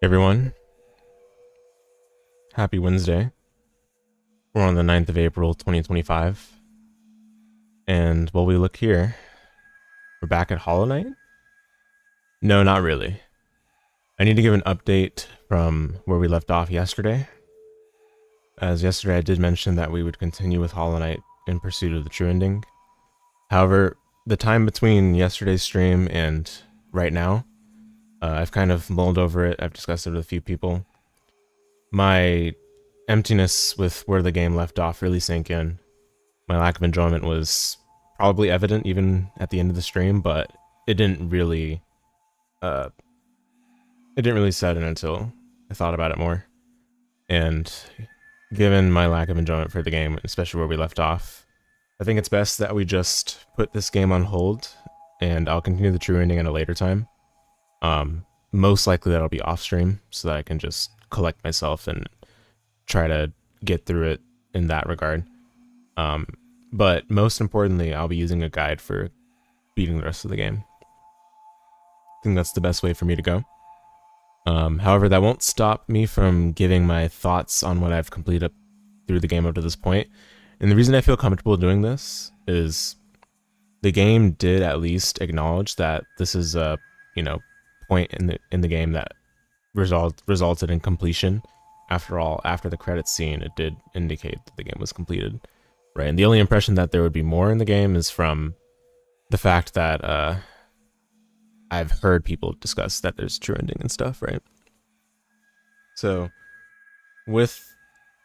Everyone, happy Wednesday. We're on the 9th of April 2025, and while we look here, we're back at Hollow Knight? No, not really. I need to give an update from where we left off yesterday, as yesterday I did mention that we would continue with Hollow Knight in pursuit of the true ending. However, the time between yesterday's stream and right now, I've kind of mulled over it. I've discussed it with a few people. My emptiness with where the game left off really sank in. My lack of enjoyment was probably evident even at the end of the stream, but it didn't really set in until I thought about it more. And given my lack of enjoyment for the game, especially where we left off, I think it's best that we just put this game on hold, and I'll continue the true ending at a later time. Most likely that'll be off stream, so that I can just collect myself and try to get through it in that regard. But most importantly, I'll be using a guide for beating the rest of the game. I think that's the best way for me to go. However, that won't stop me from giving my thoughts on what I've completed up through the game up to this point. And the reason I feel comfortable doing this is the game did at least acknowledge that this is a, point in the game that resulted in completion. After all, after the credits scene, it did indicate that the game was completed, right? And the only impression that there would be more in the game is from the fact that I've heard people discuss that there's true ending and stuff, right? So, with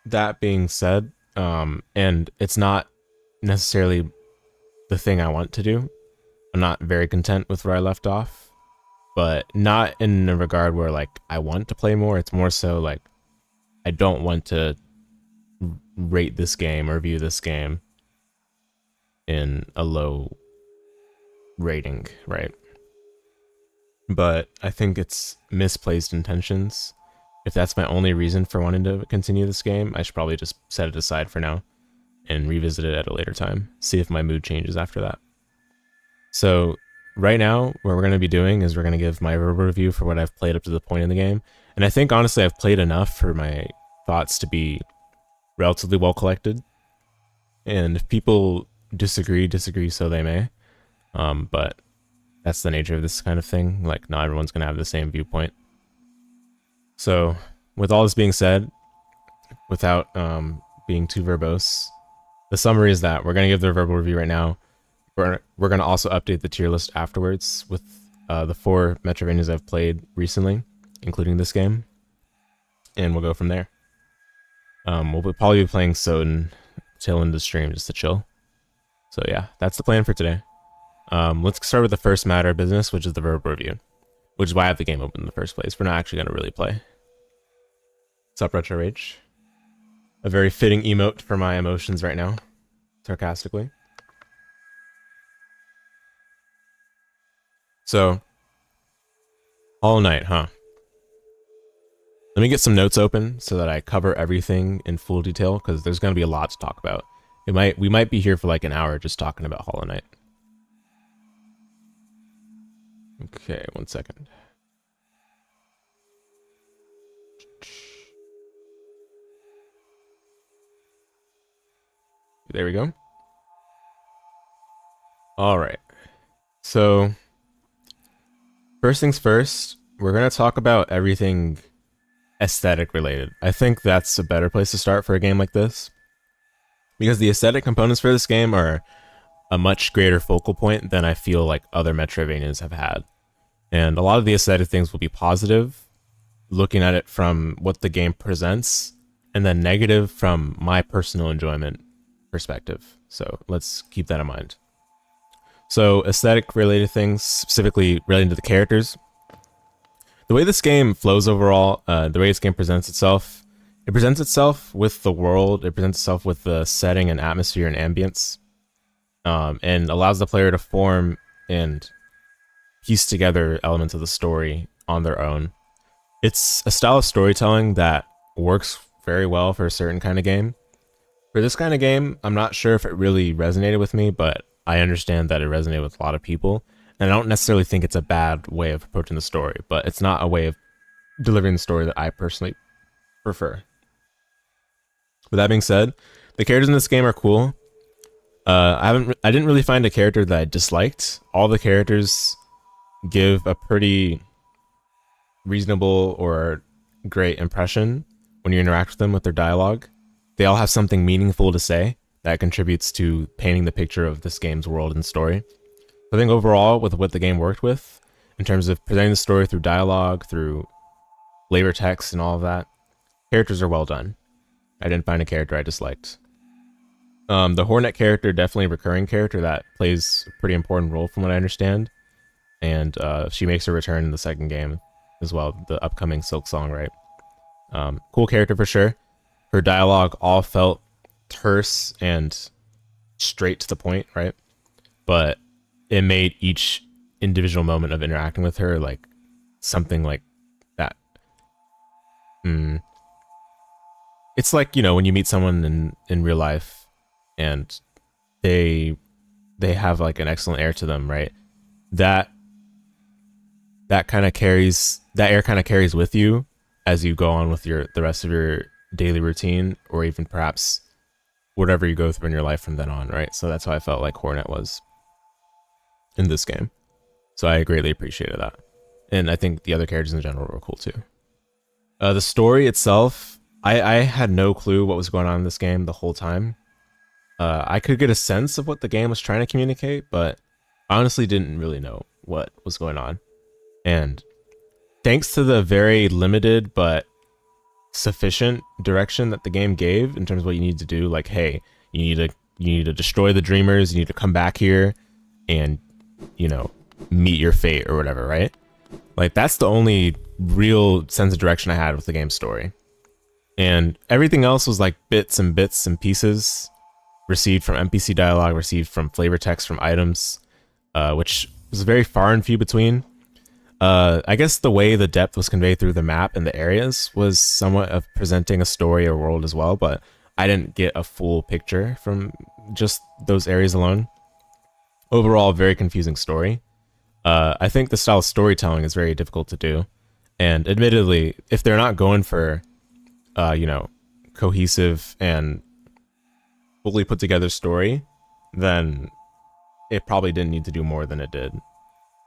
that being said, and it's not necessarily the thing I want to do. I'm not very content with where I left off, but not in a regard where like I want to play more. It's more so like I don't want to rate this game or view this game in a low rating, right? But I think it's misplaced intentions. If that's my only reason for wanting to continue this game, I should probably just set it aside for now and revisit it at a later time. See if my mood changes after that. So right now, what we're going to be doing is we're going to give my verbal review for what I've played up to the point in the game. And I think, honestly, I've played enough for my thoughts to be relatively well collected. And if people disagree so they may. But that's the nature of this kind of thing. Like, not everyone's going to have the same viewpoint. So, with all this being said, without being too verbose, the summary is that we're going to give the verbal review right now. We're going to also update the tier list afterwards with the 4 Metroidvanias I've played recently, including this game. And we'll go from there. We'll probably be playing SotN till into the stream just to chill. So yeah, that's the plan for today. Let's start with the first matter of business, which is the verbal review. Which is why I have the game open in the first place. We're not actually going to really play. What's up, Retro Rage? A very fitting emote for my emotions right now. Sarcastically. So, Hollow Knight, huh? Let me get some notes open so that I cover everything in full detail, because there's going to be a lot to talk about. We might be here for like an hour just talking about Hollow Knight. Okay, 1 second. There we go. All right. So, first things first, we're going to talk about everything aesthetic related. I think that's a better place to start for a game like this, because the aesthetic components for this game are a much greater focal point than I feel like other Metroidvanias have had. And a lot of the aesthetic things will be positive, looking at it from what the game presents, and then negative from my personal enjoyment perspective. So let's keep that in mind. So aesthetic related things, specifically relating to the characters. The way this game flows overall, the way this game presents itself, it presents itself with the world, it presents itself with the setting and atmosphere and ambience, and allows the player to form and piece together elements of the story on their own. It's a style of storytelling that works very well for a certain kind of game. For this kind of game, I'm not sure if it really resonated with me, but I understand that it resonated with a lot of people. And I don't necessarily think it's a bad way of approaching the story, but it's not a way of delivering the story that I personally prefer. With that being said, the characters in this game are cool. I didn't really find a character that I disliked. All the characters give a pretty reasonable or great impression when you interact with them with their dialogue. They all have something meaningful to say that contributes to painting the picture of this game's world and story. I think overall, with what the game worked with, in terms of presenting the story through dialogue, through flavor text and all of that, characters are well done. I didn't find a character I disliked. The Hornet character, definitely a recurring character that plays a pretty important role from what I understand. And she makes her return in the second game as well, the upcoming Silk Song, right? Cool character for sure. Her dialogue all felt terse and straight to the point, right? But it made each individual moment of interacting with her like something like that. It's like, you know, when you meet someone in real life and they have like an excellent air to them, right? That air kind of carries with you as you go on with the rest of your daily routine, or even perhaps whatever you go through in your life from then on, right? So that's how I felt like Hornet was in this game. So I greatly appreciated that. And I think the other characters in general were cool too. The story itself, I had no clue what was going on in this game the whole time. I could get a sense of what the game was trying to communicate, but I honestly didn't really know what was going on. And thanks to the very limited but sufficient direction that the game gave in terms of what you need to do, like, hey, you need to destroy the dreamers, you need to come back here and, you know, meet your fate or whatever, right? Like, that's the only real sense of direction I had with the game's story. And everything else was like bits and pieces received from NPC dialogue, received from flavor text from items, which was very far and few between. I guess the way the depth was conveyed through the map and the areas was somewhat of presenting a story or world as well, but I didn't get a full picture from just those areas alone. Overall, very confusing story. I think the style of storytelling is very difficult to do, and admittedly, if they're not going for, you know, cohesive and fully put together story, then it probably didn't need to do more than it did,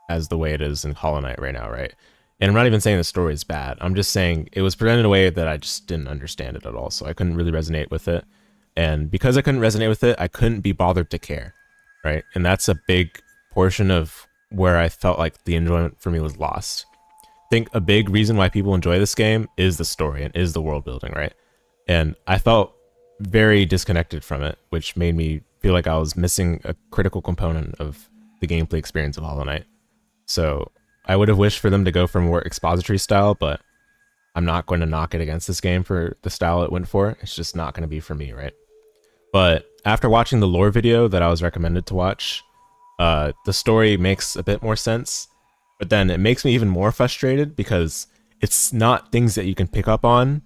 as the way it is in Hollow Knight right now, right? And I'm not even saying the story is bad. I'm just saying it was presented in a way that I just didn't understand it at all, so I couldn't really resonate with it. And because I couldn't resonate with it, I couldn't be bothered to care, right? And that's a big portion of where I felt like the enjoyment for me was lost. I think a big reason why people enjoy this game is the story and is the world building, right? And I felt very disconnected from it, which made me feel like I was missing a critical component of the gameplay experience of Hollow Knight. So I would have wished for them to go for more expository style, but I'm not going to knock it against this game for the style it went for. It's just not going to be for me, right? But after watching the lore video that I was recommended to watch, the story makes a bit more sense, but then it makes me even more frustrated because it's not things that you can pick up on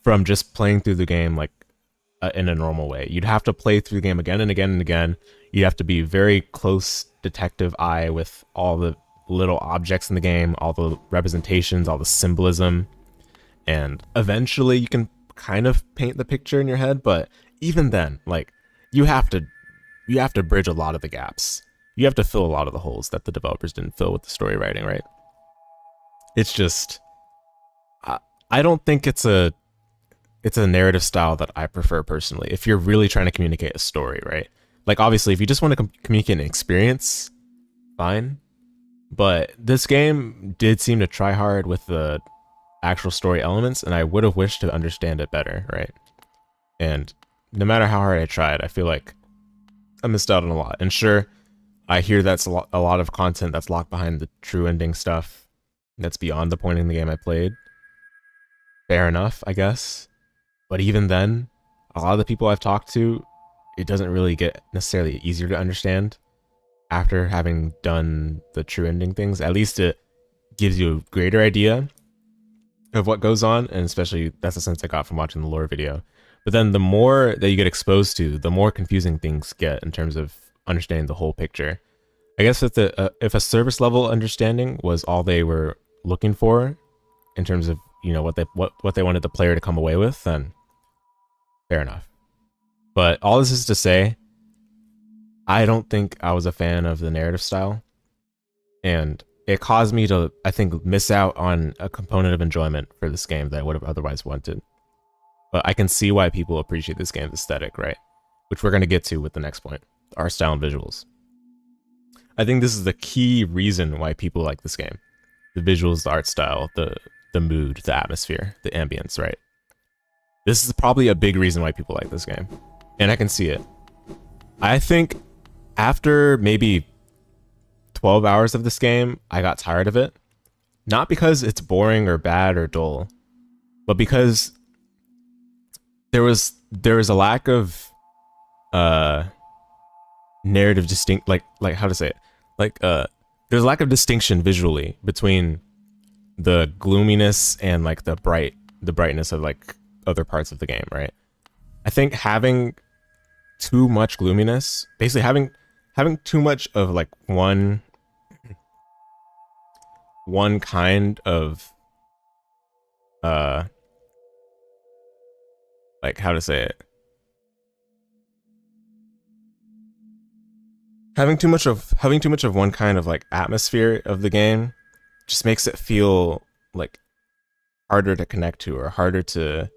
from just playing through the game like in a normal way. You'd have to play through the game again and again and again. You'd have to be very close detective eye with all the little objects in the game, all the representations, all the symbolism, and eventually you can kind of paint the picture in your head, but even then, like, you have to bridge a lot of the gaps. You have to fill a lot of the holes that the developers didn't fill with the story writing, right? It's just, I don't think it's a narrative style that I prefer personally. If you're really trying to communicate a story, right? Like, obviously, if you just want to communicate an experience, fine. But this game did seem to try hard with the actual story elements, and I would have wished to understand it better, right? And no matter how hard I tried, I feel like I missed out on a lot. And sure, I hear that's a lot of content that's locked behind the true ending stuff that's beyond the point in the game I played. Fair enough, I guess. But even then, a lot of the people I've talked to, it doesn't really get necessarily easier to understand after having done the true ending things. At least it gives you a greater idea of what goes on, and especially that's the sense I got from watching the lore video. But then the more that you get exposed to, the more confusing things get in terms of understanding the whole picture. I guess if a surface level understanding was all they were looking for, in terms of, you know, what they wanted the player to come away with, then fair enough. But all this is to say, I don't think I was a fan of the narrative style, and it caused me to, I think, miss out on a component of enjoyment for this game that I would have otherwise wanted. But I can see why people appreciate this game's aesthetic, right? Which we're going to get to with the next point, the art style and visuals. I think this is the key reason why people like this game. The visuals, the art style, the mood, the atmosphere, the ambience, right? This is probably a big reason why people like this game. And I can see it. I think after maybe 12 hours of this game, I got tired of it. Not because it's boring or bad or dull, but because there was a lack of narrative like how to say it? Like there's a lack of distinction visually between the gloominess and like the brightness of like other parts of the game, right? I think having too much gloominess, basically having too much of like one kind of like how to say it? Having too much of one kind of like atmosphere of the game just makes it feel like harder to connect to or harder to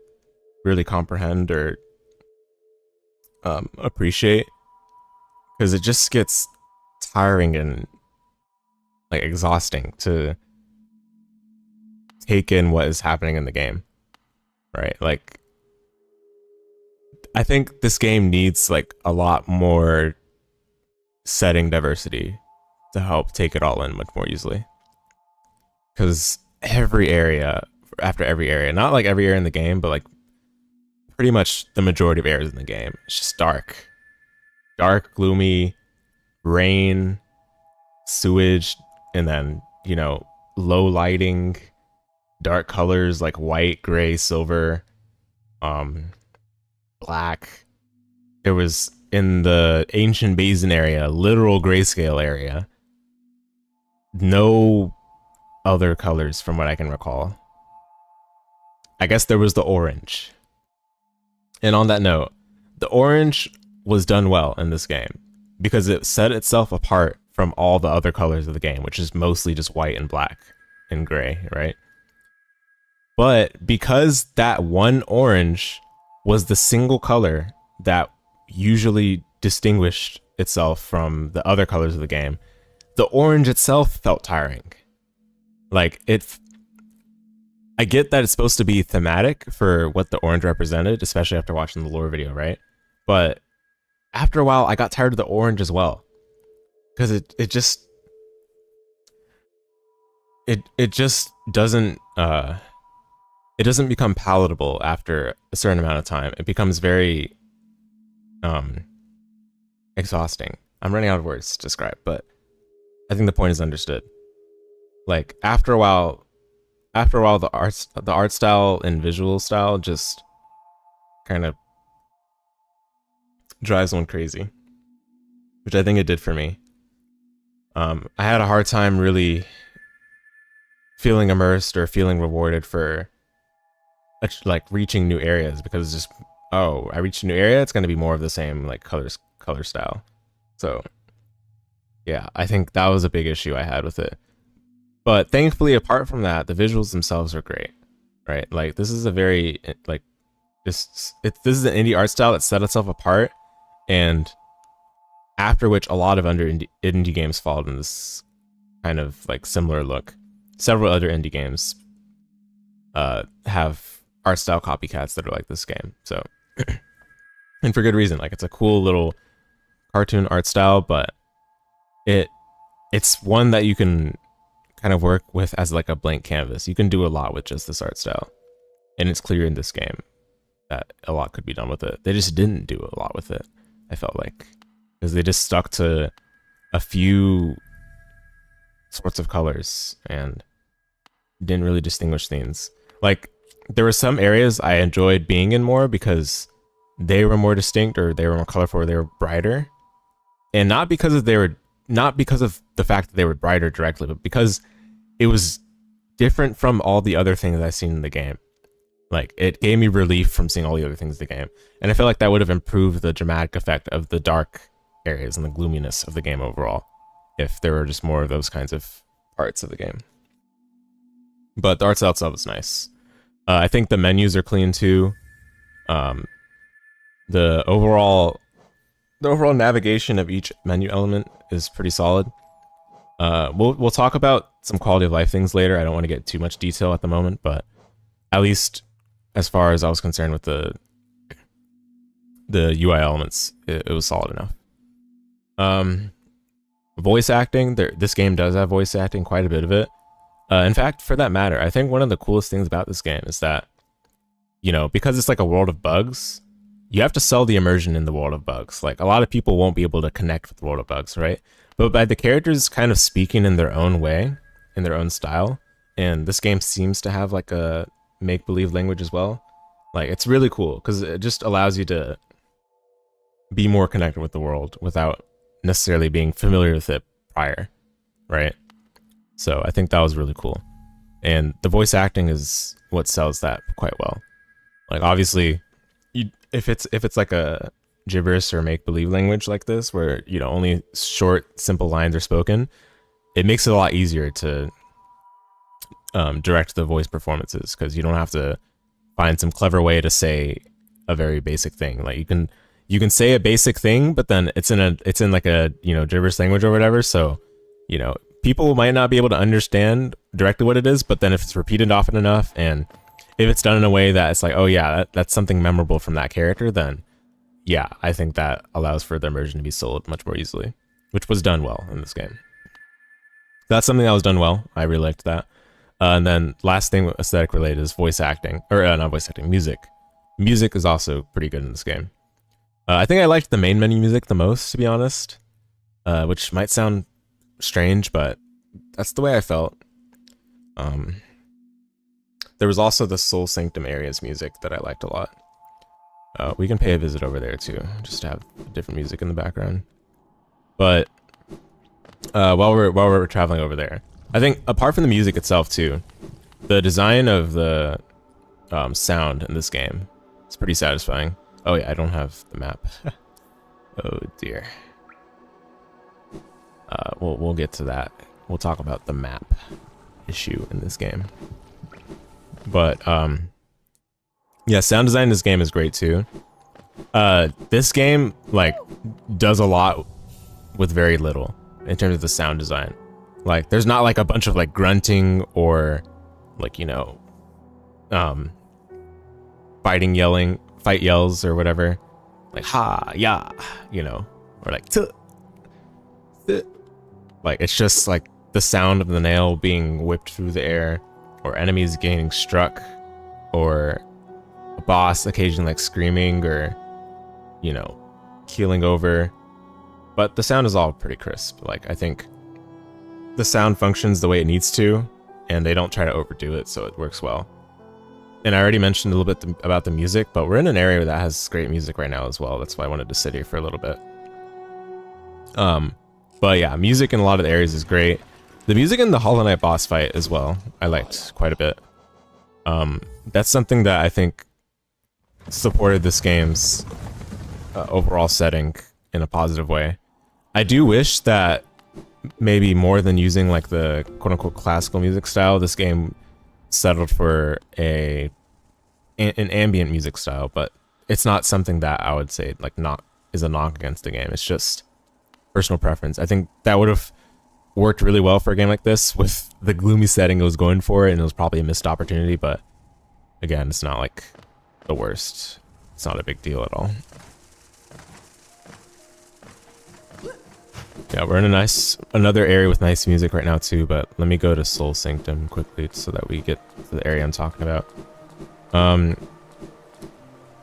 really comprehend or appreciate, because it just gets tiring and like exhausting to take in what is happening in the game, right? Like I think this game needs like a lot more setting diversity to help take it all in much more easily, because every area, not like every area in the game, but like pretty much the majority of areas in the game, it's just dark, gloomy, rain, sewage, and then, you know, low lighting, dark colors like white, gray, silver, black. There was, in the ancient basin area, literal grayscale area, no other colors from what I can recall. I guess there was the orange. And on that note, the orange was done well in this game because it set itself apart from all the other colors of the game, which is mostly just white and black and gray, right? But because that one orange was the single color that usually distinguished itself from the other colors of the game, the orange itself felt tiring. Like I get that it's supposed to be thematic for what the orange represented, especially after watching the lore video, right? But after a while, I got tired of the orange as well, because it just doesn't it doesn't become palatable after a certain amount of time. It becomes very exhausting. I'm running out of words to describe, but I think the point is understood. Like after a while, the art style and visual style just kind of drives one crazy, which I think it did for me. I had a hard time really feeling immersed or feeling rewarded for like reaching new areas, because it's just, oh, I reached a new area, it's going to be more of the same like color style. So yeah, I think that was a big issue I had with it. But thankfully, apart from that, the visuals themselves are great, right? Like this is a very like this is an indie art style that set itself apart, and after which a lot of indie games followed in this kind of like similar look. Several other indie games have art style copycats that are like this game. So, and for good reason. Like it's a cool little cartoon art style, but it's one that you can kind of work with as like a blank canvas. You can do a lot with just this art style, and it's clear in this game that a lot could be done with it. They just didn't do a lot with it, I felt like, because they just stuck to a few sorts of colors and didn't really distinguish things. Like there were some areas I enjoyed being in more because they were more distinct, or they were more colorful, or they were brighter, and not because of the fact that they were brighter directly, but because it was different from all the other things I've seen in the game. Like, it gave me relief from seeing all the other things in the game. And I feel like that would have improved the dramatic effect of the dark areas and the gloominess of the game overall, if there were just more of those kinds of parts of the game. But the art style itself is nice. I think the menus are clean too. The overall navigation of each menu element is pretty solid. We'll talk about some quality of life things later. I don't want to get too much detail at the moment, but at least as far as I was concerned with the UI elements, it was solid enough. Voice acting, this game does have voice acting, quite a bit of it. In fact, for that matter, I think one of the coolest things about this game is that, you know, because it's like a world of bugs, you have to sell the immersion in the world of bugs. Like, a lot of people won't be able to connect with the world of bugs, right? But by the characters kind of speaking in their own way, in their own style, and this game seems to have like a make-believe language as well. Like, it's really cool because it just allows you to be more connected with the world without necessarily being familiar with it prior, right? So I think that was really cool. And the voice acting is what sells that quite well. Like, obviously, if it's like a gibberish or make-believe language like this, where, you know, only short, simple lines are spoken, it makes it a lot easier to direct the voice performances, because you don't have to find some clever way to say a very basic thing. Like, you can say a basic thing, but then it's in like a, you know, gibberish language or whatever. So, you know, people might not be able to understand directly what it is, but then if it's repeated often enough, and if it's done in a way that it's like, oh yeah, that's something memorable from that character, then yeah, I think that allows for the immersion to be sold much more easily, which was done well in this game. That's something that was done well. I really liked that. And then last thing aesthetic related is voice acting, or not voice acting, music. Music is also pretty good in this game. I think I liked the main menu music the most, to be honest, which might sound strange, but that's the way I felt. There was also the Soul Sanctum areas music that I liked a lot. We can pay a visit over there too, just to have different music in the background. But while we're traveling over there, I think apart from the music itself too, the design of the sound in this game is pretty satisfying. Oh yeah, I don't have the map. Oh dear. We'll get to that. We'll talk about the map issue in this game. But yeah, sound design in this game is great too. This game like does a lot with very little in terms of the sound design. Like, there's not like a bunch of like grunting or like, you know, fight yells or whatever, like ha, yeah, you know, or like tuh, tuh. Like, it's just like the sound of the nail being whipped through the air, or enemies getting struck, or a boss occasionally like screaming or, you know, keeling over. But the sound is all pretty crisp. Like, I think the sound functions the way it needs to, and they don't try to overdo it, so it works well. And I already mentioned a little bit about the music, but we're in an area that has great music right now as well. That's why I wanted to sit here for a little bit. But yeah, music in a lot of the areas is great. The music in the Hollow Knight boss fight as well, I liked quite a bit. That's something that I think supported this game's overall setting in a positive way. I do wish that maybe more than using like the quote-unquote classical music style, this game settled for an ambient music style, but it's not something that I would say like is a knock against the game. It's just personal preference. I think that would have worked really well for a game like this with the gloomy setting it was going for, and it was probably a missed opportunity, but again, it's not like the worst. It's not a big deal at all. Yeah, we're in another area with nice music right now too, but let me go to Soul Sanctum quickly so that we get to the area I'm talking about.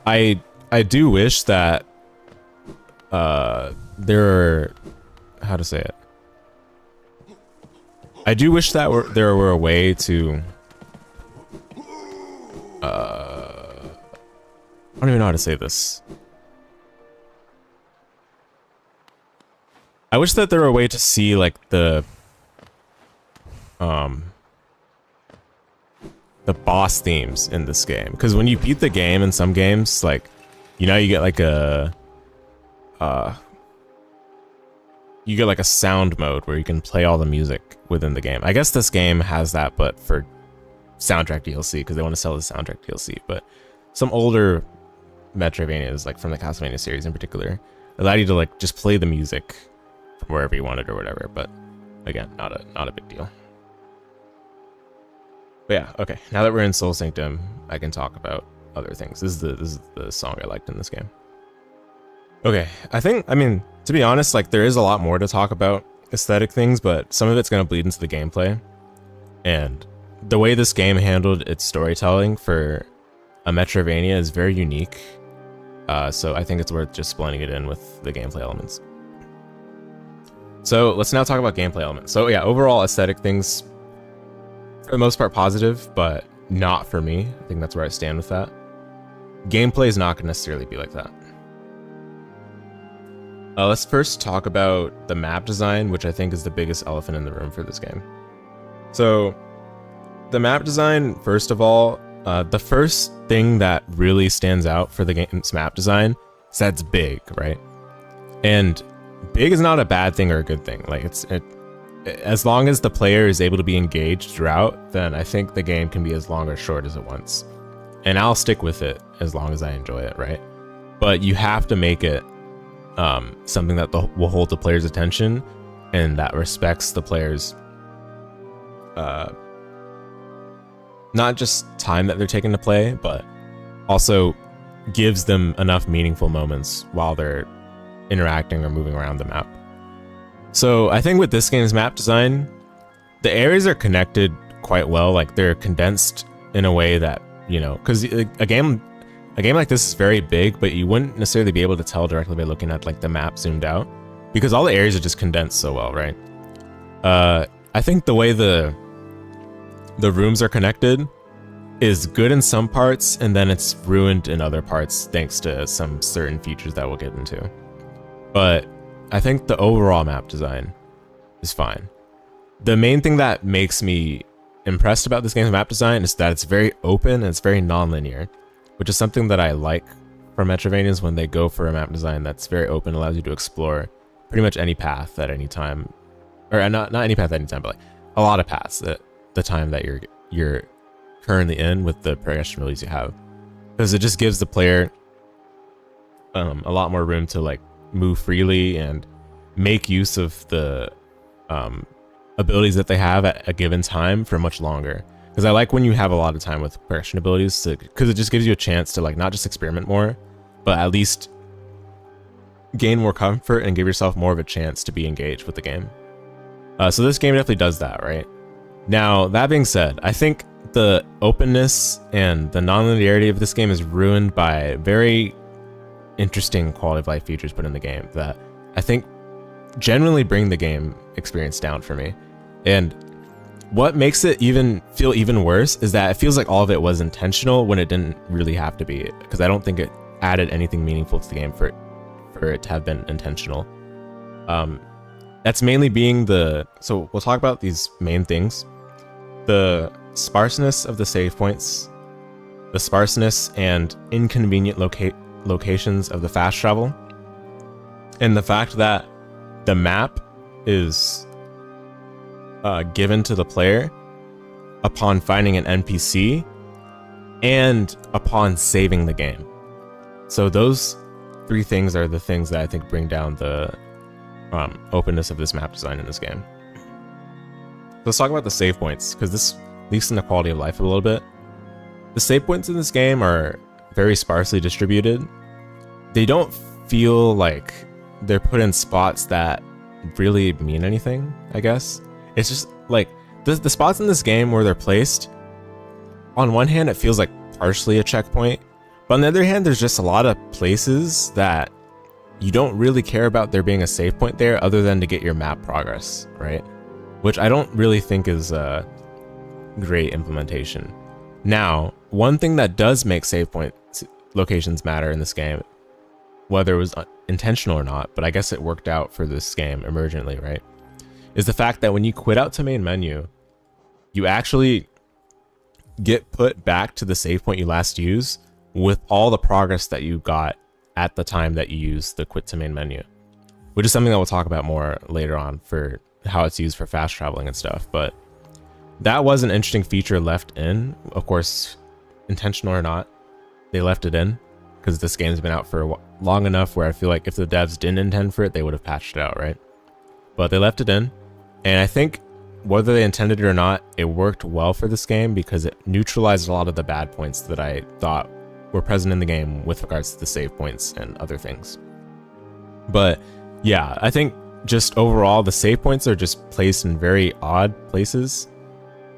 I do wish that how to say it? I do wish that there were a way to I don't even know how to say this. I wish that there were a way to see like the the boss themes in this game. Because when you beat the game in some games, like, you get like a sound mode where you can play all the music within the game. I guess this game has that, but for soundtrack DLC, because they want to sell the soundtrack DLC. But some older Metroidvanias, like from the Castlevania series in particular, allow you to like just play the music from wherever you wanted or whatever. But again, not a big deal. But yeah, okay. Now that we're in Soul Sanctum, I can talk about other things. This is the song I liked in this game. Okay, I mean, to be honest, like there is a lot more to talk about aesthetic things, but some of it's gonna bleed into the gameplay. And the way this game handled its storytelling for a Metroidvania is very unique. So I think it's worth just blending it in with the gameplay elements. So let's now talk about gameplay elements. So yeah, overall aesthetic things, for the most part positive, but not for me. I think that's where I stand with that. Gameplay is not going to necessarily be like that. Let's first talk about the map design, which I think is the biggest elephant in the room for this game. So the map design, first of all, the first thing that really stands out for the game's map design is that it's big, right? And big is not a bad thing or a good thing. Like as long as the player is able to be engaged throughout, then I think the game can be as long or short as it wants. And I'll stick with it as long as I enjoy it, right? But you have to make it something that will hold the player's attention and that respects the player's not just time that they're taking to play, but also gives them enough meaningful moments while they're interacting or moving around the map. So I think with this game's map design, the areas are connected quite well. Like they're condensed in a way that, because a game like this is very big, but you wouldn't necessarily be able to tell directly by looking at like the map zoomed out, because all the areas are just condensed so well, right? I think the way the rooms are connected is good in some parts, and then it's ruined in other parts thanks to some certain features that we'll get into. But I think the overall map design is fine. The main thing that makes me impressed about this game's map design is that it's very open and it's very non-linear, which is something that I like from Metroidvanias when they go for a map design that's very open, allows you to explore pretty much any path at any time, or not any path at any time, but like a lot of paths at the time that you're currently in with the progression abilities you have, because it just gives the player a lot more room to like move freely and make use of the abilities that they have at a given time for much longer. Because I like when you have a lot of time with progression abilities, because it just gives you a chance to like not just experiment more, but at least gain more comfort and give yourself more of a chance to be engaged with the game. So this game definitely does that, right? Now, that being said, I think the openness and the non-linearity of this game is ruined by very interesting quality of life features put in the game that I think generally bring the game experience down for me. And what makes it feel even worse is that it feels like all of it was intentional when it didn't really have to be, because I don't think it added anything meaningful to the game for it to have been intentional. That's mainly being so we'll talk about these main things: the sparseness of the save points, the sparseness and inconvenient locations of the fast travel, and the fact that the map is given to the player upon finding an NPC and upon saving the game. So those three things are the things that I think bring down the openness of this map design in this game. Let's talk about the save points, because this leaks in the quality of life a little bit. The save points in this game are very sparsely distributed. They don't feel like they're put in spots that really mean anything, I guess. It's just like the spots in this game where they're placed, on one hand it feels like partially a checkpoint, but on the other hand there's just a lot of places that you don't really care about there being a save point there other than to get your map progress, right? Which I don't really think is a great implementation. Now, one thing that does make save point locations matter in this game, whether it was intentional or not, but I guess it worked out for this game emergently, right, is the fact that when you quit out to main menu, you actually get put back to the save point you last used with all the progress that you got at the time that you used the quit to main menu, which is something that we'll talk about more later on for how it's used for fast traveling and stuff. But that was an interesting feature left in, of course, intentional or not, they left it in because this game's been out for long enough where I feel like if the devs didn't intend for it, they would have patched it out, right? But they left it in, and I think whether they intended it or not, it worked well for this game because it neutralized a lot of the bad points that I thought were present in the game with regards to the save points and other things. But yeah, I think just overall, the save points are just placed in very odd places.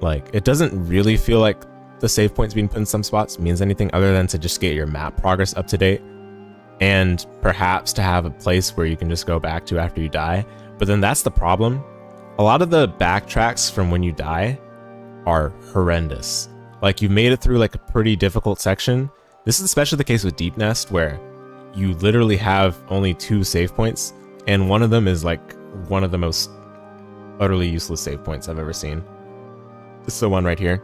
Like, it doesn't really feel like the save points being put in some spots means anything other than to just get your map progress up to date and perhaps to have a place where you can just go back to after you die. But then that's the problem. A lot of the backtracks from when you die are horrendous. Like, you made it through like a pretty difficult section. This is especially the case with Deep Nest, where you literally have only 2 save points, and one of them is like one of the most utterly useless save points I've ever seen. This is the one right here.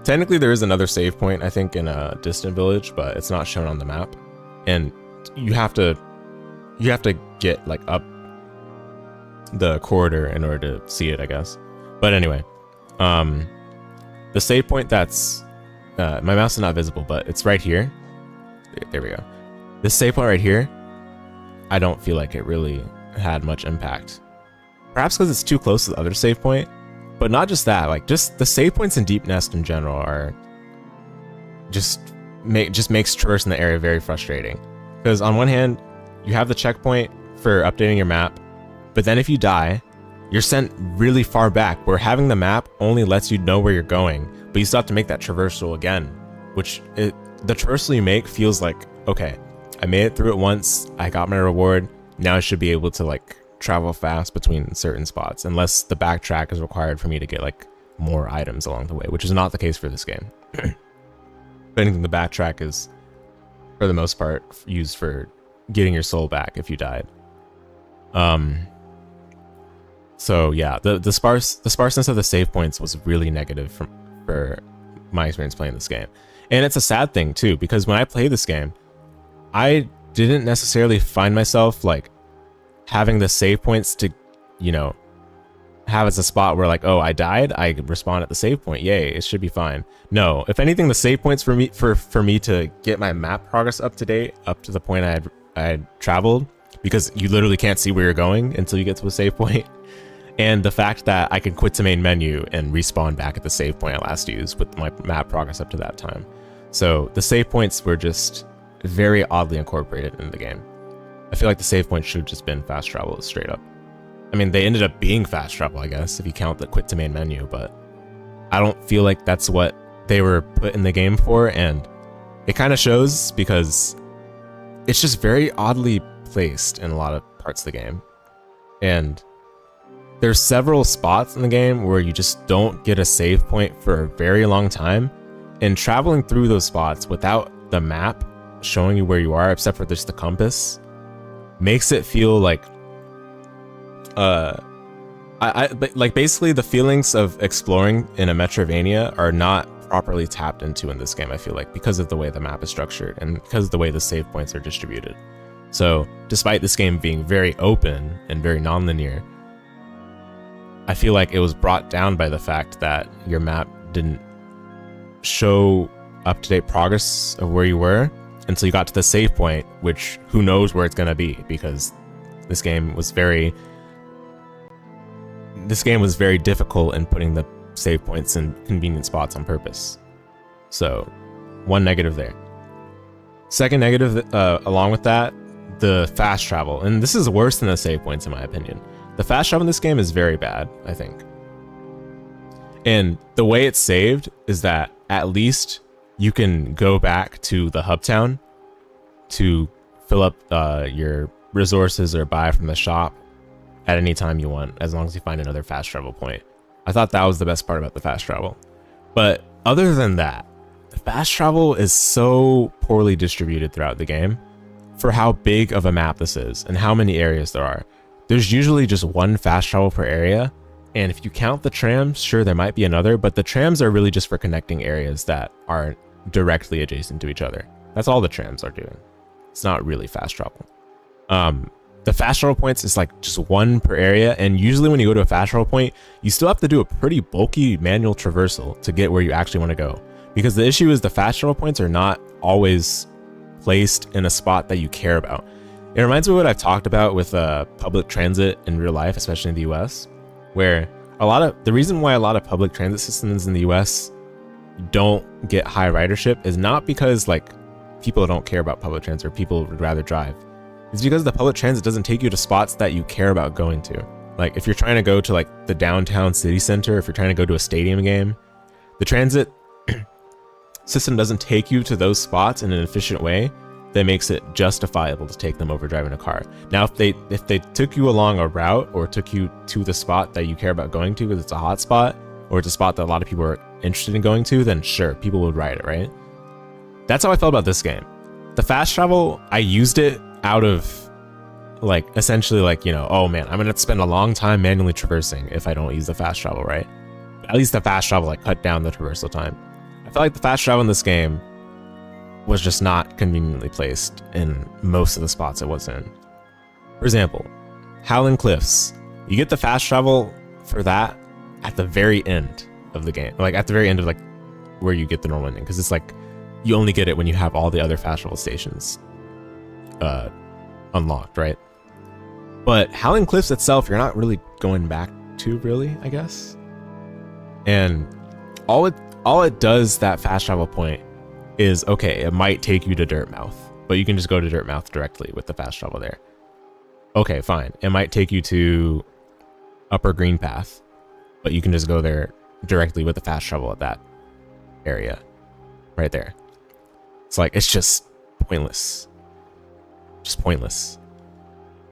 Technically, there is another save point, I think, in a distant village, but it's not shown on the map. And you have to get like up the corridor in order to see it, I guess. But anyway, the save point that's my mouse is not visible, but it's right here. There we go. This save point right here, I don't feel like it really had much impact. Perhaps because it's too close to the other save point, but not just that. Like, just the save points in Deep Nest in general are just makes traversing the area very frustrating. Because on one hand, you have the checkpoint for updating your map, but then if you die, you're sent really far back, where having the map only lets you know where you're going, but you still have to make that traversal again, which the traversal you make feels like, okay, I made it through it once, I got my reward, now I should be able to like travel fast between certain spots, unless the backtrack is required for me to get like more items along the way, which is not the case for this game. If anything, the backtrack is, for the most part, used for getting your soul back if you died. So yeah, the sparseness of the save points was really negative for my experience playing this game. And it's a sad thing too, because when I played this game, I didn't necessarily find myself like having the save points to, you know, have as a spot where like, oh, I died, I respawn at the save point, yay, it should be fine. No, if anything, the save points for me to get my map progress up to date, up to the point I had traveled, because you literally can't see where you're going until you get to a save point. And the fact that I can quit to main menu and respawn back at the save point I last used with my map progress up to that time. So the save points were just very oddly incorporated into the game. I feel like the save point should have just been fast travel straight up. I mean, they ended up being fast travel, I guess, if you count the quit to main menu, but I don't feel like that's what they were put in the game for, and it kind of shows because it's just very oddly placed in a lot of parts of the game. And there's several spots in the game where you just don't get a save point for a very long time, and traveling through those spots without the map showing you where you are, except for just the compass, makes it feel like but like basically the feelings of exploring in a Metroidvania are not properly tapped into in this game, I feel like, because of the way the map is structured and because of the way the save points are distributed. So despite this game being very open and very non-linear, I feel like it was brought down by the fact that your map didn't show up-to-date progress of where you were until you got to the save point, which who knows where it's going to be, because this game was very difficult in putting the save points in convenient spots on purpose. So one negative there. Second negative, along with that, the fast travel, and this is worse than the save points in my opinion. The fast travel in this game is very bad, I think. And the way it's saved is that at least you can go back to the hub town to fill up your resources or buy from the shop at any time you want, as long as you find another fast travel point. I thought that was the best part about the fast travel. But other than that, the fast travel is so poorly distributed throughout the game for how big of a map this is and how many areas there are. There's usually just one fast travel per area, And if you count the trams, sure, there might be another, but the trams are really just for connecting areas that aren't directly adjacent to each other. That's all the trams are doing. It's not really fast travel. The fast travel points is like just one per area, and usually when you go to a fast travel point, you still have to do a pretty bulky manual traversal to get where you actually want to go. Because the issue is the fast travel points are not always placed in a spot that you care about. It reminds me of what I've talked about with public transit in real life, especially in the US, where the reason why a lot of public transit systems in the US don't get high ridership is not because like people don't care about public transit or people would rather drive. It's because the public transit doesn't take you to spots that you care about going to. Like if you're trying to go to like the downtown city center, if you're trying to go to a stadium game, the transit system doesn't take you to those spots in an efficient way that makes it justifiable to take them over driving a car. Now, if they took you along a route or took you to the spot that you care about going to because it's a hot spot or it's a spot that a lot of people are interested in going to, then sure, people would ride it, right? That's how I felt about this game. The fast travel, I used it out of like essentially like, you know, oh man, I'm gonna spend a long time manually traversing if I don't use the fast travel, right? But at least the fast travel like cut down the traversal time. I felt like the fast travel in this game was just not conveniently placed in most of the spots it was in. For example, Howling Cliffs. You get the fast travel for that at the very end of the game, like at the very end of like where you get the normal ending, because it's like you only get it when you have all the other fast travel stations unlocked, right? But Howling Cliffs itself, you're not really going back to, really, I guess. And all it does, that fast travel point, is okay, it might take you to Dirtmouth, but you can just go to Dirtmouth directly with the fast travel there. Okay, fine. It might take you to Upper Green Path, but you can just go there directly with the fast travel at that area right there. It's like, it's just pointless. Just pointless.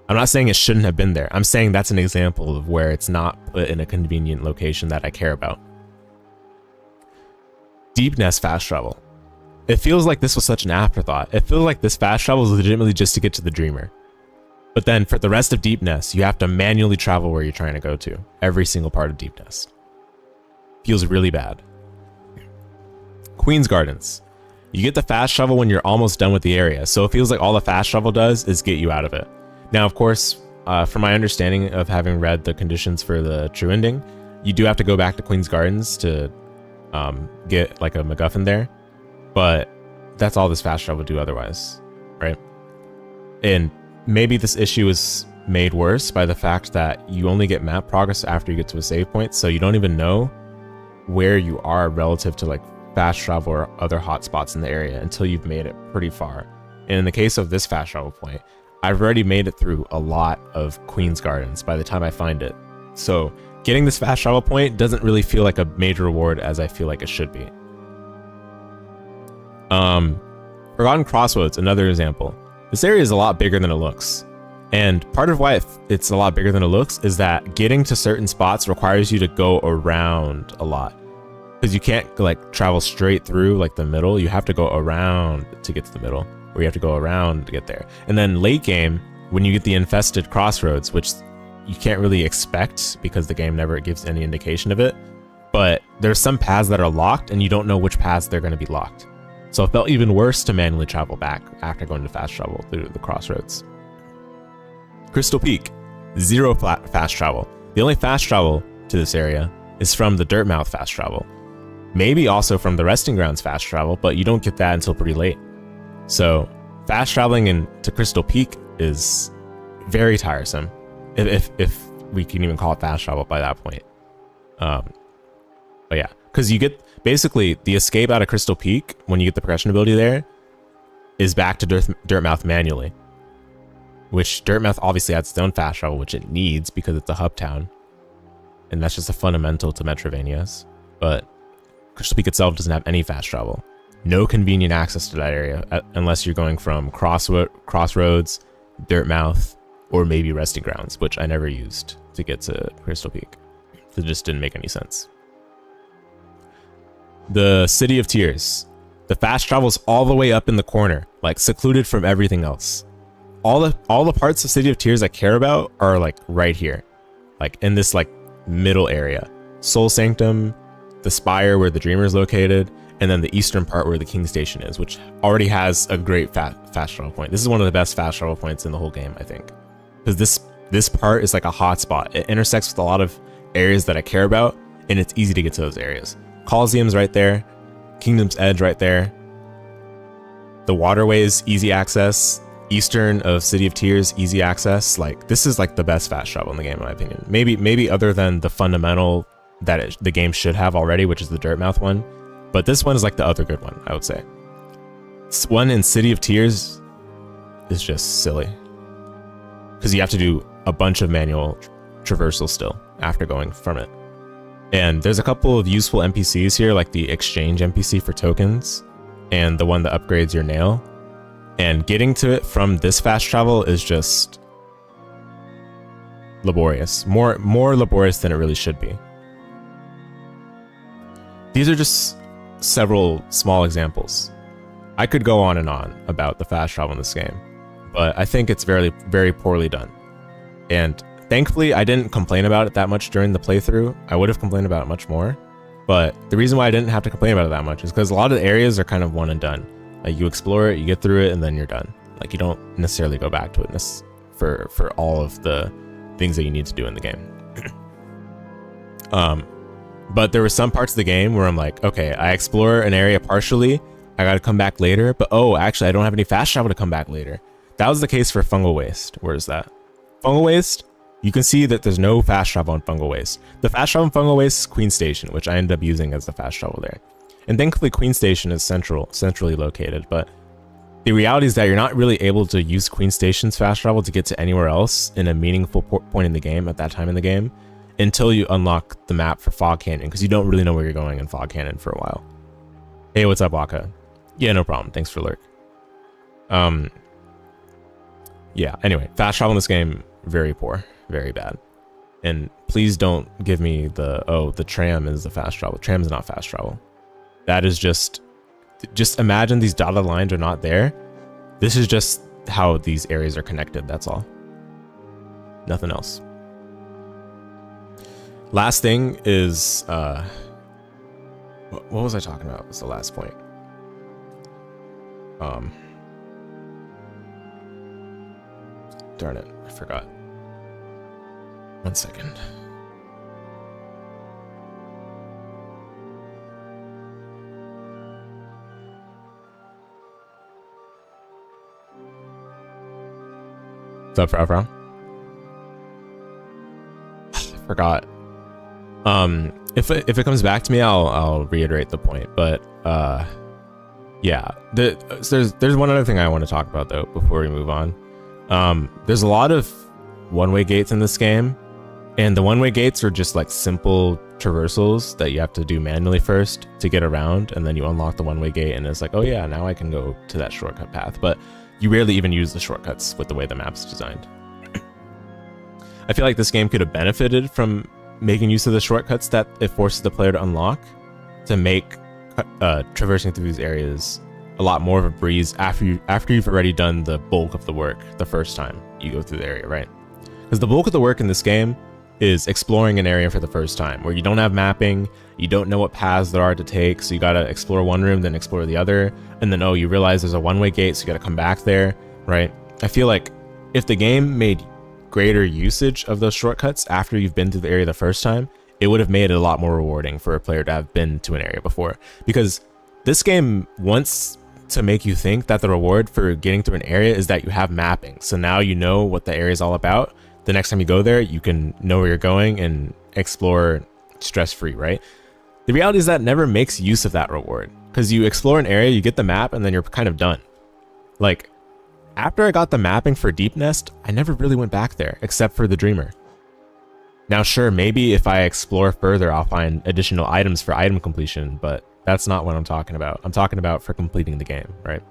I'm not saying it shouldn't have been there. I'm saying that's an example of where it's not put in a convenient location that I care about. Deep Nest fast travel. It feels like this was such an afterthought. It feels like this fast travel is legitimately just to get to the Dreamer. But then for the rest of Deep Nest, you have to manually travel where you're trying to go to. Every single part of Deep Nest. Feels really bad. Queen's Gardens. You get the fast travel when you're almost done with the area, so it feels like all the fast travel does is get you out of it. Now, of course, from my understanding of having read the conditions for the true ending, you do have to go back to Queen's Gardens to get like a MacGuffin there, but that's all this fast travel would do otherwise, right? And maybe this issue is made worse by the fact that you only get map progress after you get to a save point, so you don't even know where you are relative to like fast travel or other hotspots in the area until you've made it pretty far. And in the case of this fast travel point, I've already made it through a lot of Queen's Gardens by the time I find it. So getting this fast travel point doesn't really feel like a major reward as I feel like it should be. Forgotten Crossroads, another example. This area is a lot bigger than it looks. And part of why it's a lot bigger than it looks is that getting to certain spots requires you to go around a lot. Because you can't like travel straight through like the middle, you have to go around to get to the middle, or you have to go around to get there. And then late game, when you get the infested crossroads, which you can't really expect because the game never gives any indication of it, but there's some paths that are locked and you don't know which paths they're going to be locked. So it felt even worse to manually travel back after going to fast travel through the crossroads. Crystal Peak, zero fast travel. The only fast travel to this area is from the Dirtmouth fast travel. Maybe also from the Resting Grounds fast travel, but you don't get that until pretty late. So fast traveling into Crystal Peak is very tiresome, if we can even call it fast travel by that point. But yeah, because you get basically the escape out of Crystal Peak when you get the progression ability there is back to Dirtmouth manually, which Dirtmouth obviously has its own fast travel, which it needs because it's a hub town, and that's just a fundamental to Metroidvanias. But Crystal Peak itself doesn't have any fast travel. No convenient access to that area unless you're going from Crossroads, Dirtmouth, or maybe Resting Grounds, which I never used to get to Crystal Peak. It just didn't make any sense. The City of Tears. The fast travel's all the way up in the corner, like secluded from everything else. All the parts of City of Tears I care about are like right here, like in this like middle area. Soul Sanctum, the spire where the Dreamer is located, and then the eastern part where the King Station is, which already has a great fast travel point. This is one of the best fast travel points in the whole game, I think. Because this part is like a hotspot. It intersects with a lot of areas that I care about, and it's easy to get to those areas. Coliseum's right there, Kingdom's Edge right there. The waterways, easy access. Eastern of City of Tears, easy access. Like, this is like the best fast travel in the game, in my opinion. Maybe other than the fundamental that the game should have already, which is the Dirtmouth one. But this one is like the other good one, I would say. This one in City of Tears is just silly, because you have to do a bunch of manual traversal still after going from it. And there's a couple of useful NPCs here, like the exchange NPC for tokens and the one that upgrades your nail. And getting to it from this fast travel is just laborious. More laborious than it really should be. These are just several small examples. I could go on and on about the fast travel in this game, but I think it's very, very poorly done. And thankfully, I didn't complain about it that much during the playthrough. I would have complained about it much more. But the reason why I didn't have to complain about it that much is because a lot of the areas are kind of one and done. Like, you explore it, you get through it, and then you're done. Like, you don't necessarily go back to it for all of the things that you need to do in the game. But there were some parts of the game where I'm like, okay, I explore an area partially, I gotta come back later, but oh, actually I don't have any fast travel to come back later. That was the case for Fungal Waste. Where is that? Fungal Waste, you can see that there's no fast travel on Fungal Waste. The fast travel on Fungal Waste is Queen Station, which I ended up using as the fast travel there. And thankfully Queen Station is centrally located, but the reality is that you're not really able to use Queen Station's fast travel to get to anywhere else in a meaningful point in the game at that time in the game until you unlock the map for Fog Canyon, because you don't really know where you're going in Fog Canyon for a while. Hey, what's up, Waka? Yeah, no problem. Thanks for lurk. Yeah, anyway, fast travel in this game, very poor, very bad. And please don't give me the tram is the fast travel. Tram is not fast travel. That is just imagine these dotted lines are not there. This is just how these areas are connected, that's all. Nothing else. Last thing is, what was I talking about? Was the last point. Darn it, I forgot. 1 second. What's up, Frau? I forgot. If it comes back to me, I'll reiterate the point. But yeah, there's one other thing I want to talk about though before we move on. There's a lot of one-way gates in this game, and the one-way gates are just like simple traversals that you have to do manually first to get around, and then you unlock the one-way gate, and it's like, oh yeah, now I can go to that shortcut path. But you rarely even use the shortcuts with the way the map's designed. I feel like this game could have benefited from making use of the shortcuts that it forces the player to unlock to make traversing through these areas a lot more of a breeze after you've already done the bulk of the work the first time you go through the area, right? Because the bulk of the work in this game is exploring an area for the first time, where you don't have mapping, you don't know what paths there are to take, so you gotta explore one room, then explore the other, and then, oh, you realize there's a one-way gate, so you gotta come back there, right? I feel like if the game made greater usage of those shortcuts after you've been through the area the first time, it would have made it a lot more rewarding for a player to have been to an area before. Because this game wants to make you think that the reward for getting through an area is that you have mapping. So now you know what the area is all about. The next time you go there, you can know where you're going and explore stress-free, right? The reality is that never makes use of that reward, because you explore an area, you get the map, and then you're kind of done. Like, after I got the mapping for Deep Nest, I never really went back there, except for the Dreamer. Now sure, maybe if I explore further, I'll find additional items for item completion, but that's not what I'm talking about. I'm talking about for completing the game, right?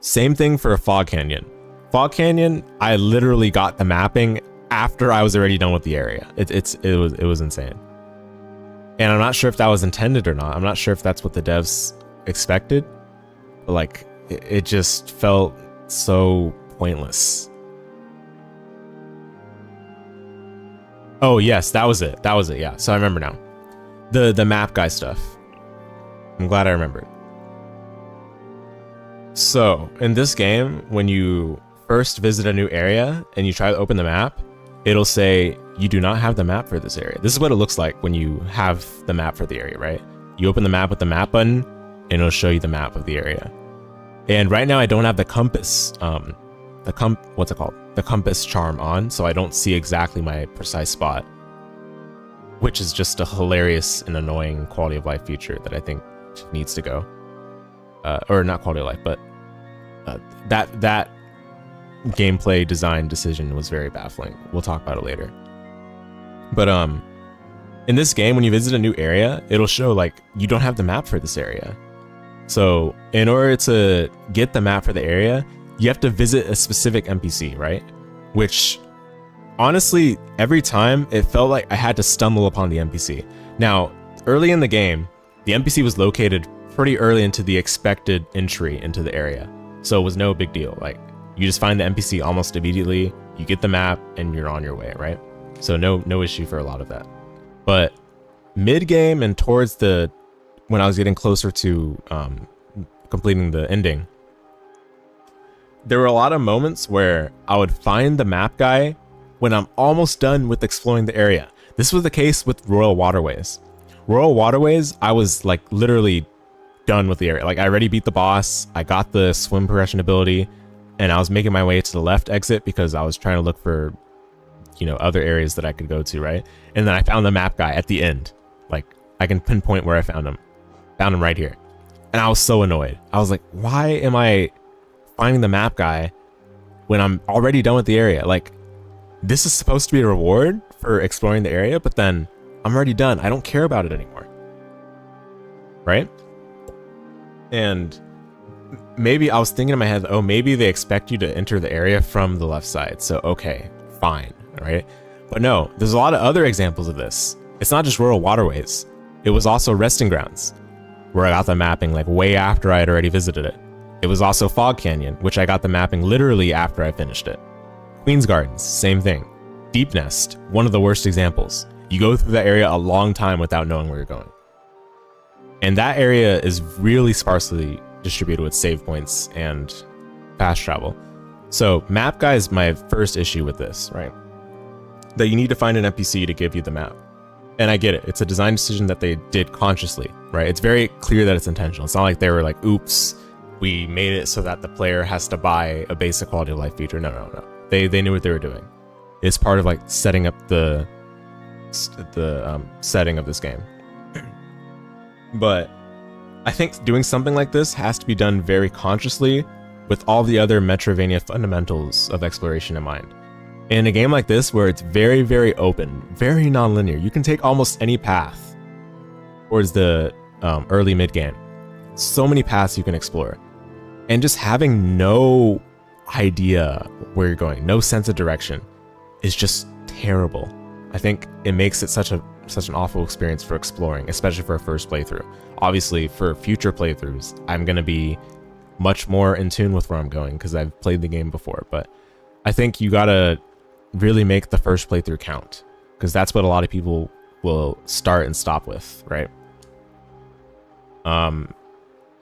Same thing for Fog Canyon. Fog Canyon, I literally got the mapping after I was already done with the area. It was insane. And I'm not sure if that was intended or not. I'm not sure if that's what the devs expected. But like, it just felt so pointless. Oh yes, that was it. That was it. Yeah. So I remember now. The map guy stuff. I'm glad I remembered. So in this game, when you first visit a new area and you try to open the map, it'll say you do not have the map for this area. This is what it looks like when you have the map for the area, right? You open the map with the map button and it'll show you the map of the area. And right now I don't have the compass, what's it called? The compass charm on, so I don't see exactly my precise spot, which is just a hilarious and annoying quality of life feature that I think needs to go. Or not quality of life, but that gameplay design decision was very baffling. We'll talk about it later. But in this game, when you visit a new area, it'll show like you don't have the map for this area. So in order to get the map for the area, you have to visit a specific NPC, right? Which honestly, every time it felt like I had to stumble upon the NPC. Now, early in the game, the NPC was located pretty early into the expected entry into the area. So it was no big deal. Like, you just find the NPC almost immediately, you get the map, and you're on your way, right? So no issue for a lot of that. But mid-game and towards when I was getting closer to completing the ending, there were a lot of moments where I would find the map guy when I'm almost done with exploring the area. This was the case with Royal Waterways. Royal Waterways, I was like literally done with the area. Like I already beat the boss, I got the swim progression ability, and I was making my way to the left exit because I was trying to look for, you know, other areas that I could go to, right? And then I found the map guy at the end. Like I can pinpoint where I found him. Found him right here. And I was so annoyed. I was like, why am I finding the map guy when I'm already done with the area? Like, this is supposed to be a reward for exploring the area, but then I'm already done. I don't care about it anymore. Right? And maybe I was thinking in my head, oh, maybe they expect you to enter the area from the left side. So, okay, fine, right? But no, there's a lot of other examples of this. It's not just Rural Waterways. It was also Resting Grounds, where I got the mapping like way after I had already visited it. It was also Fog Canyon, which I got the mapping literally after I finished it. Queen's Gardens, same thing. Deep Nest, one of the worst examples. You go through that area a long time without knowing where you're going. And that area is really sparsely distributed with save points and fast travel. So map guy is my first issue with this, right? That you need to find an NPC to give you the map. And I get it. It's a design decision that they did consciously, right? It's very clear that it's intentional. It's not like they were like, oops, we made it so that the player has to buy a basic quality of life feature. No. They knew what they were doing. It's part of like setting up the setting of this game. But I think doing something like this has to be done very consciously with all the other Metroidvania fundamentals of exploration in mind. In a game like this, where it's very, very open, very non-linear, you can take almost any path towards the early mid-game. So many paths you can explore. And just having no idea where you're going, no sense of direction, is just terrible. I think it makes it such an awful experience for exploring, especially for a first playthrough. Obviously, for future playthroughs, I'm going to be much more in tune with where I'm going because I've played the game before. But I think you gotta really make the first playthrough count, because that's what a lot of people will start and stop with, right?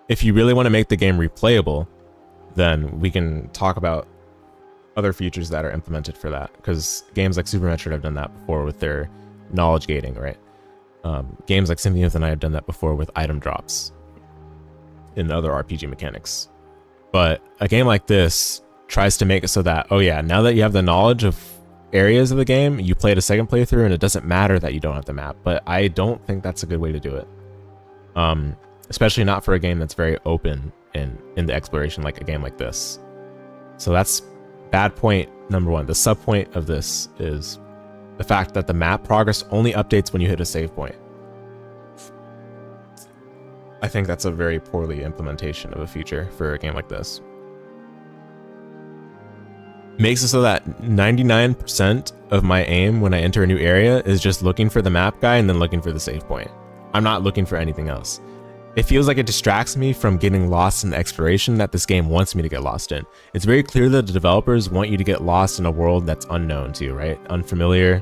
If you really want to make the game replayable, then we can talk about other features that are implemented for that, because games like Super Metroid have done that before with their knowledge gating, right? Games like Symphony and I have done that before with item drops and other RPG mechanics. But a game like this tries to make it so that, oh yeah, now that you have the knowledge of areas of the game, you played a second playthrough and it doesn't matter that you don't have the map. But I don't think that's a good way to do it. Especially not for a game that's very open in the exploration like a game like this. So that's bad point number one. The sub point of this is the fact that the map progress only updates when you hit a save point. I think that's a very poorly implementation of a feature for a game like this. Makes it so that 99% of my aim when I enter a new area is just looking for the map guy and then looking for the save point. I'm not looking for anything else. It feels like it distracts me from getting lost in the exploration that this game wants me to get lost in. It's very clear that the developers want you to get lost in a world that's unknown to you, right? Unfamiliar.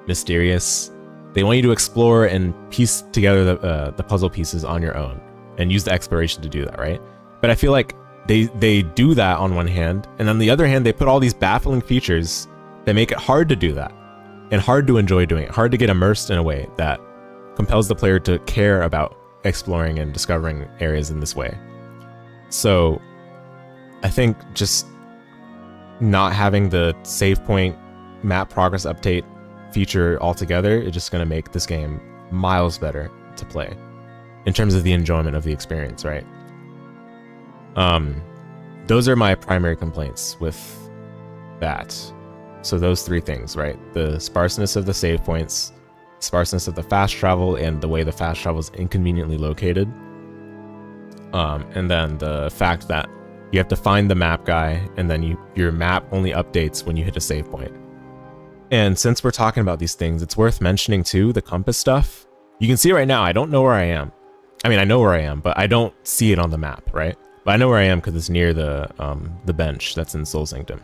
mysterious. They want you to explore and piece together the puzzle pieces on your own and use the exploration to do that, right? But I feel like they do that on one hand, and on the other hand, they put all these baffling features that make it hard to do that and hard to enjoy doing it, hard to get immersed in a way that compels the player to care about exploring and discovering areas in this way. So I think just not having the save point map progress update feature altogether is just going to make this game miles better to play in terms of the enjoyment of the experience, right? Those are my primary complaints with that. So those three things, right? The sparseness of the save points, sparseness of the fast travel, and the way the fast travel is inconveniently located. And then the fact that you have to find the map guy, and then your map only updates when you hit a save point. And since we're talking about these things, it's worth mentioning too, the compass stuff. You can see right now, I don't know where I am. I mean, I know where I am, but I don't see it on the map, right? But I know where I am because it's near the bench that's in Soul Sanctum.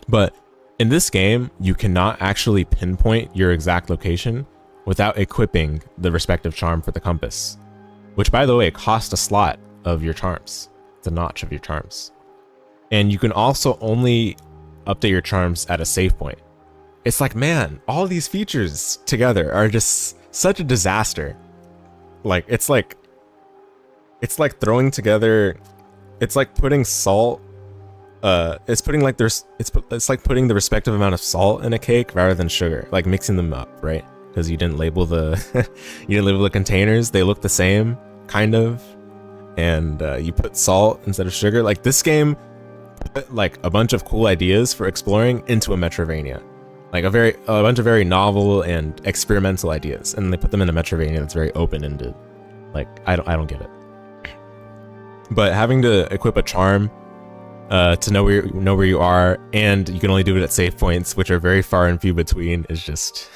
But in this game, you cannot actually pinpoint your exact location without equipping the respective charm for the compass, which, by the way, costs a slot of your charms, the notch of your charms. And you can also only update your charms at a save point. It's like, man, all these features together are just such a disaster. Like, it's like throwing together, it's like putting salt, it's like putting the respective amount of salt in a cake rather than sugar, like mixing them up, right? Because you didn't label the containers. They look the same, kind of, and you put salt instead of sugar. Like, this game put like a bunch of cool ideas for exploring into a Metroidvania, like a bunch of very novel and experimental ideas, and they put them in a Metroidvania that's very open-ended. Like, I don't get it. But having to equip a charm to know where you are, and you can only do it at save points, which are very far and few between, is just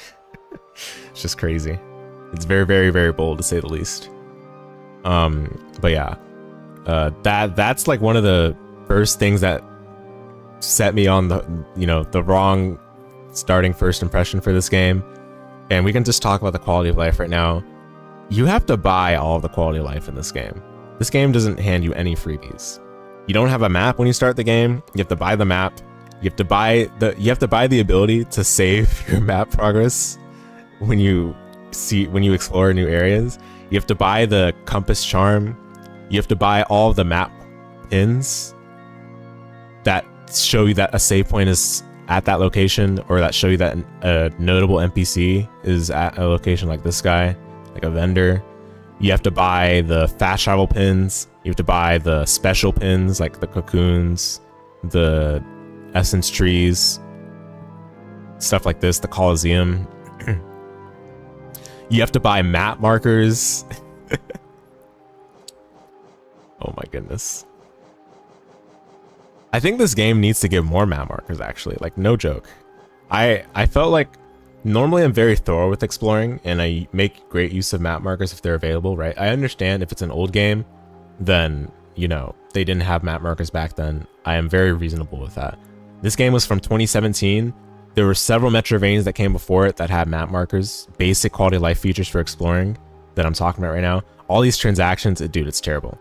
it's just crazy. It's very, very, very bold, to say the least. But yeah, that's like one of the first things that set me on the wrong starting first impression for this game. And we can just talk about the quality of life right now. You have to buy all of the quality of life in this game. This game doesn't hand you any freebies. You don't have a map when you start the game. You have to buy the map. You have to buy the ability to save your map progress when you explore new areas. You have to buy the compass charm. You have to buy all of the map pins that show you that a save point is at that location, or that show you that a notable NPC is at a location, like this guy, like a vendor. You have to buy the fast travel pins. You have to buy the special pins, like the cocoons, the essence trees, stuff like this, the Coliseum. You have to buy map markers. Oh my goodness. I think this game needs to give more map markers, actually. Like, no joke. I felt like normally I'm very thorough with exploring, and I make great use of map markers if they're available, right? I understand if it's an old game, then, they didn't have map markers back then. I am very reasonable with that. This game was from 2017. There were several Metroidvanias that came before it that had map markers, basic quality of life features for exploring that I'm talking about right now. All these transactions, dude, it's terrible.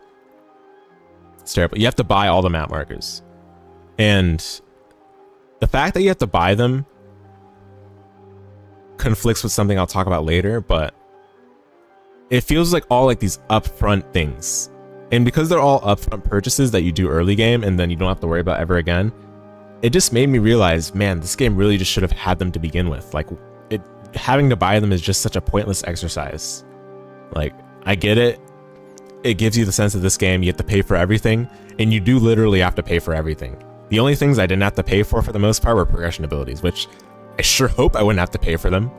It's terrible. You have to buy all the map markers. And the fact that you have to buy them conflicts with something I'll talk about later, but it feels like all like these upfront things. And because they're all upfront purchases that you do early game and then you don't have to worry about ever again, it just made me realize, man, this game really just should have had them to begin with. Like, having to buy them is just such a pointless exercise. Like, I get it. It gives you the sense of this game, you have to pay for everything, and you do literally have to pay for everything. The only things I didn't have to pay for the most part, were progression abilities, which I sure hope I wouldn't have to pay for them.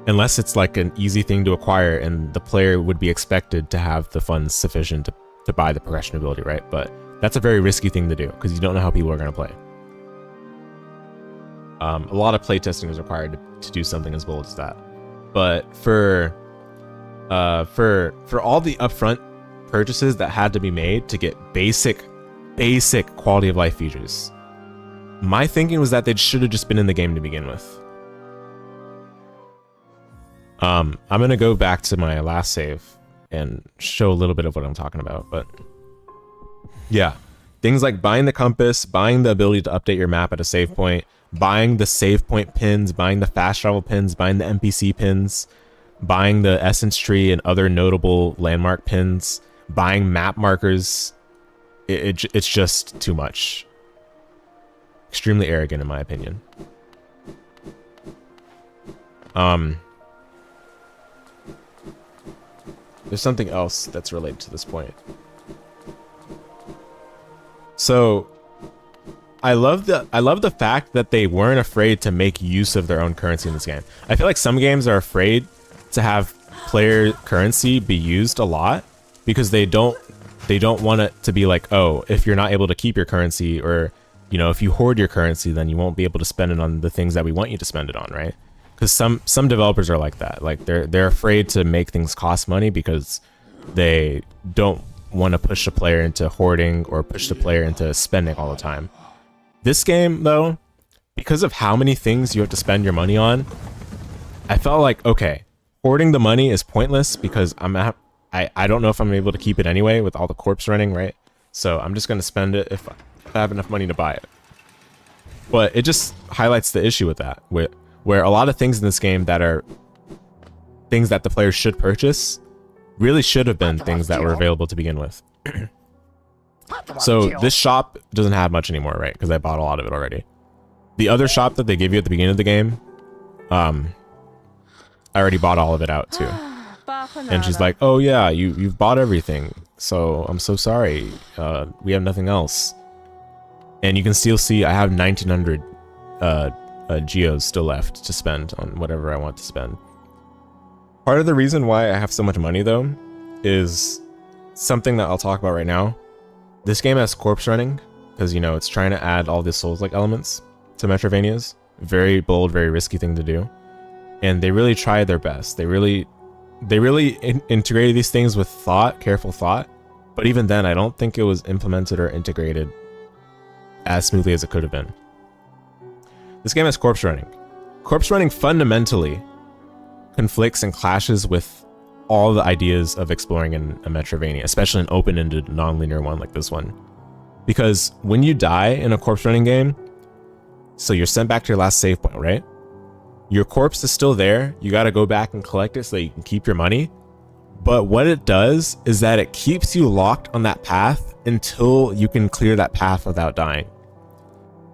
Unless it's like an easy thing to acquire and the player would be expected to have the funds sufficient to buy the progression ability, right? But that's a very risky thing to do because you don't know how people are going to play. A lot of playtesting is required to do something as bold as that. But for all the upfront purchases that had to be made to get basic quality of life features, my thinking was that they should have just been in the game to begin with. I'm gonna go back to my last save and show a little bit of what I'm talking about, but yeah, things like buying the compass, buying the ability to update your map at a save point, buying the save point pins, buying the fast travel pins, buying the NPC pins, buying the essence tree and other notable landmark pins, buying map markers. It's just too much. Extremely arrogant in my opinion. There's something else that's related to this point. So I love the fact that they weren't afraid to make use of their own currency in this game. I feel like some games are afraid to have player currency be used a lot because they don't want it to be like, oh, if you're not able to keep your currency, or you know, if you hoard your currency, then you won't be able to spend it on the things that we want you to spend it on, right? Because some developers are like that. Like they're afraid to make things cost money because they don't want to push the player into hoarding or push the player into spending all the time. This game, though, because of how many things you have to spend your money on, I felt like, okay, hoarding the money is pointless because I don't know if I'm able to keep it anyway with all the corpse running, right? So I'm just going to spend it if I have enough money to buy it. But it just highlights the issue with that, where a lot of things in this game that are things that the player should purchase really should have been things that were available to begin with. So this shop doesn't have much anymore, right? Because I bought a lot of it already. The other shop that they give you at the beginning of the game, I already bought all of it out too. And she's like, oh yeah, you've bought everything, so I'm so sorry, we have nothing else. And you can still see I have 1900 geos still left to spend on whatever I want to spend. Part of the reason why I have so much money though is something that I'll talk about right now. This game has corpse running because, you know, it's trying to add all the Souls-like elements to Metroidvanias. Very bold, very risky thing to do. And they really tried their best. They really integrated these things with thought, careful thought. But even then, I don't think it was implemented or integrated as smoothly as it could have been. This game has corpse running. Corpse running fundamentally conflicts and clashes with all the ideas of exploring in a Metroidvania, especially an open-ended, non-linear one like this one. Because when you die in a corpse running game, so you're sent back to your last save point, right? Your corpse is still there. You got to go back and collect it so that you can keep your money. But what it does is that it keeps you locked on that path until you can clear that path without dying.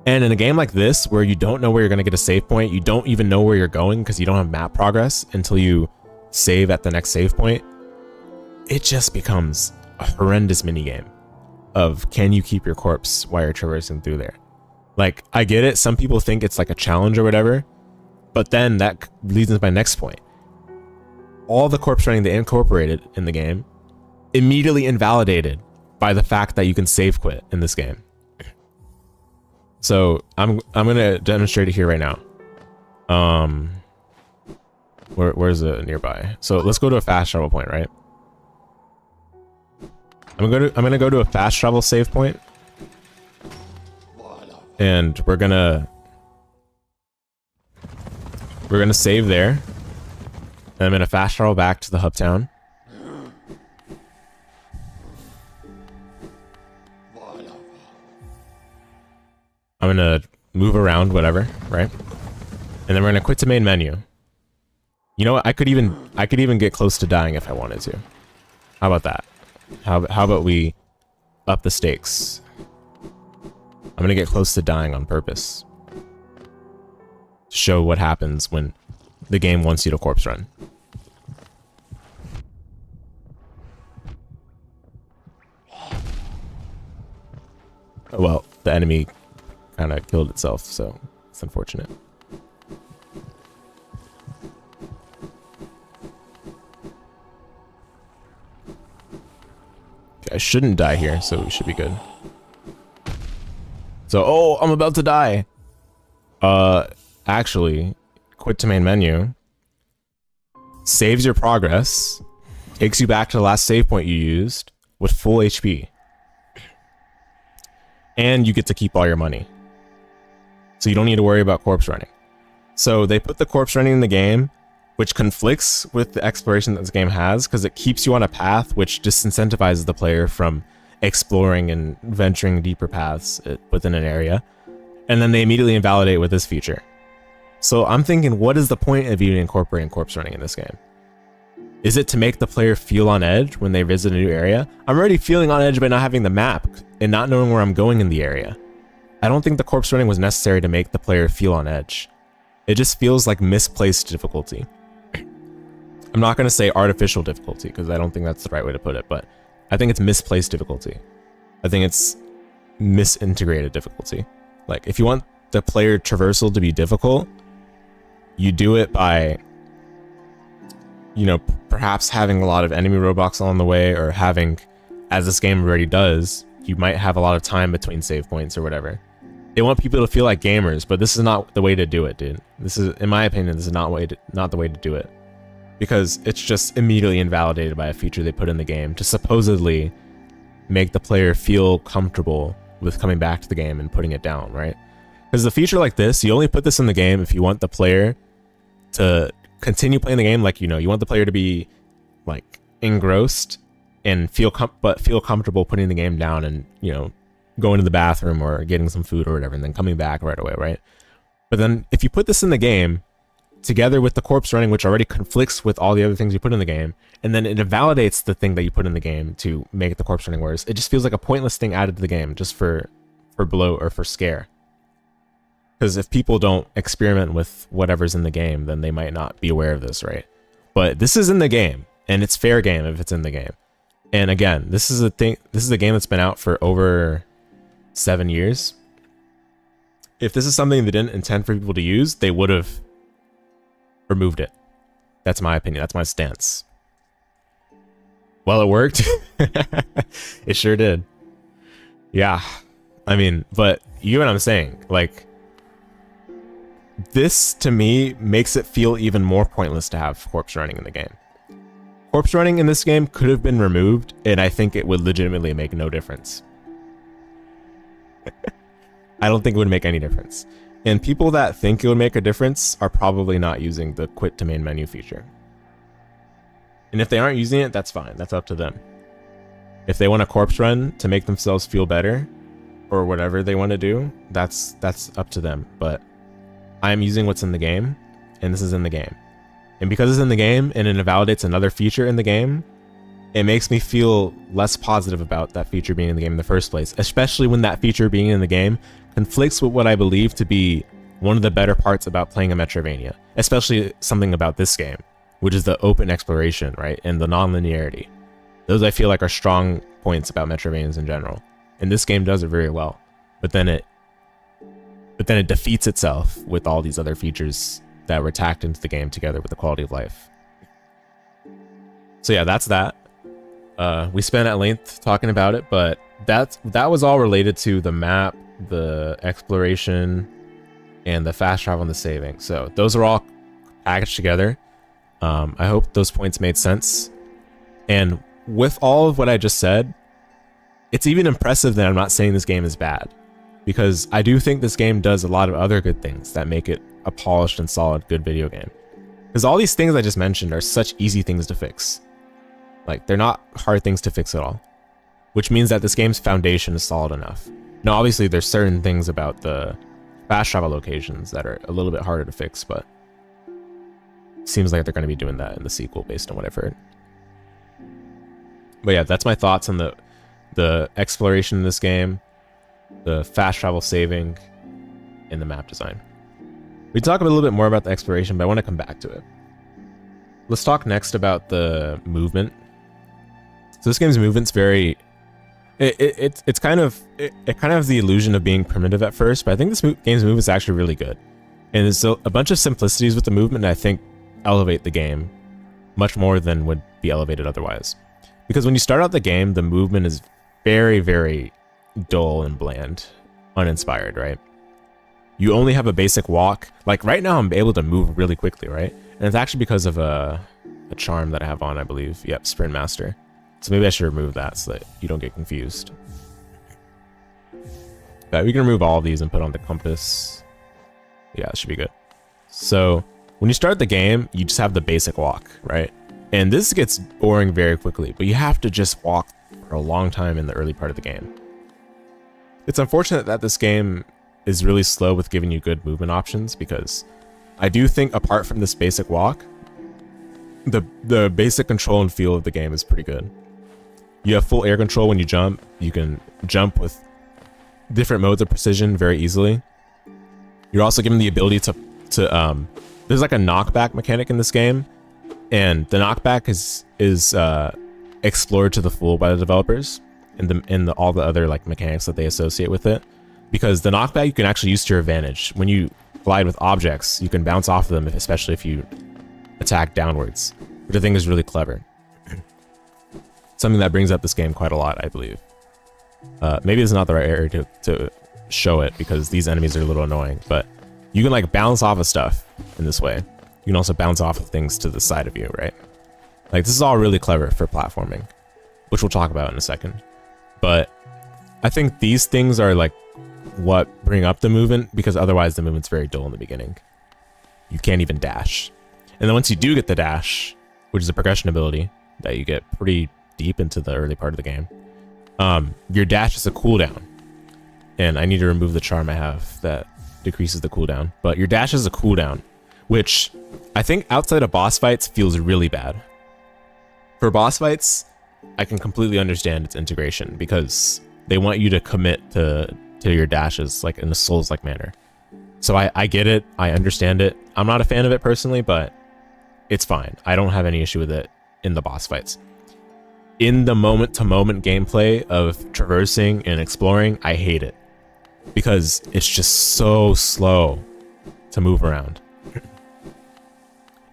And in a game like this, where you don't know where you're going to get a save point, you don't even know where you're going because you don't have map progress until you save at the next save point, it just becomes a horrendous minigame of can you keep your corpse while you're traversing through there. Like, I get it, some people think it's like a challenge or whatever, but then that leads into my next point. All the corpse running they incorporated in the game immediately invalidated by the fact that you can save quit in this game. So I'm gonna demonstrate it here right now. Where's it nearby? So let's go to a fast travel point, right? I'm gonna go to a fast travel save point, and we're gonna save there, and I'm gonna fast travel back to the hub town. I'm gonna move around, whatever, right? And then we're gonna quit to main menu. You know what? I could even get close to dying if I wanted to. How about that? How about we up the stakes? I'm gonna get close to dying on purpose to show what happens when the game wants you to corpse run. Well, the enemy kind of killed itself, so it's unfortunate. Okay, I shouldn't die here, so we should be good. So, oh, I'm about to die. Actually, quit to main menu. Saves your progress. Takes you back to the last save point you used with full HP. And you get to keep all your money. So you don't need to worry about corpse running. So they put the corpse running in the game which conflicts with the exploration that this game has, because it keeps you on a path which disincentivizes the player from exploring and venturing deeper paths within an area, and then they immediately invalidate with this feature. So I'm thinking, what is the point of even incorporating corpse running in this game? Is it to make the player feel on edge when they visit a new area? I'm already feeling on edge by not having the map and not knowing where I'm going in the area. I don't think the corpse running was necessary to make the player feel on edge. It just feels like misplaced difficulty. I'm not going to say artificial difficulty, because I don't think that's the right way to put it, but I think it's misplaced difficulty. I think it's misintegrated difficulty. Like, if you want the player traversal to be difficult, you do it by, you know, perhaps having a lot of enemy roadblocks along the way, or having, as this game already does, you might have a lot of time between save points or whatever. They want people to feel like gamers, but this is not the way to do it, dude. This is, in my opinion, this is not the way to do it. Because it's just immediately invalidated by a feature they put in the game to supposedly make the player feel comfortable with coming back to the game and putting it down, right? Because the feature like this, you only put this in the game if you want the player to continue playing the game. Like, you know, you want the player to be like engrossed and feel comfortable putting the game down and, you know, going to the bathroom or getting some food or whatever, and then coming back right away, right? But then if you put this in the game together with the corpse running, which already conflicts with all the other things you put in the game, and then it invalidates the thing that you put in the game to make the corpse running worse, it just feels like a pointless thing added to the game just for bloat or for scare. Because if people don't experiment with whatever's in the game, then they might not be aware of this, right? But this is in the game, and it's fair game if it's in the game. And again, this is a game that's been out for over 7 years. If this is something they didn't intend for people to use, they would have removed it. That's my opinion. That's my stance. Well, it worked. It sure did. Yeah. I mean, but you know what I'm saying? Like, this to me makes it feel even more pointless to have corpse running in the game. Corpse running in this game could have been removed, and I think it would legitimately make no difference. I don't think it would make any difference. And people that think it would make a difference are probably not using the quit to main menu feature. And if they aren't using it, that's fine. That's up to them. If they want a corpse run to make themselves feel better, or whatever they want to do, that's up to them. But I'm using what's in the game, and this is in the game. And because it's in the game and it invalidates another feature in the game, it makes me feel less positive about that feature being in the game in the first place, especially when that feature being in the game conflicts with what I believe to be one of the better parts about playing a Metroidvania, especially something about this game, which is the open exploration, right? And the non-linearity. Those I feel like are strong points about Metroidvanias in general. And this game does it very well. But then it defeats itself with all these other features that were tacked into the game together with the quality of life. So yeah, that's that. We spent at length talking about it, but that was all related to the map, the exploration, and the fast travel and the saving. So those are all packaged together. I hope those points made sense. And with all of what I just said, it's even impressive that I'm not saying this game is bad, because I do think this game does a lot of other good things that make it a polished and solid good video game. Because all these things I just mentioned are such easy things to fix. Like, they're not hard things to fix at all, which means that this game's foundation is solid enough. Now, obviously, there's certain things about the fast travel locations that are a little bit harder to fix, but it seems like they're going to be doing that in the sequel based on what I've heard. But yeah, that's my thoughts on the exploration in this game, the fast travel saving, and the map design. We talk a little bit more about the exploration, but I want to come back to it. Let's talk next about the movement. So this game's movement's very... It kind of has the illusion of being primitive at first, but I think this game's movement is actually really good. And there's a bunch of simplicities with the movement that I think elevate the game much more than would be elevated otherwise. Because when you start out the game, the movement is very, very dull and bland, uninspired, right? You only have a basic walk. Like right now, I'm able to move really quickly, right? And it's actually because of a charm that I have on, I believe. Yep, Sprint Master. So maybe I should remove that so that you don't get confused. But we can remove all of these and put on the compass. Yeah, it should be good. So When you start the game, you just have the basic walk, right? And this gets boring very quickly, but you have to just walk for a long time in the early part of the game. It's unfortunate that this game is really slow with giving you good movement options, because I do think apart from this basic walk, the basic control and feel of the game is pretty good. You have full air control when you jump. You can jump with different modes of precision very easily. You're also given the ability to there's like a knockback mechanic in this game, and the knockback is explored to the full by the developers and all the other like mechanics that they associate with it, because the knockback you can actually use to your advantage. When you glide with objects, you can bounce off of them, especially if you attack downwards, which I think is really clever. Something that brings up this game quite a lot, I believe. Maybe it's not the right area to show it, because these enemies are a little annoying, but you can like bounce off of stuff in this way. You can also bounce off of things to the side of you, right? Like, this is all really clever for platforming, which we'll talk about in a second. But I think these things are like what bring up the movement, because otherwise the movement's very dull in the beginning. You can't even dash. And then once you do get the dash, which is a progression ability that you get pretty deep into the early part of the game, your dash is a cooldown. And I need to remove the charm I have that decreases the cooldown. But your dash is a cooldown, which I think outside of boss fights feels really bad. For boss fights, I can completely understand its integration, because they want you to commit to your dashes like in a Souls-like manner. So I get it, I understand it. I'm not a fan of it personally, but it's fine. I don't have any issue with it in the boss fights. In the moment-to-moment gameplay of traversing and exploring, I hate it, because it's just so slow to move around.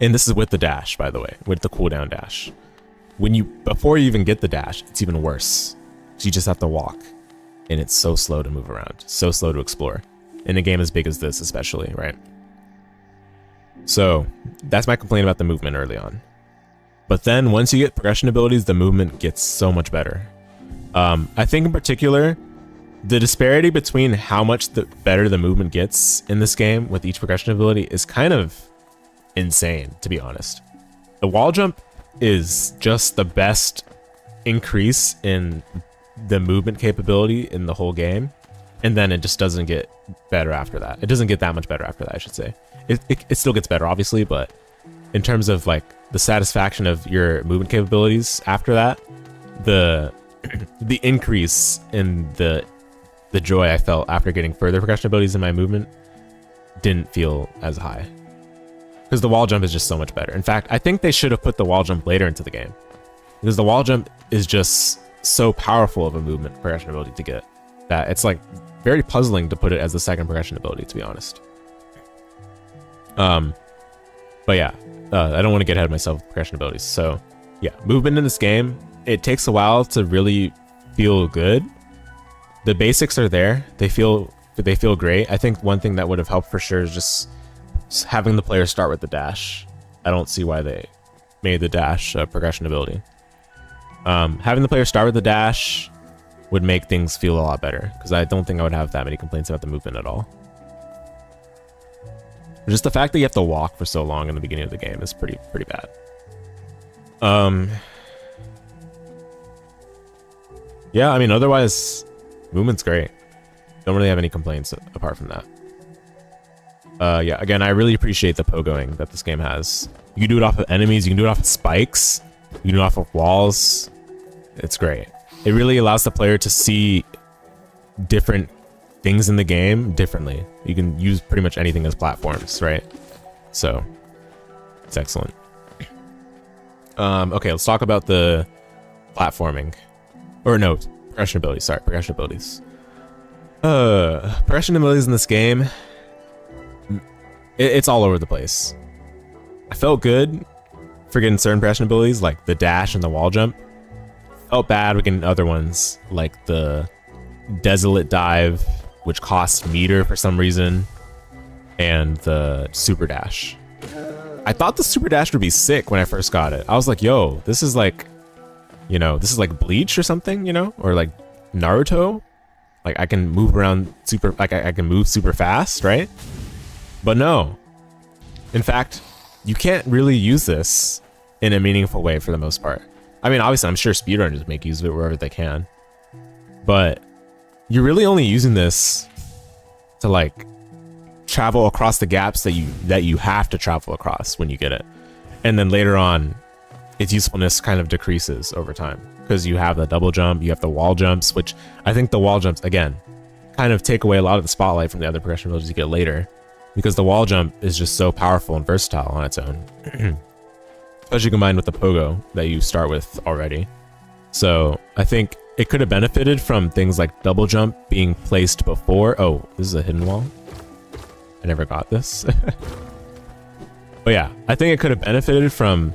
And this is with the dash, by the way, with the cooldown dash. Before you even get the dash, it's even worse. So you just have to walk, and it's so slow to move around, so slow to explore. In a game as big as this, especially, right? So that's my complaint about the movement early on. But then once you get progression abilities, the movement gets so much better. I think in particular, the disparity between how much better the movement gets in this game with each progression ability is kind of insane, to be honest. The wall jump is just the best increase in the movement capability in the whole game, and then it just doesn't get better after that. It doesn't get that much better after that, I should say. It still gets better, obviously, but in terms of like the satisfaction of your movement capabilities after that, the increase in the joy I felt after getting further progression abilities in my movement didn't feel as high, because the wall jump is just so much better. In fact, I think they should have put the wall jump later into the game, because the wall jump is just so powerful of a movement progression ability to get that it's like very puzzling to put it as the second progression ability, to be honest. But yeah, I don't want to get ahead of myself with progression abilities. So yeah, movement in this game, it takes a while to really feel good. The basics are there. They feel great. I think one thing that would have helped for sure is just having the player start with the dash. I don't see why they made the dash a progression ability. Having the player start with the dash would make things feel a lot better, because I don't think I would have that many complaints about the movement at all. Just the fact that you have to walk for so long in the beginning of the game is pretty bad. Yeah, I mean, otherwise, movement's great. Don't really have any complaints apart from that. Yeah, again, I really appreciate the pogoing that this game has. You can do it off of enemies, you can do it off of spikes, you can do it off of walls. It's great. It really allows the player to see different things in the game differently. You can use pretty much anything as platforms, right? So it's excellent. Okay, let's talk about the platforming. Or no, progression abilities. Sorry, progression abilities. Progression abilities in this game, it's all over the place. I felt good for getting certain progression abilities like the dash and the wall jump. Felt bad with getting other ones like the desolate dive, which costs meter for some reason, and the super dash. I thought the super dash would be sick when I first got it. I was like, yo, this is like, you know, this is like Bleach or something, you know, or like Naruto. Like I can move around super, like I can move super fast, right? But no. In fact, you can't really use this in a meaningful way for the most part. I mean, obviously, I'm sure speedrunners make use of it wherever they can, but you're really only using this to like travel across the gaps that you have to travel across when you get it, and then later on, its usefulness kind of decreases over time because you have the double jump, you have the wall jumps, which I think the wall jumps again kind of take away a lot of the spotlight from the other progression abilities you get later, because the wall jump is just so powerful and versatile on its own. Especially combined with the pogo that you start with already. So I think it could have benefited from things like double jump being placed before. Oh, this is a hidden wall. I never got this. But yeah, I think it could have benefited from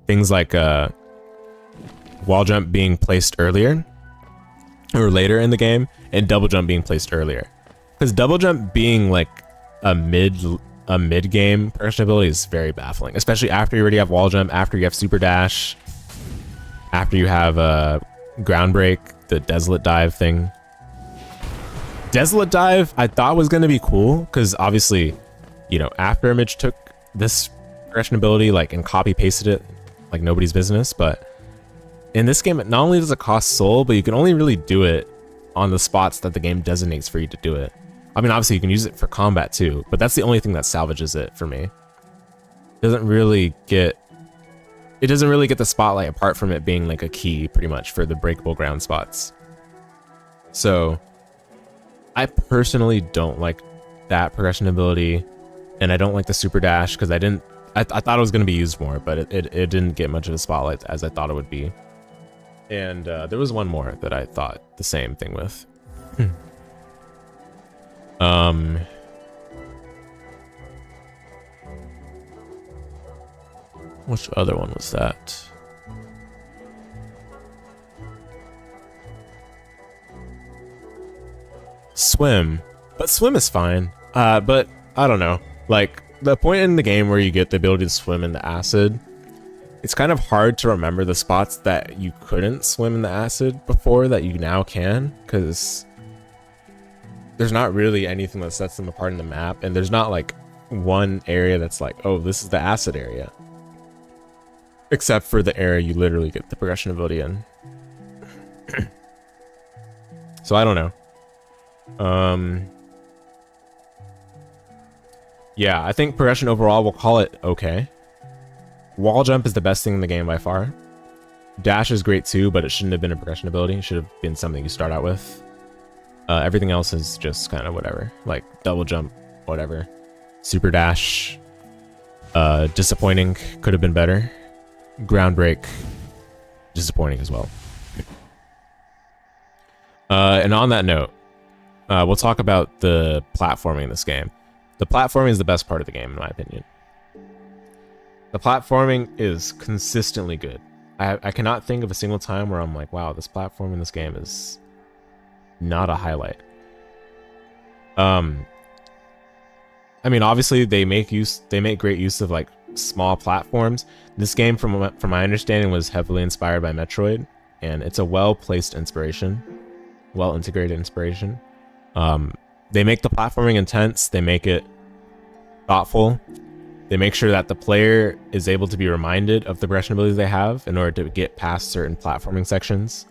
things like wall jump being placed earlier or later in the game, and double jump being placed earlier. Because double jump being like a mid-game progression ability is very baffling, especially after you already have wall jump, after you have super dash, after you have ground break, the desolate dive thing. Desolate dive I thought was going to be cool because obviously, you know, after Image took this progression ability like and copy pasted it like nobody's business, but in this game, not only does it cost soul, but you can only really do it on the spots that the game designates for you to do it. I mean, obviously you can use it for combat too, but that's the only thing that salvages it for me. It doesn't really get the spotlight apart from it being like a key pretty much for the breakable ground spots. So I personally don't like that progression ability, and I don't like the super dash because I thought it was going to be used more, but it didn't get much of a spotlight as I thought it would be. And there was one more that I thought the same thing with. Which other one was that? Swim. But swim is fine. But I don't know. Like, the point in the game where you get the ability to swim in the acid, it's kind of hard to remember the spots that you couldn't swim in the acid before that you now can, because there's not really anything that sets them apart in the map, and there's not like one area that's like, oh, this is the acid area, except for the area you literally get the progression ability in. So I don't know. Yeah, I think progression overall, we'll call it okay. Wall jump is the best thing in the game by far. Dash is great too, but it shouldn't have been a progression ability. It should have been something you start out with. Everything else is just kind of whatever. Like double jump, whatever. Super dash, disappointing, could have been better. Ground break, disappointing as well. And on that note, we'll talk about the platforming in this game. The platforming is the best part of the game, in my opinion. The platforming is consistently good. I cannot think of a single time where I'm like, wow, this platform in this game is not a highlight. I mean, obviously they make great use of like small platforms. This game, from my understanding, was heavily inspired by Metroid, and it's a well-placed inspiration, well-integrated inspiration. They make the platforming intense. They make it thoughtful. They make sure that the player is able to be reminded of the progression abilities they have in order to get past certain platforming sections.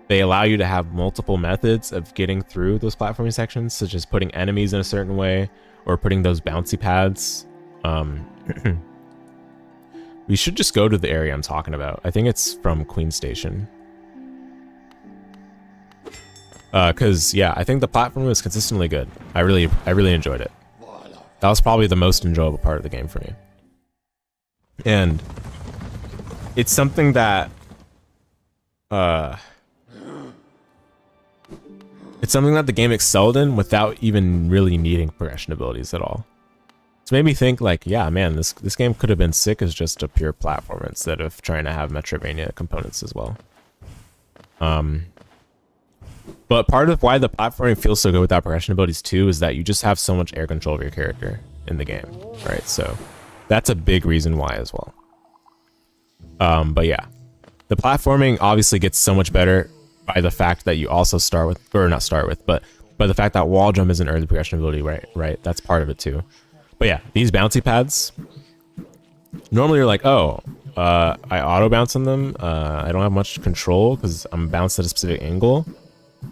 They allow you to have multiple methods of getting through those platforming sections, such as putting enemies in a certain way or putting those bouncy pads. We should just go to the area I'm talking about. I think it's from Queen Station. Because yeah, I think the platform was consistently good. I really enjoyed it. That was probably the most enjoyable part of the game for me. And it's something that the game excelled in without even really needing progression abilities at all. It's made me think like, yeah, man, this game could have been sick as just a pure platformer instead of trying to have Metroidvania components as well. But part of why the platforming feels so good without progression abilities too is that you just have so much air control of your character in the game, right? So that's a big reason why as well. But yeah, the platforming obviously gets so much better by the fact that you also start with, or not start with, but by the fact that wall jump is an early progression ability, right? That's part of it too. But yeah, these bouncy pads Normally you're like, oh, I auto bounce on them. I don't have much control because I'm bounced at a specific angle.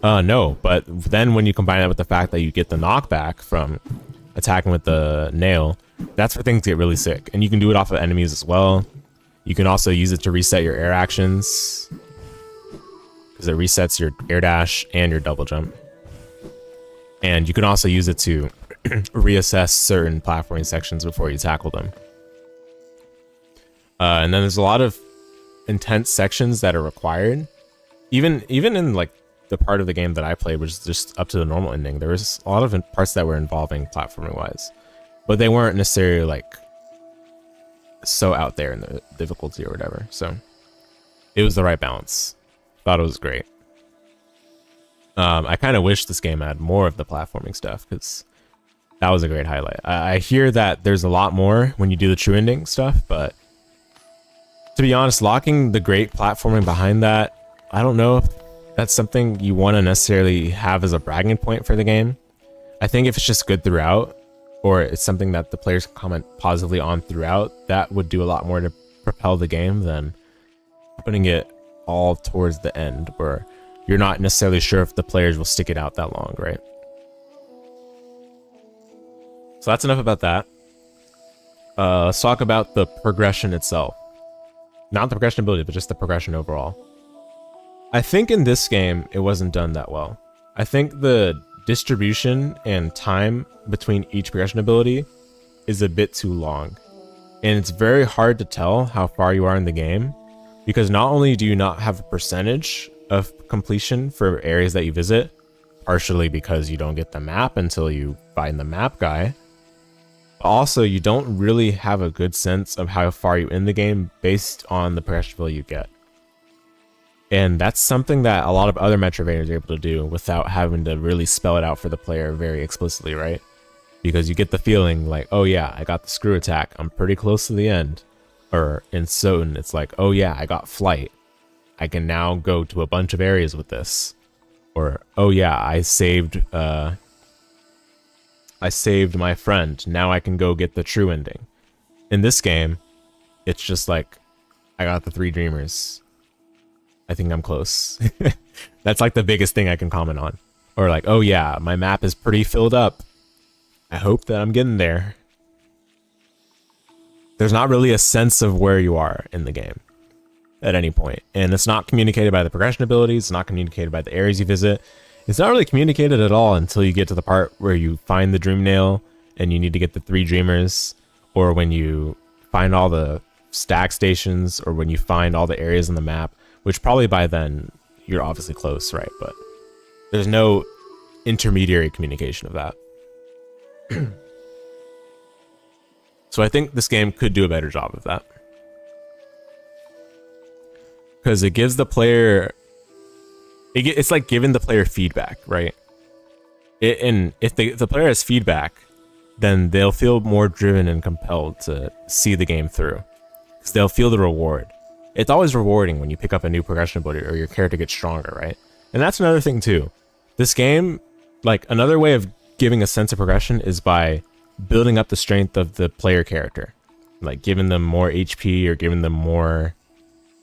No, but then when you combine that with the fact that you get the knockback from attacking with the nail, that's where things get really sick. And you can do it off of enemies as well. You can also use it to reset your air actions, because it resets your air dash and your double jump. And you can also use it to reassess certain platforming sections before you tackle them. And then there's a lot of intense sections that are required. Even in like the part of the game that I played, which is just up to the normal ending, there was a lot of parts that were involving platforming wise, but they weren't necessarily like so out there in the difficulty or whatever. So it was the right balance. Thought it was great. I kind of wish this game had more of the platforming stuff, because that was a great highlight. I hear that there's a lot more when you do the true ending stuff, but to be honest, locking the great platforming behind that, I don't know if that's something you want to necessarily have as a bragging point for the game. I think if it's just good throughout, or it's something that the players can comment positively on throughout, that would do a lot more to propel the game than putting it all towards the end, where you're not necessarily sure if the players will stick it out that long, right? So that's enough about that. Let's talk about the progression itself. Not the progression ability, but just the progression overall. I think in this game, it wasn't done that well. I think the distribution and time between each progression ability is a bit too long. And it's very hard to tell how far you are in the game, because not only do you not have a percentage of completion for areas that you visit, partially because you don't get the map until you find the map guy, but also you don't really have a good sense of how far you're in the game based on the progression ability you get. And that's something that a lot of other Metroidvanias are able to do without having to really spell it out for the player very explicitly, right? Because you get the feeling like, oh yeah, I got the screw attack, I'm pretty close to the end. Or in SotN, it's like, oh yeah, I got flight, I can now go to a bunch of areas with this. Or, oh yeah, I saved my friend, now I can go get the true ending. In this game, it's just like, I got the 3 dreamers, I think I'm close. That's like the biggest thing I can comment on. Or like, oh yeah, my map is pretty filled up, I hope that I'm getting there. There's not really a sense of where you are in the game at any point. And it's not communicated by the progression abilities, it's not communicated by the areas you visit. It's not really communicated at all until you get to the part where you find the dream nail and you need to get the 3 dreamers, or when you find all the stack stations, or when you find all the areas on the map, which probably by then you're obviously close, right? But there's no intermediary communication of that. So I think this game could do a better job of that, because it gives the player, it's like giving the player feedback, right? And if the player has feedback, then they'll feel more driven and compelled to see the game through, because they'll feel the reward. It's always rewarding when you pick up a new progression ability or your character gets stronger, right? And that's another thing too. This game, like, another way of giving a sense of progression is by building up the strength of the player character, like giving them more HP, or giving them more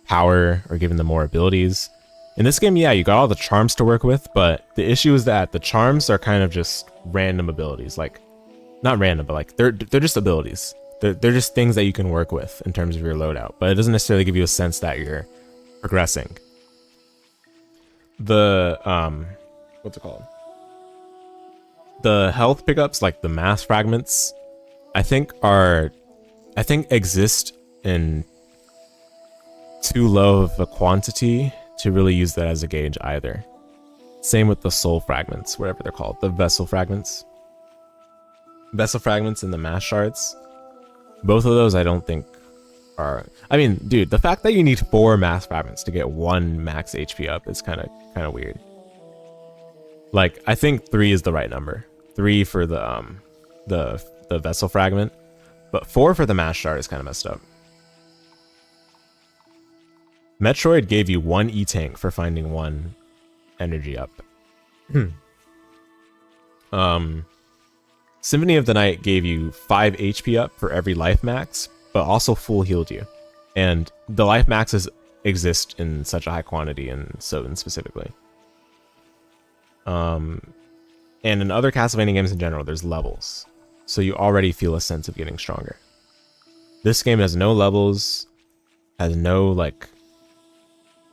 power, or giving them more abilities. In this game, yeah, you got all the charms to work with, but the issue is that the charms are kind of just random abilities. Like, not random, but like they're just abilities. They're just things that you can work with in terms of your loadout, but it doesn't necessarily give you a sense that you're progressing. The what's it called? The health pickups, like the mass fragments, I think exist in too low of a quantity to really use that as a gauge either. Same with the soul fragments, whatever they're called, the vessel fragments. Vessel fragments and the mass shards. Both of those I don't think are, I mean, dude, the fact that you need 4 mass fragments to get 1 max HP up is kind of weird. Like, I think 3 is the right number. 3 for the vessel fragment, but 4 for the mass shard is kind of messed up. Metroid gave you 1 E-tank for finding 1 energy up. Symphony of the Night gave you 5 HP up for every life max, but also full healed you. And the life maxes exist in such a high quantity in SotN specifically. And in other Castlevania games in general, there's levels. So you already feel a sense of getting stronger. This game has no levels, has no like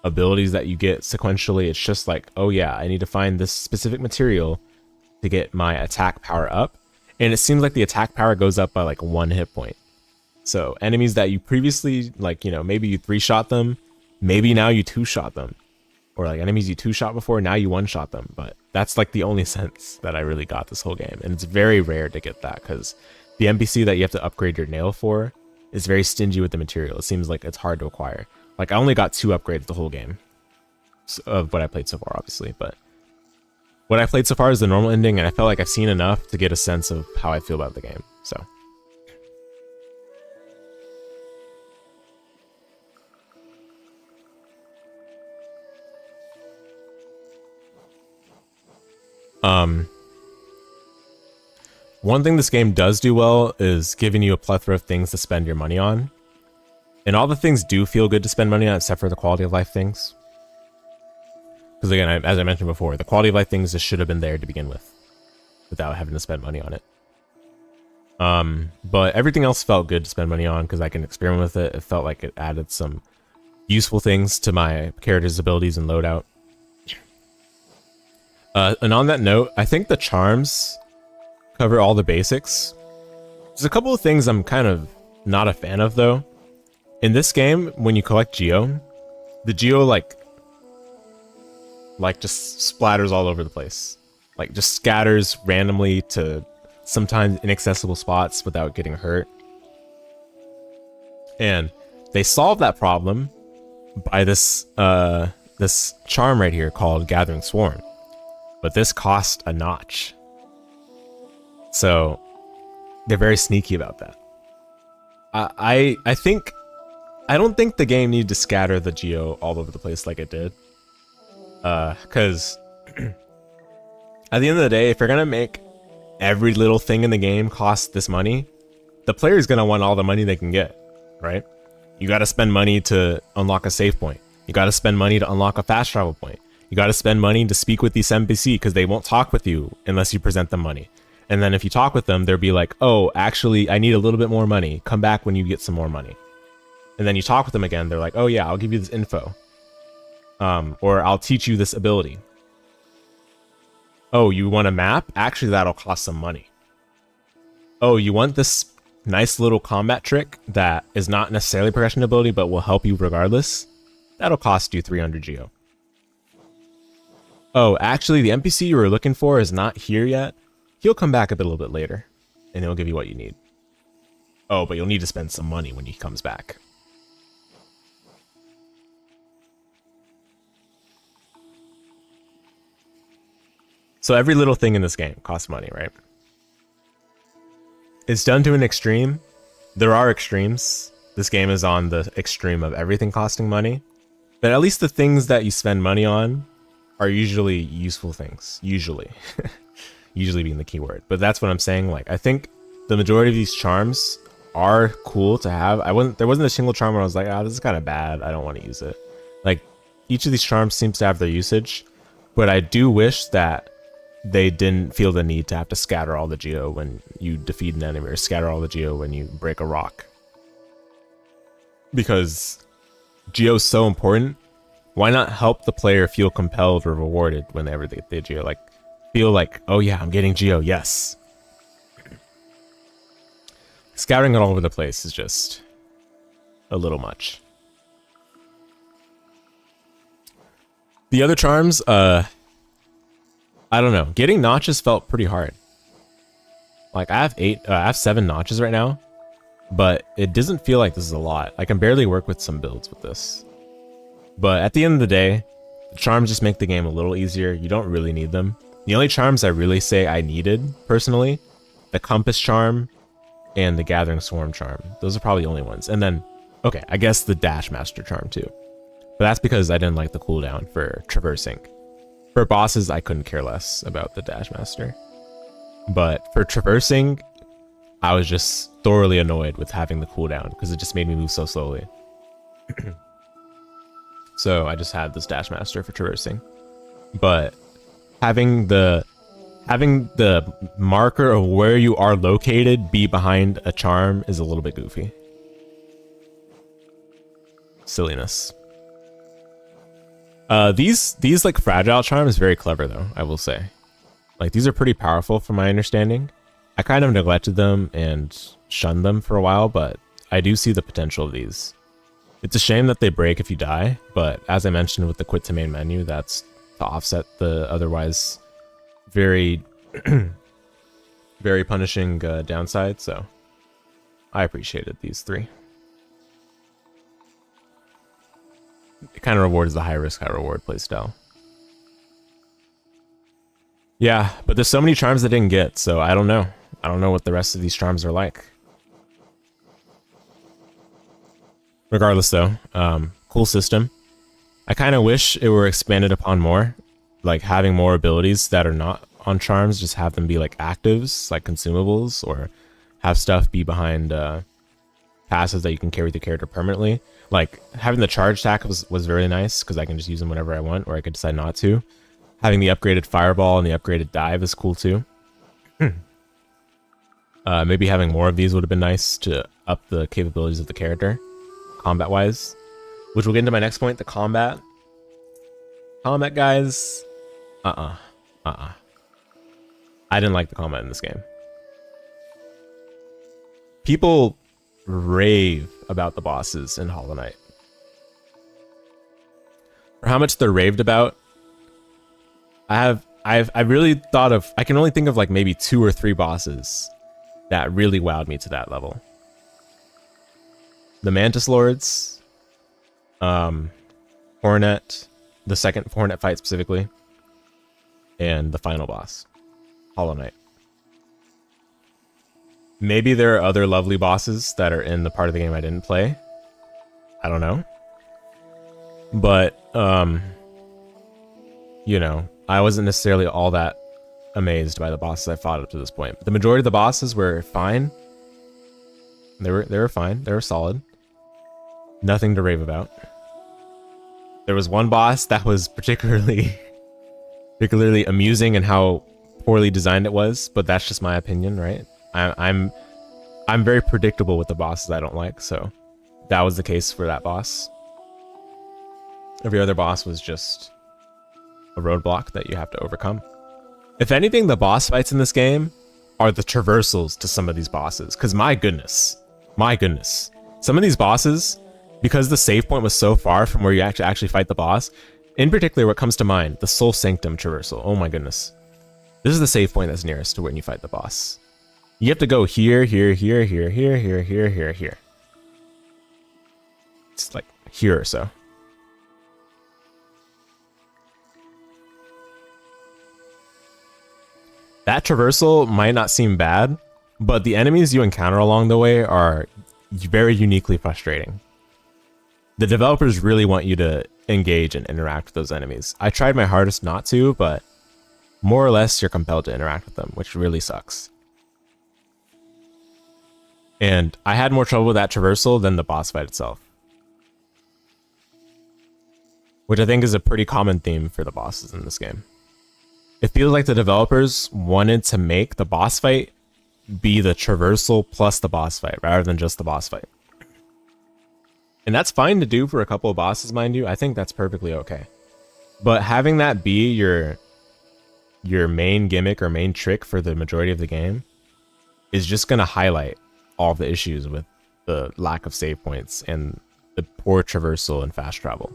abilities that you get sequentially. It's just like, oh yeah, I need to find this specific material to get my attack power up. And it seems like the attack power goes up by like 1 hit point. So enemies that you previously, like, you know, maybe you 3-shot them, maybe now you 2-shot them. Or like enemies you 2-shot before, now you 1-shot them. But that's like the only sense that I really got this whole game. And it's very rare to get that because the NPC that you have to upgrade your nail for is very stingy with the material. It seems like it's hard to acquire. Like I only got 2 upgrades the whole game of what I played so far, obviously. But what I played so far is the normal ending, and I felt like I've seen enough to get a sense of how I feel about the game. So. One thing this game does do well is giving you a plethora of things to spend your money on. And all the things do feel good to spend money on, except for the quality of life things. Because again, as I mentioned before, the quality of life things just should have been there to begin with, without having to spend money on it. But everything else felt good to spend money on because I can experiment with it. It felt like it added some useful things to my character's abilities and loadout. And on that note, I think the charms cover all the basics. There's a couple of things I'm kind of not a fan of though. In this game, when you collect Geo, the Geo like just splatters all over the place. Like just scatters randomly to sometimes inaccessible spots without getting hurt. And they solve that problem by this this charm right here called Gathering Swarm. But this cost a notch. So they're very sneaky about that. I don't think the game needed to scatter the Geo all over the place like it did. Because at the end of the day, if you're gonna make every little thing in the game cost this money, the player's gonna want all the money they can get, right? You gotta spend money to unlock a save point. You gotta spend money to unlock a fast travel point. You gotta spend money to speak with these NPC because they won't talk with you unless you present them money. And then if you talk with them, they'll be like, oh, actually, I need a little bit more money. Come back when you get some more money. And then you talk with them again. They're like, oh yeah, I'll give you this info. Or I'll teach you this ability. Oh, you want a map? Actually, that'll cost some money. Oh, you want this nice little combat trick that is not necessarily progression ability, but will help you regardless? That'll cost you 300 Geo. Oh, actually, the NPC you were looking for is not here yet. He'll come back a little bit later, and he'll give you what you need. Oh, but you'll need to spend some money when he comes back. So every little thing in this game costs money, right? It's done to an extreme. There are extremes. This game is on the extreme of everything costing money. But at least the things that you spend money on are usually useful things. Usually. Usually being the key word. But that's what I'm saying. Like, I think the majority of these charms are cool to have. There wasn't a single charm where I was like, oh, this is kind of bad. I don't want to use it. Like, each of these charms seems to have their usage. But I do wish that they didn't feel the need to have to scatter all the Geo when you defeat an enemy, or scatter all the Geo when you break a rock. Because Geo is so important. Why not help the player feel compelled or rewarded whenever they get Geo? Like, feel like, oh yeah, I'm getting Geo, yes. Scattering it all over the place is just a little much. The other charms, I don't know. Getting notches felt pretty hard. Like I have 7 notches right now, but it doesn't feel like this is a lot. I can barely work with some builds with this. But at the end of the day, the charms just make the game a little easier. You don't really need them. The only charms I really say I needed, personally, the Compass Charm and the Gathering Swarm Charm. Those are probably the only ones. And then, okay, I guess the Dash Master Charm too. But that's because I didn't like the cooldown for traversing. For bosses, I couldn't care less about the Dash Master. But for traversing, I was just thoroughly annoyed with having the cooldown because it just made me move so slowly. So I just had this Dash Master for traversing. But having the marker of where you are located be behind a charm is a little bit goofy. Silliness. These like fragile charms is very clever though, I will say. Like these are pretty powerful from my understanding. I kind of neglected them and shunned them for a while, but I do see the potential of these. It's a shame that they break if you die, but as I mentioned with the quit to main menu, that's to offset the otherwise very, very punishing downside, so I appreciated these three. It kind of rewards the high risk, high reward playstyle. Yeah, but there's so many charms I didn't get, so I don't know. I don't know what the rest of these charms are like. Regardless though, cool system. I kind of wish it were expanded upon more, like having more abilities that are not on charms, just have them be like actives, like consumables, or have stuff be behind passives that you can carry the character permanently. Like having the charge attack was very nice because I can just use them whenever I want, or I could decide not to. Having the upgraded fireball and the upgraded dive is cool too. Maybe having more of these would have been nice to up the capabilities of the character, combat-wise. Which will get into my next point, the combat. Combat, guys. I didn't like the combat in this game. People rave about the bosses in Hollow Knight. For how much they're raved about, I've really thought of, I can only think of like maybe 2 or 3 bosses that really wowed me to that level. The Mantis Lords, Hornet, the second Hornet fight specifically, and the final boss, Hollow Knight. Maybe there are other lovely bosses that are in the part of the game I didn't play. I don't know. But, you know, I wasn't necessarily all that amazed by the bosses I fought up to this point. But the majority of the bosses were fine. They were fine. They were solid. Nothing to rave about. There was one boss that was particularly amusing in how poorly designed it was, but that's just my opinion, right? I'm very predictable with the bosses I don't like, so that was the case for that boss. Every other boss was just a roadblock that you have to overcome. If anything, the boss fights in this game are the traversals to some of these bosses, because my goodness, some of these bosses, because the save point was so far from where you actually fight the boss, in particular what comes to mind, the Soul Sanctum traversal. Oh my goodness. This is the save point that's nearest to when you fight the boss. You have to go here, here, here, here, here, here, here, here, here. It's like here or so. That traversal might not seem bad, but the enemies you encounter along the way are very uniquely frustrating. The developers really want you to engage and interact with those enemies. I tried my hardest not to, but more or less you're compelled to interact with them, which really sucks. And I had more trouble with that traversal than the boss fight itself, which I think is a pretty common theme for the bosses in this game. It feels like the developers wanted to make the boss fight be the traversal plus the boss fight, rather than just the boss fight. And that's fine to do for a couple of bosses, mind you. I think that's perfectly okay. But having that be your main gimmick or main trick for the majority of the game is just going to highlight all the issues with the lack of save points and the poor traversal and fast travel.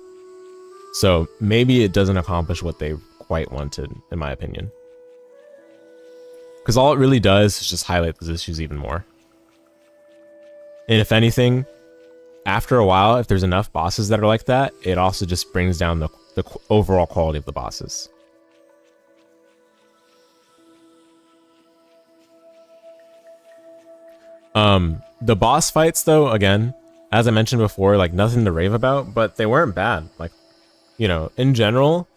So maybe it doesn't accomplish what they quite wanted, in my opinion. Because all it really does is just highlight those issues even more. And if anything, after a while, if there's enough bosses that are like that, it also just brings down the overall quality of the bosses. The boss fights, though, again, as I mentioned before, like nothing to rave about, but they weren't bad. Like, you know, in general,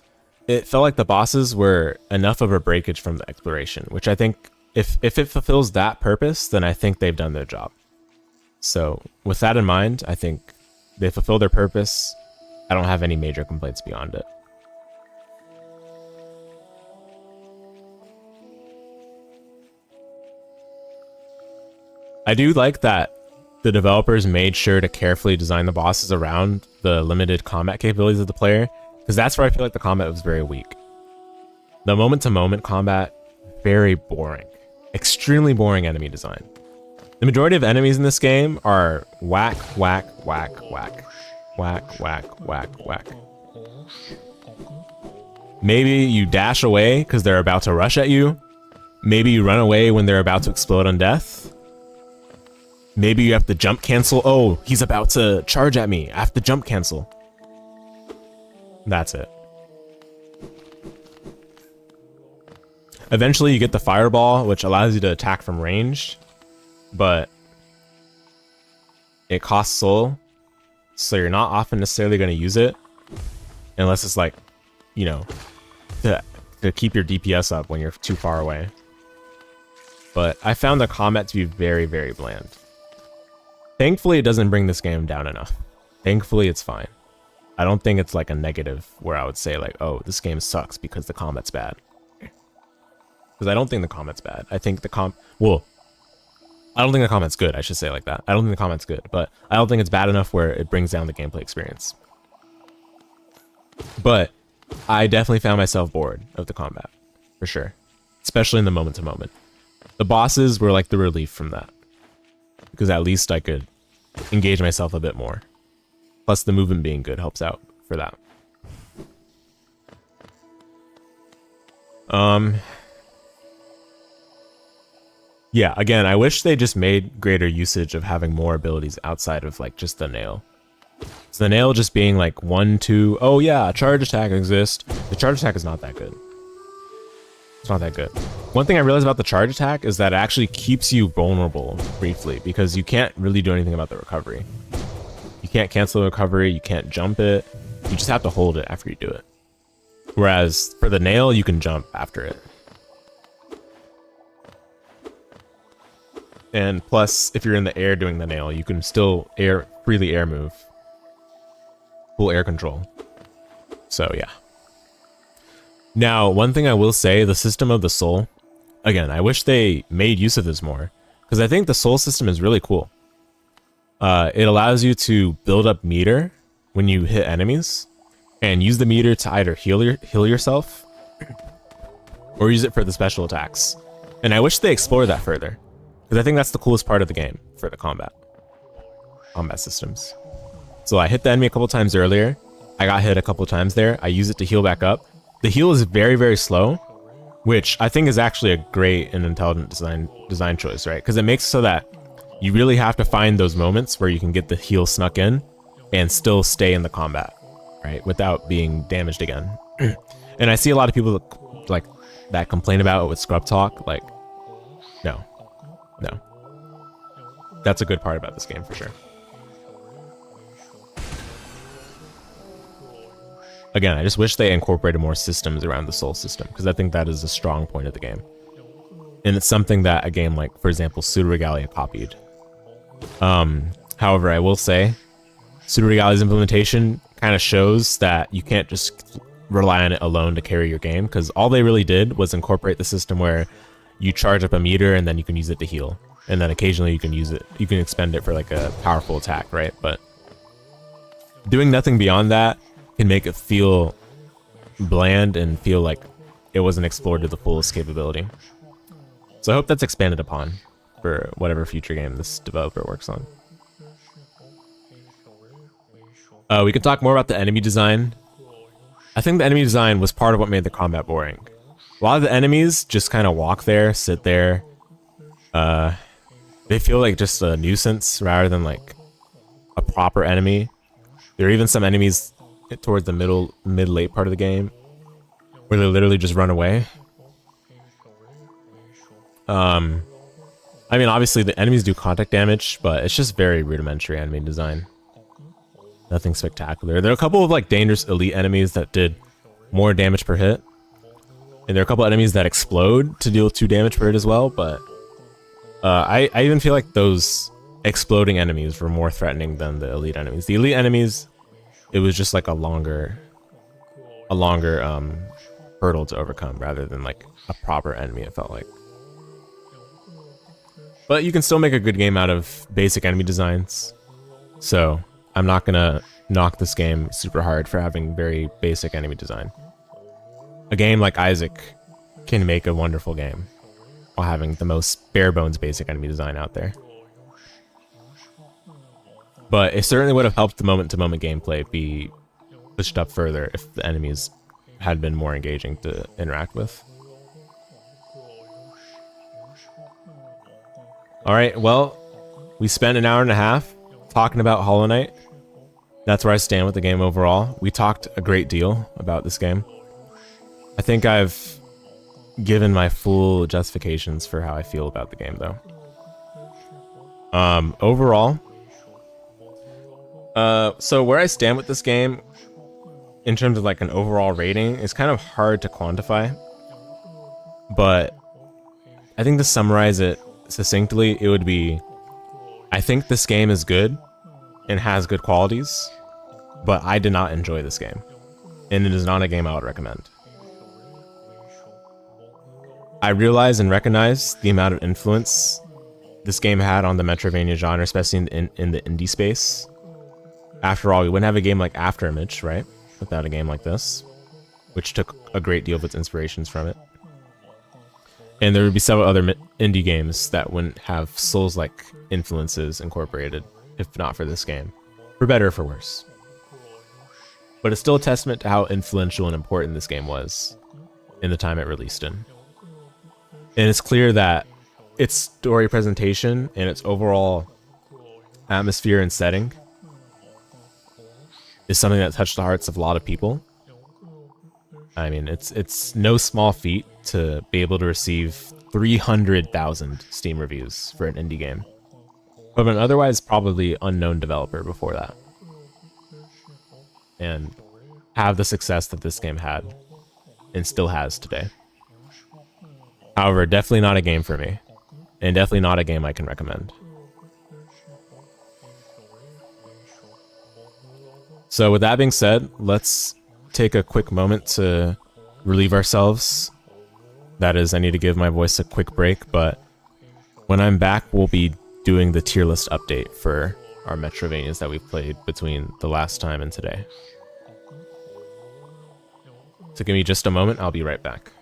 it felt like the bosses were enough of a breakage from the exploration, which I think if it fulfills that purpose, then I think they've done their job. So with that in mind, I think they fulfill their purpose. I don't have any major complaints beyond it. I do like that the developers made sure to carefully design the bosses around the limited combat capabilities of the player, because that's where I feel like the combat was very weak. The moment-to-moment combat, very boring. Extremely boring enemy design. The majority of enemies in this game are whack, whack, whack, whack. Whack, whack, whack, whack. Maybe you dash away because they're about to rush at you. Maybe you run away when they're about to explode on death. Maybe you have to jump cancel. Oh, he's about to charge at me. I have to jump cancel. That's it. Eventually you get the fireball, which allows you to attack from range, but it costs soul, so you're not often necessarily going to use it unless it's like, you know, to keep your DPS up when you're too far away. But I found the combat to be very, very bland. Thankfully, it doesn't bring this game down enough. Thankfully, it's fine. I don't think it's like a negative where I would say like, oh, this game sucks because the combat's bad. Because I don't think the combat's bad. I think the I don't think the combat's good, I should say it like that. I don't think the combat's good, but I don't think it's bad enough where it brings down the gameplay experience. But I definitely found myself bored of the combat, for sure. Especially in the moment-to-moment. The bosses were like the relief from that, because at least I could engage myself a bit more. Plus the movement being good helps out for that. Yeah, again, I wish they just made greater usage of having more abilities outside of like just the nail. So the nail just being like 1, 2, oh yeah, charge attack exists. The charge attack is not that good. It's not that good. One thing I realized about the charge attack is that it actually keeps you vulnerable briefly, because you can't really do anything about the recovery. You can't cancel the recovery, you can't jump it, you just have to hold it after you do it. Whereas for the nail, you can jump after it. And plus, if you're in the air doing the nail, you can still freely air move. Full air control. So yeah. Now, one thing I will say, the system of the soul. Again, I wish they made use of this more, because I think the soul system is really cool. It allows you to build up meter when you hit enemies, and use the meter to either heal yourself, or use it for the special attacks. And I wish they explored that further, because I think that's the coolest part of the game for the combat systems. So I hit the enemy a couple times earlier. I got hit a couple times there. I use it to heal back up. The heal is very, very slow, which I think is actually a great and intelligent design choice, right? Because it makes it so that you really have to find those moments where you can get the heal snuck in and still stay in the combat, right? Without being damaged again. And I see a lot of people like that complain about it with scrub talk. Like, no. That's a good part about this game for sure. Again, I just wish they incorporated more systems around the soul system, because I think that is a strong point of the game. And it's something that a game like, for example, Pseudo Regalia copied. However, I will say, Pseudo Regalia's implementation kind of shows that you can't just rely on it alone to carry your game, because all they really did was incorporate the system where you charge up a meter and then you can use it to heal. And then occasionally you can use it, you can expend it for like a powerful attack, right? But doing nothing beyond that can make it feel bland and feel like it wasn't explored to the fullest capability. So I hope that's expanded upon for whatever future game this developer works on. We could talk more about the enemy design. I think the enemy design was part of what made the combat boring. A lot of the enemies just kind of walk there, sit there. They feel like just a nuisance rather than like a proper enemy. There are even some enemies towards the mid-late part of the game where they literally just run away. I mean, obviously the enemies do contact damage, but it's just very rudimentary enemy design. Nothing spectacular. There are a couple of like dangerous elite enemies that did more damage per hit, And there are a couple enemies that explode to deal 2 damage per hit as well, but I even feel like those exploding enemies were more threatening than the elite enemies. The elite enemies, it was just like a longer hurdle to overcome rather than like a proper enemy, it felt like. But you can still make a good game out of basic enemy designs. So I'm not gonna knock this game super hard for having very basic enemy design. A game like Isaac can make a wonderful game while having the most bare bones basic enemy design out there. But it certainly would have helped the moment-to-moment gameplay be pushed up further if the enemies had been more engaging to interact with. Alright, well, we spent an hour and a half talking about Hollow Knight. That's where I stand with the game overall. We talked a great deal about this game. I think I've given my full justifications for how I feel about the game, though. Overall, so where I stand with this game in terms of like an overall rating is kind of hard to quantify, but I think to summarize it succinctly, it would be, I think this game is good and has good qualities, but I did not enjoy this game, and it is not a game I would recommend. I realize and recognize the amount of influence this game had on the Metroidvania genre, especially in the indie space. After all, we wouldn't have a game like Afterimage, right? Without a game like this, which took a great deal of its inspirations from it. And there would be several other indie games that wouldn't have Souls-like influences incorporated, if not for this game. For better or for worse. But it's still a testament to how influential and important this game was in the time it released in. And it's clear that its story presentation and its overall atmosphere and setting is something that touched the hearts of a lot of people. I mean, it's no small feat to be able to receive 300,000 Steam reviews for an indie game from an otherwise probably unknown developer before that, and have the success that this game had and still has today. However, definitely not a game for me, and definitely not a game I can recommend. So with that being said, let's take a quick moment to relieve ourselves. That is, I need to give my voice a quick break, but when I'm back, we'll be doing the tier list update for our Metroidvanias that we've played between the last time and today. So give me just a moment, I'll be right back.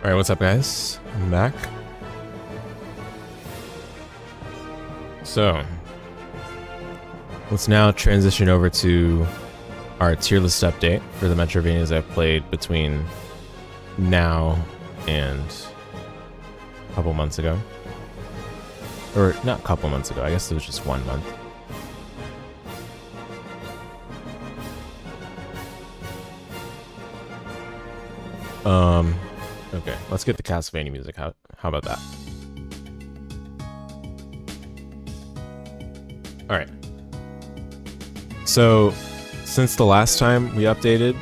Alright, what's up guys? I'm back. So, let's now transition over to our tier list update for the Metroidvanias I've played between now and a couple months ago. Or, not a couple months ago, I guess it was just 1 month. Okay, let's get the Castlevania music. How about that? Alright. So, since the last time we updated,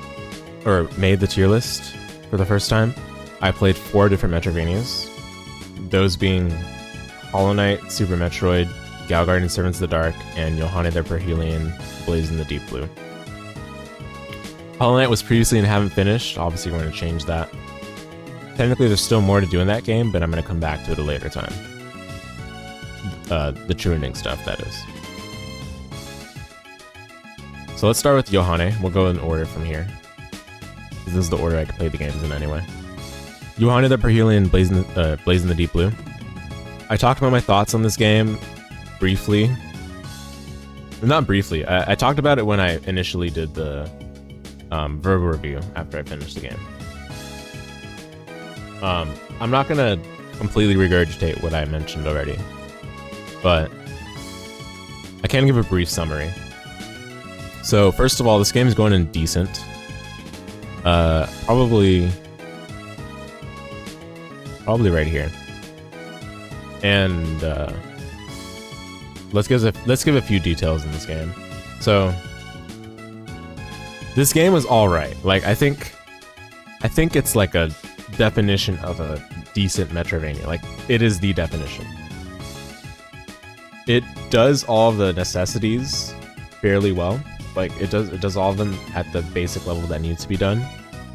or made the tier list for the first time, I played 4 different Metroidvanias. Those being Hollow Knight, Super Metroid, Gal Guardian Servants of the Dark, and Yohane the Perhelion, Blaze in the Deep Blue. Hollow Knight was previously and haven't finished. Obviously, we're going to change that. Technically, there's still more to do in that game, but I'm going to come back to it a later time. The true ending stuff, that is. So let's start with Yohane. We'll go in order from here. This is the order I can play the games in anyway. Yohane the Perhelion, Blaze in the Deep Blue. I talked about my thoughts on this game briefly. Not briefly. I talked about it when I initially did the verbal review after I finished the game. I'm not gonna completely regurgitate what I mentioned already, but I can give a brief summary. So first of all, this game is going in decent. Probably right here. And let's give a few details in this game. So this game was all right. Like I think it's like a definition of a decent Metroidvania. Like it is the definition. It does all of the necessities fairly well. Like it does all of them at the basic level that needs to be done.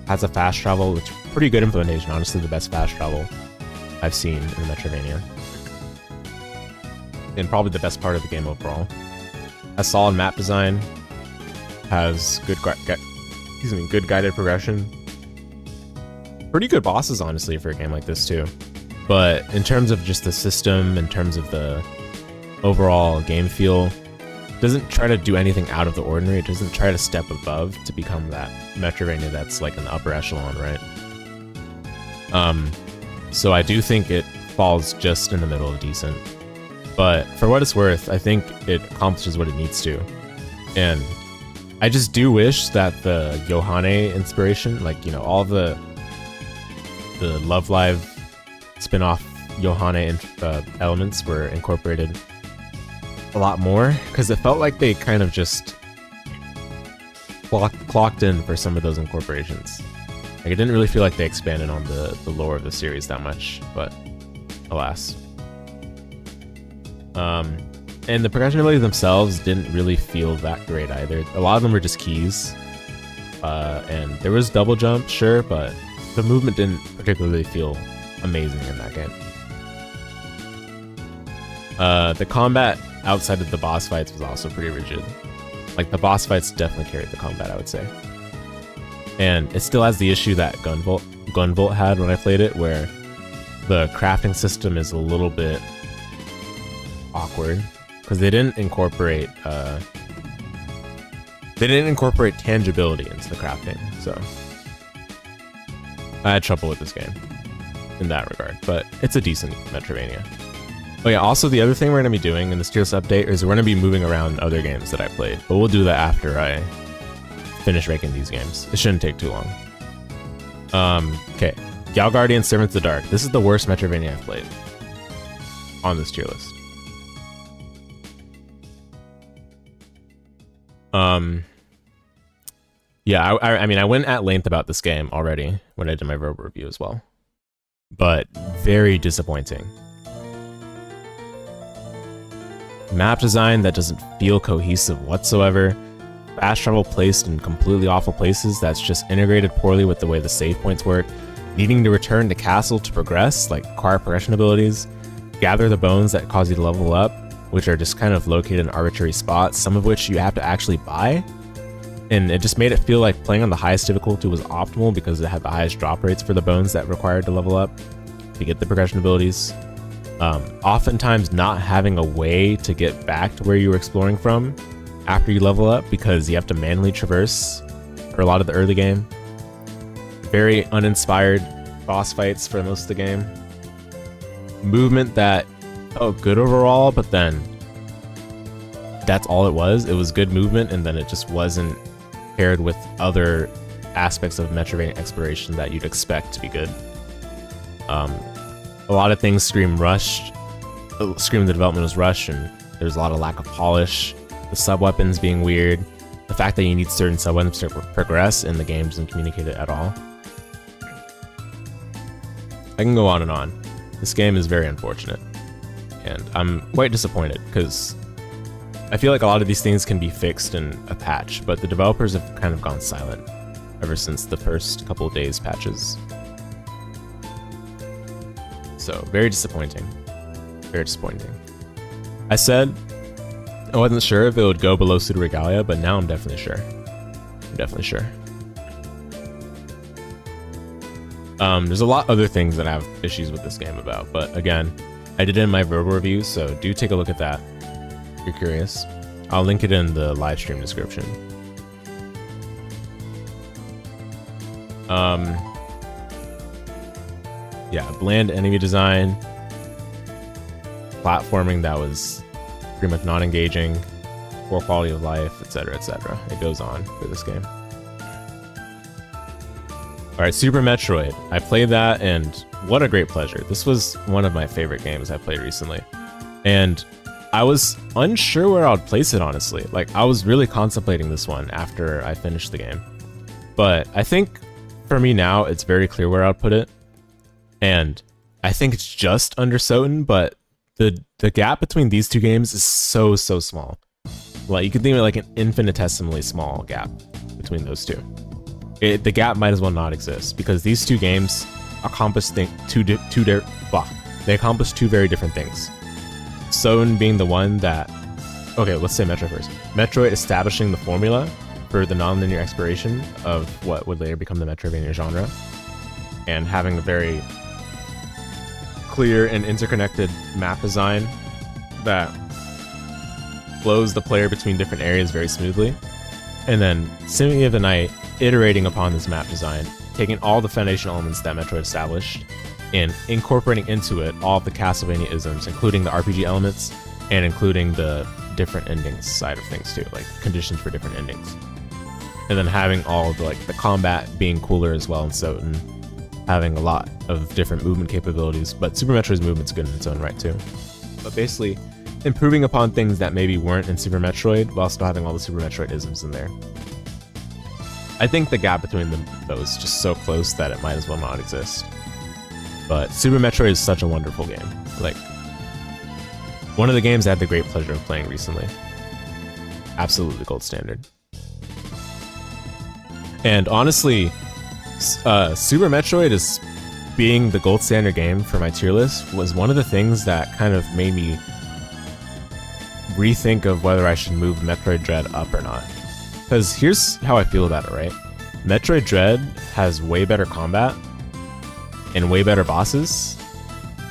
Has a fast travel, which is pretty good implementation. Honestly, the best fast travel I've seen in a Metroidvania, and probably the best part of the game overall. Has solid map design. Has good guided progression. Pretty good bosses, honestly, for a game like this too. But in terms of just the system, in terms of the overall game feel, it doesn't try to do anything out of the ordinary. It doesn't try to step above to become that Metroidvania that's like in the upper echelon, right? So I do think it falls just in the middle of decent. But for what it's worth, I think it accomplishes what it needs to. And I just do wish that the Yohane inspiration, like, you know, all the Love Live spin-off Yohane elements were incorporated a lot more, because it felt like they kind of just clocked in for some of those incorporations. Like, it didn't really feel like they expanded on the lore of the series that much, but alas. And the progression abilities themselves didn't really feel that great either. A lot of them were just keys. And there was double jump, sure, but the movement didn't particularly feel amazing in that game. The combat outside of the boss fights was also pretty rigid. Like, the boss fights definitely carried the combat, I would say. And it still has the issue that Gunvolt had when I played it, where the crafting system is a little bit awkward, because they didn't incorporate tangibility into the crafting, so I had trouble with this game in that regard, but it's a decent Metroidvania. Oh yeah, also the other thing we're going to be doing in this tier list update is we're going to be moving around other games that I played, but we'll do that after I finish making these games. It shouldn't take too long. Okay, Gal Guardian Servants of the Dark. This is the worst Metroidvania I've played on this tier list. Yeah, I mean, I went at length about this game already when I did my verbal review as well, but very disappointing. Map design that doesn't feel cohesive whatsoever. Fast travel placed in completely awful places that's just integrated poorly with the way the save points work. Needing to return to castle to progress, like acquire progression abilities. Gather the bones that cause you to level up, which are just kind of located in arbitrary spots, some of which you have to actually buy. and it just made it feel like playing on the highest difficulty was optimal because it had the highest drop rates for the bones that required to level up to get the progression abilities. Oftentimes not having a way to get back to where you were exploring from after you level up because you have to manually traverse for a lot of the early game. Very uninspired boss fights for most of the game. Movement that felt good overall, but then that's all it was. It was good movement, and then it just wasn't paired with other aspects of Metroidvania exploration that you'd expect to be good. A lot of things scream rushed. Scream the development was rushed, and there's a lot of lack of polish. The sub-weapons being weird. The fact that you need certain sub-weapons to progress, and the game doesn't communicate it at all. I can go on and on. This game is very unfortunate, and I'm quite disappointed because I feel like a lot of these things can be fixed in a patch, but the developers have kind of gone silent ever since the first couple of days patches. So, very disappointing. Very disappointing. I said I wasn't sure if it would go below Pseudo Regalia, but now I'm definitely sure. I'm definitely sure. There's a lot of other things that I have issues with this game about, but again, I did it in my verbal review, so do take a look at that if you're curious. I'll link it in the live stream description. Yeah, bland enemy design, platforming that was pretty much not engaging, poor quality of life, etc., etc. It goes on for this game. Alright, Super Metroid. I played that, and what a great pleasure. This was one of my favorite games I played recently. And I was unsure where I would place it, honestly. Like, I was really contemplating this one after I finished the game. But I think, for me now, it's very clear where I would put it. And I think it's just under SotN, but the gap between these two games is so small. Like, you can think of it like an infinitesimally small gap between those two. The gap might as well not exist because these two games accomplish they accomplish two very different things. SotN being the one that, okay, let's say Metroid first. Metroid establishing the formula for the non-linear exploration of what would later become the Metroidvania genre, and having a very clear and interconnected map design that flows the player between different areas very smoothly. And then Symphony of the Night iterating upon this map design, taking all the foundation elements that Metroid established and incorporating into it all of the Castlevania-isms, including the RPG elements and including the different endings side of things too, like conditions for different endings. And then having all of the combat being cooler as well in SotN, having a lot of different movement capabilities, but Super Metroid's movement's good in its own right too. But basically, improving upon things that maybe weren't in Super Metroid while still having all the Super Metroid-isms in there. I think the gap between those is just so close that it might as well not exist. But Super Metroid is such a wonderful game. Like, one of the games I had the great pleasure of playing recently. Absolutely gold standard. And honestly, Super Metroid is being the gold standard game for my tier list was one of the things that kind of made me rethink of whether I should move Metroid Dread up or not. Because here's how I feel about it, right? Metroid Dread has way better combat and way better bosses,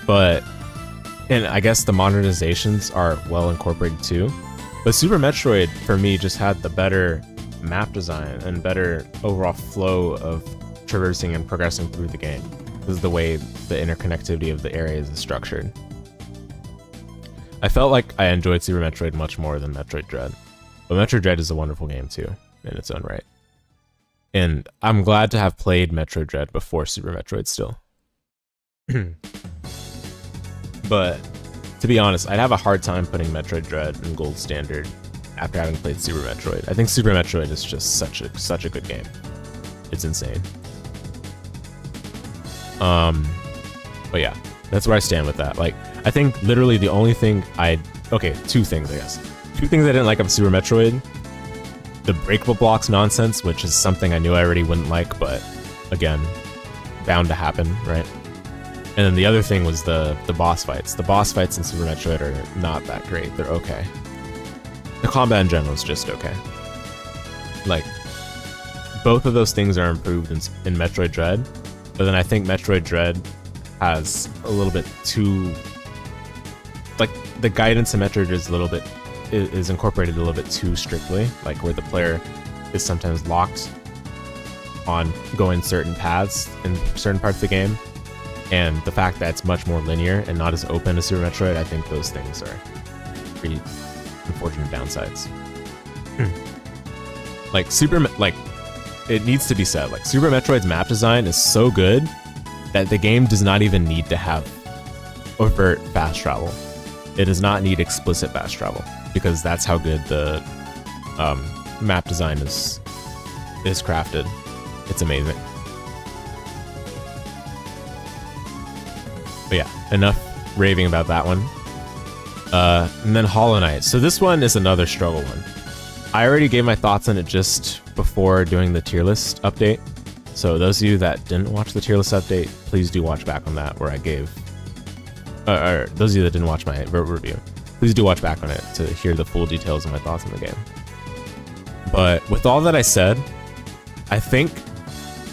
and I guess the modernizations are well incorporated too. But Super Metroid, for me, just had the better map design and better overall flow of traversing and progressing through the game. This is the way the interconnectivity of the areas is structured. I felt like I enjoyed Super Metroid much more than Metroid Dread. But Metroid Dread is a wonderful game too, in its own right. And I'm glad to have played Metroid Dread before Super Metroid still. But, to be honest, I'd have a hard time putting Metroid Dread in gold standard after having played Super Metroid. I think Super Metroid is just such a good game. It's insane. But yeah, that's where I stand with that. Like, I think literally the only thing two things, I guess. Two things I didn't like of Super Metroid. The breakable blocks nonsense, which is something I knew I already wouldn't like, but again, bound to happen, right? And then the other thing was the boss fights. The boss fights in Super Metroid are not that great. They're okay. The combat in general is just okay. Like, both of those things are improved in Metroid Dread, but then I think Metroid Dread has a little bit too, like, the guidance in Metroid is incorporated a little bit too strictly, like where the player is sometimes locked on going certain paths in certain parts of the game, and the fact that it's much more linear and not as open as Super Metroid, I think those things are pretty unfortunate downsides. Like it needs to be said, like Super Metroid's map design is so good that the game does not even need to have overt fast travel. It does not need explicit fast travel, because that's how good the map design is crafted. It's amazing. But yeah, enough raving about that one. And then Hollow Knight. So this one is another struggle one. I already gave my thoughts on it just before doing the tier list update. So those of you that didn't watch the tier list update, please do watch back on that, where I gave... or those of you that didn't watch my review, please do watch back on it to hear the full details of my thoughts on the game. But with all that I said, I think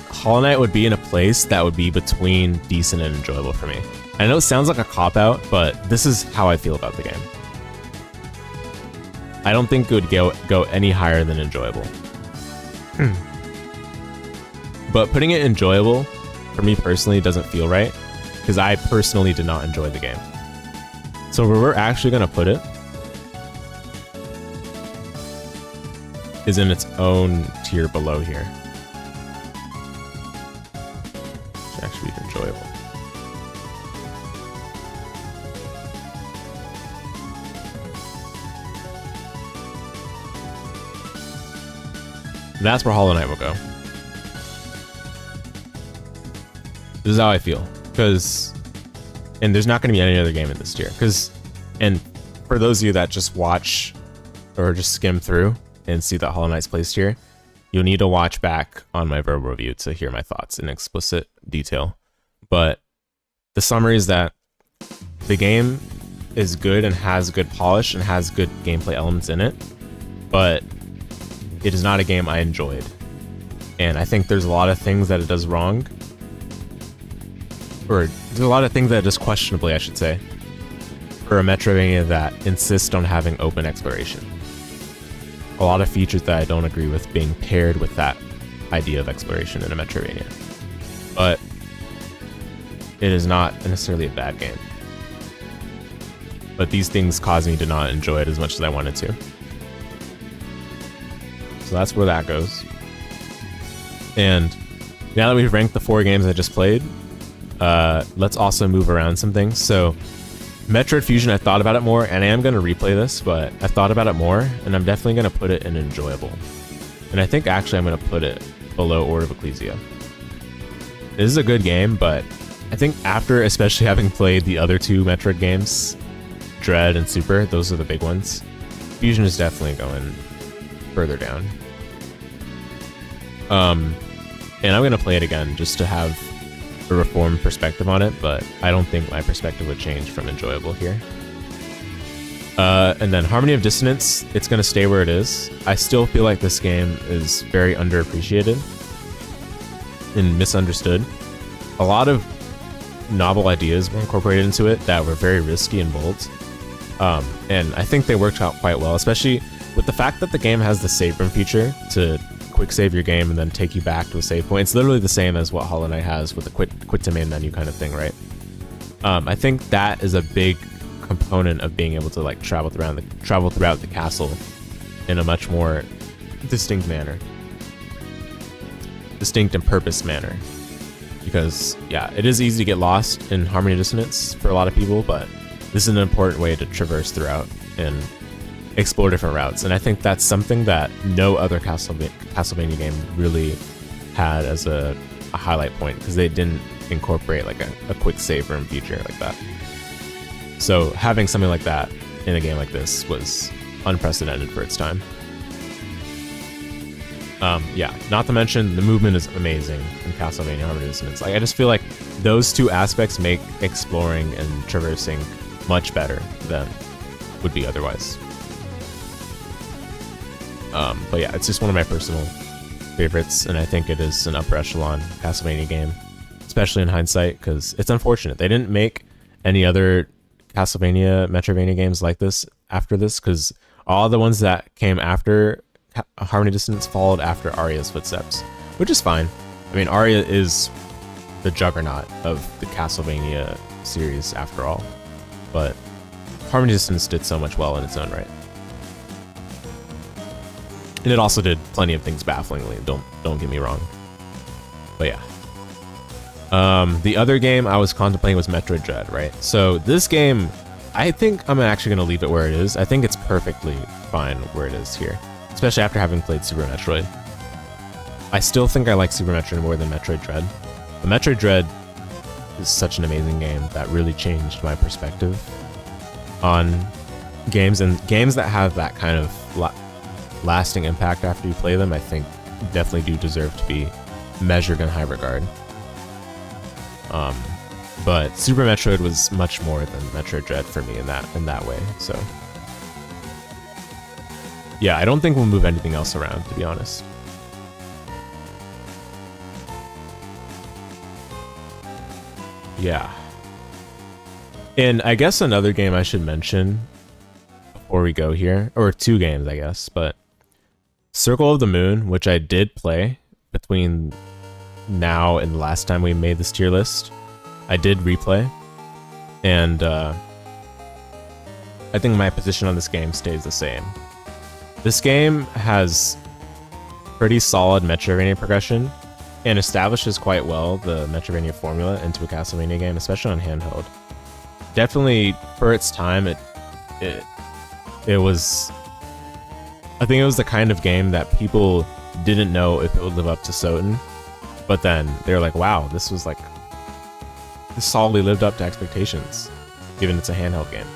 Hollow Knight would be in a place that would be between decent and enjoyable for me. I know it sounds like a cop-out, but this is how I feel about the game. I don't think it would go any higher than enjoyable. But putting it enjoyable, for me personally, doesn't feel right, because I personally did not enjoy the game. So where we're actually going to put it is in its own tier below here. Should actually be enjoyable. That's where Hollow Knight will go. This is how I feel, and there's not going to be any other game in this tier, and for those of you that just watch or just skim through and see that Hollow Knight's placed here, you'll need to watch back on my verbal review to hear my thoughts in explicit detail. But the summary is that the game is good and has good polish and has good gameplay elements in it, but it is not a game I enjoyed. And I think there's a lot of things that it does wrong, or there's a lot of things that it does questionably, I should say, for a Metroidvania that insists on having open exploration. A lot of features that I don't agree with being paired with that idea of exploration in a Metroidvania. But it is not necessarily a bad game. But these things cause me to not enjoy it as much as I wanted to. So that's where that goes. And now that we've ranked the 4 games I just played, let's also move around some things. So Metroid Fusion, I thought about it more, and I am going to replay this, but I thought about it more, and I'm definitely going to put it in enjoyable. And I think actually I'm going to put it below Order of Ecclesia. This is a good game, but I think after especially having played the other 2 Metroid games, Dread and Super, those are the big ones, Fusion is definitely going further down. And I'm going to play it again just to have a reformed perspective on it, but I don't think my perspective would change from enjoyable here. And then Harmony of Dissonance, it's going to stay where it is. I still feel like this game is very underappreciated and misunderstood. A lot of novel ideas were incorporated into it that were very risky and bold. And I think they worked out quite well, especially with the fact that the game has the save room feature to quick save your game and then take you back to a save point. It's literally the same as what Hollow Knight has with the quit to main menu kind of thing, right? I think that is a big component of being able to like travel throughout the castle in a much more distinct and purposed manner. Because yeah, it is easy to get lost in Harmony of Dissonance for a lot of people, but this is an important way to traverse throughout and explore different routes. And I think that's something that no other Castlevania game really had as a highlight point, because they didn't incorporate like a quick save room feature like that. So having something like that in a game like this was unprecedented for its time. Yeah, not to mention the movement is amazing in Castlevania Harmony of Dissonance. Like, I just feel like those 2 aspects make exploring and traversing much better than would be otherwise. But yeah, it's just one of my personal favorites, and I think it is an upper echelon Castlevania game, especially in hindsight, because it's unfortunate they didn't make any other Castlevania Metroidvania games like this after this, because all the ones that came after Harmony Dissonance followed after Aria's footsteps, which is fine. I mean, Aria is the juggernaut of the Castlevania series after all, but Harmony Dissonance did so much well in its own right. And it also did plenty of things bafflingly, don't get me wrong. But yeah. The other game I was contemplating was Metroid Dread, right? So this game, I think I'm actually going to leave it where it is. I think it's perfectly fine where it is here, especially after having played Super Metroid. I still think I like Super Metroid more than Metroid Dread. But Metroid Dread is such an amazing game that really changed my perspective on games, and games that have that kind of lasting impact after you play them, I think definitely do deserve to be measured in high regard. But Super Metroid was much more than Metroid Dread for me in that way. So yeah, I don't think we'll move anything else around, to be honest. Yeah. And I guess another game I should mention before we go here, or two games I guess, but Circle of the Moon, which I did play between now and the last time we made this tier list, I did replay, and I think my position on this game stays the same. This game has pretty solid Metroidvania progression and establishes quite well the Metroidvania formula into a Castlevania game, especially on handheld. Definitely for its time, it was, I think it was the kind of game that people didn't know if it would live up to SotN, but then they were like, wow, this solidly lived up to expectations, given it's a handheld game.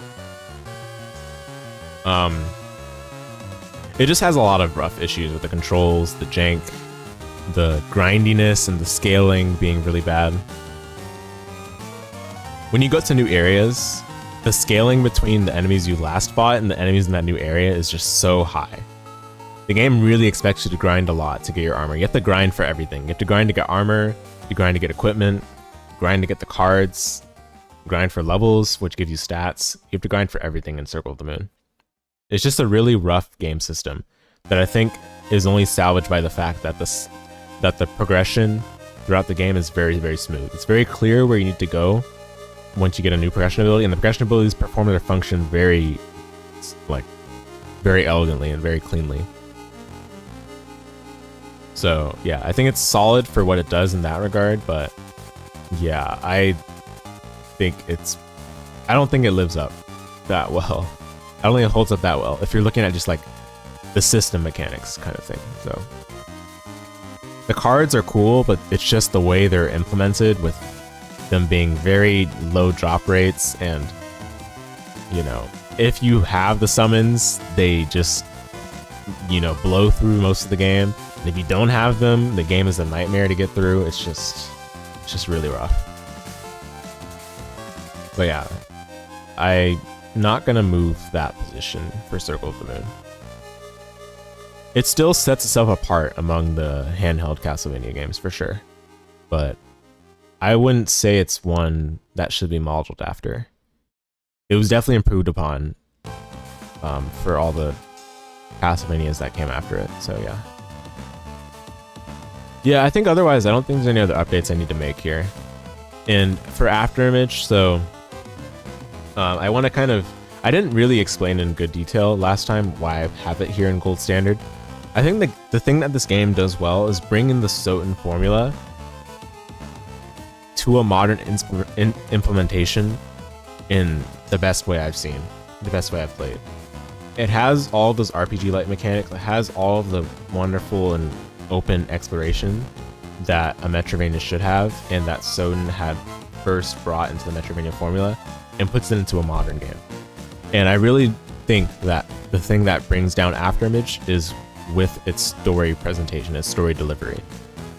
It just has a lot of rough issues with the controls, the jank, the grindiness, and the scaling being really bad. When you go to new areas, the scaling between the enemies you last fought and the enemies in that new area is just so high. The game really expects you to grind a lot to get your armor. You have to grind for everything. You have to grind to get armor, you grind to get equipment, grind to get the cards, grind for levels, which give you stats. You have to grind for everything in Circle of the Moon. It's just a really rough game system that I think is only salvaged by the fact that the progression throughout the game is very, very smooth. It's very clear where you need to go once you get a new progression ability, and the progression abilities perform their function very elegantly and very cleanly. So yeah, I think it's solid for what it does in that regard, but yeah, I don't think it lives up that well. I don't think it holds up that well if you're looking at just like the system mechanics kind of thing. So the cards are cool, but it's just the way they're implemented, with them being very low drop rates, and you know, if you have the summons, they just, you know, blow through most of the game. And if you don't have them, the game is a nightmare to get through. It's just really rough. But yeah, I'm not gonna move that position for Circle of the Moon. It still sets itself apart among the handheld Castlevania games for sure, but I wouldn't say it's one that should be modeled after. It was definitely improved upon for all the Castlevanias that came after it, so yeah. Yeah, I think otherwise I don't think there's any other updates I need to make here. And for Afterimage, so I want to kind of, I didn't really explain in good detail last time why I have it here in Gold Standard. I think the thing that this game does well is bring in the SotN formula to a modern implementation in the best way I've seen, the best way I've played. It has all those RPG-like mechanics, it has all of the wonderful and open exploration that a Metroidvania should have, and that SotN had first brought into the Metroidvania formula, and puts it into a modern game. And I really think that the thing that brings down Afterimage is with its story presentation, its story delivery.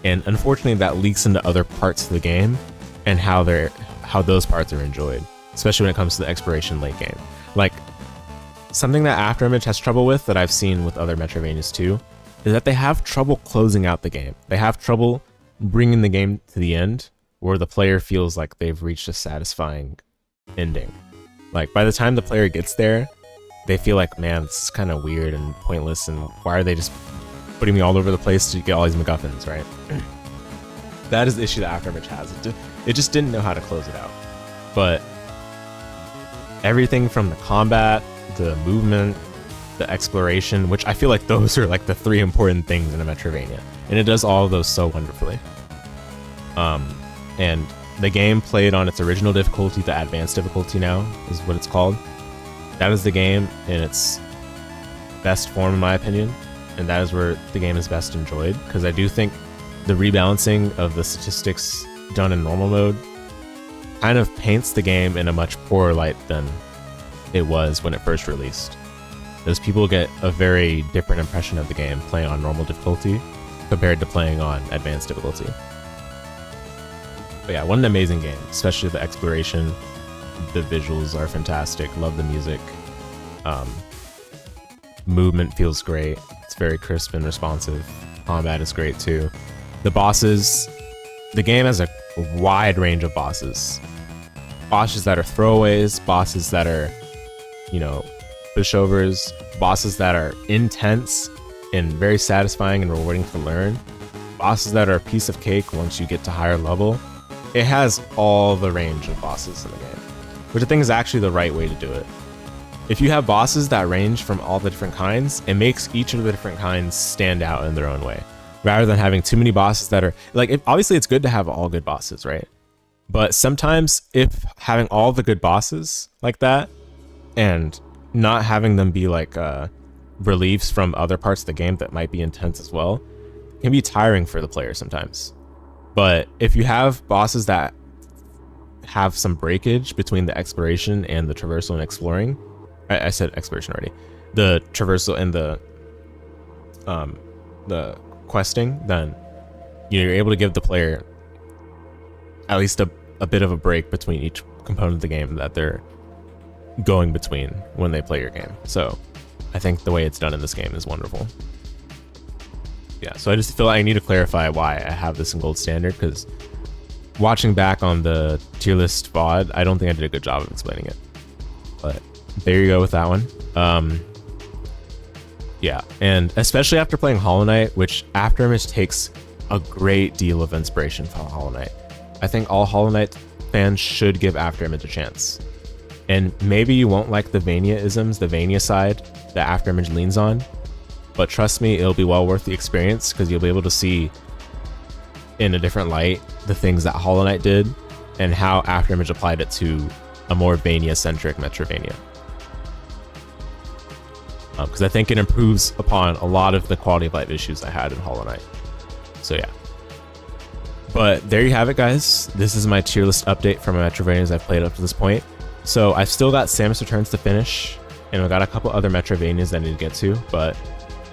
And unfortunately that leaks into other parts of the game and how those parts are enjoyed, especially when it comes to the exploration late game. Like, something that Afterimage has trouble with that I've seen with other Metroidvanias too is that they have trouble closing out the game. They have trouble bringing the game to the end where the player feels like they've reached a satisfying ending. Like, by the time the player gets there, they feel like, man, this is kind of weird and pointless, and why are they just putting me all over the place to get all these MacGuffins, right? That is the issue that Afterimage has. It just didn't know how to close it out. But everything from the combat, the movement, the exploration, which I feel like those are like the three important things in a Metroidvania, and it does all of those so wonderfully. And the game played on its original difficulty, the advanced difficulty now is what it's called. That is the game in its best form, in my opinion, and that is where the game is best enjoyed, because I do think the rebalancing of the statistics done in normal mode kind of paints the game in a much poorer light than it was when it first released. Those people get a very different impression of the game playing on normal difficulty compared to playing on advanced difficulty. But yeah, what an amazing game, especially the exploration. The visuals are fantastic. Love the music. Movement feels great. It's very crisp and responsive. Combat is great too. The bosses, the game has a wide range of bosses. Bosses that are throwaways, bosses that are, you know, pushovers, bosses that are intense and very satisfying and rewarding to learn, bosses that are a piece of cake once you get to higher level. It has all the range of bosses in the game, which I think is actually the right way to do it. If you have bosses that range from all the different kinds, it makes each of the different kinds stand out in their own way, rather than having too many bosses that are like, obviously it's good to have all good bosses, right? But sometimes if having all the good bosses like that and not having them be like reliefs from other parts of the game that might be intense as well can be tiring for the player sometimes. But if you have bosses that have some breakage between the exploration and the traversal and exploring, I said exploration already, the traversal and the questing, then you're able to give the player at least a bit of a break between each component of the game that they're going between when they play your game. So I think the way it's done in this game is wonderful. Yeah, so I just feel like I need to clarify why I have this in gold standard, because watching back on the tier list VOD, I don't think I did a good job of explaining it. But there you go with that one. Yeah, and especially after playing Hollow Knight, which Afterimage takes a great deal of inspiration from Hollow Knight. I think all Hollow Knight fans should give Afterimage a chance. And maybe you won't like the Vania-isms, the Vania side that Afterimage leans on, but trust me, it'll be well worth the experience, because you'll be able to see in a different light the things that Hollow Knight did and how Afterimage applied it to a more Vania-centric Metroidvania. Because I think it improves upon a lot of the quality of life issues I had in Hollow Knight. So yeah. But there you have it, guys. This is my tier list update for my Metroidvanias I've played up to this point. So I've still got Samus Returns to finish, and I've got a couple other Metroidvanias that I need to get to, but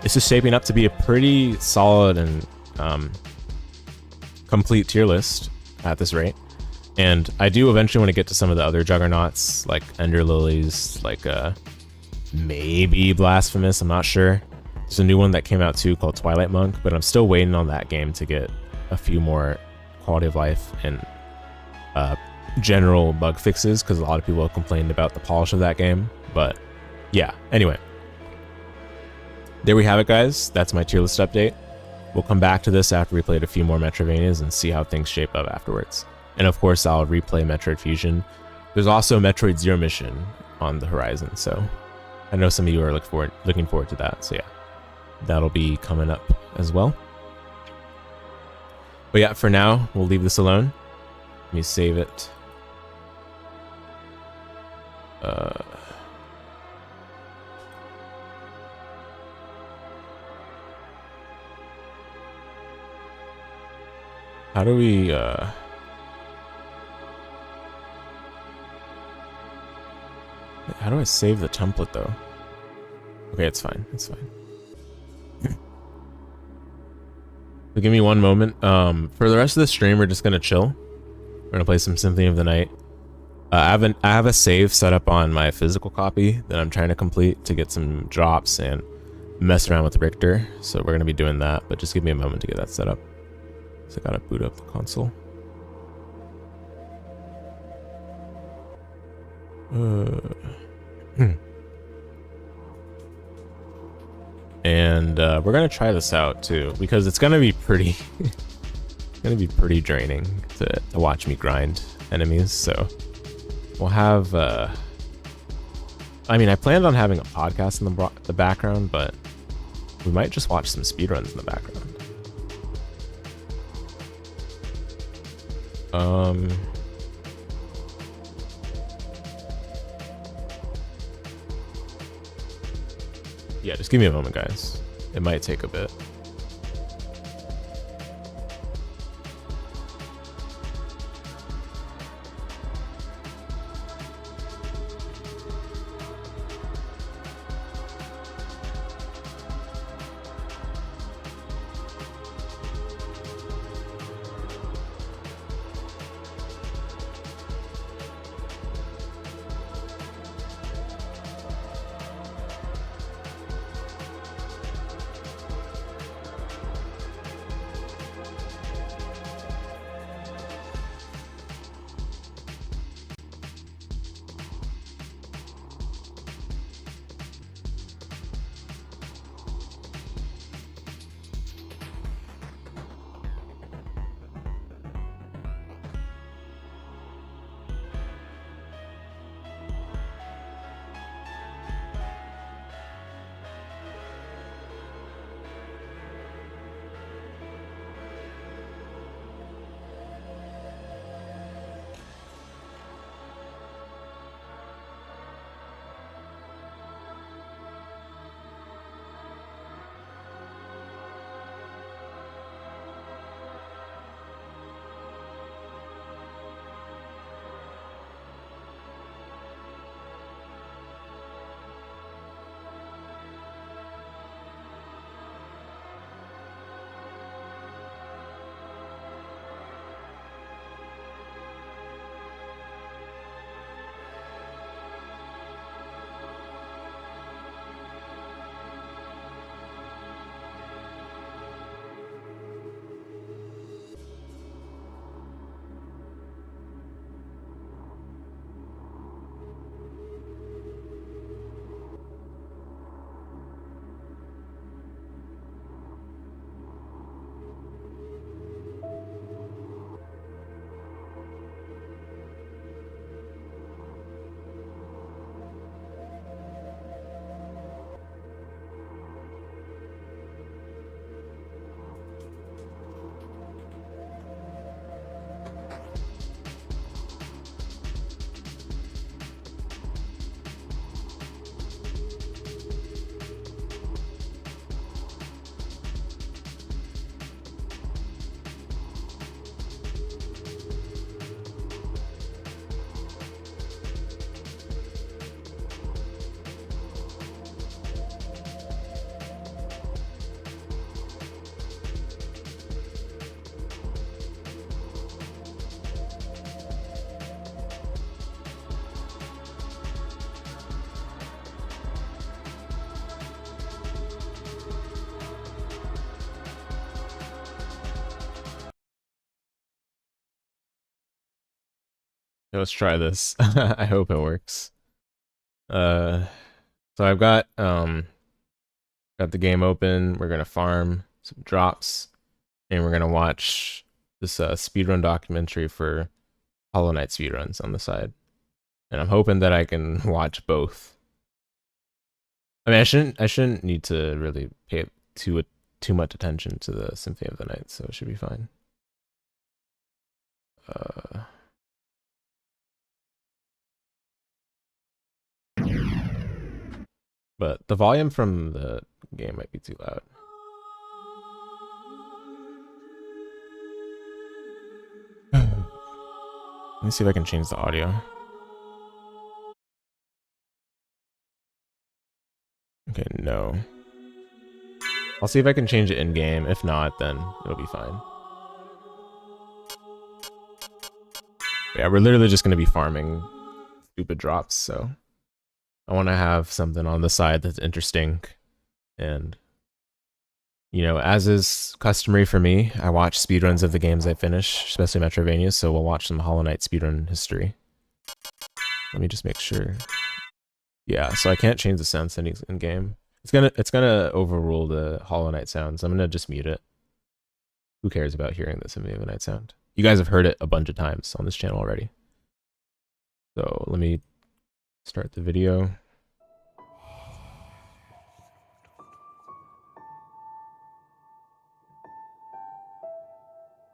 this is shaping up to be a pretty solid and complete tier list at this rate. And I do eventually want to get to some of the other juggernauts, like Ender Lilies, like maybe Blasphemous, I'm not sure. There's a new one that came out too called Twilight Monk, but I'm still waiting on that game to get a few more quality of life and general bug fixes, because a lot of people have complained about the polish of that game. But yeah, anyway, there we have it, guys. That's my tier list update. We'll come back to this after we played a few more Metroidvanias and see how things shape up afterwards. And of course, I'll replay Metroid Fusion. There's also Metroid Zero Mission on the horizon, so I know some of you are looking forward to that. So yeah, that'll be coming up as well. But yeah, for now, we'll leave this alone. Let me save it. How do we, how do I save the template though? Okay, it's fine, it's fine. So give me one moment. For the rest of the stream, we're just gonna chill. We're gonna play some Symphony of the Night. I have a save set up on my physical copy that I'm trying to complete to get some drops and mess around with Richter, so we're gonna be doing that, but just give me a moment to get that set up. So I gotta boot up the console. And we're gonna try this out too, because it's gonna be pretty pretty draining to watch me grind enemies. So we'll have I mean, I planned on having a podcast in the background, but we might just watch some speedruns in the background. Yeah, just give me a moment, guys. It might take a bit. Let's try this. I hope it works. So I've got the game open. We're gonna farm some drops, and we're gonna watch this speedrun documentary for Hollow Knight speedruns on the side. And I'm hoping that I can watch both. I mean, I shouldn't need to really pay too much attention to the Symphony of the Night, so it should be fine. But the volume from the game might be too loud. Let me see if I can change the audio. Okay, no. I'll see if I can change it in-game. If not, then it'll be fine. Yeah, we're literally just going to be farming stupid drops, so I want to have something on the side that's interesting And, you know, as is customary for me, I watch speedruns of the games I finish, especially Metroidvania, so we'll watch some Hollow Knight speedrun history. Let me just make sure. Yeah, so I can't change the sound settings in game. It's gonna overrule the Hollow Knight sounds. I'm gonna just mute it. Who cares about hearing the Symphony of the Night sound? You guys have heard it a bunch of times on this channel already. So let me start the video.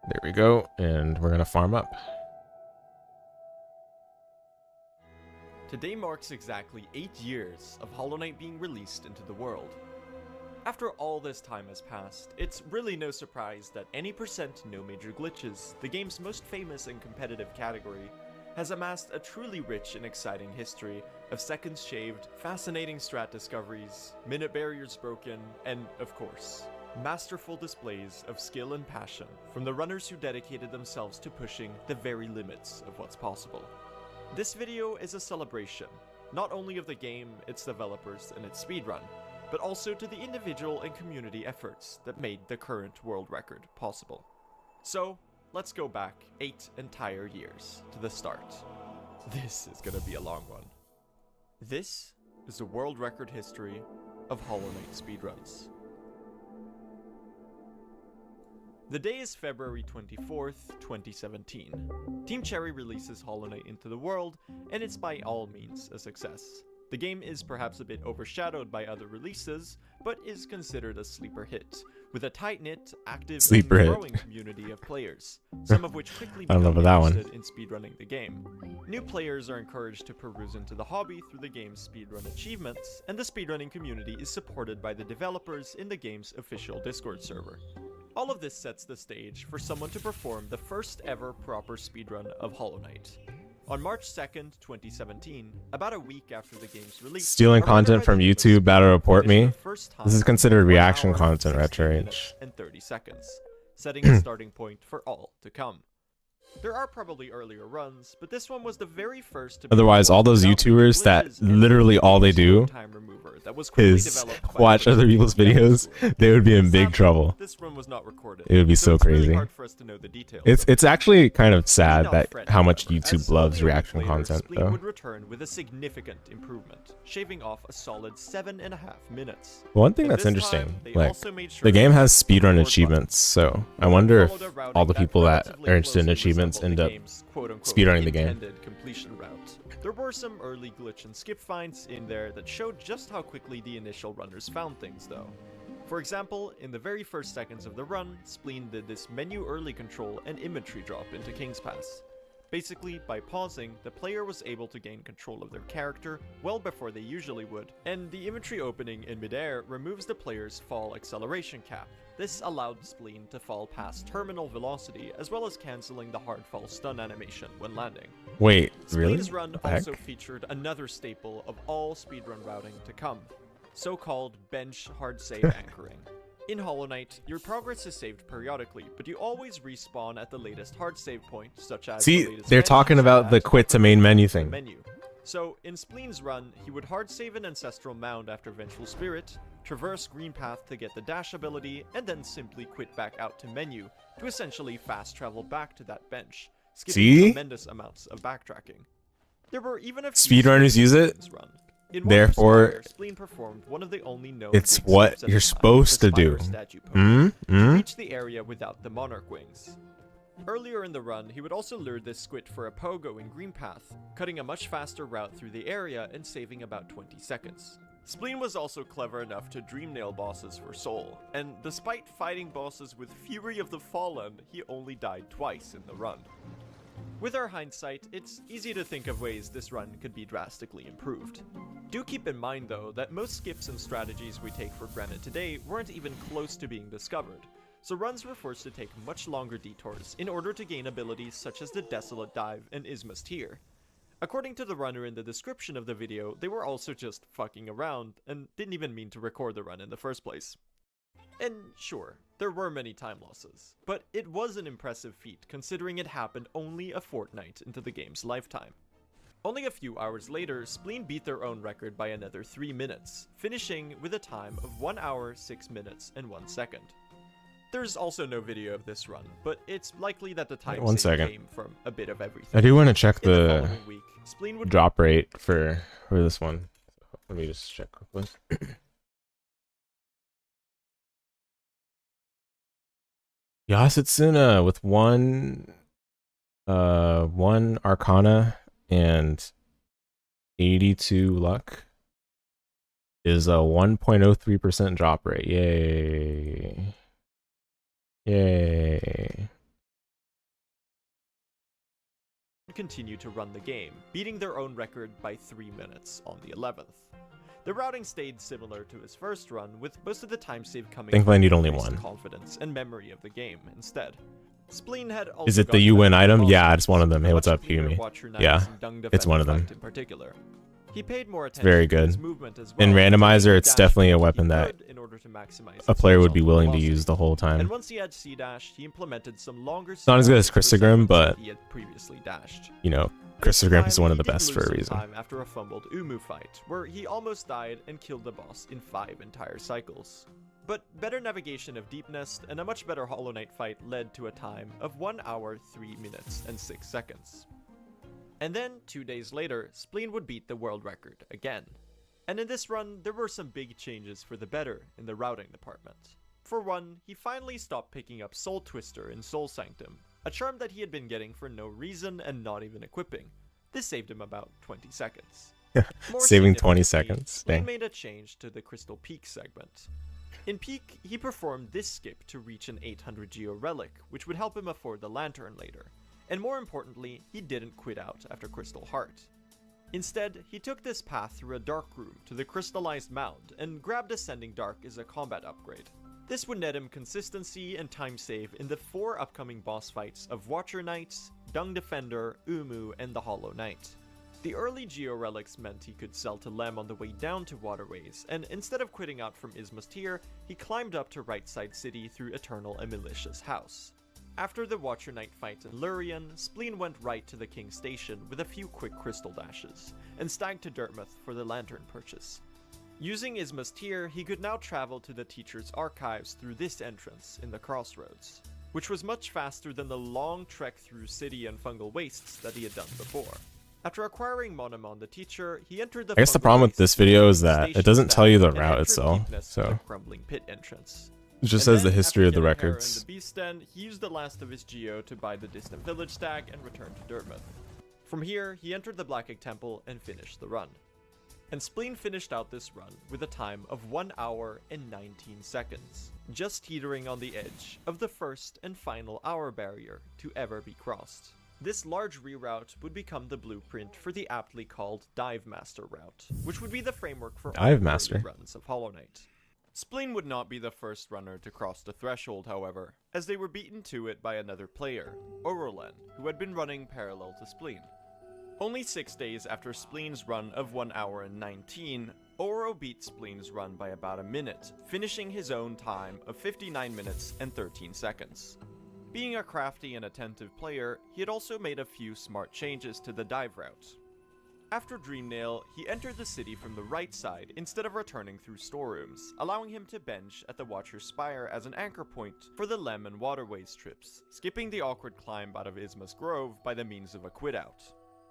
There we go, and we're gonna farm up. Today marks exactly 8 years of Hollow Knight being released into the world. After all this time has passed, it's really no surprise that any percent no major glitches, the game's most famous and competitive category, has amassed a truly rich and exciting history of seconds shaved, fascinating strat discoveries, minute barriers broken, and, of course, masterful displays of skill and passion from the runners who dedicated themselves to pushing the very limits of what's possible. This video is a celebration, not only of the game, its developers, and its speedrun, but also to the individual and community efforts that made the current world record possible. So, let's go back 8 entire years to the start. This is gonna be a long one. This is the world record history of Hollow Knight speedruns. The day is February 24th, 2017. Team Cherry releases Hollow Knight into the world, and it's by all means a success. The game is perhaps a bit overshadowed by other releases, but is considered a sleeper hit, with a tight-knit, active, and growing community of players, some of which quickly become interested in speedrunning the game. New players are encouraged to peruse into the hobby through the game's speedrun achievements, and the speedrunning community is supported by the developers in the game's official Discord server. All of this sets the stage for someone to perform the first ever proper speedrun of Hollow Knight. On March 2nd, 2017, about a week after the game's release, stealing content from YouTube, battle report me. This is considered reaction content, Retro Rage. And 30 seconds, setting a starting point for all to come. There are probably earlier runs, but this one was the very first to be. Otherwise, all those YouTubers that literally all they do is watch other people's videos, they would be in big trouble. This one was not recorded. It would be so crazy. Really hard for us to know the details. It's actually kind of sad that how much YouTube loves reaction content, though. Would return with a significant improvement, shaving off a solid 7.5 minutes. One thing that's interesting, like, the game has speedrun achievements, so I wonder if all the people that are interested in achievements end up speedrunning the game. Completion route. There were some early glitch and skip finds in there that showed just how quickly the initial runners found things, though. For example, in the very first seconds of the run, Spleen did this menu early control and imagery drop into King's Pass. Basically, by pausing, the player was able to gain control of their character well before they usually would, and the imagery opening in midair removes the player's fall acceleration cap. This allowed Spleen to fall past terminal velocity, as well as cancelling the hard fall stun animation when landing. Wait, really? Spleen's run also featured another staple of all speedrun routing to come, so-called bench hard save anchoring. In Hollow Knight, your progress is saved periodically, but you always respawn at the latest hard save point, such as they're talking about the quit to main menu thing. So, in Spleen's run, he would hard save an Ancestral Mound after Vengeful Spirit, traverse Green Path to get the dash ability, and then simply quit back out to menu to essentially fast travel back to that bench, skipping tremendous amounts of backtracking. There were even a few speedrunners use it. Therefore, Spleen performed one of the only known it's what you're supposed to do. To reach the area without the Monarch Wings. Earlier in the run, he would also lure this squid for a pogo in Green Path, cutting a much faster route through the area and saving about 20 seconds. Spleen was also clever enough to dreamnail bosses for Soul, and despite fighting bosses with Fury of the Fallen, he only died twice in the run. With our hindsight, it's easy to think of ways this run could be drastically improved. Do keep in mind though that most skips and strategies we take for granted today weren't even close to being discovered, so runs were forced to take much longer detours in order to gain abilities such as the Desolate Dive and Isma's Tear. According to the runner in the description of the video, they were also just fucking around and didn't even mean to record the run in the first place. And sure, there were many time losses, but it was an impressive feat considering it happened only a fortnight into the game's lifetime. Only a few hours later, Spleen beat their own record by another 3 minutes, finishing with a time of 1 hour, 6 minutes, and 1 second. There's also no video of this run, but it's likely that the time came from a bit of everything. I do want to check the following week, Spleen would drop rate for this one. Let me just check quickly. Yasutsuna with one Arcana and 82 luck is a 1.03% drop rate. Yay. Yay. continue to run the game, beating their own record by 3 minutes on the 11th. The routing stayed similar to his first run, with most of the time save coming Thankfully, I need only increased one. confidence and memory of the game instead. Spleen had also Is it the UN item? Yeah, it's one of them. Hey, what's up, Humi? Yeah, it's one of them. In particular. He paid more attention Very to good. his movement as well. In randomizer, it's definitely a weapon He that could in order to maximize a his player would be horizontal willing to velocity. use the whole And time. once he had C-dash, he implemented some longer It's not as good as C-dashes for Christogram, segments but that he had previously dashed. you know, This Christogram is time, one of he the did best for lose a some reason. time after a fumbled Umu fight, where he almost died and killed the boss in 5 entire cycles. But better navigation of Deep Nest and a much better Hollow Knight fight led to a time of 1 hour, 3 minutes, and 6 seconds. And then, 2 days later, Spleen would beat the world record again. And in this run, there were some big changes for the better in the routing department. For one, he finally stopped picking up Soul Twister in Soul Sanctum, a charm that he had been getting for no reason and not even equipping. This saved him about 20 seconds. More Saving 20 significantly, seconds. Spleen Dang. made a change to the Crystal Peak segment. In Peak, he performed this skip to reach an 800 Geo relic, which would help him afford the lantern later. And more importantly, he didn't quit out after Crystal Heart. Instead, he took this path through a dark room to the Crystallized Mound and grabbed Ascending Dark as a combat upgrade. This would net him consistency and time save in the 4 upcoming boss fights of Watcher Knight, Dung Defender, Umu, and the Hollow Knight. The early Geo relics meant he could sell to Lem on the way down to Waterways, and instead of quitting out from Isma's tier, he climbed up to Right Side City through Eternal and Malicious House. After the Watcher Knight fight in Lurien, Spleen went right to the King's Station with a few quick crystal dashes, and stagged to Dirtmouth for the lantern purchase. Using Isma's tier, he could now travel to the teacher's archives through this entrance in the Crossroads, which was much faster than the long trek through city and fungal wastes that he had done before. After acquiring Monomon the teacher, he entered the I guess the fungal problem with wastes this video is the that it station doesn't tell you the and route entered itself, Deepness to so the crumbling pit entrance. it just And says the then, history of after the getting Hera records. and the Beast Den, he used the last of his Geo to buy the Distant Village tag and return to Dirtmouth. From here, he entered the Black Egg Temple and finished the run. And Spleen finished out this run with a time of 1 hour and 19 seconds, just teetering on the edge of the first and final hour barrier to ever be crossed. This large reroute would become the blueprint for the aptly called Dive Master route, which would be the framework for all Dive Master. early runs of Hollow Knight. Spleen would not be the first runner to cross the threshold, however, as they were beaten to it by another player, Orolen, who had been running parallel to Spleen. Only 6 days after Spleen's run of 1 hour and 19, Oro beat Spleen's run by about a minute, finishing his own time of 59 minutes and 13 seconds. Being a crafty and attentive player, he had also made a few smart changes to the dive route. After Dreamnail, he entered the city from the right side instead of returning through storerooms, allowing him to bench at the Watcher's Spire as an anchor point for the Lem and Waterways trips, skipping the awkward climb out of Isma's Grove by the means of a quit-out.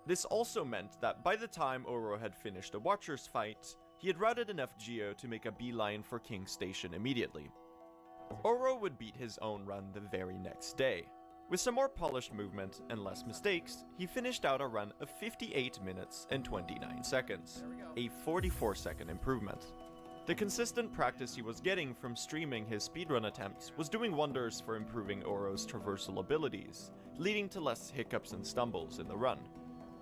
This also meant that by the time Oro had finished a Watcher's fight, he had routed enough Geo to make a beeline for King's Station immediately. Oro would beat his own run the very next day. With some more polished movement and less mistakes, he finished out a run of 58 minutes and 29 seconds, a 44-second improvement. The consistent practice he was getting from streaming his speedrun attempts was doing wonders for improving Oro's traversal abilities, leading to less hiccups and stumbles in the run.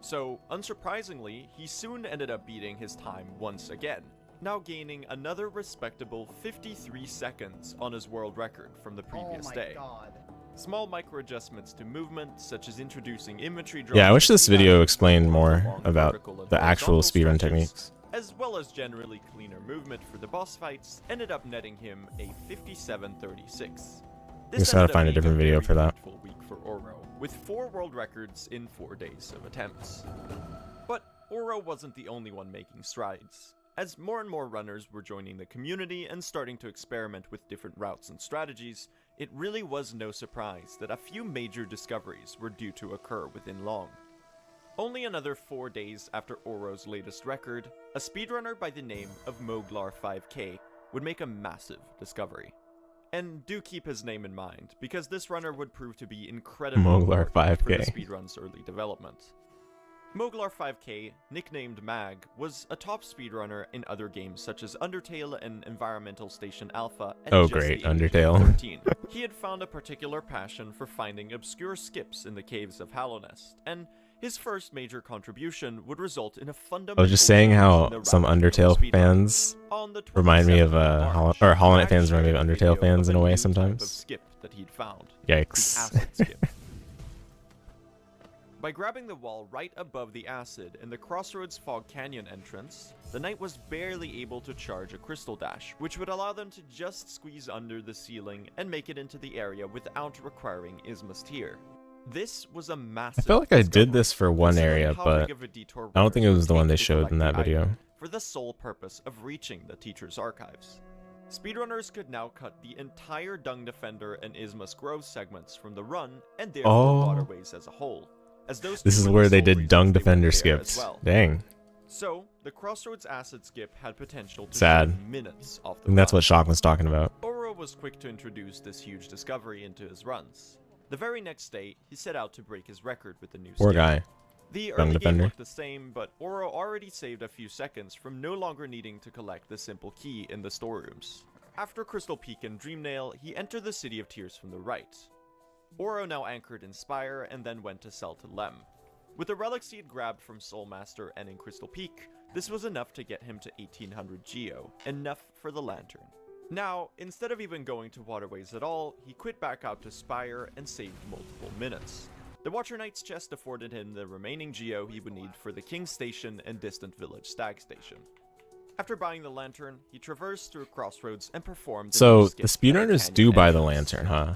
So, unsurprisingly, he soon ended up beating his time once again, now gaining another respectable 53 seconds on his world record from the previous day. God. Small micro-adjustments to movement, such as introducing inventory drops, Yeah, I wish this video explained along more about vertical and the actual horizontal speedrun stretches, techniques. as well as generally cleaner movement for the boss fights, ended up netting him a 57.36. Guess I gotta find a different video for that. Week for Oro, with 4 world records in 4 days of attempts. But Oro wasn't the only one making strides. As more and more runners were joining the community and starting to experiment with different routes and strategies, it really was no surprise that a few major discoveries were due to occur within long. Only another 4 days after Oro's latest record, a speedrunner by the name of Moglar5K would make a massive discovery. And do keep his name in mind, because this runner would prove to be incredibly important for the speedrun's early development. Moglar5K, nicknamed Mag, was a top speedrunner in other games such as Undertale and Environmental Station Alpha at Oh just great, the age of Undertale. 13. He had found a particular passion for finding obscure skips in the caves of Hallownest, and his first major contribution would result in a fundamental I was just saying change in how the some route of Undertale speedrun. fans On the remind me of 27th March, Hollow Knight Mag fans remind me of shared a Undertale video fans of in a way new type of sometimes. skip that he'd found. Yikes. The acid skip. By grabbing the wall right above the acid in the Crossroads Fog Canyon entrance, the knight was barely able to charge a crystal dash, which would allow them to just squeeze under the ceiling and make it into the area without requiring Isma's tier. This was a massive I feel like I did discovery, this for one considering area, how but big of a detour I don't think it runners was the would one they take to showed in collect that the video. item for the sole purpose of reaching the teacher's archives. Speedrunners could now cut the entire Dung Defender and Isma's Grove segments from the run and therefore the waterways as a whole. As those This two is were where the they sole did reasons Dung they went Defender there as skipped. well. Dang. So, the Crossroads Acid Skip had potential to Sad. shave minutes off I the think that's run. what Shock was talking about. Oro was quick to introduce this huge discovery into his runs. The very next day, he set out to break his record with the new Poor skip. guy. The Dung early game Defender. looked the same, but Oro already saved a few seconds from no longer needing to collect the simple key in the storerooms. After Crystal Peak and Dreamnail, he entered the City of Tears from the right. Oro now anchored in Spire and then went to sell to Lem. With the relics he had grabbed from Soulmaster and in Crystal Peak, this was enough to get him to 1800 Geo, enough for the lantern. Now, instead of even going to Waterways at all, he quit back out to Spire and saved multiple minutes. The Watcher Knight's chest afforded him the remaining Geo he would need for the King's Station and Distant Village Stag Station. After buying the lantern, he traversed through Crossroads and performed So skip the at speedrunners Canyon do buy the entrance. lantern, huh?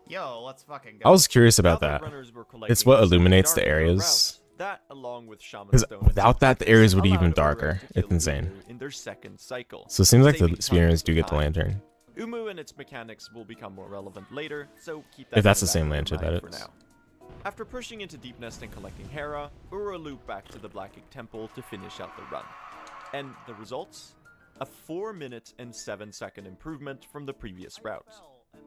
Yo, let's fucking go. I was curious about Now that. runners were It's collecting what the illuminates the darker areas. routes. That, along with Shaman Because Stone and without that, the areas would be allowed even Oro darker. to It's kill insane. Umu in their second cycle, So it seems like the saving speedrunners tons do of get the time. lantern. Umu and its mechanics will become more relevant later, so keep that If that's in the same back of your lantern, mind that for is. now. After pushing into Deep Nest and collecting Hera, Uro looped back to the Black Egg Temple to finish out the run. And the results? A 4 minute and 7 second improvement from the previous route.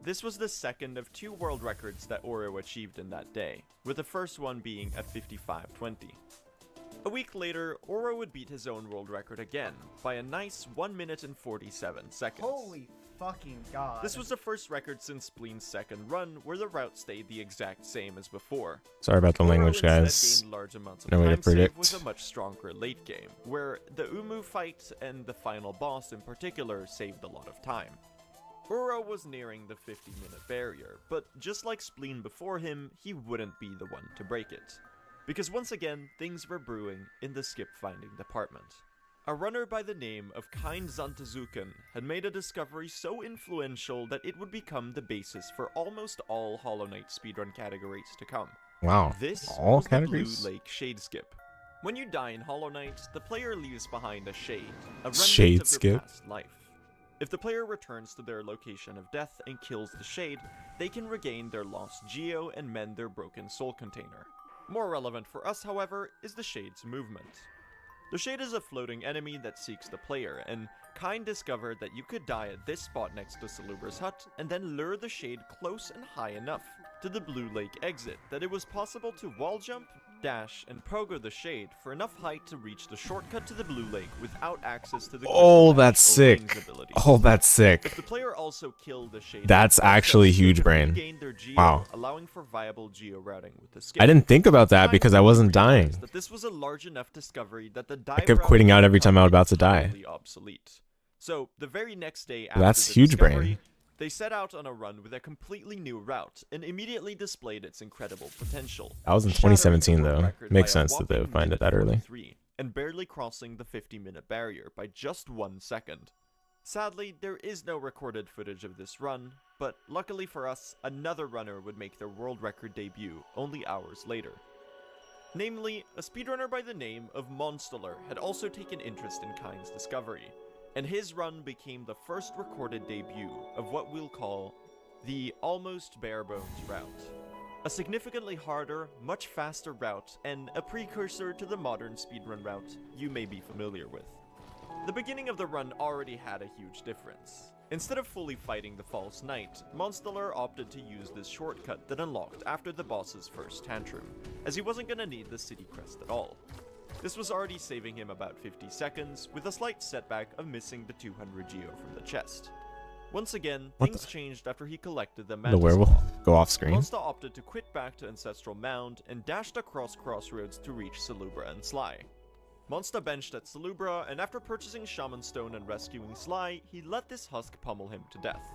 This was the second of 2 world records that Oro achieved in that day, with the first one being a 55:20. A week later, Oro would beat his own world record again, by a nice 1 minute and 47 seconds. Holy fucking god. This was the first record since Spleen's second run where the route stayed the exact same as before. Sorry about the Oro language, instead guys. gained large amounts of No way to time save predict. with a much stronger late game, where the Umu fight and the final boss in particular saved a lot of time. Uro was nearing the 50-minute barrier, but just like Spleen before him, he wouldn't be the one to break it. Because once again, things were brewing in the skip-finding department. A runner by the name of Kind Zantazuken had made a discovery so influential that it would become the basis for almost all Hollow Knight speedrun categories to come. Wow. This All was categories? the Blue Lake Shade Skip. When you die in Hollow Knight, the player leaves behind a shade, a remnant Shade of their skip? past life. If the player returns to their location of death and kills the shade, they can regain their lost Geo and mend their broken soul container. More relevant for us, however, is the shade's movement. The shade is a floating enemy that seeks the player, and Kind discovered that you could die at this spot next to Salubra's hut, and then lure the shade close and high enough to the Blue Lake exit that it was possible to wall jump, dash, and pogo the shade for enough height to reach the shortcut to the Blue Lake without access to the Oh, crystal that's dash or range sick. abilities. Oh, that's If sick. the player also killed the shade, That's in the process, actually they huge could brain. regain their Geo, Wow. allowing for viable Geo routing with the skip. I didn't think about that Kind because I wasn't dying. realized that this was a large enough discovery that the I dive kept route quitting out would every time I was become about to die. entirely obsolete. So the very next day after That's the huge brain. discovery, they set out on a run with a completely new route and immediately displayed its incredible potential. That was in shattering the 2017 world though. record Makes by a sense that they would whopping find it that early. 3, and barely crossing the 50-minute barrier by just 1 second. Sadly, there is no recorded footage of this run, but luckily for us, another runner would make their world record debut only hours later. Namely, a speedrunner by the name of Monster had also taken interest in Kind's discovery, and his run became the first recorded debut of what we'll call the almost bare bones route. A significantly harder, much faster route, and a precursor to the modern speedrun route you may be familiar with. The beginning of the run already had a huge difference. Instead of fully fighting the false knight, Monster opted to use this shortcut that unlocked after the boss's first tantrum, as he wasn't gonna need the city crest at all. This was already saving him about 50 seconds, with a slight setback of missing the 200 geo from the chest. Once again, things changed after he collected the Mantis werewolf Claw. go off screen. Monster opted to quit back to Ancestral Mound and dashed across Crossroads to reach Salubra and Sly. Monster benched at Salubra, and after purchasing Shaman Stone and rescuing Sly, he let this husk pummel him to death.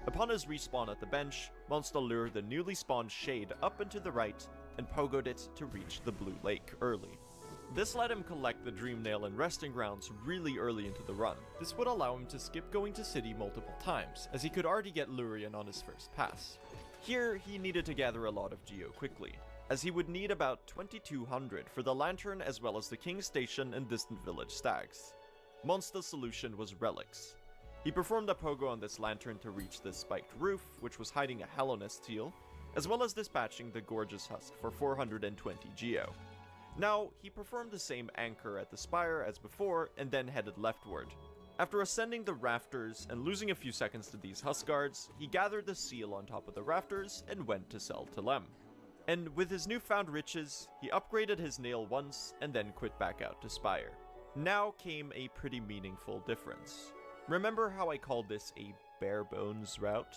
Upon his respawn at the bench, Monster lured the newly spawned Shade up and to the right, and pogoed it to reach the Blue Lake early. This let him collect the Dream Nail and Resting Grounds really early into the run. This would allow him to skip going to City multiple times, as he could already get Lurien on his first pass. Here, he needed to gather a lot of geo quickly, as he would need about 2200 for the Lantern as well as the King's Station and Distant Village stags. Monster's solution was relics. He performed a pogo on this lantern to reach this spiked roof, which was hiding a Hallownest Teal, as well as dispatching the Gorgeous Husk for 420 geo. Now, he performed the same anchor at the spire as before, and then headed leftward. After ascending the rafters and losing a few seconds to these Husk guards, he gathered the seal on top of the rafters and went to sell to Lem. And with his newfound riches, he upgraded his nail once and then quit back out to Spire. Now came a pretty meaningful difference. Remember how I called this a bare bones route?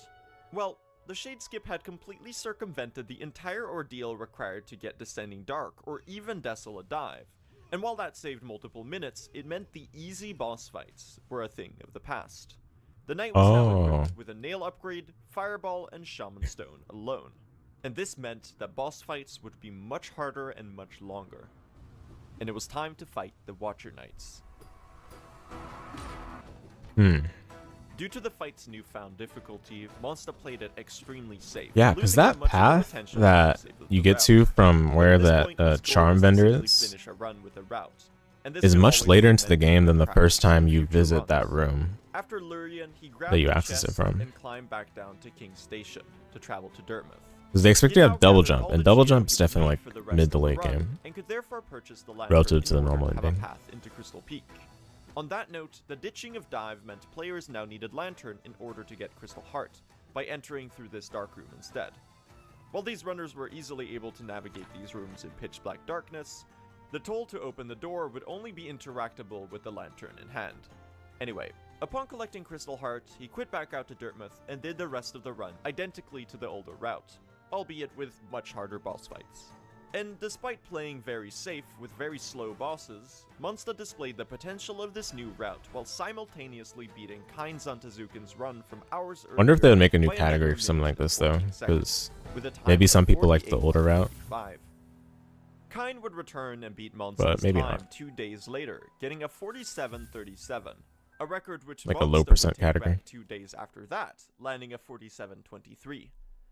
Well, the Shade Skip had completely circumvented the entire ordeal required to get Descending Dark or even Desolate Dive, and while that saved multiple minutes, it meant the easy boss fights were a thing of the past. The knight was now equipped with a nail upgrade, fireball, and shaman stone alone. And this meant that boss fights would be much harder and much longer. And it was time to fight the Watcher Knights. Due to the fight's newfound difficulty, Monster played it extremely safe. Yeah, because that path that you get to from where that charm vendor is much later into the game than the first time you visit that room After Lurien, he grabbed that you the access it chest from. and climbed back down to King's Station to travel to Dirtmouth. Because they expect you to have double jump, and double jump's definitely like mid to late game, and could therefore purchase the relative to the in order normal to have a ending. path into Crystal Peak. On that note, the ditching of Dive meant players now needed Lantern in order to get Crystal Heart, by entering through this dark room instead. While these runners were easily able to navigate these rooms in pitch black darkness, the toll to open the door would only be interactable with the Lantern in hand. Anyway, upon collecting Crystal Heart, he quit back out to Dirtmouth and did the rest of the run identically to the older route, albeit with much harder boss fights. And despite playing very safe with very slow bosses, Monster displayed the potential of this new route while simultaneously beating Kind Zantazukin's run from hours earlier. Wonder if they would make a new by category another for something like minute this and though, 14 seconds, because with a time maybe of some people like the older route. 48.55. Kind would return and beat Monster's But maybe time not. 2 days later, getting a 47.37, a record which Like a Monster low would percent take category. back 2 days after that, landing a 47.23.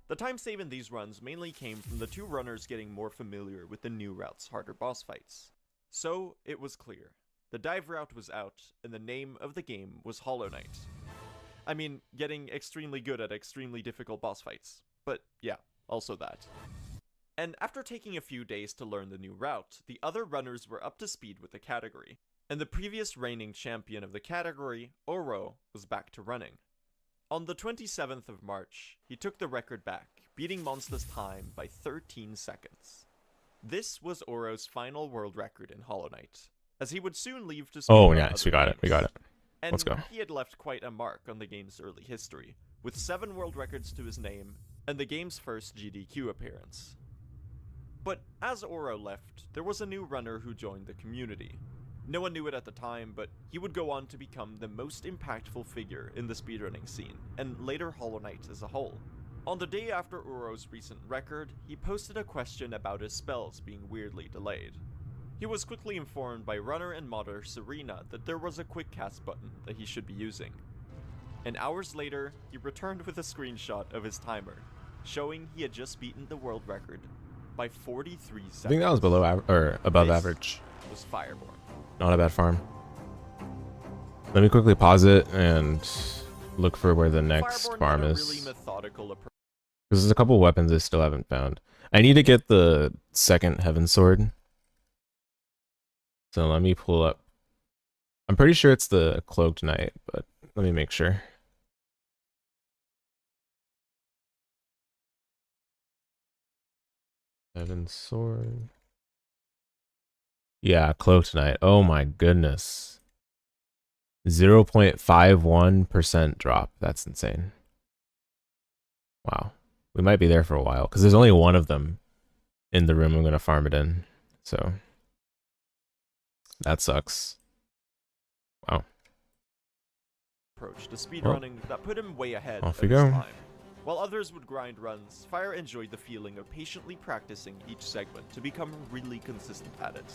The time save in these runs mainly came from the two runners getting more familiar with the new route's harder boss fights. So, it was clear. The dive route was out, and the name of the game was Hollow Knight. I mean, getting extremely good at extremely difficult boss fights. But yeah, also that. And after taking a few days to learn the new route, the other runners were up to speed with the category. And the previous reigning champion of the category, Oro, was back to running. On the 27th of March, he took the record back, beating Monster's time by 13 seconds. This was Oro's final world record in Hollow Knight, as he would soon leave to Oh, speedrun nice, other we got games. it. And Let's go. he had left quite a mark on the game's early history, with 7 world records to his name, and the game's first GDQ appearance. But as Oro left, there was a new runner who joined the community. No one knew it at the time, but he would go on to become the most impactful figure in the speedrunning scene, and later Hollow Knight as a whole. On the day after Oro's recent record, he posted a question about his spells being weirdly delayed. He was quickly informed by runner and modder Serena that there was a quick cast button that he should be using. And hours later, he returned with a screenshot of his timer, showing he had just beaten the world record by 43 seconds. I think that was below or above This average. was Fireborn. Not a bad farm. Let me quickly pause it and look for where the next Fireborn farm had a is. really methodical approach. Because there's a couple weapons I still haven't found. I need to get the second Heaven Sword. So let me pull up. I'm pretty sure it's the Cloaked Knight, but let me make sure. Heaven Sword. Yeah, Cloaked Knight. Oh my goodness. 0.51% drop. That's insane. Wow. We might be there for a while because there's only one of them in the room I'm going to farm it in. So that sucks. Wow. Approach to speedrunning that put him way ahead Off of we his go. time. While others would grind runs, Fire enjoyed the feeling of patiently practicing each segment to become really consistent at it.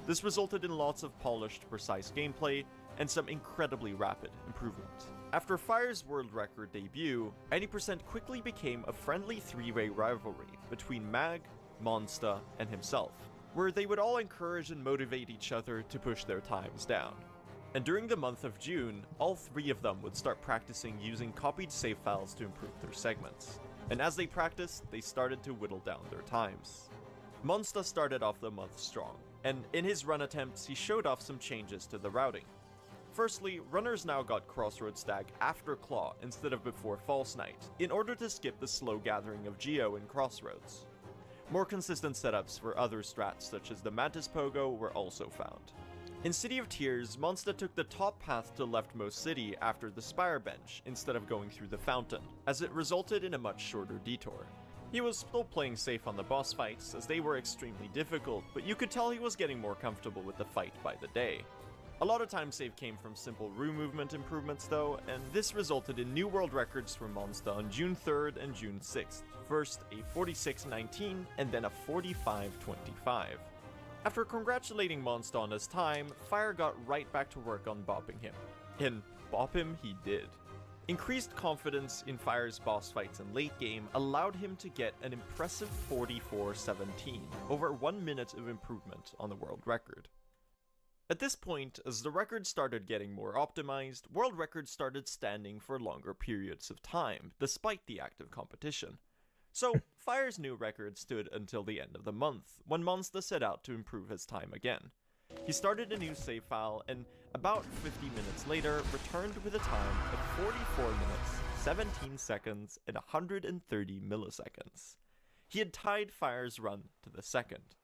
This resulted in lots of polished, precise gameplay and some incredibly rapid improvement. After Fire's world record debut, 90% quickly became a friendly three-way rivalry between Mag, Monsta, and himself, where they would all encourage and motivate each other to push their times down. And during the month of June, all three of them would start practicing using copied save files to improve their segments. And as they practiced, they started to whittle down their times. Monsta started off the month strong, and in his run attempts, he showed off some changes to the routing. Firstly, runners now got Crossroads Stag after Claw instead of before False Night, in order to skip the slow gathering of Geo in Crossroads. More consistent setups for other strats such as the Mantis Pogo were also found. In City of Tears, Monsta took the top path to leftmost city after the Spire Bench instead of going through the fountain, as it resulted in a much shorter detour. He was still playing safe on the boss fights as they were extremely difficult, but you could tell he was getting more comfortable with the fight by the day. A lot of time save came from simple room movement improvements though, and this resulted in new world records for Monsta on June 3rd and June 6th, first a 46.19 and then a 45.25. After congratulating Monsta on his time, Fire got right back to work on bopping him. And bop him he did. Increased confidence in Fire's boss fights in late game allowed him to get an impressive 44.17, over 1 minute of improvement on the world record. At this point, as the record started getting more optimized, world records started standing for longer periods of time, despite the active competition. So, Fire's new record stood until the end of the month, when Monsta set out to improve his time again. He started a new save file, and about 50 minutes later, returned with a time of 44 minutes, 17 seconds, and 130 milliseconds. He had tied Fire's run to the second.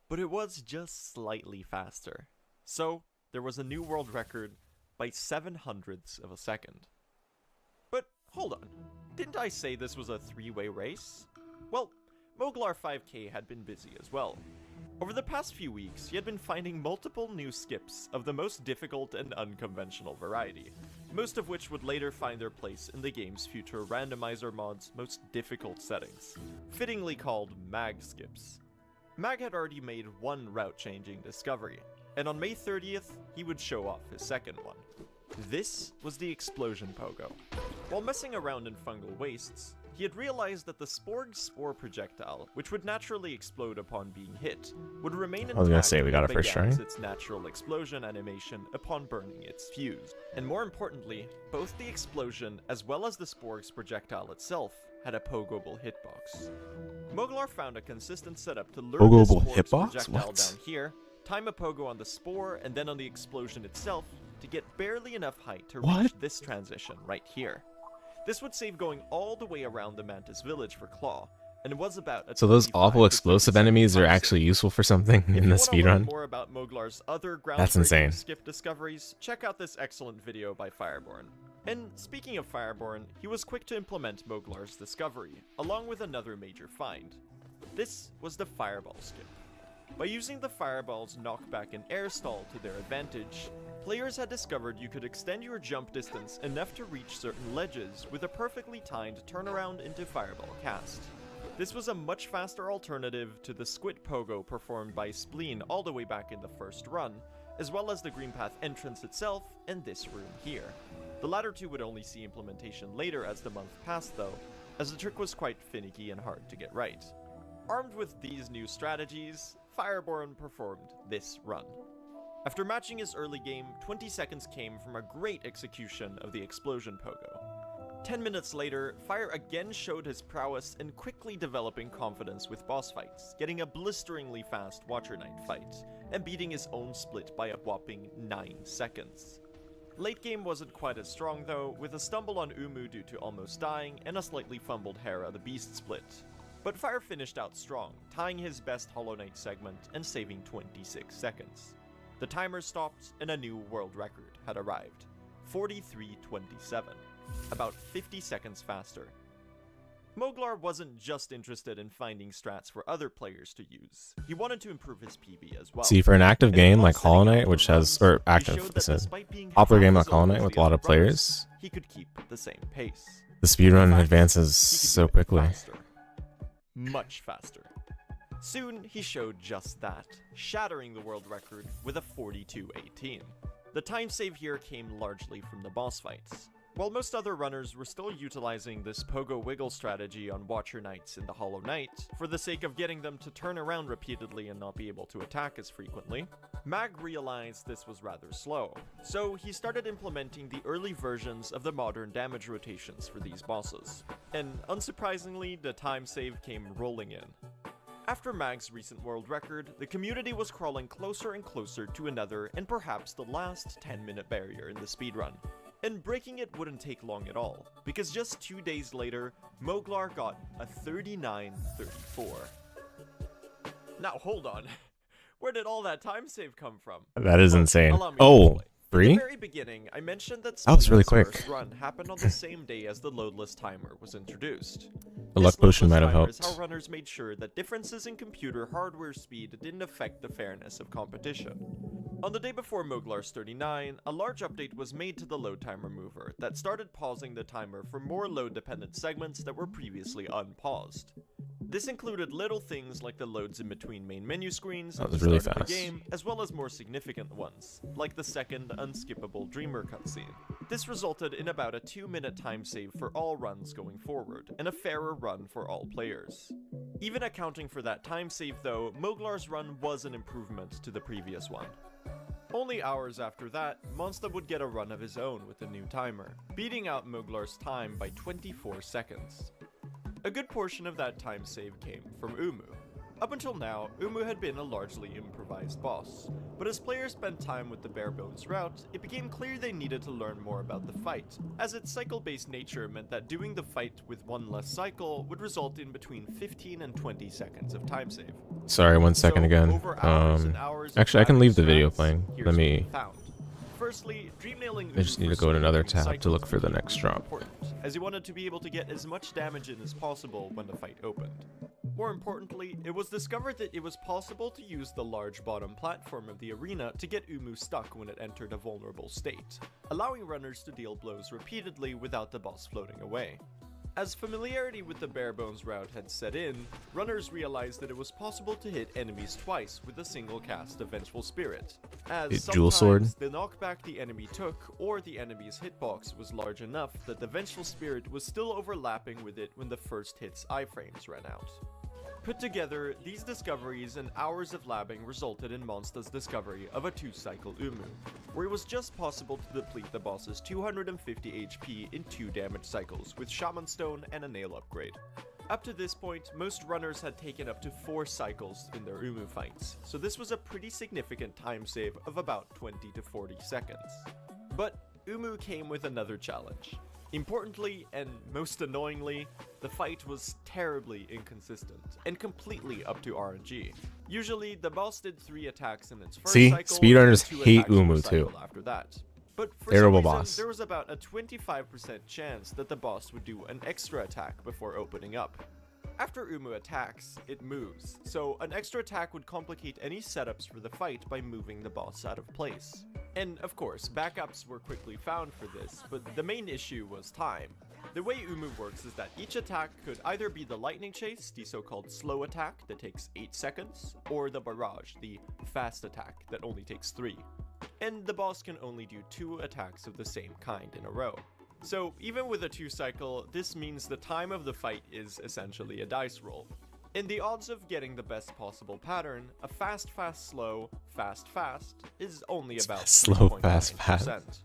But it was just slightly faster. So, there was a new world record by 7/100ths of a second. But, hold on. Didn't I say this was a three-way race? Well, Moglar 5K had been busy as well. Over the past few weeks, he had been finding multiple new skips of the most difficult and unconventional variety, most of which would later find their place in the game's future randomizer mod's most difficult settings, fittingly called Mag skips. Mag had already made one route-changing discovery, and on May 30th, he would show off his second one. This was the Explosion Pogo. While messing around in fungal wastes, he had realized that the Sporg Spore projectile, which would naturally explode upon being hit, would remain intact. I was gonna say we got it first try. Its natural explosion animation upon burning its fuse. And more importantly, both the explosion as well as the Sporg's projectile itself had a pogoable hitbox. Moglar found a consistent setup to lure the Pogoable Sporg's hitbox? projectile What? down here, time a pogo on the Spore and then on the explosion itself to get barely enough height to reach this transition right here. This would save going all the way around the Mantis village for Claw, and it was about a So those 25 awful to explosive 27 enemies are second. actually useful for something If in you the wanna learn speedrun? more about Moglar's other That's groundbreaking insane. skip discoveries, check out this excellent video by Fireborn. And speaking of Fireborn, he was quick to implement Moglar's discovery, along with another major find. This was the Fireball skip. By using the Fireball's knockback and air stall to their advantage, players had discovered you could extend your jump distance enough to reach certain ledges with a perfectly timed turnaround into Fireball cast. This was a much faster alternative to the Squid Pogo performed by Spleen all the way back in the first run, as well as the Green Path entrance itself and this room here. The latter two would only see implementation later as the month passed though, as the trick was quite finicky and hard to get right. Armed with these new strategies, Fireborn performed this run. After matching his early game, 20 seconds came from a great execution of the explosion pogo. 10 minutes later, Fire again showed his prowess in quickly developing confidence with boss fights, getting a blisteringly fast Watcher Knight fight, and beating his own split by a whopping 9 seconds. Late game wasn't quite as strong though, with a stumble on Umu due to almost dying, and a slightly fumbled Hera the Beast split. But Fire finished out strong, tying his best Hollow Knight segment and saving 26 seconds. The timer stopped, and a new world record had arrived. 43:27. About 50 seconds faster. Moglar wasn't just interested in finding strats for other players to use. He wanted to improve his PB as well. See, for an active And game while like Hollow setting Knight, up which the has, runs, or he active, showed that listen, despite being popular half game as like Hollow old Knight as with a the lot other of brothers, players, he could keep the same pace. the speedrun In fact, advances he could so do it quickly. faster. Much faster. Soon, he showed just that, shattering the world record with a 42:18. The time save here came largely from the boss fights. While most other runners were still utilizing this pogo wiggle strategy on Watcher Knights in the Hollow Knight, for the sake of getting them to turn around repeatedly and not be able to attack as frequently, Mag realized this was rather slow, so he started implementing the early versions of the modern damage rotations for these bosses. And unsurprisingly, the time save came rolling in. After Mag's recent world record, the community was crawling closer and closer to another and perhaps the last 10-minute barrier in the speedrun. And breaking it wouldn't take long at all, because just 2 days later, Moglar got a 39:34. Now hold on, where did all that time save come from? That is insane. Allow me to Oh, explain. At the 3? very beginning, I mentioned that That was really Splinter's quick. first run happened on the same day as the loadless timer was introduced. The luck This potion loadless might have timer is helped. how runners made sure that differences in computer hardware speed didn't affect the fairness of competition. On the day before Moglar's 39, a large update was made to the load time remover that started pausing the timer for more load-dependent segments that were previously unpaused. This included little things like the loads in between main menu screens That at was the really start of the fast. game, as well as more significant ones, like the second unskippable Dreamer cutscene. This resulted in about a 2-minute time save for all runs going forward, and a fairer run for all players. Even accounting for that time save though, Moglar's run was an improvement to the previous one. Only hours after that, Monsta would get a run of his own with the new timer, beating out Moglar's time by 24 seconds. A good portion of that time save came from Umu. Up until now, Umu had been a largely improvised boss, but as players spent time with the bare-bones route, it became clear they needed to learn more about the fight, as its cycle-based nature meant that doing the fight with one less cycle would result in between 15 and 20 seconds of time save. Sorry, 1 second So, again. over hours and hours of Actually, I can battling leave the video strats, playing. here's Let what me. we found. Firstly, dream nailing I just need to go to another tab to look for the next drop. Important, as he wanted to be able to get as much damage in as possible when the fight opened. More importantly, it was discovered that it was possible to use the large bottom platform of the arena to get Umu stuck when it entered a vulnerable state, allowing runners to deal blows repeatedly without the boss floating away. As familiarity with the bare-bones route had set in, runners realized that it was possible to hit enemies twice with a single cast of Vengeful Spirit, as Dual sword? sometimes the knockback the enemy took or the enemy's hitbox was large enough that the Vengeful Spirit was still overlapping with it when the first hit's iframes ran out. Put together, these discoveries and hours of labbing resulted in Monsta's discovery of a 2-cycle Umu, where it was just possible to deplete the boss's 250 HP in 2 damage cycles with Shaman Stone and a nail upgrade. Up to this point, most runners had taken up to 4 cycles in their Umu fights, so this was a pretty significant time save of about 20 to 40 seconds. But Umu came with another challenge. Importantly, and most annoyingly, the fight was terribly inconsistent, and completely up to RNG. Usually, the boss did 3 attacks in its first See? cycle, Speedrunners and 2 hate attacks per Umu cycle too. after that. But for Terrible some reason, boss. there was about a 25% chance that the boss would do an extra attack before opening up. After Umu attacks, it moves, so an extra attack would complicate any setups for the fight by moving the boss out of place. And of course, backups were quickly found for this, but the main issue was time. The way Umu works is that each attack could either be the lightning chase, the so-called slow attack that takes 8 seconds, or the barrage, the fast attack that only takes 3. And the boss can only do 2 attacks of the same kind in a row. So even with a 2-cycle, this means the time of the fight is essentially a dice roll. In the odds of getting the best possible pattern, a fast, fast, slow, fast, fast is only about slow, fast, 3.9%.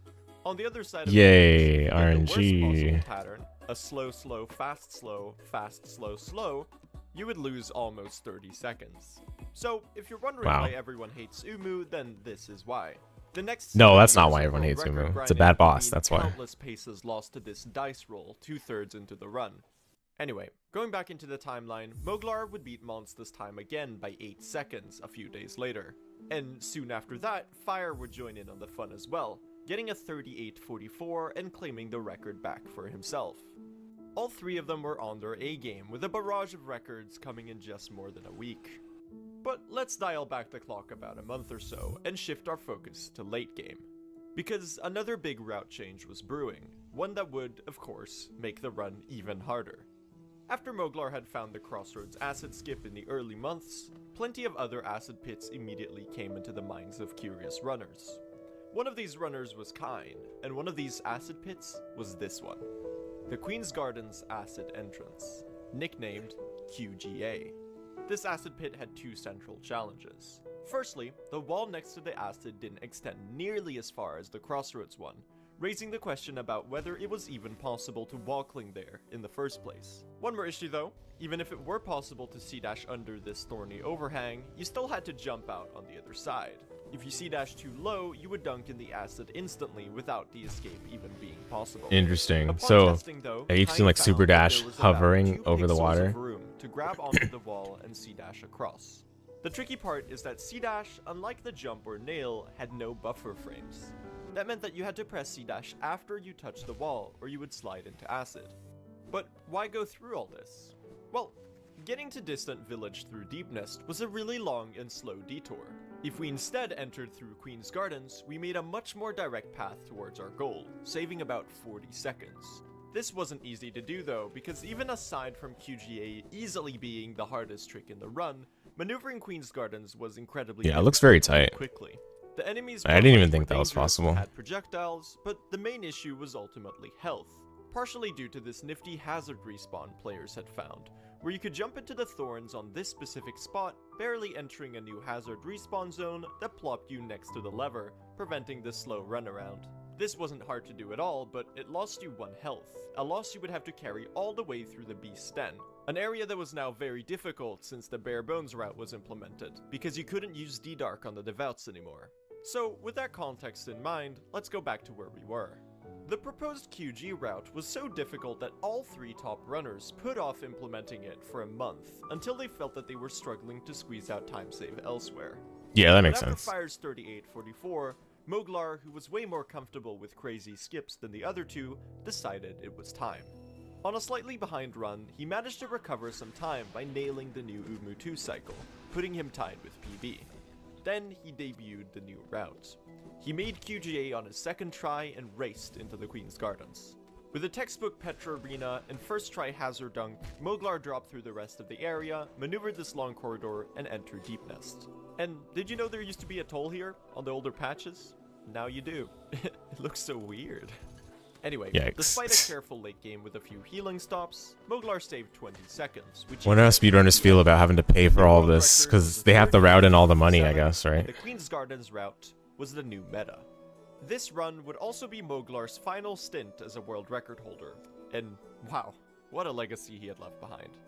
On the other side of Yay, the coin, in the worst RNG. possible pattern, a slow, slow, fast, slow, fast, slow, slow, you would lose almost 30 seconds. So, if you're wondering Wow. why everyone hates Umu, then this is why. The next No, that's 7 not years why of everyone world hates record Umu. It's a grinding bad boss, mean that's why. Countless paces lost to this dice roll 2/3 into the run. Anyway, going back into the timeline, Moglar would beat Mons this time again by 8 seconds a few days later. And soon after that, Fire would join in on the fun as well, getting a 38:44 and claiming the record back for himself. All three of them were on their A game, with a barrage of records coming in just more than a week. But let's dial back the clock about a month or so and shift our focus to late game. Because another big route change was brewing, one that would, of course, make the run even harder. After Moglar had found the Crossroads acid skip in the early months, plenty of other acid pits immediately came into the minds of curious runners. One of these runners was Kine, and one of these acid pits was this one. The Queen's Gardens acid entrance, nicknamed QGA. This acid pit had two central challenges. Firstly, the wall next to the acid didn't extend nearly as far as the Crossroads one, raising the question about whether it was even possible to wall-cling there in the first place. One more issue though, even if it were possible to C-dash under this thorny overhang, you still had to jump out on the other side. If you C-dash too low, you would dunk in the acid instantly without the escape even being possible. Interesting. Upon So, testing, though, you've Kine seen like found super that dash there was about hovering 2 over the pixels water. of room to grab onto the wall and C-dash across. The tricky part is that C-dash, unlike the jump or nail, had no buffer frames. That meant that you had to press C-dash after you touched the wall, or you would slide into acid. But why go through all this? Well, getting to Distant Village through Deep Nest was a really long and slow detour. If we instead entered through Queen's Gardens, we made a much more direct path towards our goal, saving about 40 seconds. This wasn't easy to do though, because even aside from QGA easily being the hardest trick in the run, maneuvering Queen's Gardens was incredibly Yeah, it looks very tight. quickly. The enemies I were didn't even much think more that was dangerous, possible. had projectiles, but the main issue was ultimately health, partially due to this nifty hazard respawn players had found, where you could jump into the thorns on this specific spot, barely entering a new hazard respawn zone that plopped you next to the lever, preventing the slow runaround. This wasn't hard to do at all, but it lost you 1 health, a loss you would have to carry all the way through the Beast's Den, an area that was now very difficult since the bare bones route was implemented, because you couldn't use D-Dark on the Devouts anymore. So, with that context in mind, let's go back to where we were. The proposed QG route was so difficult that all 3 top runners put off implementing it for a month, until they felt that they were struggling to squeeze out time save elsewhere. Yeah, that makes But after sense. Fire's 38:44, Moglar, who was way more comfortable with crazy skips than the other two, decided it was time. On a slightly behind run, he managed to recover some time by nailing the new Umu 2 cycle, putting him tied with PB. Then he debuted the new route. He made QGA on his second try and raced into the Queen's Gardens. With a textbook Petra Arena and first try hazard dunk, Moglar dropped through the rest of the area, maneuvered this long corridor, and entered Deep Nest. And did you know there used to be a toll here on the older patches? Now you do. It looks so weird. Anyway, Yikes. despite a careful late game with a few healing stops, Moglar saved 20 seconds, which Wonder how speedrunners feel about having to pay for all of this, because they have to route in all the money, I guess, right? The Queen's Gardens route was the new meta. This run would also be Moglar's final stint as a world record holder, and wow, what a legacy he had left behind.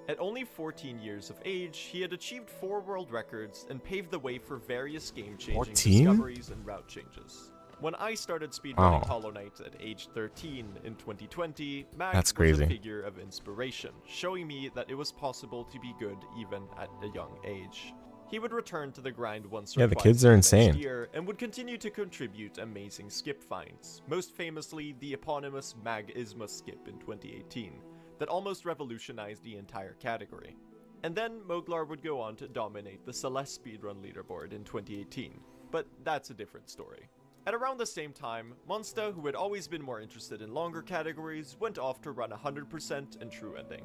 At only 14 years of age, he had achieved 4 world records and paved the way for various game-changing 14? discoveries and route changes. When I started speedrunning Wow. Hollow Knight at age 13 in 2020, Mag That's was crazy. a figure of inspiration, showing me that it was possible to be good even at a young age. He would return to the grind once or Yeah, the twice kids are in the next insane. year and would continue to contribute amazing skip finds, most famously the eponymous Mag-Isma skip in 2018, that almost revolutionized the entire category. And then Moglar would go on to dominate the Celeste speedrun leaderboard in 2018, but that's a different story. At around the same time, Monsta, who had always been more interested in longer categories, went off to run 100% and True Ending.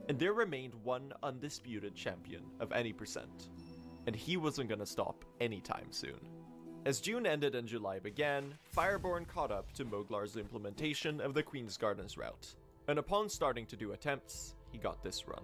And there remained one undisputed champion of any percent. And he wasn't gonna stop anytime soon. As June ended and July began, Fireborn caught up to Moglar's implementation of the Queen's Gardens route. And upon starting to do attempts, he got this run.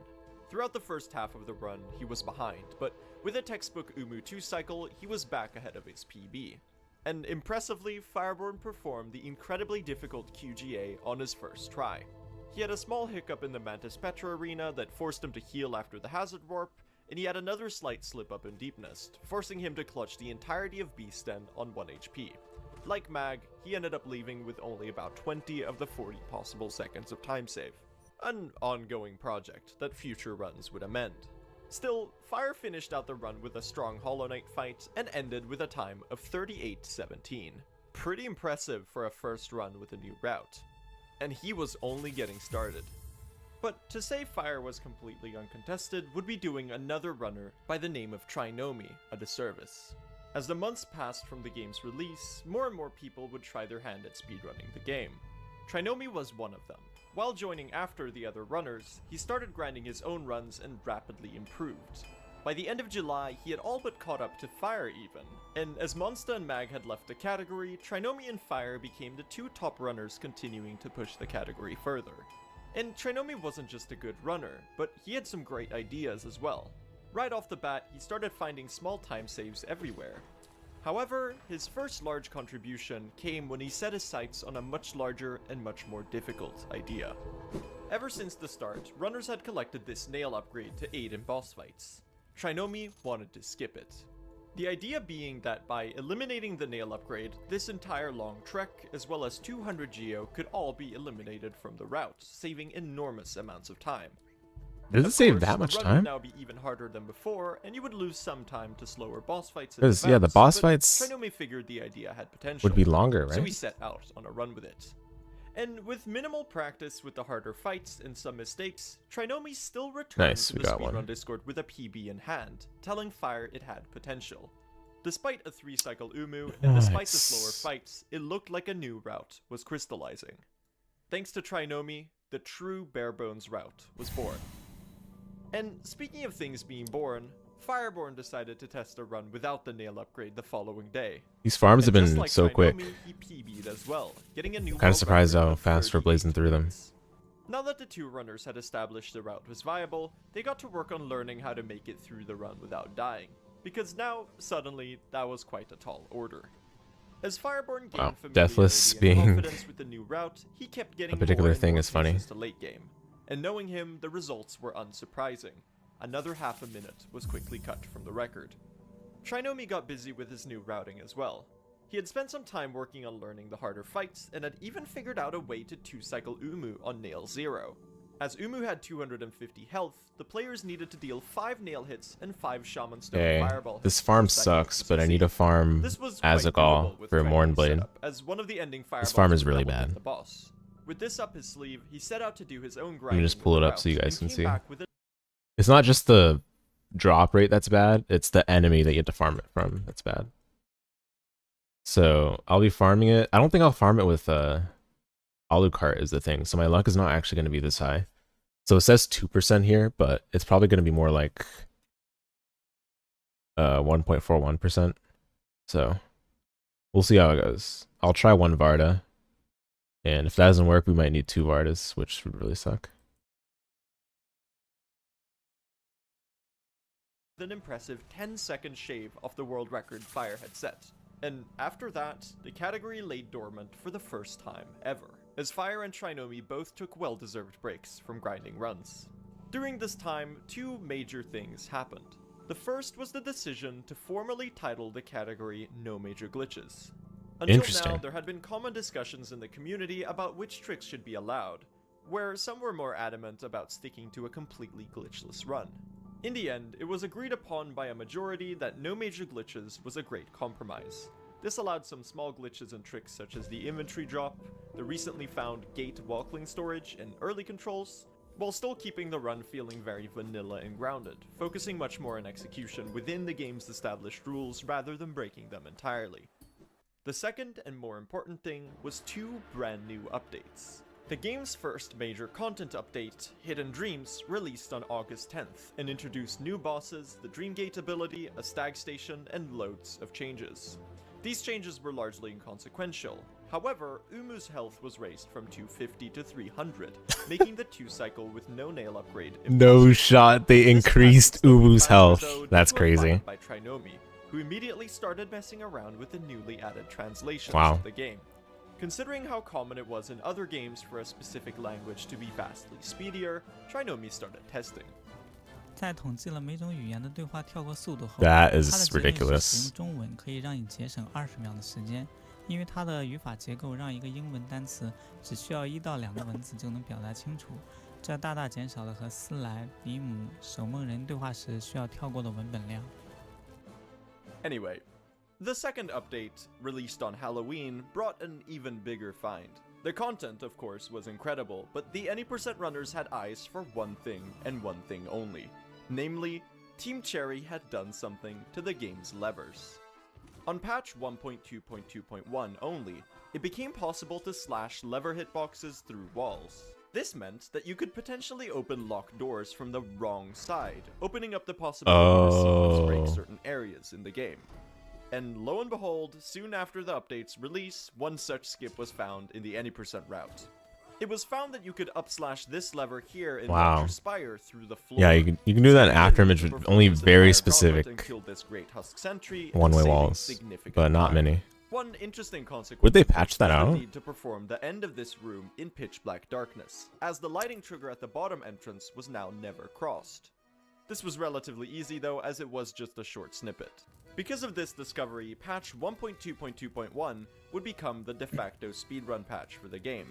Throughout the first half of the run, he was behind, but with a textbook UMU 2 cycle, he was back ahead of his PB. And impressively, Fireborn performed the incredibly difficult QGA on his first try. He had a small hiccup in the Mantis Petra arena that forced him to heal after the hazard warp, and he had another slight slip up in Deep Nest, forcing him to clutch the entirety of Beasten on 1 HP. Like Mag, he ended up leaving with only about 20 of the 40 possible seconds of time save. An ongoing project that future runs would amend. Still, Fire finished out the run with a strong Hollow Knight fight and ended with a time of 38:17. Pretty impressive for a first run with a new route. And he was only getting started. But to say Fire was completely uncontested would be doing another runner by the name of Trinomi a disservice. As the months passed from the game's release, more and more people would try their hand at speedrunning the game. Trinomi was one of them. While joining after the other runners, he started grinding his own runs and rapidly improved. By the end of July, he had all but caught up to Fire even, and as Monsta and Mag had left the category, Trinomi and Fire became the two top runners continuing to push the category further. And Trinomi wasn't just a good runner, but he had some great ideas as well. Right off the bat, he started finding small time saves everywhere. However, his first large contribution came when he set his sights on a much larger and much more difficult idea. Ever since the start, runners had collected this nail upgrade to aid in boss fights. Trinomi wanted to skip it. The idea being that by eliminating the nail upgrade, this entire long trek, as well as 200 Geo, could all be eliminated from the route, saving enormous amounts of time. Does it save that much the run time? would now be even harder than before, and you would lose some time to slower boss fights. Because yeah, the boss fights Trinomi figured the idea had potential. would be longer, So he right? set out on a run with it. And with minimal practice with the harder fights and some mistakes, Trinomi still returned Nice, to we the got speedrun one. Discord with a PB in hand, telling Fire it had potential. Despite a 3-cycle UMU, and despite the slower Nice. fights, it looked like a new route was crystallizing. Thanks to Trinomi, the true bare-bones route was born. And speaking of things being born, Fireborn decided to test a run without the nail upgrade the following day. These farms have And just been like so quick. Trinomi, he PB'd as well, getting a new Kinda world surprised record how of fast we're 38 blazing through them. minutes. Now that the two runners had established the route was viable, they got to work on learning how to make it through the run without dying. Because now, suddenly, that was quite a tall order. As Fireborn gained Wow, familiarity Deathless and being confidence with the new route, he kept getting particular more and thing more is funny. pieces to late game. And knowing him, the results were unsurprising. Another half a minute was quickly cut from the record. Trinomi got busy with his new routing as well. He had spent some time working on learning the harder fights, and had even figured out a way to 2-cycle Umu on Nail 0. As Umu had 250 health, the players needed to deal 5 nail hits and 5 Shaman Stone Okay, Fireball this hits farm per second sucks, to but I need to succeed. farm This was quite Azagall doable with for Trinomi's Morn Blade. setup, as one of the ending fireballs farm is would really double hit bad. the boss. With this up his sleeve, he set out to do his own grinding. Let me just with pull it the up so you route, guys and can came see. back with a It's not just the drop rate that's bad, it's the enemy that you have to farm it from that's bad. So I'll be farming it. I don't think I'll farm it with Alucard is the thing, so my luck is not actually going to be this high. So it says 2% here, but it's probably going to be more like 1.41%. So we'll see how it goes. I'll try 1 Varda, and if that doesn't work, we might need 2 Vardas, which would really suck. an impressive 10-second shave off the world record Fire had set. And after that, the category lay dormant for the first time ever, as Fire and Trinomi both took well-deserved breaks from grinding runs. During this time, 2 major things happened. The first was the decision to formally title the category No Major Glitches. Until Interesting. now, there had been common discussions in the community about which tricks should be allowed, where some were more adamant about sticking to a completely glitchless run. In the end, it was agreed upon by a majority that No Major Glitches was a great compromise. This allowed some small glitches and tricks such as the inventory drop, the recently found gate walkling storage, and early controls, while still keeping the run feeling very vanilla and grounded, focusing much more on execution within the game's established rules rather than breaking them entirely. The second and more important thing was 2 brand new updates. The game's first major content update, Hidden Dreams, released on August 10th and introduced new bosses, the Dreamgate ability, a stag station, and loads of changes. These changes were largely inconsequential. However, Umu's health was raised from 250 to 300, making the 2-cycle with no nail upgrade impossible. No shot, they This increased patch was Umu's fast health. though, That's to a crazy. flag by Trinomi, who immediately started messing around with the newly added translations Wow. of the game. Considering how common it was in other games for a specific language to be vastly speedier, Trinomi started testing. 在统计了每种语言的对话跳过速度后， That 它的 is 结论是 ridiculous. 使用中文可以让你节省20秒的时间，因为它的语法结构让一个英文单词只需要1到2个文字就能表达清楚，这大大减少了和斯莱、比姆、守梦人对话时需要跳过的文本量。Anyway, the second update, released on Halloween, brought an even bigger find. The content, of course, was incredible, but the any% runners had eyes for one thing and one thing only. Namely, Team Cherry had done something to the game's levers. On patch 1.2.2.1 only, it became possible to slash lever hitboxes through walls. This meant that you could potentially open locked doors from the wrong side, opening up the possibility to sequence break certain areas in the game. And lo and behold, soon after the update's release, one such skip was found in the any% route. It was found that you could upslash this lever here in Wow. Lecture Spire through the floor. Yeah, you can do that in Afterimage with only very specific one-way walls, but not many. One interesting consequence Would they patch that was the out? need to perform the end of this room in pitch black darkness, as the lighting trigger at the bottom entrance was now never crossed. This was relatively easy though, as it was just a short snippet. Because of this discovery, patch 1.2.2.1 would become the de facto speedrun patch for the game.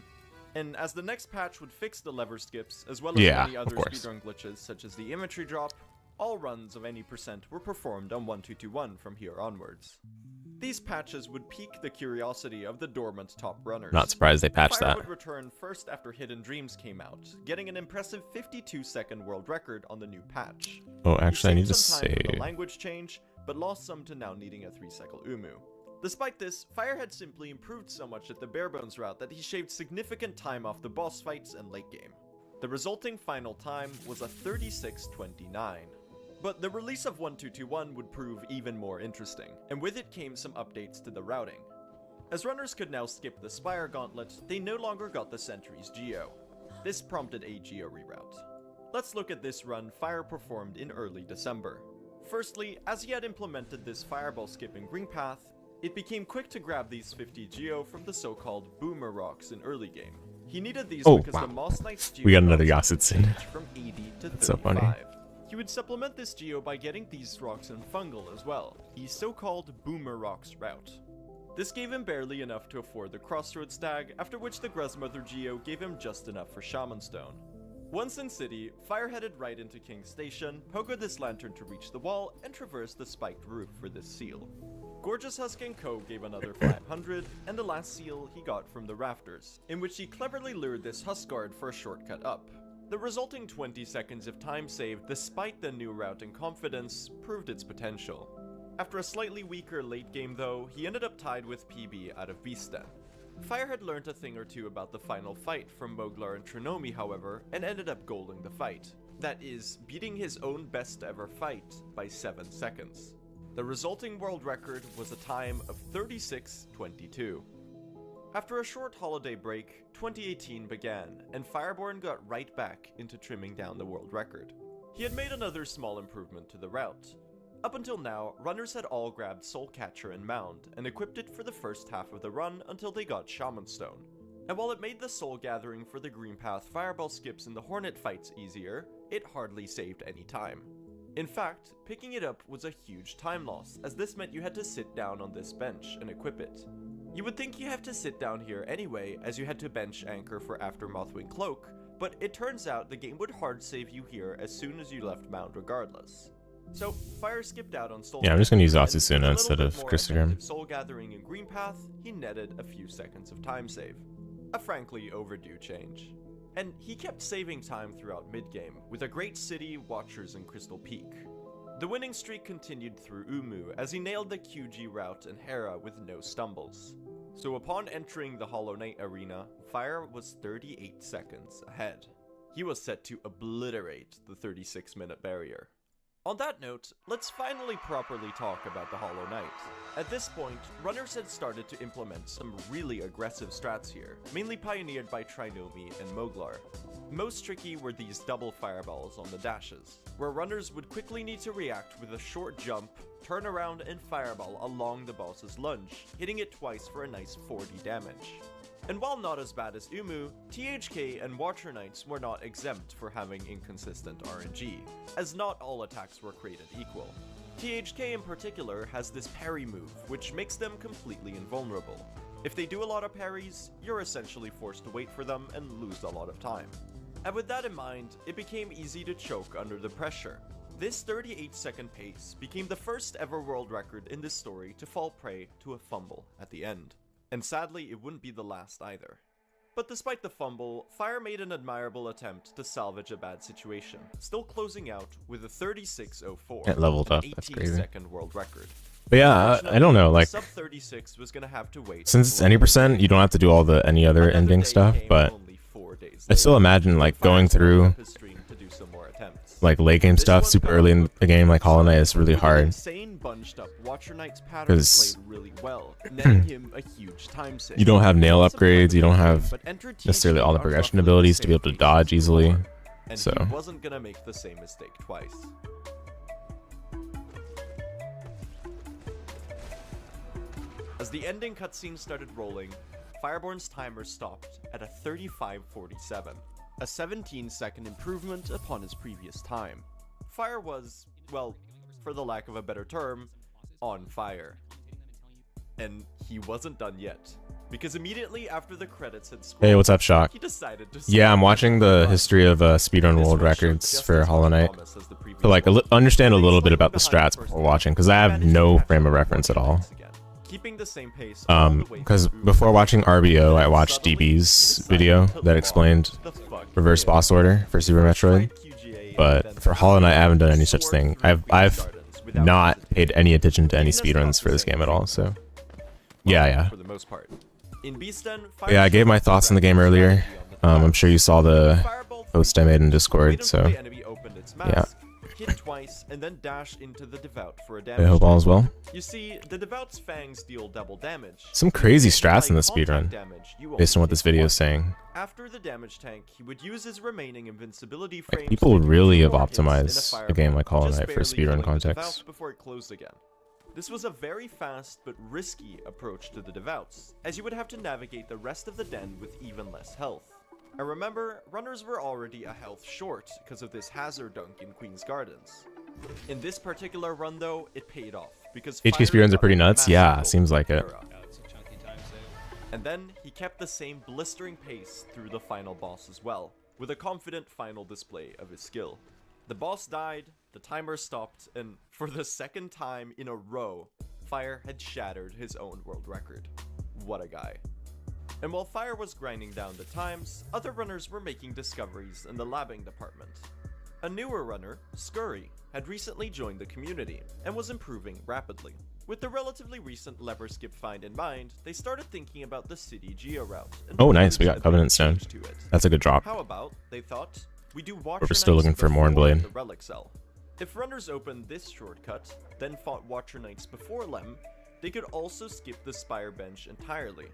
And as the next patch would fix the lever skips, as well as many other speedrun glitches such as the imagery drop, all runs of any% were performed on 1.2.2.1 from here onwards. These patches would pique the curiosity of the dormant top runners. Not surprised they patched Fire that. would return first after Hidden Dreams came out, getting an impressive 52-second world record on the new patch. Oh, actually, I He need to saved some time for the save. language change, but lost some to now needing a 3-cycle Umu. Despite this, Fire had simply improved so much at the barebones route that he shaved significant time off the boss fights and late game. The resulting final time was a 36:29. But the release of 1.2.2.1 would prove even more interesting, and with it came some updates to the routing. As runners could now skip the Spire Gauntlet, they no longer got the Sentry's Geo. This prompted a Geo reroute. Let's look at this run Fire performed in early December. Firstly, as he had implemented this Fireball skip in Green Path, it became quick to grab these 50 Geo from the so-called Boomer Rocks in early game. He needed these because the Moss Knight's Geo We got another rocks Yasutsun. range from 80 to 35. That's so funny. He would supplement this Geo by getting these rocks in Fungal as well, the so-called Boomer Rocks route. This gave him barely enough to afford the Crossroads Stag, after which the Gruzmother Geo gave him just enough for Shaman Stone. Once in city, Fire headed right into King's Station, pogoed this lantern to reach the wall, and traversed the spiked roof for this seal. Gorgeous Husk & Co. gave another 500, and the last seal he got from the rafters, in which he cleverly lured this Husk Guard for a shortcut up. The resulting 20 seconds of time saved despite the new route and confidence proved its potential. After a slightly weaker late game though, he ended up tied with PB out of Beasten. Fire had learned a thing or two about the final fight from Moglar and Trinomi however, and ended up golding the fight. That is, beating his own best ever fight by 7 seconds. The resulting world record was a time of 36:22. After a short holiday break, 2018 began, and Fireborn got right back into trimming down the world record. He had made another small improvement to the route. Up until now, runners had all grabbed Soulcatcher and Mound, and equipped it for the first half of the run until they got Shaman Stone. And while it made the soul gathering for the Green Path Fireball skips in the Hornet fights easier, it hardly saved any time. In fact, picking it up was a huge time loss, as this meant you had to sit down on this bench and equip it. You would think you have to sit down here anyway, as you had to bench anchor for after Mothwing Cloak, but it turns out the game would hard save you here as soon as you left Mound regardless. So, Fire skipped out on Soul. Yeah, I'm just gonna use and Asusuna with a instead little of bit more Christogram. effective Soul Gathering in Green Path, he netted a few seconds of time save. A frankly overdue change. And he kept saving time throughout mid-game, with a great city, Watchers, and Crystal Peak. The winning streak continued through Umu, as he nailed the QG route and Hera with no stumbles. So upon entering the Hollow Knight arena, Fire was 38 seconds ahead. He was set to obliterate the 36-minute barrier. On that note, let's finally properly talk about the Hollow Knight. At this point, runners had started to implement some really aggressive strats here, mainly pioneered by Trinomi and Moglar. Most tricky were these double fireballs on the dashes, where runners would quickly need to react with a short jump, turn around and fireball along the boss's lunge, hitting it twice for a nice 40 damage. And while not as bad as Umu, THK and Watcher Knights were not exempt for having inconsistent RNG, as not all attacks were created equal. THK in particular has this parry move, which makes them completely invulnerable. If they do a lot of parries, you're essentially forced to wait for them and lose a lot of time. And with that in mind, it became easy to choke under the pressure. This 38-second pace became the first ever world record in this story to fall prey to a fumble at the end. And sadly, it wouldn't be the last either. But despite the fumble, Fire made an admirable attempt to salvage a bad situation, still closing out with a 36:04. It leveled up, that's crazy. 18-second world record. But yeah, I don't know, like, Sub 36 was gonna have to wait since it's any percent, you don't have to do all the any other ending stuff, but I still imagine like going through like late game stuff super early in the game, like Hollow Knight, is really hard. Because you don't have nail upgrades, you don't have necessarily all the progression abilities to be able to dodge easily. So he wasn't gonna make the same mistake twice. As the ending cutscene started rolling, Fireborn's timer stopped at a 35:47, a 17-second improvement upon his previous time. Fire was, well, for the lack of a better term, on fire. And he wasn't done yet, because immediately after the credits had scrolled, hey, what's up, Shock? he decided to Yeah, I'm watching the history of speedrun world records for Hollow Knight to like understand a little bit about the strats before watching, because I have no frame of reference at all. Keeping the same pace Because before watching RBO, I watched DB's video that explained reverse boss order for Super Metroid. But for Hollow Knight, I haven't done any such thing. I've not paid any attention to any speedruns for this game at all. So yeah. For the most part. In Yeah, I gave my thoughts on the game earlier. I'm sure you saw the post I made in Discord. So yeah. Hit twice and then dash into the Devout for a I damage. hope all is well. You see, the Devout's fangs deal double damage. Some crazy strats in the Apply speedrun, contact damage, you based on only what this take video one. is saying. After the damage tank, he would use his remaining invincibility Like, frames. people to really do have more hits in optimized a game like Hollow just Knight for barely speedrun killing the context. Devout before it closed again. This was a very fast but risky approach to the Devouts, as you would have to navigate the rest of the den with even less health. And remember, runners were already a health short because of this hazard dunk in Queen's Gardens. In this particular run though, it paid off, because HP Fire speedruns are got pretty a nuts. massive Yeah, goal seems like from it. Terra. And then he kept the same blistering pace through the final boss as well, with a confident final display of his skill. The boss died, the timer stopped, and for the second time in a row, Fire had shattered his own world record. What a guy. And while Fire was grinding down the times, other runners were making discoveries in the labbing department. A newer runner, Scurry, had recently joined the community and was improving rapidly. With the relatively recent lever skip find in mind, they started thinking about the city geo route. And Oh, nice, we got proposed a Covenant big Stone. change to it. That's a good drop. How about, they thought, we do We're still looking for more in Blade. The Relic Cell. If runners opened this shortcut, then fought Watcher Knights before Lem, they could also skip the Spire Bench entirely.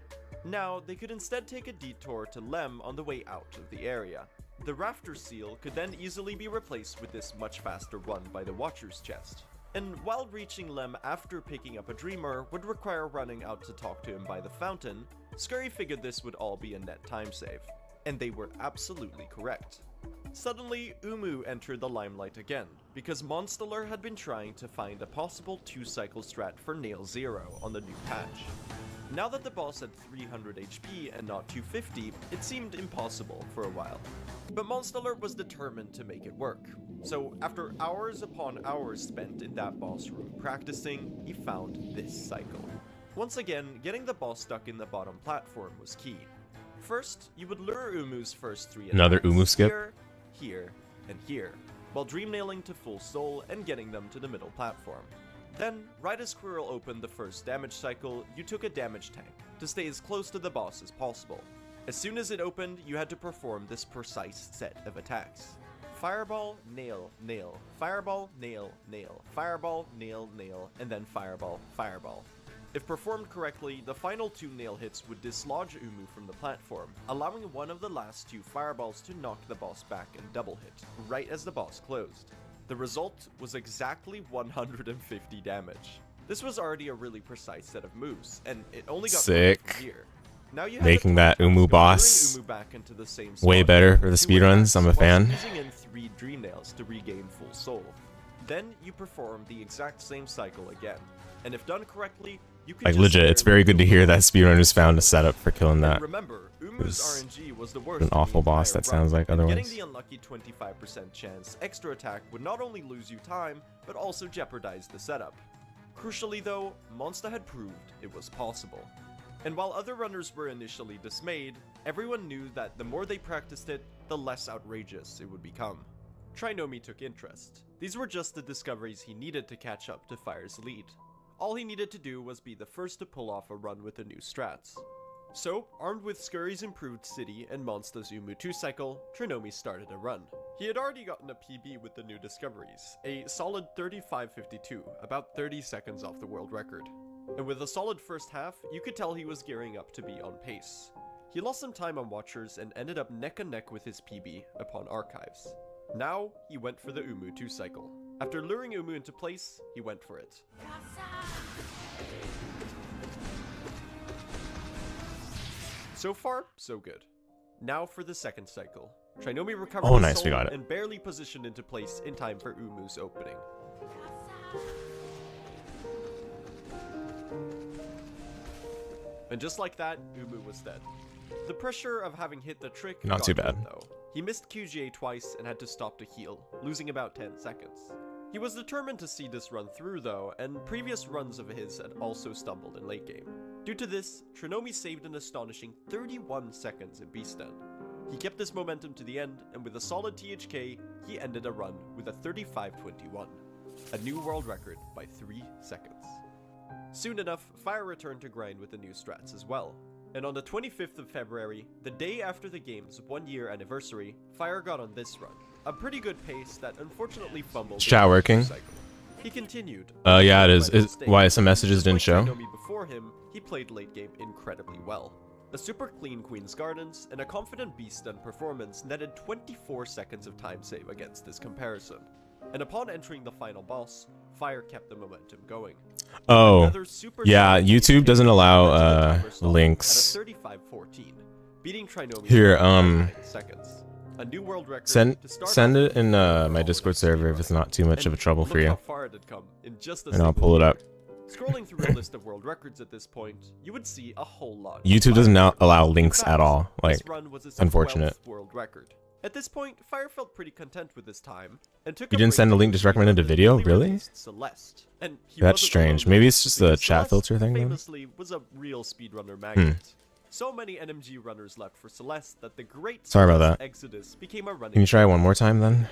Now, they could instead take a detour to Lem on the way out of the area. The Rafter Seal could then easily be replaced with this much faster run by the Watcher's Chest. And while reaching Lem after picking up a Dreamer would require running out to talk to him by the fountain, Scurry figured this would all be a net time save. And they were absolutely correct. Suddenly, Umu entered the limelight again, because Monsteller had been trying to find a possible 2-cycle strat for Nail Zero on the new patch. Now that the boss had 300 HP and not 250, it seemed impossible for a while. But Monsteller was determined to make it work. So after hours upon hours spent in that boss room practicing, he found this cycle. Once again, getting the boss stuck in the bottom platform was key. First, you would lure Umu's first 3 attacks, Another Umu skip? here, and here, while dream nailing to full soul and getting them to the middle platform. Then, right as Quirrell opened the first damage cycle, you took a damage tank to stay as close to the boss as possible. As soon as it opened, you had to perform this precise set of attacks. fireball, nail, nail, fireball, nail, nail, fireball, nail, nail, and then fireball, fireball. If performed correctly, the final 2 nail hits would dislodge Umu from the platform, allowing one of the last 2 fireballs to knock the boss back and double hit, right as the boss closed. The result was exactly 150 damage. This was already a really precise set of moves, and it only got better from here. Now you have Making that Umu boss Umu back into the same way spot better for the to where speedruns. I'm a whilst fan. Using in 3 dream nails to regain full soul. Then you perform the exact same cycle again, and if done correctly, you can Like just legit, it's very good to hear that speedrunners found a setup for killing and that. remember, Umu's was RNG was the worst an awful of the boss, entire that sounds run, like, and otherwise. Getting the unlucky 25% chance extra attack would not only lose you time, but also jeopardize the setup. Crucially though, Monster had proved it was possible. And while other runners were initially dismayed, everyone knew that the more they practiced it, the less outrageous it would become. Trinomi took interest. These were just the discoveries he needed to catch up to Fire's lead. All he needed to do was be the first to pull off a run with the new strats. So, armed with Scurry's improved city and Monster's Umu 2 cycle, Trinomi started a run. He had already gotten a PB with the new discoveries, a solid 35:52, about 30 seconds off the world record. And with a solid first half, you could tell he was gearing up to be on pace. He lost some time on watchers and ended up neck and neck with his PB upon archives. Now, he went for the Umu 2 cycle. After luring Umu into place, he went for it. So far, so good. Now for the second cycle. Trinomi recovered Oh, his nice, soul we got it. and barely positioned into place in time for Umu's opening. And just like that, Umu was dead. The pressure of having hit the trick Not got too to him, bad. though. He missed QGA twice and had to stop to heal, losing about 10 seconds. He was determined to see this run through though, and previous runs of his had also stumbled in late game. Due to this, Trinomi saved an astonishing 31 seconds in Beastden. He kept this momentum to the end, and with a solid THK, he ended a run with a 35:21, a new world record by 3 seconds. Soon enough, Fire returned to grind with the new strats as well. And on the 25th of February, the day after the game's 1-year anniversary, Fire got on this run. A pretty good pace that unfortunately fumbled. Is chat working? He continued. Yeah, it is. Why some messages didn't show? Before him, he played late game incredibly well. A super clean Queen's Gardens and a confident Beastden performance netted 24 seconds of time save against this comparison. And upon entering the final boss, Fire kept the momentum going. Oh, Another super yeah, solid YouTube doesn't THK allow led to the timer stop links. at a 35:14, beating Trinomi Here, by 9 seconds. A new world record to start Send off it in my Discord server if it's not too much of a trouble for look you, how far it had come in just a and I'll single pull it year. up. Scrolling through a list of world records at this point, you would see a whole lot. YouTube doesn't allow links In at fact, all. Like, this run was his unfortunate. 12th world record. At this point, Fire felt pretty content with his time and took. You didn't send a link just recommended a video, really? Celeste, and he That's wasn't strange. alone Maybe in it's this, just a because chat Celeste filter thing, then? Famously, was a real speedrunner magnet. So many NMG runners left for Celeste that the great Sorry about Celeste that. Exodus became a running. Can you try one more time then?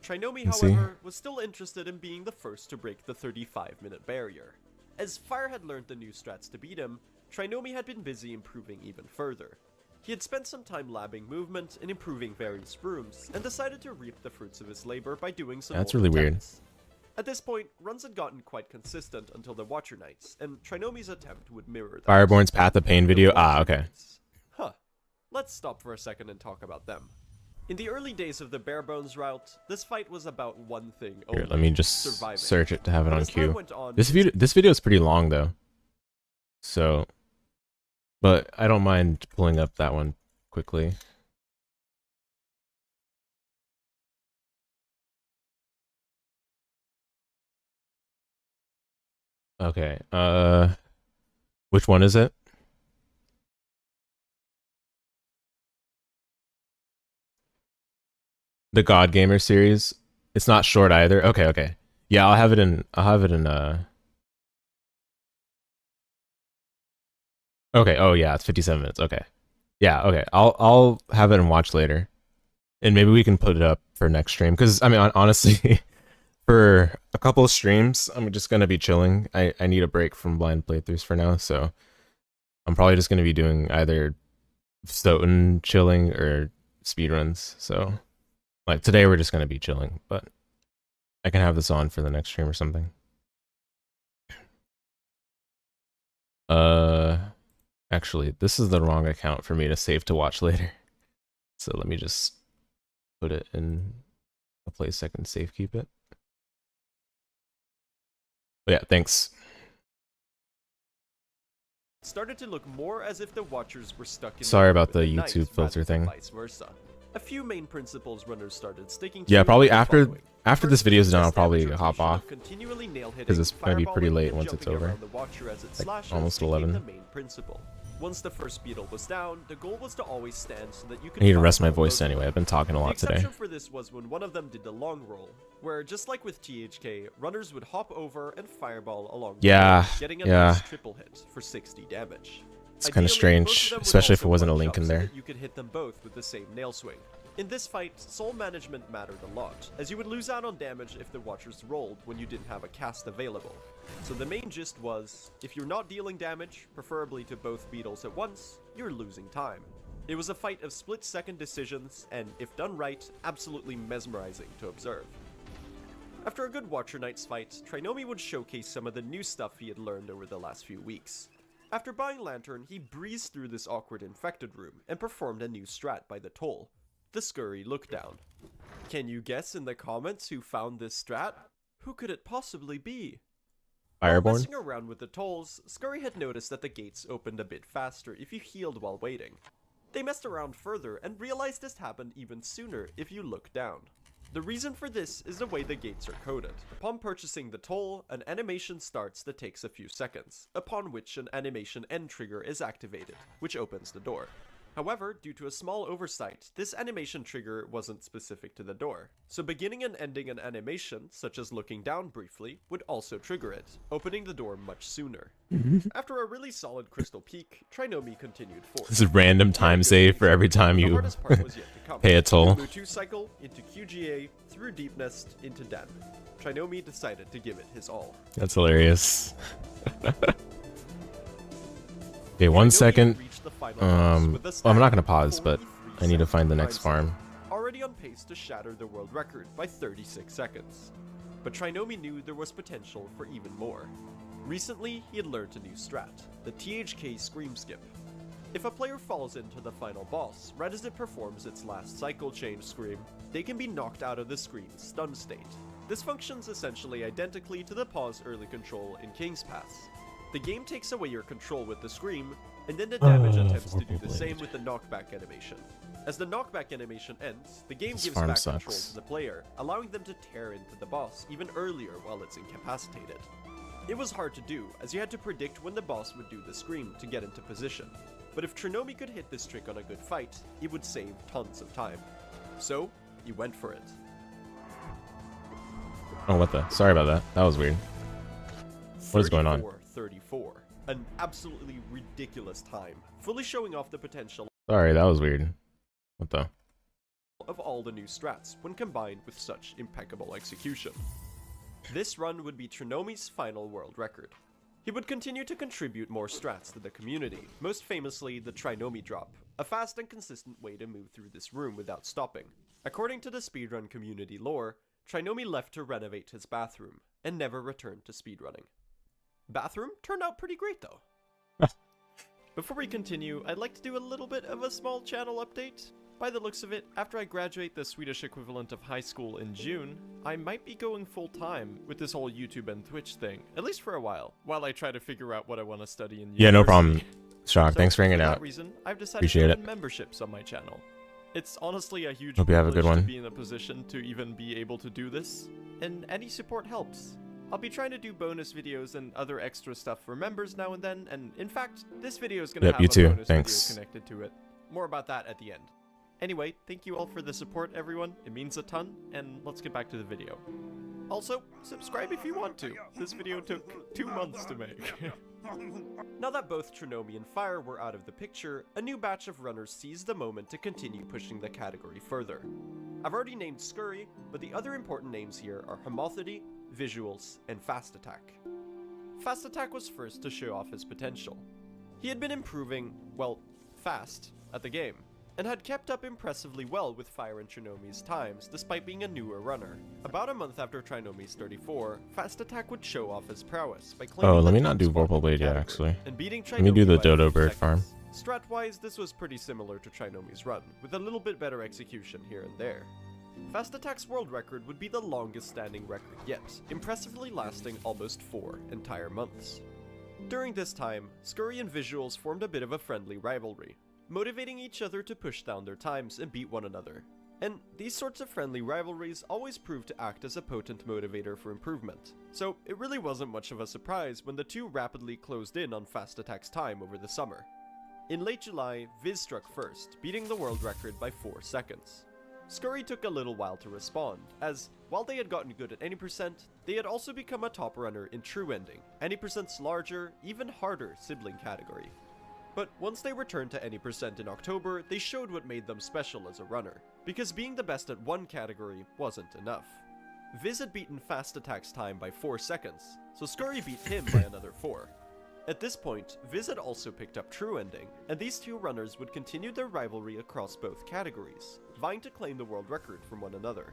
Trinomi, Let's see. however, was still interested in being the first to break the 35-minute barrier. As Fire had learned the new strats to beat him, Trinomi had been busy improving even further. He had spent some time labbing movement and improving various rooms, and decided to reap the fruits of his labor by doing some That's more really weird. attempts. At this point, runs had gotten quite consistent until the Watcher Nights, and Trinomi's attempt would mirror that. Fireborn's Path of Pain video? Ah, Watcher okay. Nights. Huh. Let's stop for a second and talk about them. In the early days of the Barebones route, this fight was about one thing only. Here, let me just surviving. search it to have it But on as time queue. went on, This video is pretty long though, so, but I don't mind pulling up that one quickly. Okay, which one is it? The God Gamer series. It's not short either. Okay, okay. Yeah, I'll have it in Okay, oh yeah, it's 57 minutes. Okay. Yeah, okay. I'll have it and watch later. And maybe we can put it up for next stream cuz I mean honestly for a couple of streams, I'm just going to be chilling. I need a break from blind playthroughs for now, so I'm probably just going to be doing either SotN chilling or speedruns. So Like today we're just gonna be chilling, but I can have this on for the next stream or something. Actually, this is the wrong account for me to save to watch later. So let me just put it in a place I can safe keep it. But yeah, thanks. Started to look more as if the watchers were stuck in Sorry about the the room at YouTube night filter rather than thing. vice versa. A few main principles runners started sticking to. Yeah, probably were the after following. this video's done, I'll First, probably damage hop rotation off of continually nail hitting, because it's gonna be pretty fireballing, late and once it's jumping over. around the watcher as it Like slashes almost became 11. the main principle. Once the first beetle was down, the goal was to always stand so that you could I need to rest my fireball voice both of anyway. them. I've been talking a The lot today. exception for this was when one of them did the long roll, where just like with THK, runners would hop over and fireball along the Yeah, road, getting a yeah. nice triple hit for 60 damage. It's kind of Ideally, both of strange, them would especially if also it wasn't a bunch link up in so there. that you could hit them both with the same nail swing. In this fight, soul management mattered a lot, as you would lose out on damage if the watchers rolled when you didn't have a cast available. So the main gist was, if you're not dealing damage, preferably to both beetles at once, you're losing time. It was a fight of split-second decisions, and if done right, absolutely mesmerizing to observe. After a good Watcher Knights fight, Trinomi would showcase some of the new stuff he had learned over the last few weeks. After buying Lantern, he breezed through this awkward infected room and performed a new strat by the toll, the Scurry Lookdown. Can you guess in the comments who found this strat? Who could it possibly be? While Fireborn? messing around with the tolls, Scurry had noticed that the gates opened a bit faster if you healed while waiting. They messed around further and realized this happened even sooner if you look down. The reason for this is the way the gates are coded. Upon purchasing the toll, an animation starts that takes a few seconds, upon which an animation end trigger is activated, which opens the door. However, due to a small oversight, this animation trigger wasn't specific to the door. So beginning and ending an animation, such as looking down briefly, would also trigger it, opening the door much sooner. After a really solid crystal peak, Trinomi continued forth. This is random time save for every time The you hardest part was yet to come. pay a toll. Through Mutu cycle, into QGA, through Deep Nest, into Den. Trinomi decided to give it his all. That's hilarious. Okay, 1 second. Well, I'm not gonna pause, but I need to find the next farm. Already on pace to shatter the world record by 36 seconds. But Trinomi knew there was potential for even more. Recently, he had learned a new strat, the THK Scream Skip. If a player falls into the final boss, right as it performs its last cycle change scream, they can be knocked out of the screen's stun state. This functions essentially identically to the pause early control in King's Pass. The game takes away your control with the scream, and then the damage attempts to do the same with the knockback animation. As the knockback animation ends, the game This gives farm back control sucks. to the player, allowing them to tear into the boss even earlier while it's incapacitated. It was hard to do, as you had to predict when the boss would do the scream to get into position. But if Trinomi could hit this trick on a good fight, it would save tons of time. So, he went for it. Oh, what the? Sorry about that. That was weird. What is going on? 34. An absolutely ridiculous time, fully showing off the potential Sorry, that was weird. What the? of all the new strats when combined with such impeccable execution. This run would be Trinomi's final world record. He would continue to contribute more strats to the community, most famously the Trinomi drop, a fast and consistent way to move through this room without stopping. According to the speedrun community lore, Trinomi left to renovate his bathroom, and never returned to speedrunning. Bathroom turned out pretty great though. Before we continue, I'd like to do a little bit of a small channel update. By the looks of it, after I graduate the Swedish equivalent of high school in June, I might be going full-time with this whole YouTube and Twitch thing, at least for a while I try to figure out what I want to study in university. Yeah, no problem. Shock, So, thanks for hanging for out. that reason, I've decided Appreciate to it. open memberships on my channel. It's honestly a huge Hope you have a good privilege one. to be in a position to even be able to do this, and any support helps. I'll be trying to do bonus videos and other extra stuff for members now and then, and in fact, this video is going to Yep, have you a too. bonus Thanks. video connected to it. More about that at the end. Anyway, thank you all for the support, everyone. It means a ton, and let's get back to the video. Also, subscribe if you want to. This video took 2 months to make. Now that both Trinomi and Fire were out of the picture, a new batch of runners seized the moment to continue pushing the category further. I've already named Scurry, but the other important names here are Homothety, Visuals, and Fast Attack. Fast Attack was first to show off his potential. He had been improving, well, fast, at the game. and had kept up impressively well with Fire and Trinomi's times despite being a newer runner. About a month after Trinomi's 34, Fast Attack would show off his prowess by claiming let the me top not do spot in Vorpal the Blade yet, category actually. and beating Let me do Trinomi the by a Dodo few Bird farm. seconds. Strat-wise, this was pretty similar to Trinomi's run, with a little bit better execution here and there. Fast Attack's world record would be the longest standing record yet, impressively lasting almost 4 entire months. During this time, Scurry and Visuals formed a bit of a friendly rivalry, motivating each other to push down their times and beat one another. And these sorts of friendly rivalries always proved to act as a potent motivator for improvement, so it really wasn't much of a surprise when the two rapidly closed in on Fast Attack's time over the summer. In late July, Viz struck first, beating the world record by 4 seconds. Scurry took a little while to respond, as while they had gotten good at any percent, they had also become a top runner in True Ending, any percent's larger, even harder sibling category. But once they returned to any percent in October, they showed what made them special as a runner, because being the best at one category wasn't enough. Viz had beaten Fast Attack's time by 4 seconds, so Scurry beat him by another 4. At this point, Viz had also picked up True Ending, and these two runners would continue their rivalry across both categories, vying to claim the world record from one another.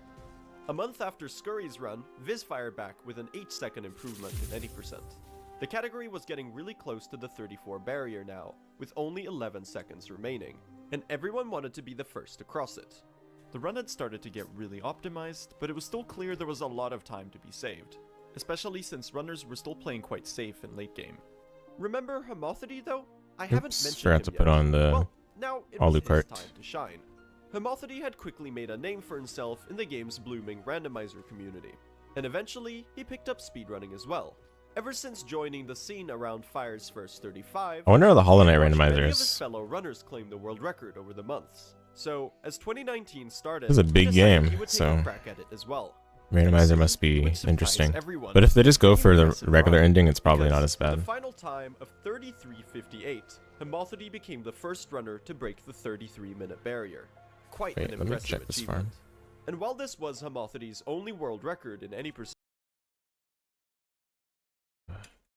A month after Scurry's run, Viz fired back with an 8-second improvement in any percent. The category was getting really close to the 34 barrier now, with only 11 seconds remaining, and everyone wanted to be the first to cross it. The run had started to get really optimized, but it was still clear there was a lot of time to be saved, especially since runners were still playing quite safe in late game. Remember Homothety though? I haven't mentioned Forgot him to yet. put on the Well, now it was his Alucard. time to shine. Homothety had quickly made a name for himself in the game's blooming randomizer community, and eventually he picked up speedrunning as well. Ever since joining the scene around Fire's first 35, I wonder how the Hollow Knight he watched many randomizer of his is. fellow runners claim the world record over the months. So, as 2019 started, This is a he big decided game, he would take so a crack at it as well. Randomizer must be interesting. But if they just go for the regular ending, it's probably not as bad. The final time of 33:58, Homothety became the first runner to break the 33-minute barrier. Quite Wait, an let me impressive check this achievement. farm. And while this was Homothety's only world record in any percent,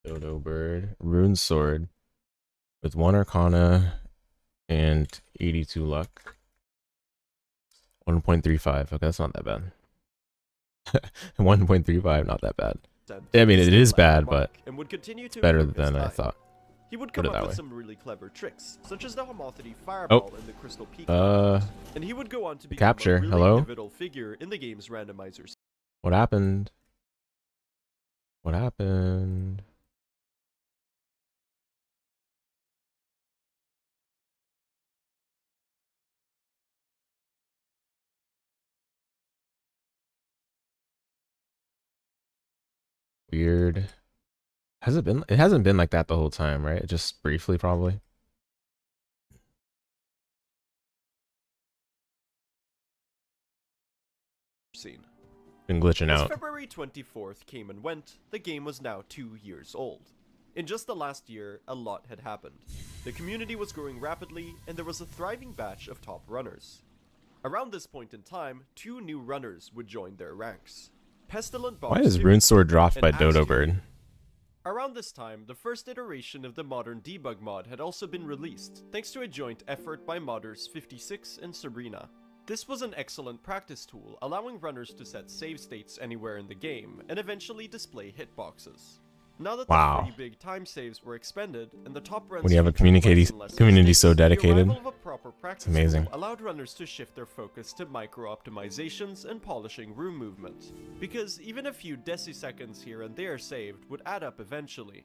Dodo Bird, Rune Sword, with 1 Arcana and 82 luck. 1.35. Okay, that's not that bad. 1.35, not that bad. I mean, it is bad, but and would continue to better improve his than I time. thought. He would Put come it up that with way. some really clever tricks, such as the Homothety Fireball and the Crystal Peak. And he would go on to become capture, a really hello? pivotal figure in the game's randomizers. What happened? What happened? Weird. Has it been? It hasn't been like that the whole time, right? Just briefly, probably. Scene. Been glitching As out. February 24th came and went, the game was now 2 years old. In just the last year, a lot had happened. The community was growing rapidly, and there was a thriving batch of top runners. Around this point in time, 2 new runners would join their ranks. Pestilent Why is Rune Sword dropped by Dodo Bird? Around this time, the first iteration of the modern debug mod had also been released, thanks to a joint effort by modders 56 and Sabrina. This was an excellent practice tool, allowing runners to set save states anywhere in the game, and eventually display hitboxes. Now that the 3 big time saves were expended, and the top runs When you have a community community so dedicated, it's amazing. Allowed runners to shift their focus to micro-optimizations and polishing room movement, because even a few deciseconds here and there saved would add up eventually.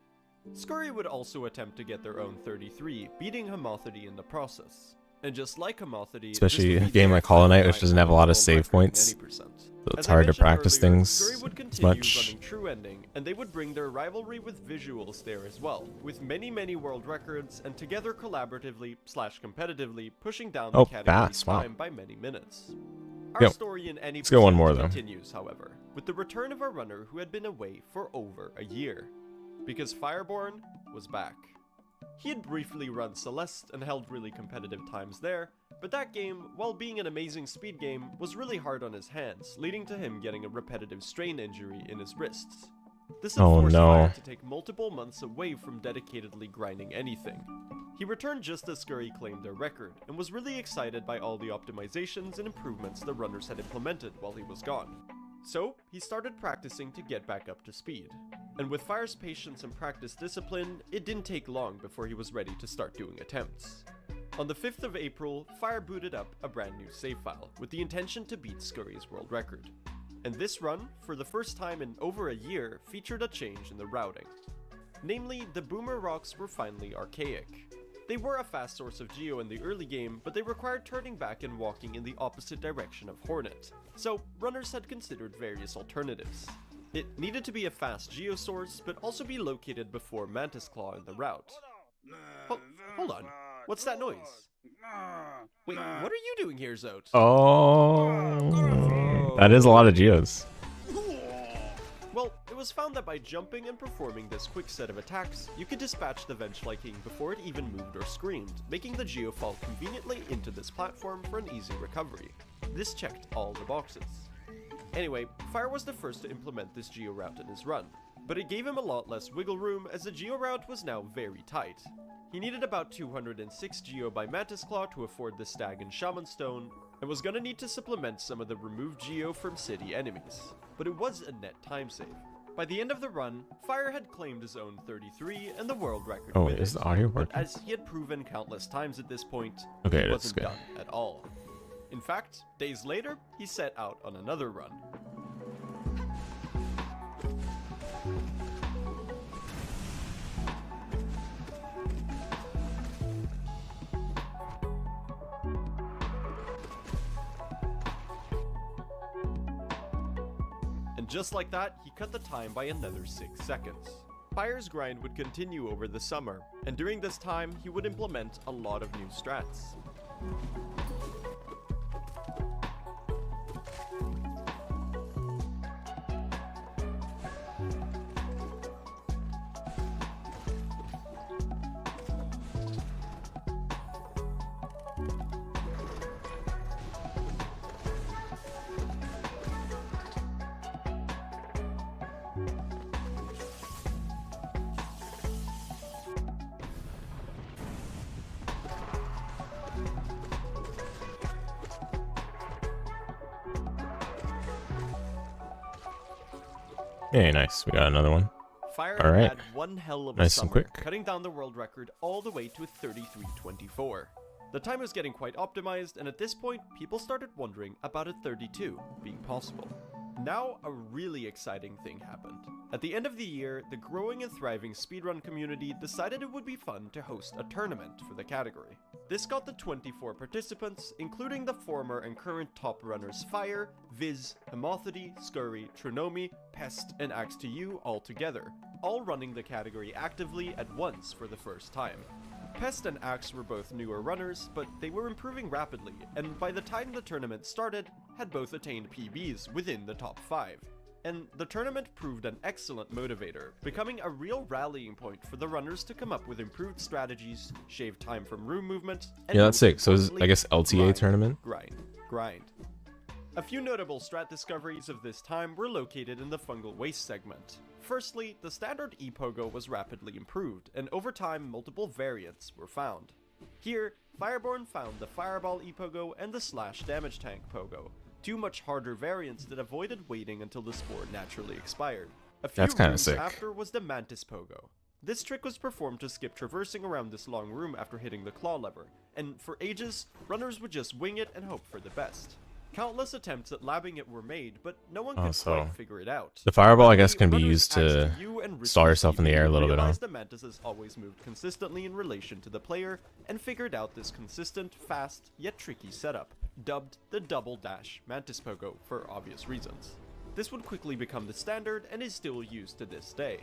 Scurry would also attempt to get their own 33, beating Homothety in the process. And just like Homothety, especially a game like Hollow Knight, which doesn't have a lot of save points, so it's hard to practice things as much. True Ending, and they would bring their rivalry with Visuals there as well, with many world records, and together collaboratively / competitively pushing down the category's time by many minutes. Our story in any Let's go one more, continues, however, with the return of a runner who had been away for over a year, because Fireborn was back. He had briefly run Celeste and held really competitive times there, but that game, while being an amazing speed game, was really hard on his hands, leading to him getting a repetitive strain injury in his wrists. This had Oh, forced no. Fire to take multiple months away from dedicatedly grinding anything. He returned just as Scurry claimed their record, and was really excited by all the optimizations and improvements the runners had implemented while he was gone. So, he started practicing to get back up to speed. And with Fire's patience and practice discipline, it didn't take long before he was ready to start doing attempts. On the 5th of April, Fire booted up a brand new save file, with the intention to beat Scurry's world record. And this run, for the first time in over a year, featured a change in the routing. Namely, the boomer rocks were finally archaic. They were a fast source of geo in the early game, but they required turning back and walking in the opposite direction of Hornet, so runners had considered various alternatives. It needed to be a fast geo source, but also be located before Mantis Claw in the route. Hold on, what's that noise? Wait, what are you doing here, Zote? Oh, that is a lot of geos. Well, it was found that by jumping and performing this quick set of attacks, you could dispatch the Vengefly before it even moved or screamed, making the geo fall conveniently into this platform for an easy recovery. This checked all the boxes. Anyway, Fire was the first to implement this geo route in his run, but it gave him a lot less wiggle room as the geo route was now very tight. He needed about 206 geo by Mantis Claw to afford the Stag and Shaman Stone, and was gonna need to supplement some of the removed geo from city enemies, but it was a net time save. By the end of the run, Fire had claimed his own 33 and the world record Oh, with is it, the audio but working? as he had proven countless times at this point, Okay, he that's wasn't good. done at all. In fact, days later, he set out on another run. And just like that, he cut the time by another 6 seconds. Fire's grind would continue over the summer, and during this time, he would implement a lot of new strats. Hey, nice. We got another one. Fire All right. had one hell of a Nice and summer, quick. cutting down the world record all the way to 33:24. The time was getting quite optimized, and at this point, people started wondering about a 32 being possible. Now, a really exciting thing happened. At the end of the year, the growing and thriving speedrun community decided it would be fun to host a tournament for the category. This got the 24 participants, including the former and current top runners Fire, Viz, Hemothety, Scurry, Trinomi, Pest, and Axe2U all together, all running the category actively at once for the first time. Pest and Axe were both newer runners, but they were improving rapidly, and by the time the tournament started, had both attained PBs within the top 5. And the tournament proved an excellent motivator, becoming a real rallying point for the runners to come up with improved strategies, shave time from room movement, and Yeah, that's most sick. So is, I guess, LTA grind, tournament? Grind. A few notable strat discoveries of this time were located in the fungal waste segment. Firstly, the standard E-Pogo was rapidly improved, and over time multiple variants were found. Here, Fireborn found the Fireball E-Pogo and the Slash Damage Tank Pogo, two much harder variants that avoided waiting until the spore naturally expired. A few That's kinda rooms sick. after was the Mantis Pogo. This trick was performed to skip traversing around this long room after hitting the claw lever, and for ages, runners would just wing it and hope for the best. Countless attempts at labbing it were made, but no one could so quite figure it out. The fireball, I guess, can be Runners used to Axe2U and stall Risky yourself in the air a little bit, huh? realized the Mantises always moved consistently in relation to the player, and figured out this consistent, fast, yet tricky setup, dubbed the Double Dash Mantis Pogo for obvious reasons. This would quickly become the standard and is still used to this day.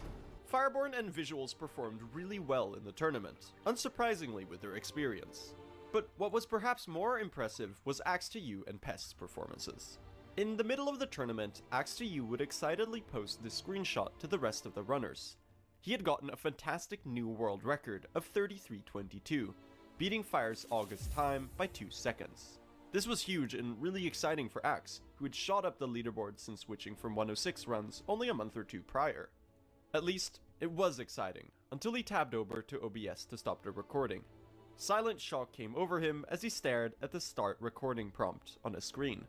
Fireborn and Visuals performed really well in the tournament, unsurprisingly with their experience. But what was perhaps more impressive was Axe2U and Pest's performances. In the middle of the tournament, Axe2U would excitedly post this screenshot to the rest of the runners. He had gotten a fantastic new world record of 33:22, beating Fire's August time by 2 seconds. This was huge and really exciting for Axe, who had shot up the leaderboard since switching from 106 runs only a month or two prior. At least, it was exciting, until he tabbed over to OBS to stop the recording. Silent shock came over him as he stared at the start recording prompt on his screen.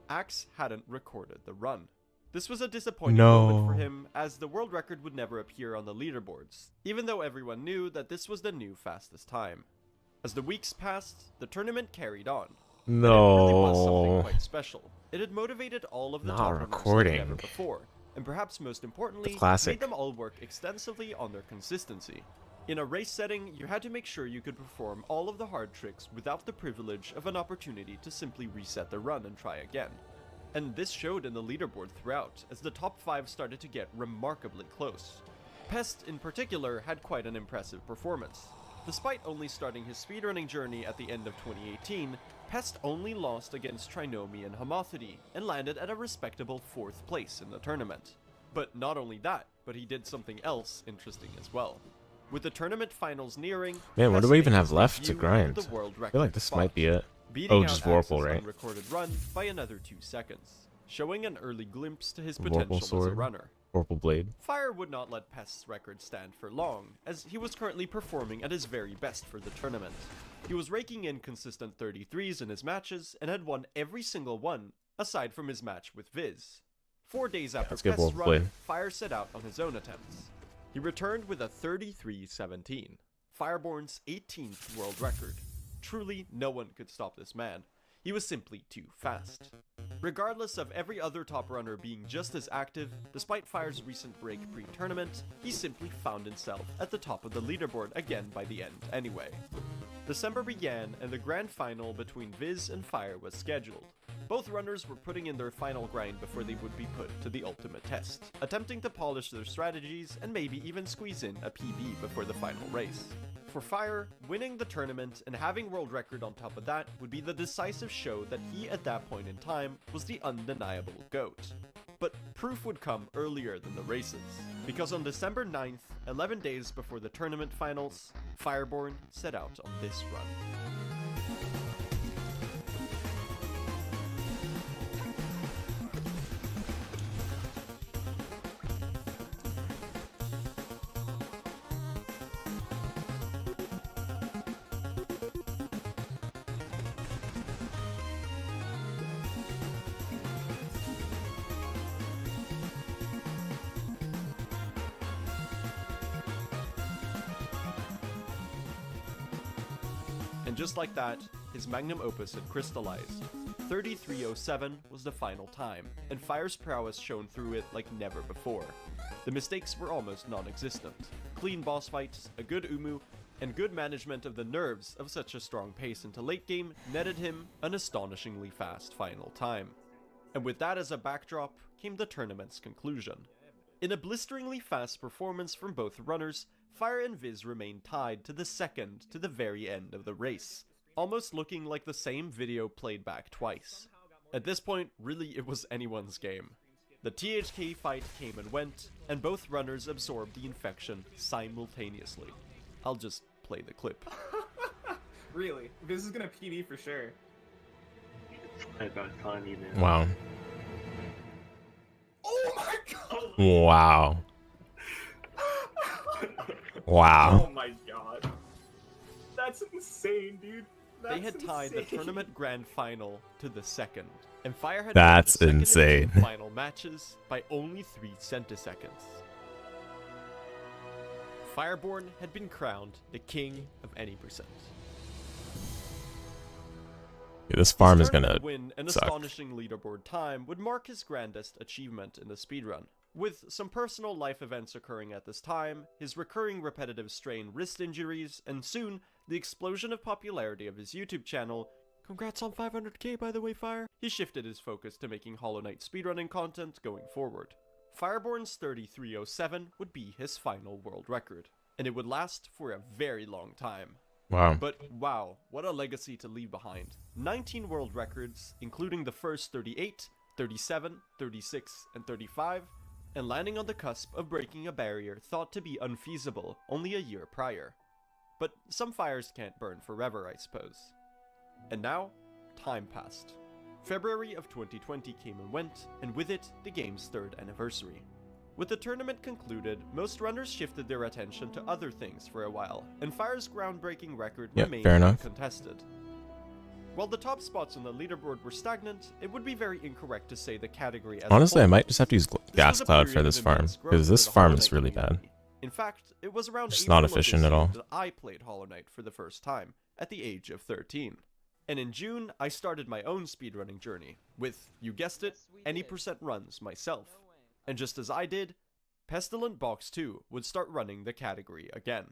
Axe hadn't recorded the run. This was a disappointing moment for him, as the world record would never appear on the leaderboards, even though everyone knew that this was the new fastest time. As the weeks passed, the tournament carried on. And it really was something quite special. It had motivated all of the top runners like never before, and perhaps most importantly, made them all work extensively on their consistency. In a race setting, you had to make sure you could perform all of the hard tricks without the privilege of an opportunity to simply reset the run and try again. And this showed in the leaderboard throughout, as the top 5 started to get remarkably close. Pest in particular had quite an impressive performance. Despite only starting his speedrunning journey at the end of 2018, Pest only lost against Trinomi and Homothety, and landed at a respectable 4th place in the tournament. But not only that, but he did something else interesting as well. With the tournament finals nearing, man, what do we even have left to debut grind? the world I feel like this spot, might be it. beating out just Vorpal, Axe's right? unrecorded run by another 2 seconds, showing an early glimpse to his potential as a runner. Vorpal blade. Fire would not let Pest's record stand for long, as he was currently performing at his very best for the tournament. He was raking in consistent 33s in his matches, and had won every single one, aside from his match with Viz. 4 days after Pest's run, Fire set out on his own attempts. He returned with a 33-17, Fireborn's 18th world record. Truly, no one could stop this man. He was simply too fast. Regardless of every other top runner being just as active, despite Fire's recent break pre-tournament, he simply found himself at the top of the leaderboard again by the end anyway. December began and the grand final between Viz and Fire was scheduled. Both runners were putting in their final grind before they would be put to the ultimate test, attempting to polish their strategies and maybe even squeeze in a PB before the final race. For Fire, winning the tournament and having world record on top of that would be the decisive show that he at that point in time was the undeniable GOAT. But proof would come earlier than the races, because on December 9th, 11 days before the tournament finals, Fireborn set out on this run. And just like that, his magnum opus had crystallized. 33:07 was the final time, and Fire's prowess shone through it like never before. The mistakes were almost non-existent. Clean boss fights, a good Umu, and good management of the nerves of such a strong pace into late game netted him an astonishingly fast final time. And with that as a backdrop, came the tournament's conclusion. In a blisteringly fast performance from both runners, Fire and Viz remained tied to the second to the very end of the race, almost looking like the same video played back twice. At this point, really it was anyone's game. The THK fight came and went, and both runners absorbed the infection simultaneously. I'll just play the clip. Really? This is gonna PB for sure. About time, you know. Wow. Oh my god! Wow. Wow. Oh my god. That's insane, dude. They had tied the tournament grand final to the second, and Fire had That's won the second and insane. final matches by only 3 centiseconds. Fireborn had been crowned the king of any percent. Yeah, this farm His is gonna win an suck. astonishing leaderboard time would mark his grandest achievement in the speedrun. With some personal life events occurring at this time, his recurring repetitive strain wrist injuries, and soon, the explosion of popularity of his YouTube channel — congrats on 500k by the way, Fire — he shifted his focus to making Hollow Knight speedrunning content going forward. Fireborn's 33:07 would be his final world record, and it would last for a very long time. Wow. But wow, what a legacy to leave behind. 19 world records, including the first 38, 37, 36, and 35, and landing on the cusp of breaking a barrier thought to be unfeasible only a year prior. But some fires can't burn forever, I suppose. And now, time passed. February of 2020 came and went, and with it, the game's 3rd anniversary. With the tournament concluded, most runners shifted their attention to other things for a while, and Fire's groundbreaking record remained fair enough. uncontested. While the top spots on the leaderboard were stagnant, it would be very incorrect to say the category as Honestly, a I whole. might just have to use This Gas was a Cloud for period this of farm, immense growth because this for the farm Hollow is Knight really bad. community. In fact, it was around Just April not of this efficient at year all. that I played Hollow Knight for the first time, at the age of 13. And in June, I started my own speedrunning journey, with, you guessed it, any percent runs myself. And just as I did, Pestilent Box 2 would start running the category again.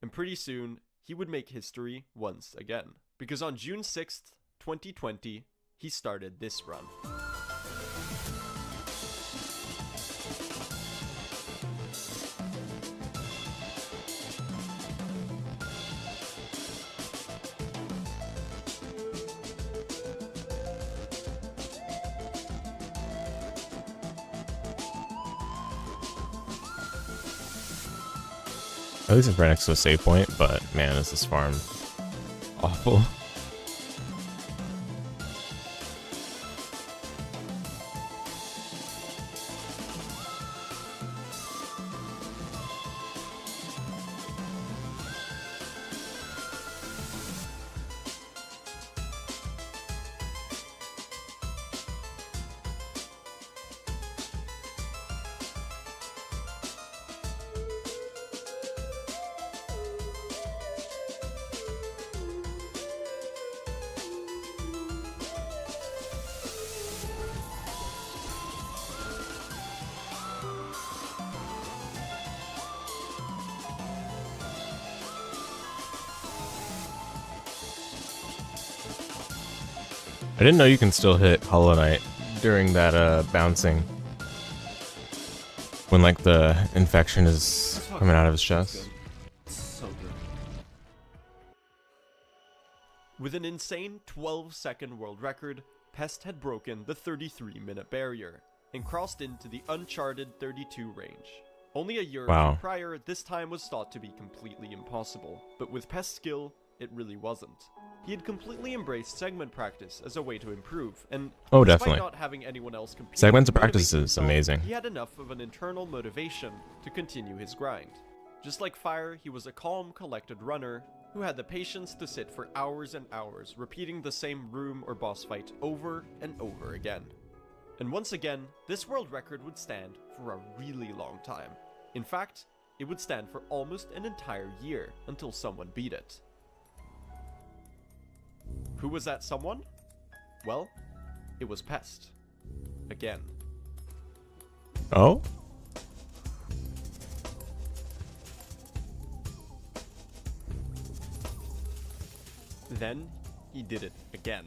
And pretty soon, he would make history once again. Because on June 6th, 2020, he started this run. At least it's right next to a save point, but man, is this farm awful. I didn't know you can still hit Hollow Knight during that bouncing. When like the infection is coming out of his chest. So good. With an insane 12-second world record, Pest had broken the 33-minute barrier and crossed into the uncharted 32 range. Only a year or Wow. two prior, this time was thought to be completely impossible, but with Pest's skill, it really wasn't. He had completely embraced segment practice as a way to improve, and Oh, despite definitely. not having anyone else compete, Segments of motivate practice is himself, amazing. He had enough of an internal motivation to continue his grind. Just like Fire, he was a calm, collected runner who had the patience to sit for hours and hours, repeating the same room or boss fight over and over again. And once again, this world record would stand for a really long time. In fact, it would stand for almost an entire year until someone beat it. Who was that someone? Well, it was Pest. Again. Oh? Then, he did it again.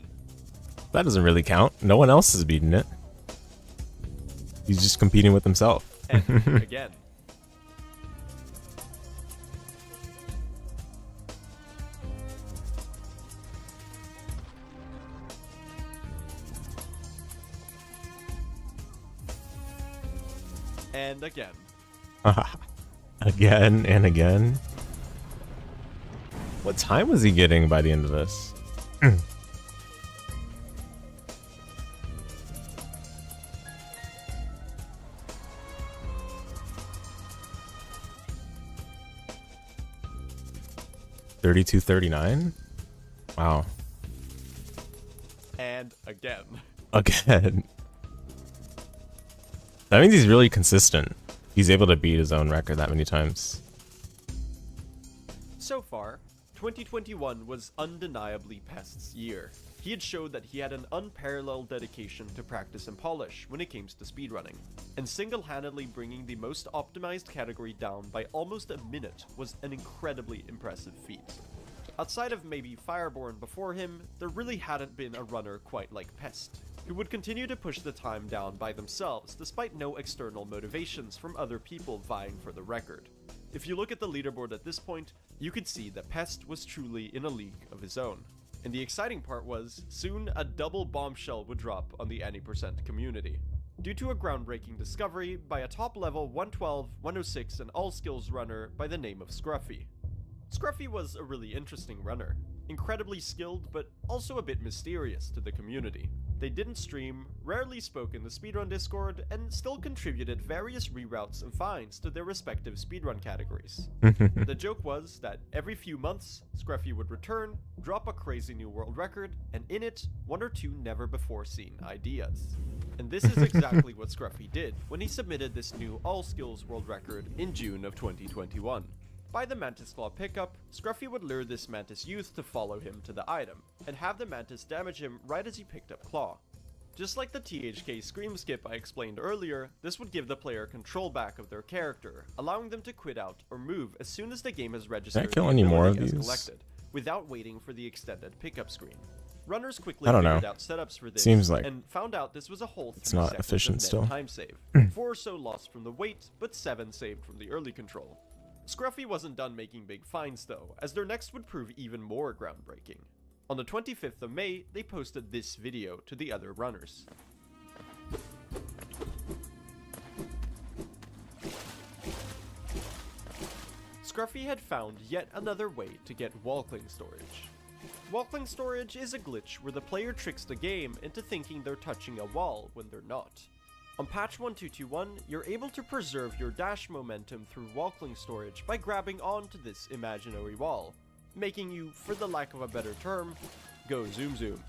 That doesn't really count. No one else is beating it. He's just competing with himself. And again. And again. Again and again. What time was he getting by the end of this? $32.39? Wow. And again. Again. That means he's really consistent. He's able to beat his own record that many times. So far, 2021 was undeniably Pest's year. He had showed that he had an unparalleled dedication to practice and polish when it came to speedrunning, and single-handedly bringing the most optimized category down by almost a minute was an incredibly impressive feat. Outside of maybe Fireborn before him, there really hadn't been a runner quite like Pest, who would continue to push the time down by themselves despite no external motivations from other people vying for the record. If you look at the leaderboard at this point, you could see that Pest was truly in a league of his own. And the exciting part was, soon a double bombshell would drop on the Any% community. Due to a groundbreaking discovery by a top-level 112, 106, and all-skills runner by the name of Scruffy. Scruffy was a really interesting runner, incredibly skilled but also a bit mysterious to the community. They didn't stream, rarely spoke in the speedrun Discord, and still contributed various reroutes and finds to their respective speedrun categories. The joke was that every few months, Scruffy would return, drop a crazy new world record, and in it, one or two never-before-seen ideas. And this is exactly what Scruffy did when he submitted this new all-skills world record in June of 2021. By the Mantis Claw pickup, Scruffy would lure this Mantis youth to follow him to the item, and have the Mantis damage him right as he picked up Claw. Just like the THK Scream Skip I explained earlier, this would give the player control back of their character, allowing them to quit out or move as soon as the game has registered kill the any more of ability as these? collected, without waiting for the extended pickup screen. Runners quickly I don't figured know. out setups for this, Seems like and found out this was a whole 3 it's not seconds efficient of net still. time save. 4 or so lost from the wait, but 7 saved from the early control. Scruffy wasn't done making big finds though, as their next would prove even more groundbreaking. On the 25th of May, they posted this video to the other runners. Scruffy had found yet another way to get wall-cling storage. Wall-cling storage is a glitch where the player tricks the game into thinking they're touching a wall when they're not. On patch 1221, you're able to preserve your dash momentum through wall-cling storage by grabbing onto this imaginary wall, making you, for the lack of a better term, go zoom zoom.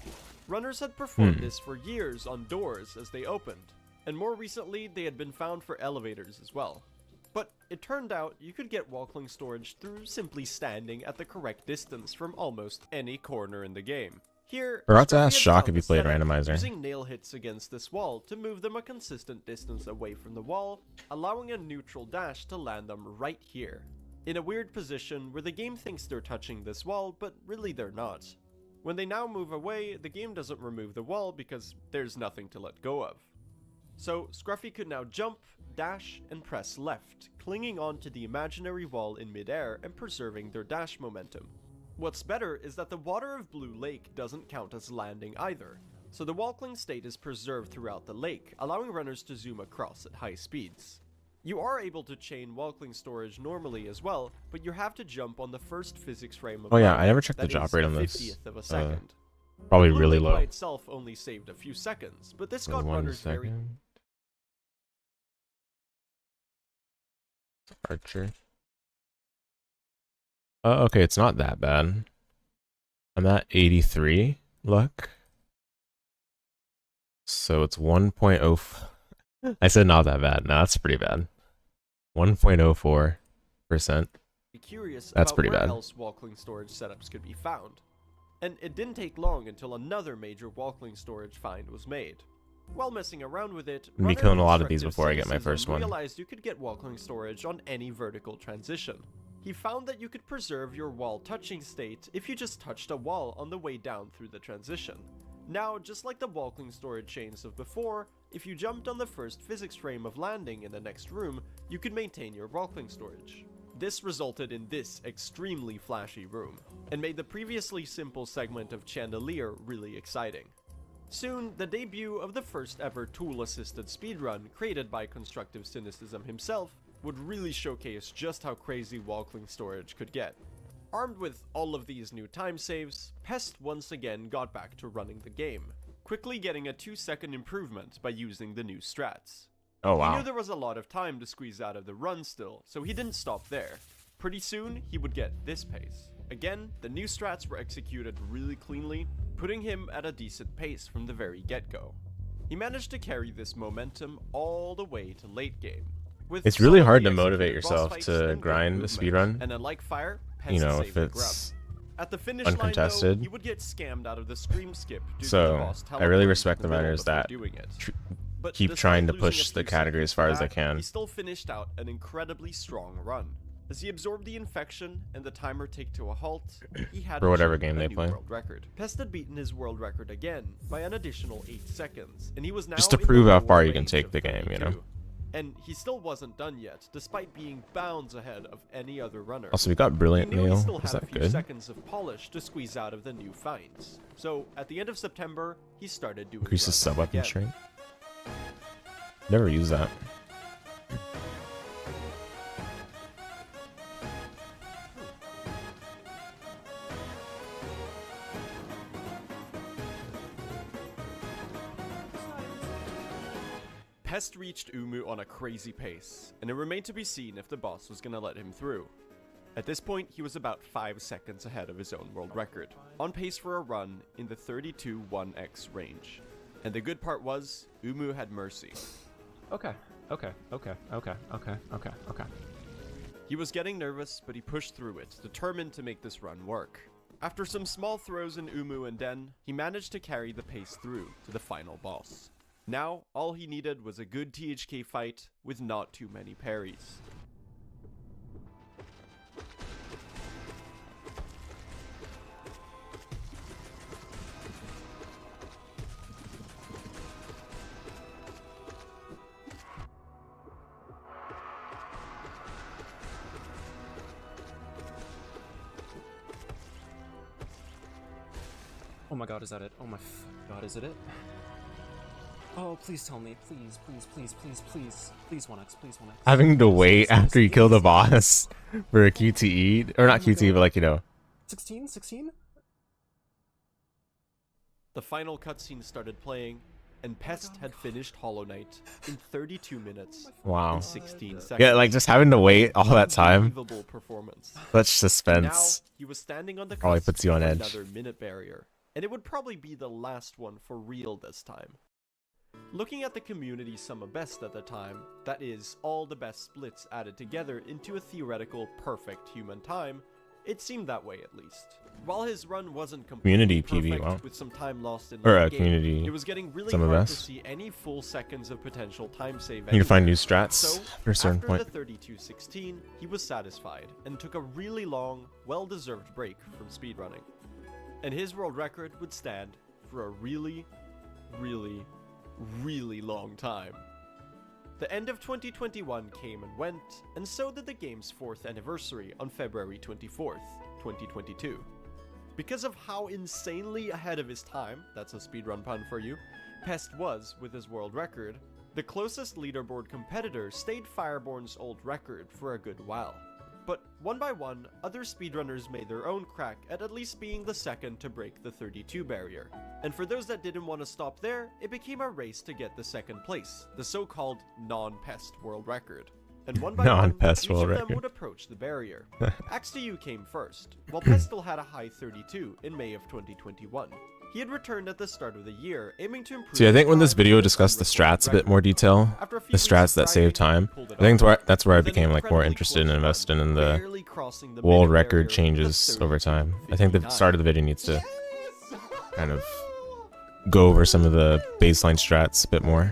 Runners had performed this for years on doors as they opened, and more recently they had been found for elevators as well. But it turned out you could get wall-cling storage through simply standing at the correct distance from almost any corner in the game. Here, Forgot to Scruffy ask had Shock found if he the played setup randomizer. using nail hits against this wall to move them a consistent distance away from the wall, allowing a neutral dash to land them right here, in a weird position where the game thinks they're touching this wall, but really they're not. When they now move away, the game doesn't remove the wall because there's nothing to let go of. So Scruffy could now jump, dash, and press left, clinging onto the imaginary wall in midair and preserving their dash momentum. What's better is that the water of Blue Lake doesn't count as landing either, so the wall-cling state is preserved throughout the lake, allowing runners to zoom across at high speeds. You are able to chain wall-cling storage normally as well, but you have to jump on the first physics frame of Oh yeah, I landing, never checked the that drop is rate a on this. 50th of a second. Probably Blue really Lake by low. itself only saved a few seconds, but this For got 1 runners very second. Archer. Okay, it's not that bad. I'm at 83 luck. So it's 1.0. I said not that bad. No, that's pretty bad. 1.04%. curious That's about pretty where bad. else wall-cling storage setups could be found. And it didn't take long until another major wall-cling storage find was made. While messing around with it, I'm gonna be runner killing a lot of these constructive before I get my cynicism first one. realized you could get wall-cling storage on any vertical transition. He found that you could preserve your wall touching state if you just touched a wall on the way down through the transition. Now, just like the wall-cling storage chains of before, if you jumped on the first physics frame of landing in the next room, you could maintain your wall-cling storage. This resulted in this extremely flashy room, and made the previously simple segment of Chandelier really exciting. Soon, the debut of the first ever tool-assisted speedrun created by Constructive Cynicism himself would really showcase just how crazy wall-cling storage could get. Armed with all of these new time saves, Pest once again got back to running the game, quickly getting a 2-second improvement by using the new strats. Oh He wow. knew there was a lot of time to squeeze out of the run still, so he didn't stop there. Pretty soon, he would get this pace. Again, the new strats were executed really cleanly, putting him at a decent pace from the very get-go. He managed to carry this momentum all the way to late game. With It's really hard to solidly motivate executed boss yourself fights to and good grind a movement, speedrun. And unlike Fire, You Pest know, saved if the grub. it's At the finish line, though, uncontested. he would get scammed out of the scream skip due to the So, boss I really teleporting respect to the middle runners before that doing it. But keep despite trying to losing a push the few category as seconds far as they back, can. He still finished out an incredibly strong run. As he absorbed the infection and the timer ticked to a halt, he had For whatever achieved game a they new play. world record. Pest had beaten his world record again by an additional 8 seconds, and he was now Just to in the prove how lower far you can range take of the game, you know? 32. And he still wasn't done yet, despite being bounds ahead of any other runner. Also, we got Brilliant He knew he Nail. still Is had a that few good? seconds of polish to squeeze out of the new finds. So, at the end of September, he started doing Increases runs sub weapon again. strength. Never use that. Pest reached Umu on a crazy pace, and it remained to be seen if the boss was gonna let him through. At this point, he was about 5 seconds ahead of his own world record, on pace for a run in the 32-1x range. And the good part was, Umu had mercy. Okay. He was getting nervous, but he pushed through it, determined to make this run work. After some small throws in Umu and Den, he managed to carry the pace through to the final boss. Now, all he needed was a good THK fight with not too many parries. Oh my god, is that it? Oh my god, is it it? Oh, please tell me. Please, please, please, please, please. Please 1x, please 1x. Having to wait after you kill the boss for a QTE, or not QTE, but like, you know. 16? 16? The final cutscene started playing, and Pest had finished Hollow Knight in 32 minutes Wow. and 16 seconds. Yeah, like just having to wait all that time. Unbelievable performance. Such suspense. Now, he was standing on the Probably cusp puts you on of edge. another minute barrier, and it would probably be the last one for real this time. Looking at the community sum of best at the time, that is, all the best splits added together into a theoretical perfect human time, it seemed that way at least. While his run wasn't completely Community PV, perfect, wow. with some time lost in Or late a game, community it was getting really sum of hard to best. see any full seconds of potential time save. You need to find new anywhere. strats So, after a certain after point. the 3216, he was satisfied and took a really long, well-deserved break from speedrunning. And his world record would stand for a really, really, really long time. The end of 2021 came and went, and so did the game's 4th anniversary on February 24th, 2022. Because of how insanely ahead of his time, that's a speedrun pun for you, Pest was with his world record, the closest leaderboard competitor stayed Fireborn's old record for a good while. But one by one, other speedrunners made their own crack at least being the second to break the 32 barrier. And for those that didn't want to stop there, it became a race to get the second place, the so-called non-Pest world record. And one by one, Non-Pest each world of them record. would approach the barrier. Axe to You came first, while Pest still had a high 32 in May of 2021. He had returned at the start of the year, aiming to improve. See, I think when this his video time discussed the and record strats a bit record. more detail, After a few the weeks strats of that save grinding, time, he pulled it I think off. that's where I With an became like more incredibly interested and close run, invested in the barely crossing the world minute record barrier changes with over time. I think the 32:59. start of the video needs to kind of go over some of the baseline strats a bit more.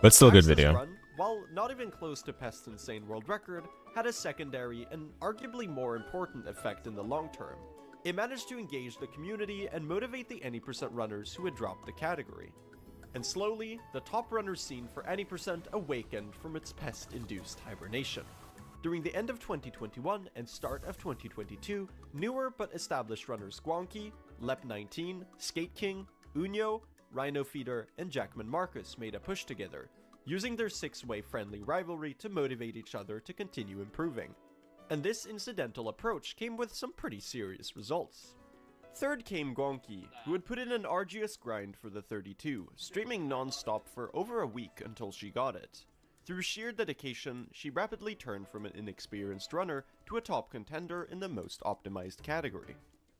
But still a good Axe's video. Run, while not even close to Pest's insane world record, had a secondary and arguably more important effect in the long term. It managed to engage the community and motivate the any% runners who had dropped the category. And slowly, the top runner scene for any% awakened from its Pest-induced hibernation. During the end of 2021 and start of 2022, newer but established runners Guanqi, Lep19, Skate King, Unyo, Rhino Feeder, and Jackman Marcus made a push together, using their 6-way friendly rivalry to motivate each other to continue improving. And this incidental approach came with some pretty serious results. Third came Guanqi, who had put in an arduous grind for the 32, streaming non-stop for over a week until she got it. Through sheer dedication, she rapidly turned from an inexperienced runner to a top contender in the most optimized category.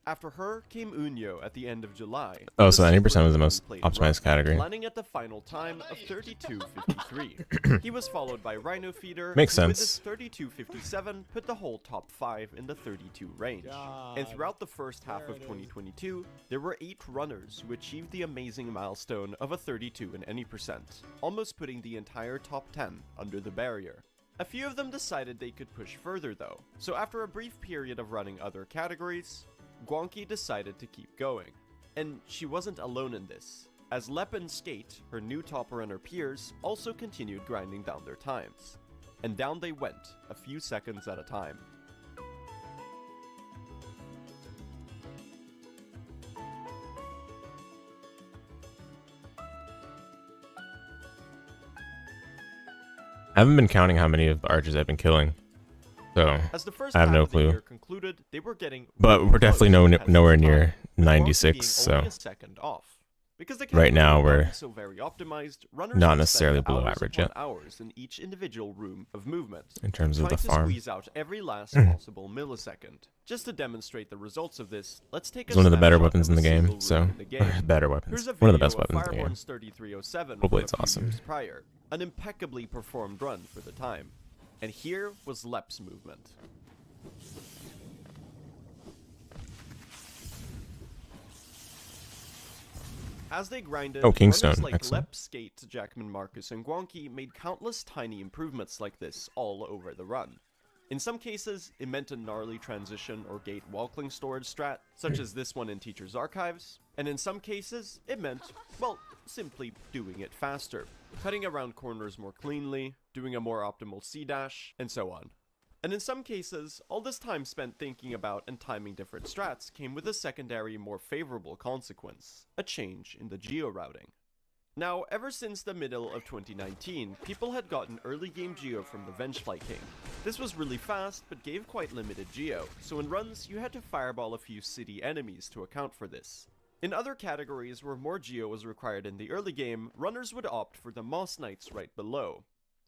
After her came Unyo at the end of July. Oh, with so a 90% was the super most played optimized run, category. landing at the final time of 32:53. He was followed by Rhino Feeder, Makes who with sense. his 32:57 put the whole top 5 in the 32 range. And throughout the first half of 2022, there were 8 runners who achieved the amazing milestone of a 32 in any%, almost putting the entire top 10 under the barrier. A few of them decided they could push further though, so after a brief period of running other categories, Guanqi decided to keep going. And she wasn't alone in this, as Lep and Skate, her new top runner peers, also continued grinding down their times. And down they went, a few seconds at a time. I haven't been counting how many of the archers I've been killing, so As the first I have half no of the clue. year concluded, they were getting But really we're definitely close to Pest's nowhere time, near with Guanqi 96, being so only a second off. Because the right now camera we're aren't so very optimized, runners not would necessarily spend below hours average upon yet hours in each individual room of movement, in terms of trying the to farm. squeeze out every last possible millisecond. Just to demonstrate the results of this, let's take It's a one of the better snapshot weapons of in the a game, single so room in the game. better weapons. Here's a One of the video best weapons in the game. Fireborn's 3307 Probably from it's a few awesome. years prior, an impeccably performed run for the time. And here was Lep's movement. As they grinded, Oh, Kingstone, runners like excellent. Lep, Skate, Jackman, Marcus, and Guanqi made countless tiny improvements like this all over the run. In some cases, it meant a gnarly transition or gate walkling storage strat, such as this one in Teacher's Archives, and in some cases, it meant, well, simply doing it faster, cutting around corners more cleanly, doing a more optimal C-dash, and so on. And in some cases, all this time spent thinking about and timing different strats came with a secondary, more favorable consequence, a change in the geo-routing. Now, ever since the middle of 2019, people had gotten early game geo from the Vengefly King. This was really fast, but gave quite limited geo, so in runs you had to fireball a few city enemies to account for this. In other categories where more geo was required in the early game, runners would opt for the Moss Knights right below.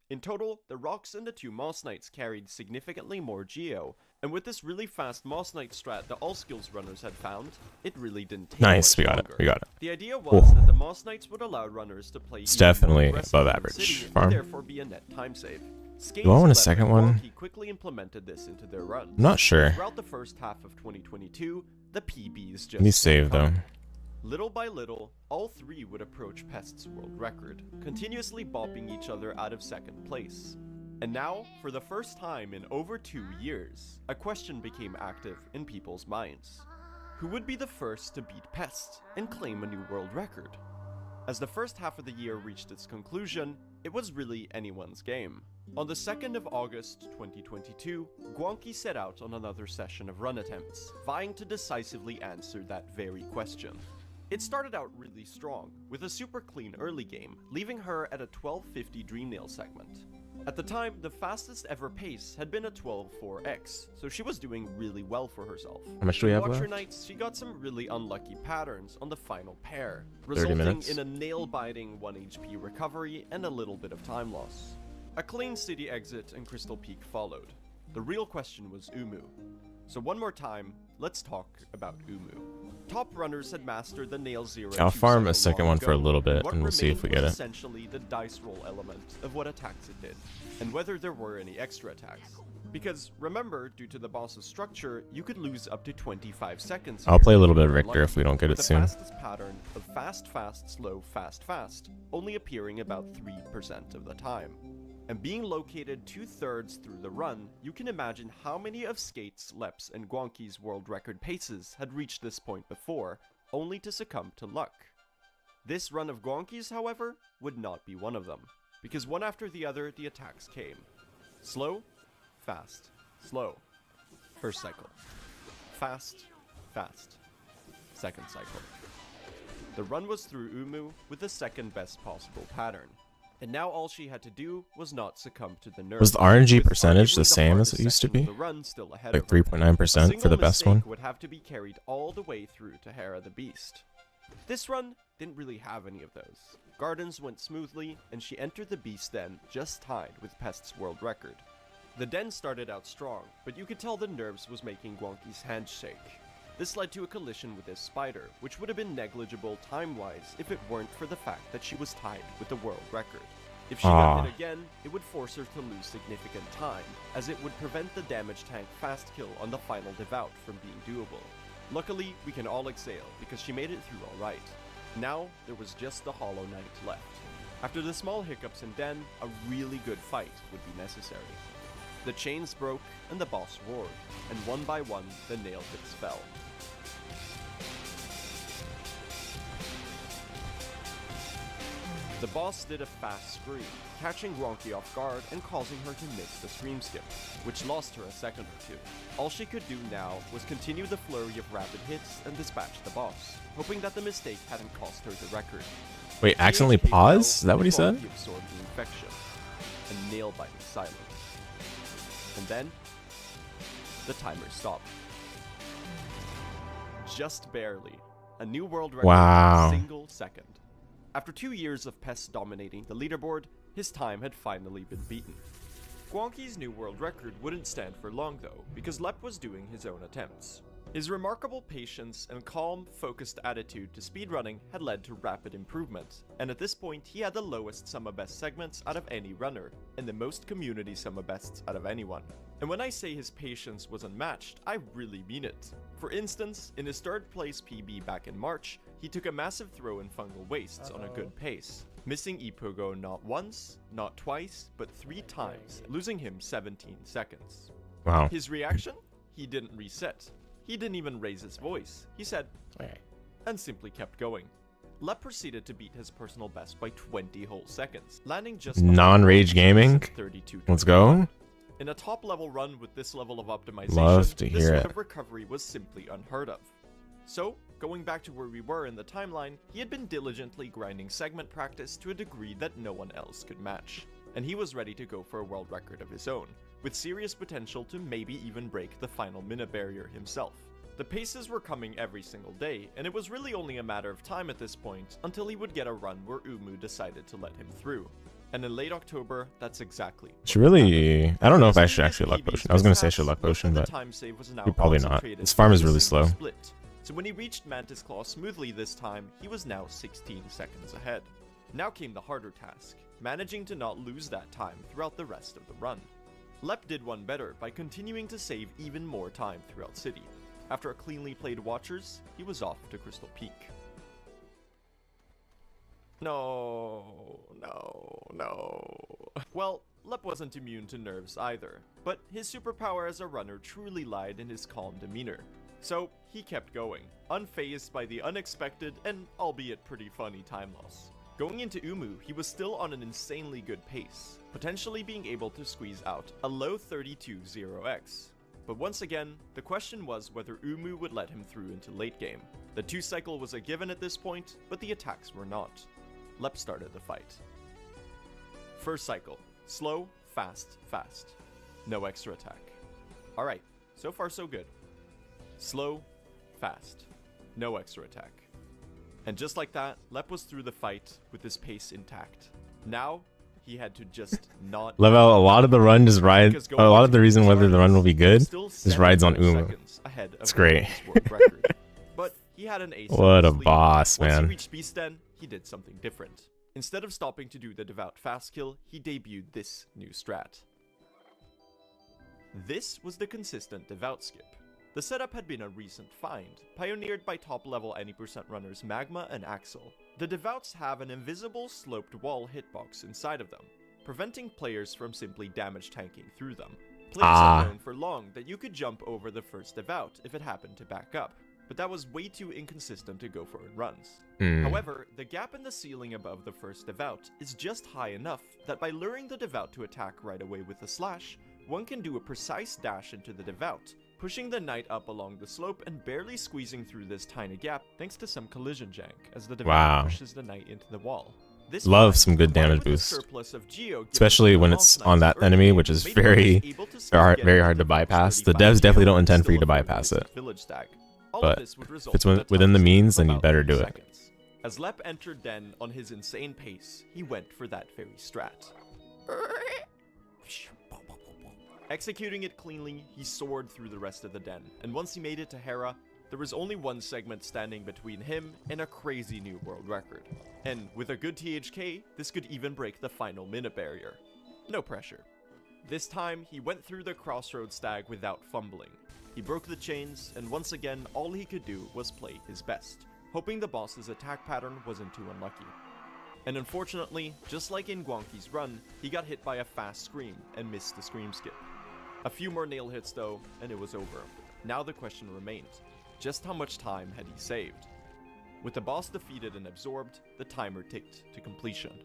In total, the Rocks and the two Moss Knights carried significantly more geo, and with this really fast Moss Knight strat the all skills runners had found, it really didn't take Nice, much we got it, longer. we got it. The idea was that the Moss Knights would allow runners to play It's even more definitely aggressive above in the average city and farm. therefore be a net time save. Skates, Do I want a Lep, second and one? Guanqi quickly implemented this into their runs. I'm not sure. Throughout the first half of 2022, the PBs just Let me save though. Little by little, all three would approach Pest's world record, continuously bopping each other out of second place. And now, for the first time in over 2 years, a question became active in people's minds. Who would be the first to beat Pest and claim a new world record? As the first half of the year reached its conclusion, it was really anyone's game. On the 2nd of August 2022, Guanqi set out on another session of run attempts, vying to decisively answer that very question. It started out really strong, with a super clean early game, leaving her at a 1250 Dreamnail segment. At the time, the fastest ever pace had been a 12.4x, so she was doing really well for herself. How much do we have Watcher left? nights, she got some really unlucky patterns on the final pair, 30 resulting minutes. in a nail-biting 1 HP recovery and a little bit of time loss. A clean city exit and Crystal Peak followed. The real question was Umu. So one more time, let's talk about Umu. Top runners had mastered the nail zero. I'll 2 farm a cycle second long one for a ago. little bit, What and we'll see if we remained get was it. essentially the dice roll element of what attacks it did, and whether there were any extra attacks. Because remember, due to the boss's structure, you could lose up to 25 seconds. I'll here play a little if bit of you were Victor if lucky, we don't get with it the soon. fastest pattern of fast, fast, slow, fast, fast, only appearing about 3% of the time. And being located 2/3 through the run, you can imagine how many of Skate's, Lep's, and Guanqi's world record paces had reached this point before, only to succumb to luck. This run of Guanqi's, however, would not be one of them, because one after the other the attacks came. Slow, fast, slow. First cycle. Fast, fast. Second cycle. The run was through Umu with the second best possible pattern. And now all she had to do was not succumb to the nerves. Was the RNG with percentage arguably the same as hardest it used to section be? of the run still ahead Like of her. 3.9% A for the best single one? mistake would have to be carried all the way through to Hera the Beast. This run didn't really have any of those. Gardens went smoothly, and she entered the Beast Den just tied with Pest's world record. The Den started out strong, but you could tell the nerves was making Guanqi's hands shake. This led to a collision with this spider, which would have been negligible time-wise if it weren't for the fact that she was tied with the world record. If she got hit again, it would force her to lose significant time, as it would prevent the damage tank fast kill on the final devout from being doable. Luckily, we can all exhale, because she made it through alright. Now, there was just the Hollow Knight left. After the small hiccups in Den, a really good fight would be necessary. The chains broke, and the boss roared, and one by one, the nail hits fell. The boss did a fast scream, catching Guanqi off guard and causing her to miss the scream skip, which lost her a second or two. All she could do now was continue the flurry of rapid hits and dispatch the boss, hoping that the mistake hadn't cost her the record. Wait, accidentally The HP pause? fell, Is that what he said? Guanqi absorbed the infection. A nail-biting silence. And then, the timer stopped. Just barely. a new world record Wow. in a single second. After 2 years of Pest dominating the leaderboard, his time had finally been beaten. Guanqi's new world record wouldn't stand for long though, because Lep was doing his own attempts. His remarkable patience and calm, focused attitude to speedrunning had led to rapid improvement, and at this point he had the lowest sum of best segments out of any runner, and the most community sum of bests out of anyone. And when I say his patience was unmatched, I really mean it. For instance, in his 3rd place PB back in March, he took a massive throw in fungal wastes on a good pace, missing Ipogo not once, not twice, but 3 times, losing him 17 seconds. Wow. His reaction? He didn't reset. He didn't even raise his voice. He said, and simply kept going. Lep proceeded to beat his personal best by 20 whole seconds, landing just Non-rage gaming. 32. Let's go. In a top-level run with this level of optimization, Love to this hear sort it. of recovery was simply unheard of. So, going back to where we were in the timeline, he had been diligently grinding segment practice to a degree that no one else could match. And he was ready to go for a world record of his own, with serious potential to maybe even break the final minute barrier himself. The paces were coming every single day, and it was really only a matter of time at this point until he would get a run where Umu decided to let him through. And in late October, that's exactly what Should really... happened. I don't know if I should As actually luck PB's potion. I was going to say I mishaps should luck meant potion, that but the time save was now probably not. concentrated This farm to is a really single slow. split. So when he reached Mantis Claw smoothly this time, he was now 16 seconds ahead. Now came the harder task, managing to not lose that time throughout the rest of the run. Lep did one better by continuing to save even more time throughout City. After a cleanly played Watchers, he was off to Crystal Peak. No. Well, Lep wasn't immune to nerves either, but his superpower as a runner truly lied in his calm demeanor. So, he kept going, unfazed by the unexpected and albeit pretty funny time loss. Going into Umu, he was still on an insanely good pace, potentially being able to squeeze out a low 32-0x. But once again, the question was whether Umu would let him through into late game. The 2-cycle was a given at this point, but the attacks were not. Lep started the fight. First cycle. Slow, fast, fast. No extra attack. Alright, so far so good. Slow, fast. No extra attack. And just like that, Lep was through the fight with his pace intact. Now, he had to just not... Level, a lot of the run just rides... A lot of the reason whether the run will be good is rides on Umu. It's great. But he had an ace. What a boss, Once man. he reached Beast Den, he did something different. Instead of stopping to do the devout fast kill, he debuted this new strat. This was the consistent devout skip. The setup had been a recent find, pioneered by top-level any % runners Magma and Axel. The devouts have an invisible sloped wall hitbox inside of them, preventing players from simply damage tanking through them. Players have known for long that you could jump over the first devout if it happened to back up, but that was way too inconsistent to go for in runs. However, the gap in the ceiling above the first devout is just high enough that by luring the devout to attack right away with a slash, one can do a precise dash into the devout, pushing the knight up along the slope and barely squeezing through this tiny gap thanks to some collision jank as the devout pushes the knight into the wall. This Love some good damage boosts, especially when it's on that enemy, which is very hard to bypass. The devs definitely don't intend for you to bypass it, but if it's within the means, then you better do it. As Lep entered Den on his insane pace, he went for that very strat. Executing it cleanly, he soared through the rest of the Den, and once he made it to Hera, there was only one segment standing between him and a crazy new world record. And with a good THK, this could even break the final minute barrier. No pressure. This time, he went through the crossroad stag without fumbling. He broke the chains, and once again, all he could do was play his best, hoping the boss's attack pattern wasn't too unlucky. And unfortunately, just like in Guanqi's run, he got hit by a fast scream and missed the scream skip. A few more nail hits though, and it was over. Now the question remained, just how much time had he saved? With the boss defeated and absorbed, the timer ticked to completion.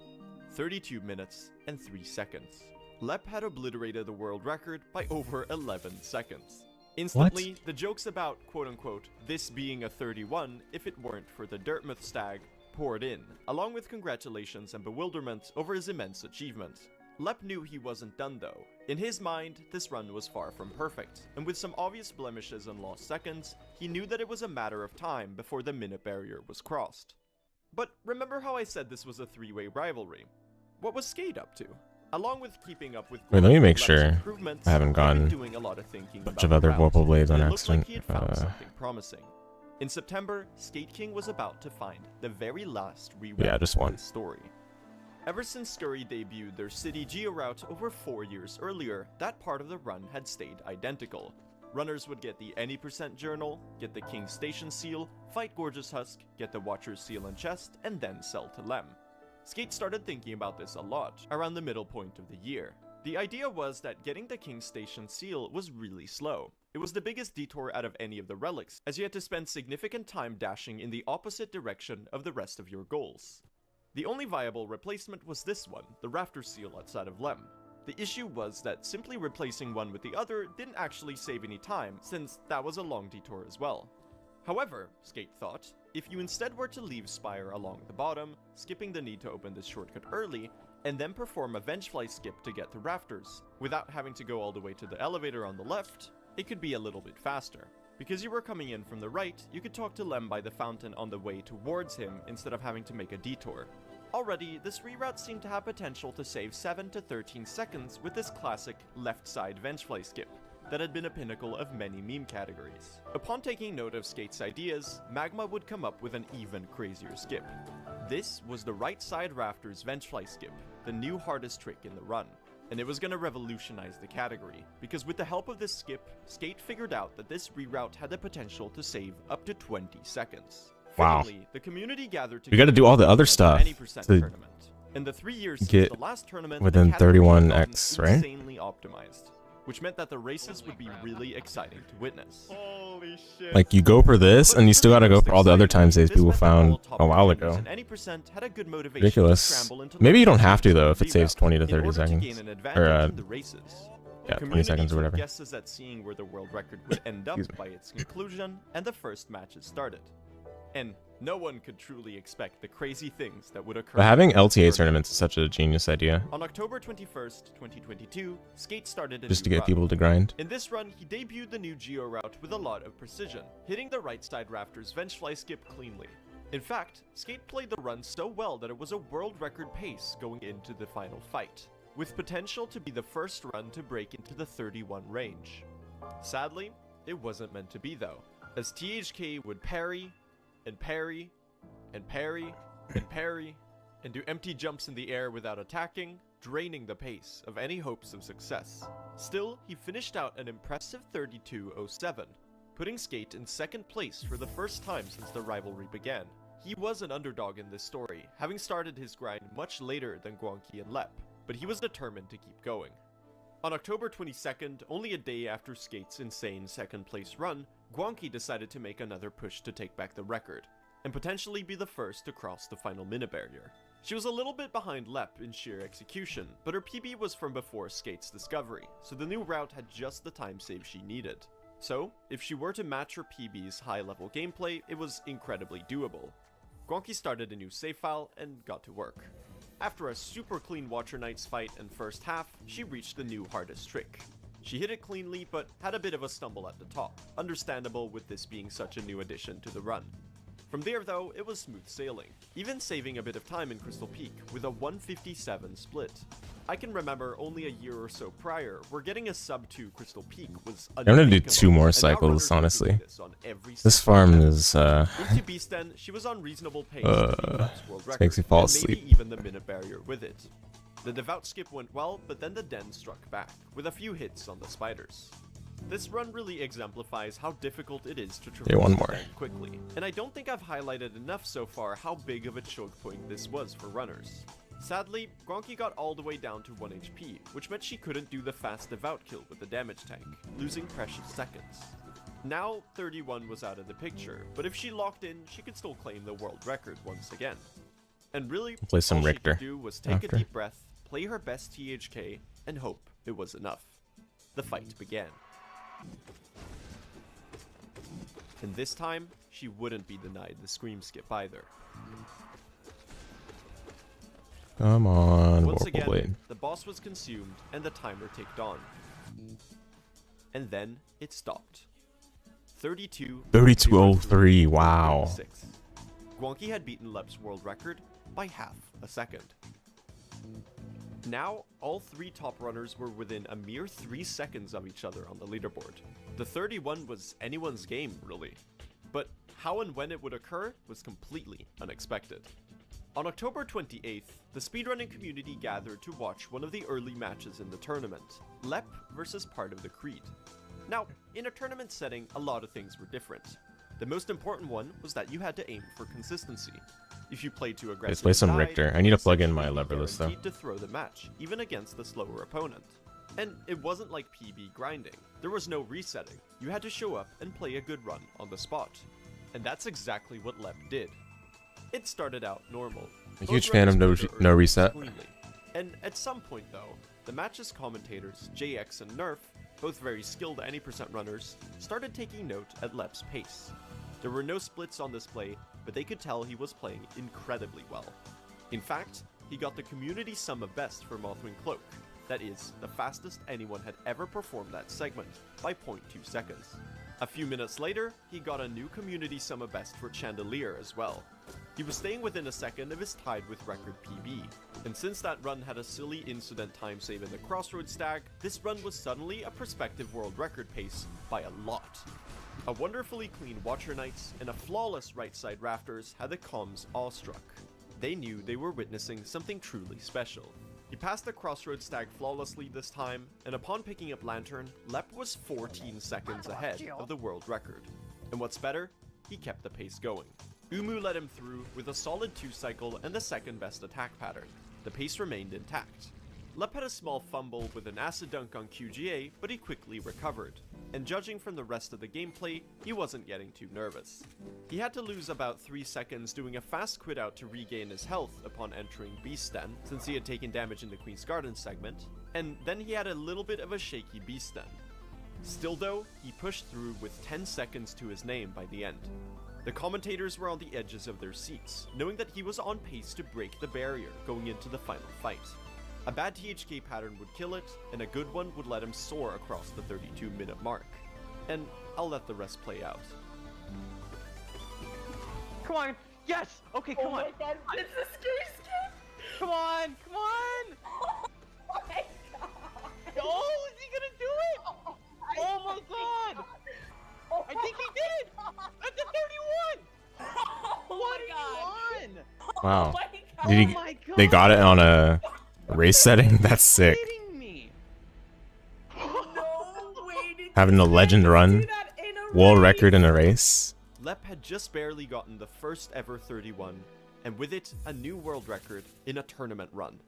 32 minutes and 3 seconds. Lep had obliterated the world record by over 11 seconds. Instantly, the jokes about, quote-unquote, this being a 31 if it weren't for the Dirtmouth stag poured in, along with congratulations and bewilderment over his immense achievement. Lep knew he wasn't done though. In his mind, this run was far from perfect, and with some obvious blemishes and lost seconds, he knew that it was a matter of time before the minute barrier was crossed. But remember how I said this was a three-way rivalry? What was Skate up to? Along with keeping up with Wait, let me make Lep's sure improvements, I haven't he'd been gotten doing a lot of thinking bunch about of other the route, Whirlpool Blades on and it looked like accident. he had found something promising. In September, Skate King was about to find the very last reroute Yeah, just of one. his story. Ever since Scurry debuted their City Geo route over 4 years earlier, that part of the run had stayed identical. Runners would get the Any % Journal, get the King's Station Seal, fight Gorgeous Husk, get the Watcher's Seal and Chest, and then sell to Lem. Skate started thinking about this a lot, around the middle point of the year. The idea was that getting the King's Station Seal was really slow. It was the biggest detour out of any of the relics, as you had to spend significant time dashing in the opposite direction of the rest of your goals. The only viable replacement was this one, the Rafter Seal outside of Lem. The issue was that simply replacing one with the other didn't actually save any time, since that was a long detour as well. However, Skate thought, if you instead were to leave Spire along the bottom, skipping the need to open this shortcut early, and then perform a Vengefly skip to get to Rafters, without having to go all the way to the elevator on the left, it could be a little bit faster. Because you were coming in from the right, you could talk to Lem by the fountain on the way towards him instead of having to make a detour. Already, this reroute seemed to have potential to save 7 to 13 seconds with this classic left side Vengefly skip that had been a pinnacle of many meme categories. Upon taking note of Skate's ideas, Magma would come up with an even crazier skip. This was the right side Rafters Vengefly skip, the new hardest trick in the run. And it was going to revolutionize the category, because with the help of this skip, Skate figured out that this reroute had the potential to save up to 20 seconds. Wow. Finally, the community gathered We gotta do all the other stuff to to tournament. In the 3 years get since the last tournament, within the category had 31x, gotten right? insanely optimized, which meant that the races would be really exciting to witness. Holy shit. Like, you go for this, and you still gotta go for all the other time saves people found a while ago. Ridiculous. Maybe you don't have to, though, if it saves 20 to 30 seconds. Or, yeah, 20 seconds or whatever. Guesses at seeing where the world record would end up by its conclusion, and the first matches started. And no one could truly expect the crazy things that would occur. But having LTA tournaments is such a genius idea. On October 21st, 2022, Skate started a Just to new get run. people to grind. In this run, he debuted the new Geo route with a lot of precision, hitting the right side Rafters Vengefly skip cleanly. In fact, Skate played the run so well that it was a world record pace going into the final fight, with potential to be the first run to break into the 31 range. Sadly, it wasn't meant to be though, as THK would parry, and parry, and parry, and parry, and do empty jumps in the air without attacking, draining the pace of any hopes of success. Still, he finished out an impressive 32.07, putting Skate in second place for the first time since the rivalry began. He was an underdog in this story, having started his grind much later than Guanqi and Lep, but he was determined to keep going. On October 22nd, only a day after Skate's insane second place run, Guanqi decided to make another push to take back the record, and potentially be the first to cross the final minute barrier. She was a little bit behind Lep in sheer execution, but her PB was from before Skate's discovery, so the new route had just the time save she needed. So, if she were to match her PB's high-level gameplay, it was incredibly doable. Guanqi started a new save file and got to work. After a super clean Watcher Knights fight in first half, she reached the new hardest trick. She hit it cleanly, but had a bit of a stumble at the top, understandable with this being such a new addition to the run. From there though, it was smooth sailing, even saving a bit of time in Crystal Peak with a 157 split. I can remember only a year or so prior, where getting a sub 2 Crystal Peak was I'm gonna do unthinkable, 2 more and now cycles, runners are honestly. doing this on every This single farm attempt. is, With 2 Beast then, she was on reasonable pace to beat Lep's world record, makes me fall and asleep. maybe even the minute barrier with it. The devout skip went well, but then the den struck back, with a few hits on the spiders. This run really exemplifies how difficult it is to traverse one the more. den quickly, and I don't think I've highlighted enough so far how big of a choke point this was for runners. Sadly, Guanqi got all the way down to 1 HP, which meant she couldn't do the fast devout kill with the damage tank, losing precious seconds. Now, 31 was out of the picture, but if she locked in, she could still claim the world record once again. And really, Play some all she Richter could do was take after. a deep breath, play her best THK, and hope it was enough. The fight began. And this time, she wouldn't be denied the scream skip either. Come on, Once Warble Blade. again, the boss was consumed and the timer ticked on. And then it stopped. 32:03. Wow. Guanqi had beaten Lep's world record by half a second. Now, all three top runners were within a mere 3 seconds of each other on the leaderboard. The 31 was anyone's game, really. But how and when it would occur was completely unexpected. On October 28th, the speedrunning community gathered to watch one of the early matches in the tournament, Lep versus part of the Creed. Now, in a tournament setting, a lot of things were different. The most important one was that you had to aim for consistency. If you played too aggressively, Let's play some Richter. I need to plug in my lever list though. To throw the match, even against the slower opponent. And it wasn't like PB grinding. There was no resetting. You had to show up and play a good run on the spot. And that's exactly what Lep did. It started out normal. A huge fan of no reset. Cleanly. And at some point though, the match's commentators, JX and Nerf, both very skilled any percent runners, started taking note at Lep's pace. There were no splits on display, but they could tell he was playing incredibly well. In fact, he got the community sum of best for Mothwing Cloak, that is, the fastest anyone had ever performed that segment, by 0.2 seconds. A few minutes later, he got a new community sum of best for Chandelier as well. He was staying within a second of his tied with record PB, and since that run had a silly incident time save in the Crossroads stag, this run was suddenly a prospective world record pace by a lot. A wonderfully clean Watcher Knights and a flawless right side rafters had the comms awestruck. They knew they were witnessing something truly special. He passed the Crossroads stag flawlessly this time, and upon picking up Lantern, Lep was 14 seconds ahead of the world record. And what's better, he kept the pace going. Umu led him through with a solid 2-cycle and the second best attack pattern. The pace remained intact. Lep had a small fumble with an acid dunk on QGA, but he quickly recovered. And judging from the rest of the gameplay, he wasn't getting too nervous. He had to lose about 3 seconds doing a fast quit out to regain his health upon entering Beast Den, since he had taken damage in the Queen's Garden segment, and then he had a little bit of a shaky Beast Den. Still though, he pushed through with 10 seconds to his name by the end. The commentators were on the edges of their seats, knowing that he was on pace to break the barrier going into the final fight. A bad THK pattern would kill it, and a good one would let him soar across the 32-minute mark. And I'll let the rest play out. Come on! Yes! Okay, come on! Oh my god, it's a scary skin! Come on! Come on! Oh my god! Oh, is he gonna do it? Oh my god! Oh I think he did! That's a 31! Oh my god! Wow. Oh my god! Did he, Oh my god! they got it on a race setting? That's sick. You're kidding me! No way did Having a legend run, do that in a world race. record in a race. Lep had just barely gotten the first ever 31, and with it, a new world record in a tournament run.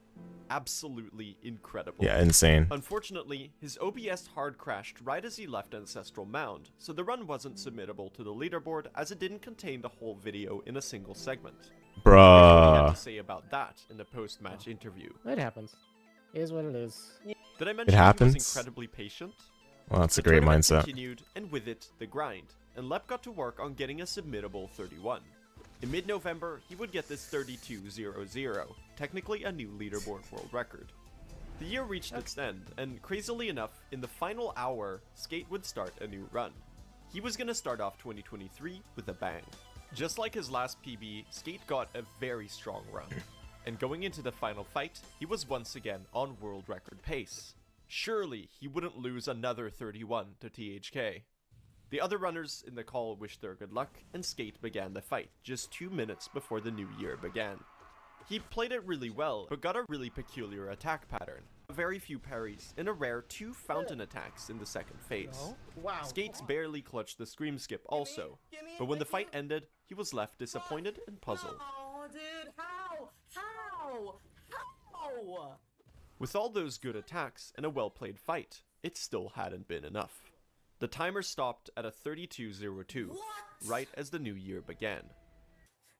Absolutely incredible. Yeah, insane. Unfortunately, his OBS hard crashed right as he left Ancestral Mound, so the run wasn't submittable to the leaderboard as it didn't contain the whole video in a single segment. Here's what he had to say about that in the post-match interview. It happens. It is what it is. Did I mention happens. he was incredibly patient? Well, that's a The great tournament mindset. continued, and with it, the grind, and Lep got to work on getting a submittable 31. In mid-November, he would get this 32.00, technically a new leaderboard world record. The year reached its end, and crazily enough, in the final hour, Skate would start a new run. He was gonna start off 2023 with a bang. Just like his last PB, Skate got a very strong run. And going into the final fight, he was once again on world record pace. Surely he wouldn't lose another 31 to THK. The other runners in the call wished their good luck, and Skate began the fight just 2 minutes before the new year began. He played it really well, but got a really peculiar attack pattern. Very few parries, and a rare 2 fountain attacks in the second phase. Wow. Skates barely clutched the scream skip also, but when the fight ended, he was left disappointed and puzzled. Oh, dude, how? How? How? With all those good attacks and a well-played fight, it still hadn't been enough. The timer stopped at a 32.02, right as the new year began.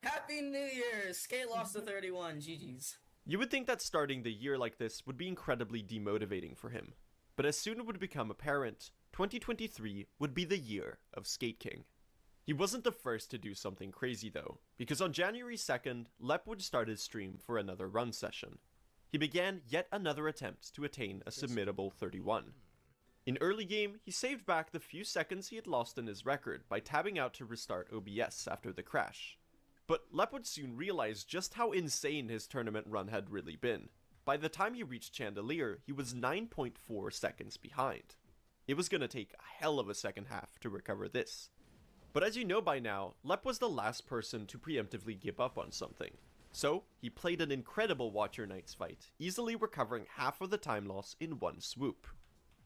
Happy New Year! Skate lost to 31, GG's. You would think that starting the year like this would be incredibly demotivating for him, but as soon it would become apparent, 2023 would be the year of Skate King. He wasn't the first to do something crazy though, because on January 2nd, Lep would start his stream for another run session. He began yet another attempt to attain a submittable 31. In early game, he saved back the few seconds he had lost in his record by tabbing out to restart OBS after the crash. But Lep would soon realize just how insane his tournament run had really been. By the time he reached Chandelier, he was 9.4 seconds behind. It was gonna take a hell of a second half to recover this. But as you know by now, Lep was the last person to preemptively give up on something. So, he played an incredible Watch Your Knights fight, easily recovering half of the time loss in one swoop.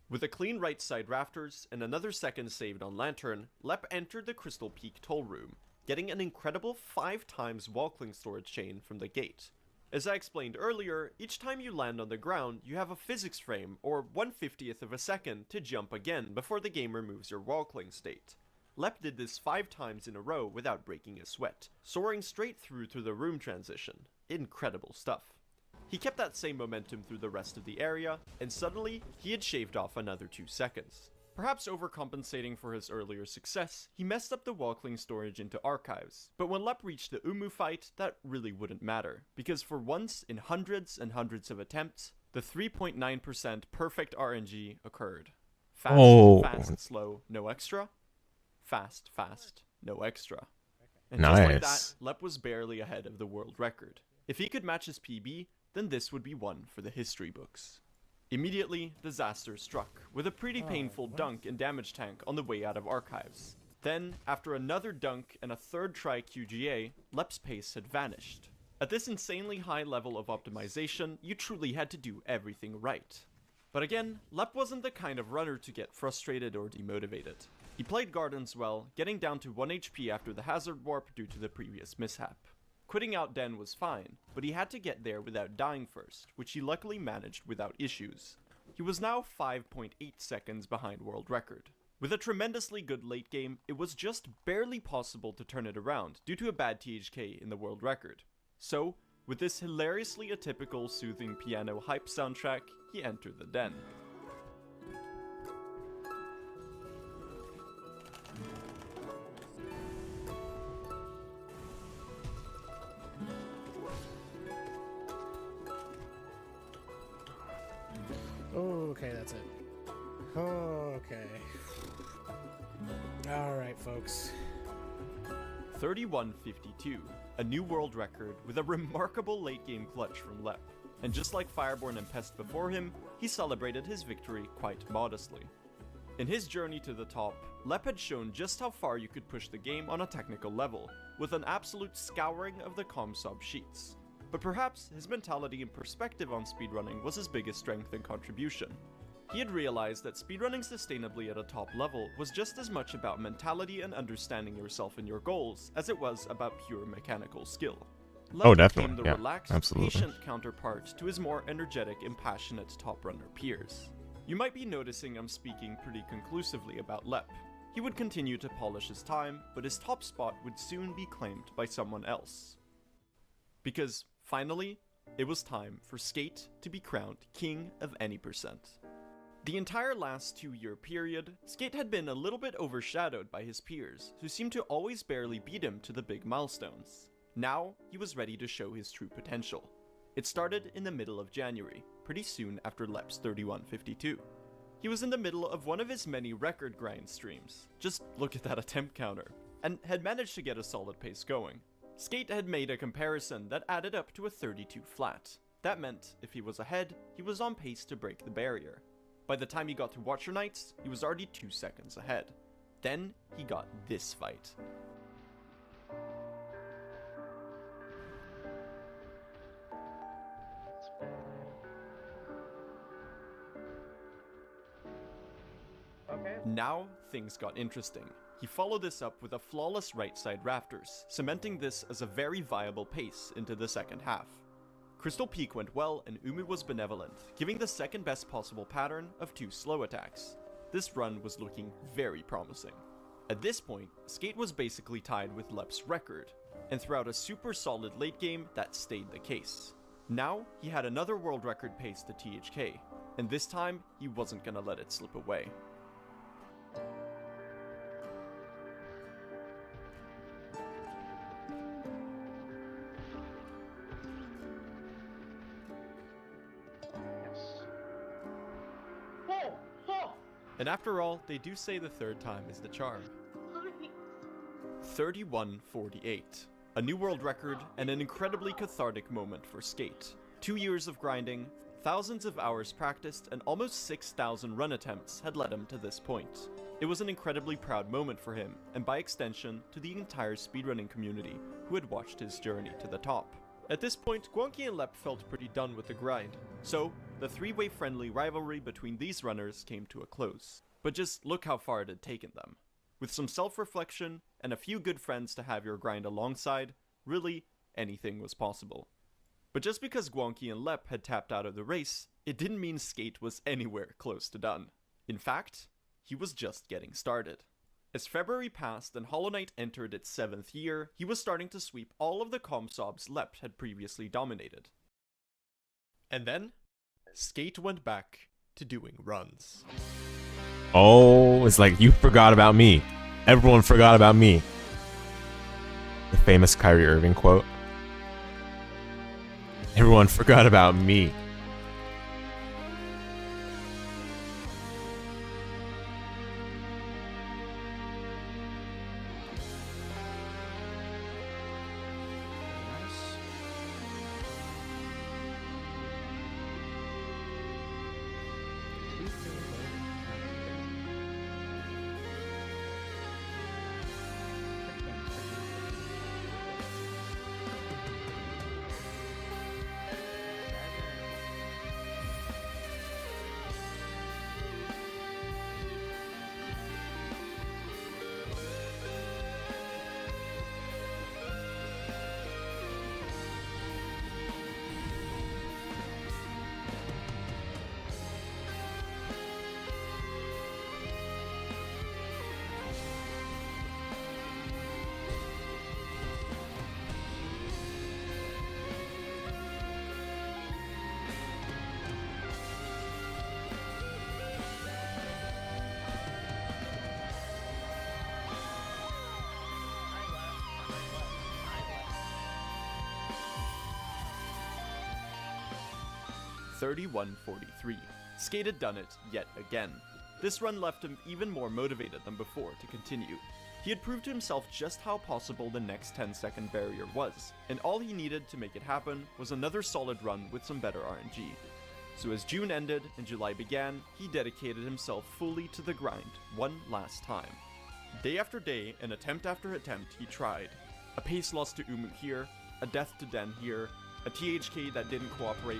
With a clean right side rafters and another second saved on Lantern, Lep entered the Crystal Peak toll room, getting an incredible 5 times wall-cling storage chain from the gate. As I explained earlier, each time you land on the ground, you have a physics frame, or 1/50th of a second, to jump again before the game removes your wall-cling state. Lep did this 5 times in a row without breaking a sweat, soaring straight through to the room transition. Incredible stuff. He kept that same momentum through the rest of the area, and suddenly, he had shaved off another 2 seconds. Perhaps overcompensating for his earlier success, he messed up the wall-cling storage into archives, but when Lep reached the Umu fight, that really wouldn't matter, because for once in hundreds and hundreds of attempts, the 3.9% perfect RNG occurred. Fast, fast, slow, no extra. Fast, fast, no extra. And just like that, Lep was barely ahead of the world record. If he could match his PB, then this would be one for the history books. Immediately, disaster struck, with a pretty painful dunk and damage tank on the way out of archives. Then, after another dunk and a third try QGA, Lep's pace had vanished. At this insanely high level of optimization, you truly had to do everything right. But again, Lep wasn't the kind of runner to get frustrated or demotivated. He played Gardens well, getting down to 1 HP after the hazard warp due to the previous mishap. Quitting out Den was fine, but he had to get there without dying first, which he luckily managed without issues. He was now 5.8 seconds behind world record. With a tremendously good late game, it was just barely possible to turn it around due to a bad THK in the world record. So, with this hilariously atypical soothing piano hype soundtrack, he entered the Den. Okay, that's it. Okay. Alright, folks. 31:52, a new world record with a remarkable late game clutch from Lep. And just like Fireborn and Pest before him, he celebrated his victory quite modestly. In his journey to the top, Lep had shown just how far you could push the game on a technical level, with an absolute scouring of the ComSob sheets. But perhaps his mentality and perspective on speedrunning was his biggest strength and contribution. He had realized that speedrunning sustainably at a top level was just as much about mentality and understanding yourself and your goals as it was about pure mechanical skill. Lep became the relaxed, patient counterpart to his more energetic and passionate top runner peers. You might be noticing I'm speaking pretty conclusively about Lep. He would continue to polish his time, but his top spot would soon be claimed by someone else. Because, finally, it was time for Skate to be crowned king of any percent. The entire last 2-year period, Skate had been a little bit overshadowed by his peers, who seemed to always barely beat him to the big milestones. Now, he was ready to show his true potential. It started in the middle of January, pretty soon after Lep's 31:52. He was in the middle of one of his many record grind streams, just look at that attempt counter, and had managed to get a solid pace going. Skate had made a comparison that added up to a 32 flat. That meant, if he was ahead, he was on pace to break the barrier. By the time he got to Watch Your Knights, he was already 2 seconds ahead. Then, he got this fight. Now, things got interesting. He followed this up with a flawless right side rafters, cementing this as a very viable pace into the second half. Crystal Peak went well and Umu was benevolent, giving the second best possible pattern of 2 slow attacks. This run was looking very promising. At this point, Skate was basically tied with Lep's record, and throughout a super solid late game, that stayed the case. Now, he had another world record pace to THK, and this time, he wasn't gonna let it slip away. And after all, they do say the third time is the charm. 31:48. A new world record and an incredibly cathartic moment for Skate. 2 years of grinding, thousands of hours practiced, and almost 6,000 run attempts had led him to this point. It was an incredibly proud moment for him, and by extension, to the entire speedrunning community who had watched his journey to the top. At this point, Guanqi and Lep felt pretty done with the grind, so the three-way friendly rivalry between these runners came to a close. But just look how far it had taken them. With some self-reflection and a few good friends to have your grind alongside, really, anything was possible. But just because Guanqi and Lep had tapped out of the race, it didn't mean Skate was anywhere close to done. In fact, he was just getting started. As February passed and Hollow Knight entered its 7th year, he was starting to sweep all of the compsobs Lep had previously dominated. And then, Skate went back to doing runs. Oh, it's like you forgot about me. Everyone forgot about me. The famous Kyrie Irving quote. Everyone forgot about me. (31:43). Skate had done it yet again. This run left him even more motivated than before to continue. He had proved to himself just how possible the next 10-second barrier was, and all he needed to make it happen was another solid run with some better RNG. So as June ended and July began, he dedicated himself fully to the grind one last time. Day after day and attempt after attempt he tried. A pace loss to Umu here, a death to Den here, a THK that didn't cooperate.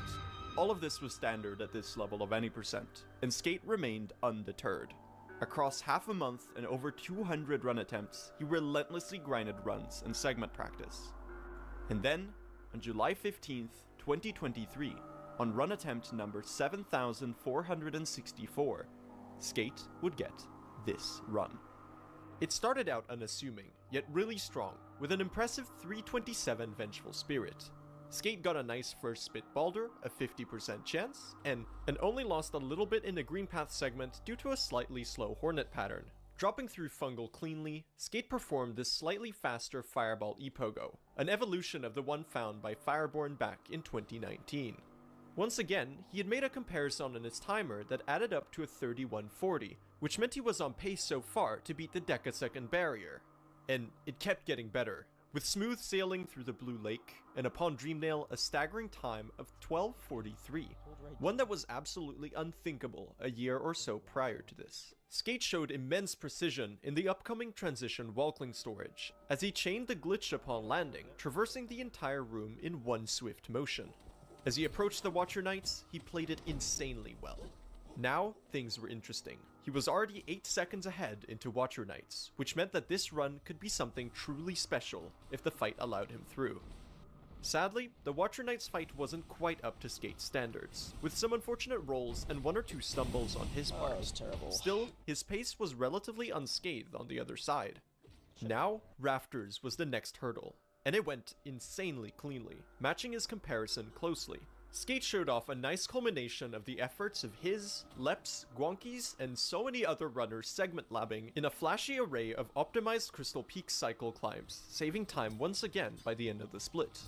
All of this was standard at this level of any percent, and Skate remained undeterred. Across half a month and over 200 run attempts, he relentlessly grinded runs and segment practice. And then, on July 15th, 2023, on run attempt number 7464, Skate would get this run. It started out unassuming, yet really strong, with an impressive 327 Vengeful Spirit. Skate got a nice first spit Balder, a 50% chance, and only lost a little bit in the green path segment due to a slightly slow Hornet pattern. Dropping through Fungal cleanly, Skate performed this slightly faster Fireball Epogo, an evolution of the one found by Fireborn back in 2019. Once again, he had made a comparison on his timer that added up to a 31:40, which meant he was on pace so far to beat the decasecond barrier. And it kept getting better, with smooth sailing through the Blue Lake, and upon Dreamnail a staggering time of 12:43, one that was absolutely unthinkable a year or so prior to this. Skate showed immense precision in the upcoming transition Walkling storage, as he chained the glitch upon landing, traversing the entire room in one swift motion. As he approached the Watcher Knights, he played it insanely well. Now, things were interesting. He was already 8 seconds ahead into Watcher Knights, which meant that this run could be something truly special if the fight allowed him through. Sadly, the Watcher Knights fight wasn't quite up to Skate's standards, with some unfortunate rolls and 1 or 2 stumbles on his part. That was terrible. Still, his pace was relatively unscathed on the other side. Now, Rafters was the next hurdle, and it went insanely cleanly, matching his comparison closely. Skate showed off a nice culmination of the efforts of his, Lep's, Guanqi's, and so many other runners segment labbing in a flashy array of optimized Crystal Peak cycle climbs, saving time once again by the end of the split.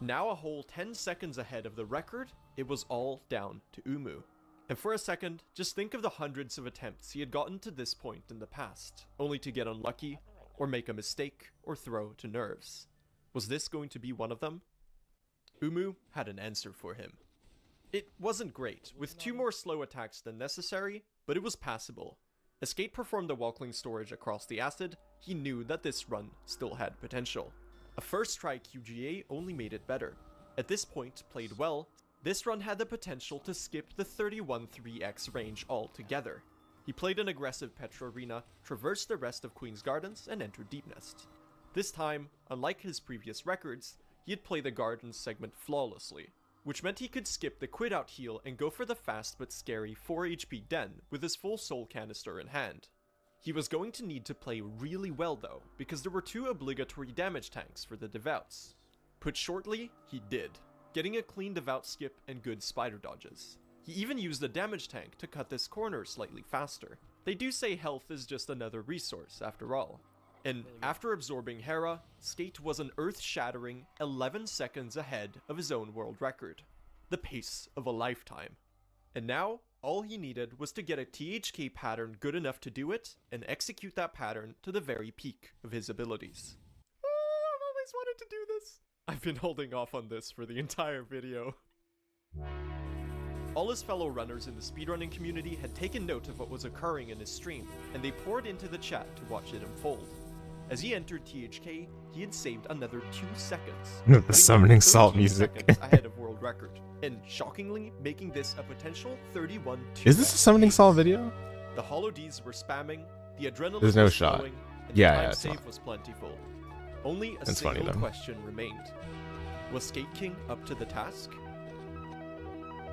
Now a whole 10 seconds ahead of the record, it was all down to Umu. And for a second, just think of the hundreds of attempts he had gotten to this point in the past, only to get unlucky, or make a mistake, or throw to nerves. Was this going to be one of them? Umu had an answer for him. It wasn't great, with 2 more slow attacks than necessary, but it was passable. As Skate performed the watchalong storage across the acid, he knew that this run still had potential. A first try QGA only made it better. At this point, played well, this run had the potential to skip the 31-3x range altogether. He played an aggressive Petro Arena, traversed the rest of Queen's Gardens, and entered Deep Nest. This time, unlike his previous records, he had played the Gardens segment flawlessly, which meant he could skip the quit out heal and go for the fast but scary 4 HP Den with his full soul canister in hand. He was going to need to play really well though, because there were 2 obligatory damage tanks for the Devouts. Put shortly, he did, getting a clean Devout skip and good spider dodges. He even used the damage tank to cut this corner slightly faster. They do say health is just another resource after all. And after absorbing Hera, Skate was an earth-shattering 11 seconds ahead of his own world record. The pace of a lifetime. And now, all he needed was to get a THK pattern good enough to do it, and execute that pattern to the very peak of his abilities. Oh, I've always wanted to do this! I've been holding off on this for the entire video. All his fellow runners in the speedrunning community had taken note of what was occurring in his stream, and they poured into the chat to watch it unfold. As he entered THK, he had saved another 2 seconds. The summoning salt music. Seconds ahead of world record, and shockingly making this a potential 31-2. Is this a summoning salt video? The Hollow Ds were spamming, the adrenaline There's no was shot. flowing, and Yeah, the time yeah, it's save not. was plentiful. Only a It's funny, single though. question remained. Was Skate King up to the task?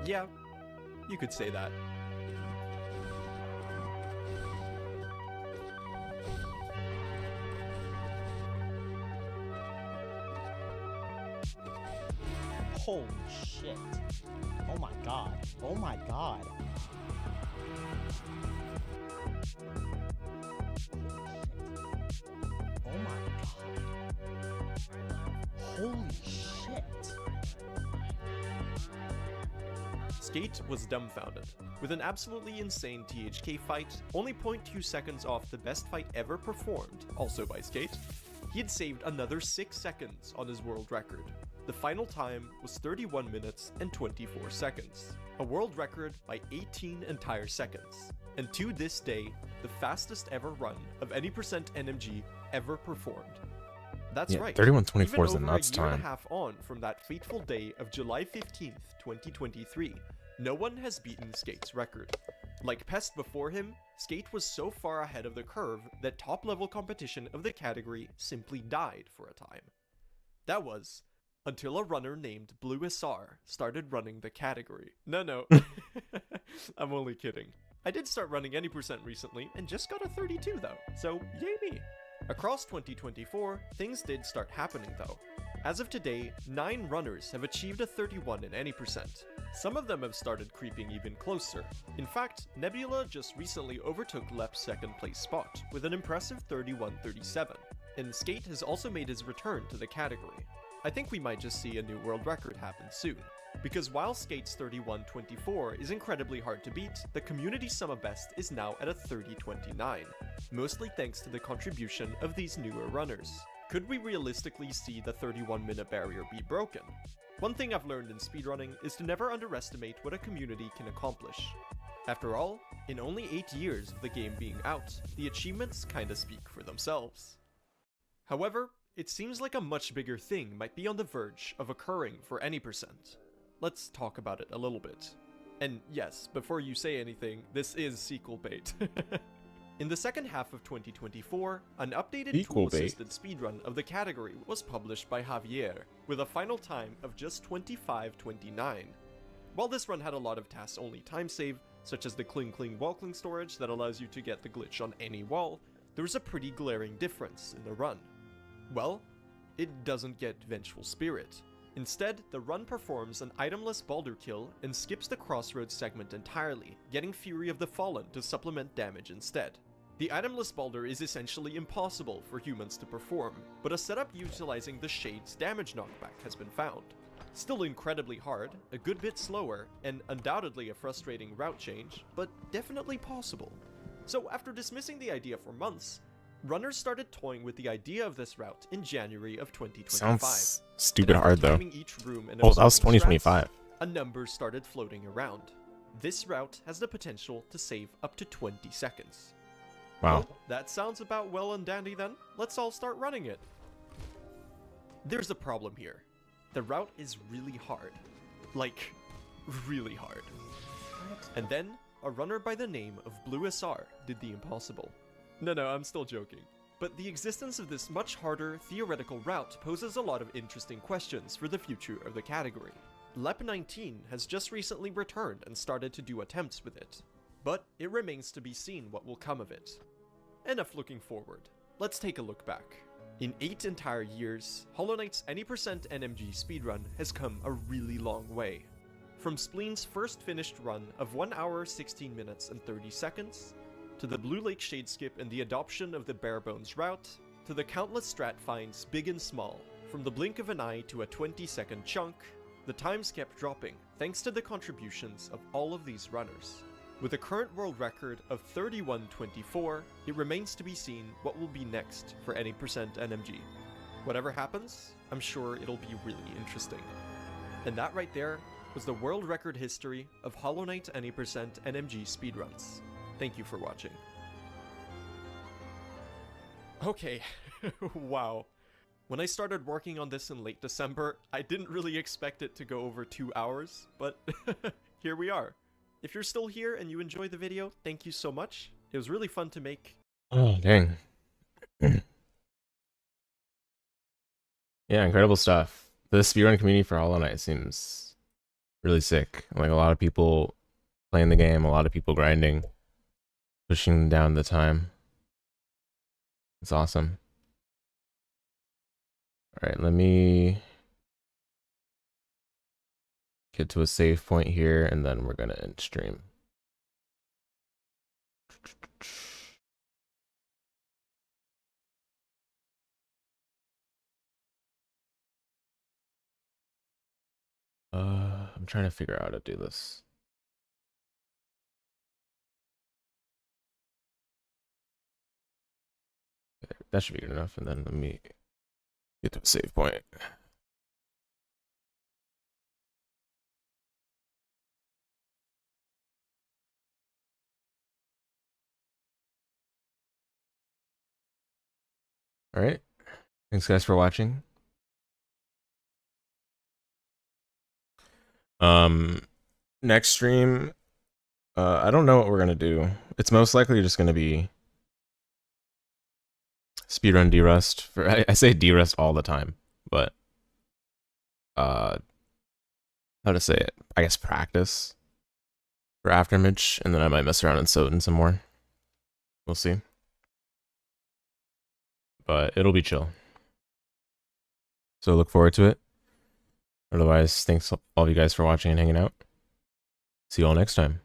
Yeah, you could say that. Holy shit. Oh my god. Oh my god. Oh my god. Holy shit. Skate was dumbfounded. With an absolutely insane THK fight, only 0.2 seconds off the best fight ever performed, also by Skate, he had saved another 6 seconds on his world record. The final time was 31 minutes and 24 seconds, a world record by 18 entire seconds, and to this day, the fastest ever run of any percent NMG ever performed. That's Yeah, right. 31:24 is a Even nuts over a year and time. a half on from that fateful day of July 15th, 2023, no one has beaten Skate's record. Like Pest before him, Skate was so far ahead of the curve that top-level competition of the category simply died for a time. That was until a runner named Blue SR started running the category. No, I'm only kidding. I did start running any percent recently and just got a 32 though, so yay me. Across 2024, things did start happening though. As of today, 9 runners have achieved a 31 in any percent. Some of them have started creeping even closer. In fact, Nebula just recently overtook Lep's second place spot with an impressive 31-37, and Skate has also made his return to the category. I think we might just see a new world record happen soon. Because while Skate's 31-24 is incredibly hard to beat, the community summa best is now at a 30-29, mostly thanks to the contribution of these newer runners. Could we realistically see the 31-minute barrier be broken? One thing I've learned in speedrunning is to never underestimate what a community can accomplish. After all, in only 8 years of the game being out, the achievements kinda speak for themselves. However, it seems like a much bigger thing might be on the verge of occurring for any percent. Let's talk about it a little bit. And yes, before you say anything, this is sequel bait. In the second half of 2024, an updated tool-assisted speedrun of the category was published by Javier, with a final time of just 25:29. While this run had a lot of tasks-only time save, such as the cling watchalong storage that allows you to get the glitch on any wall, there was a pretty glaring difference in the run. Well, it doesn't get Vengeful Spirit. Instead, the run performs an itemless Baldur kill and skips the Crossroads segment entirely, getting Fury of the Fallen to supplement damage instead. The itemless Baldur is essentially impossible for humans to perform, but a setup utilizing the Shade's damage knockback has been found. Still incredibly hard, a good bit slower, and undoubtedly a frustrating route change, but definitely possible. So after dismissing the idea for months, runners started toying with the idea of this route in January of 2025. Sounds stupid hard though. Each room and Oh, that was observing 2025. strats, a number started floating around. This route has the potential to save up to 20 seconds. Wow. Well, that sounds about well and dandy then. Let's all start running it. There's a problem here. The route is really hard. Like, really hard. And then, a runner by the name of Blue SR did the impossible. No, I'm still joking. But the existence of this much harder theoretical route poses a lot of interesting questions for the future of the category. LEP19 has just recently returned and started to do attempts with it. But it remains to be seen what will come of it. Enough looking forward. Let's take a look back. In 8 entire years, Hollow Knight's any% NMG speedrun has come a really long way. From Spleen's first finished run of 1 hour 16 minutes and 30 seconds, to the Blue Lake Shadeskip and the adoption of the Barebones route, to the countless strat finds big and small, from the blink of an eye to a 20-second chunk, the times kept dropping thanks to the contributions of all of these runners. With a current world record of 31:24, it remains to be seen what will be next for any% NMG. Whatever happens, I'm sure it'll be really interesting. And that right there was the world record history of Hollow Knight any% NMG speedruns. Thank you for watching. Okay, wow. When I started working on this in late December, I didn't really expect it to go over 2 hours, but here we are. If you're still here and you enjoyed the video, thank you so much. It was really fun to make. Oh, dang. Yeah, incredible stuff. The speedrun community for Hollow Knight seems really sick. Like, a lot of people playing the game, a lot of people grinding, pushing down the time. It's awesome. Alright, let me get to a save point here, and then we're gonna end stream. I'm trying to figure out how to do this. Okay, that should be good enough, and then let me get to a save point. All right. Thanks guys for watching. Next stream, I don't know what we're gonna do. It's most likely just gonna be speedrun derust. I say derust all the time, but how to say it? I guess practice for Afterimage, and then I might mess around in SotN some more. We'll see. But it'll be chill. So look forward to it. Otherwise, thanks all of you guys for watching and hanging out. See you all next time.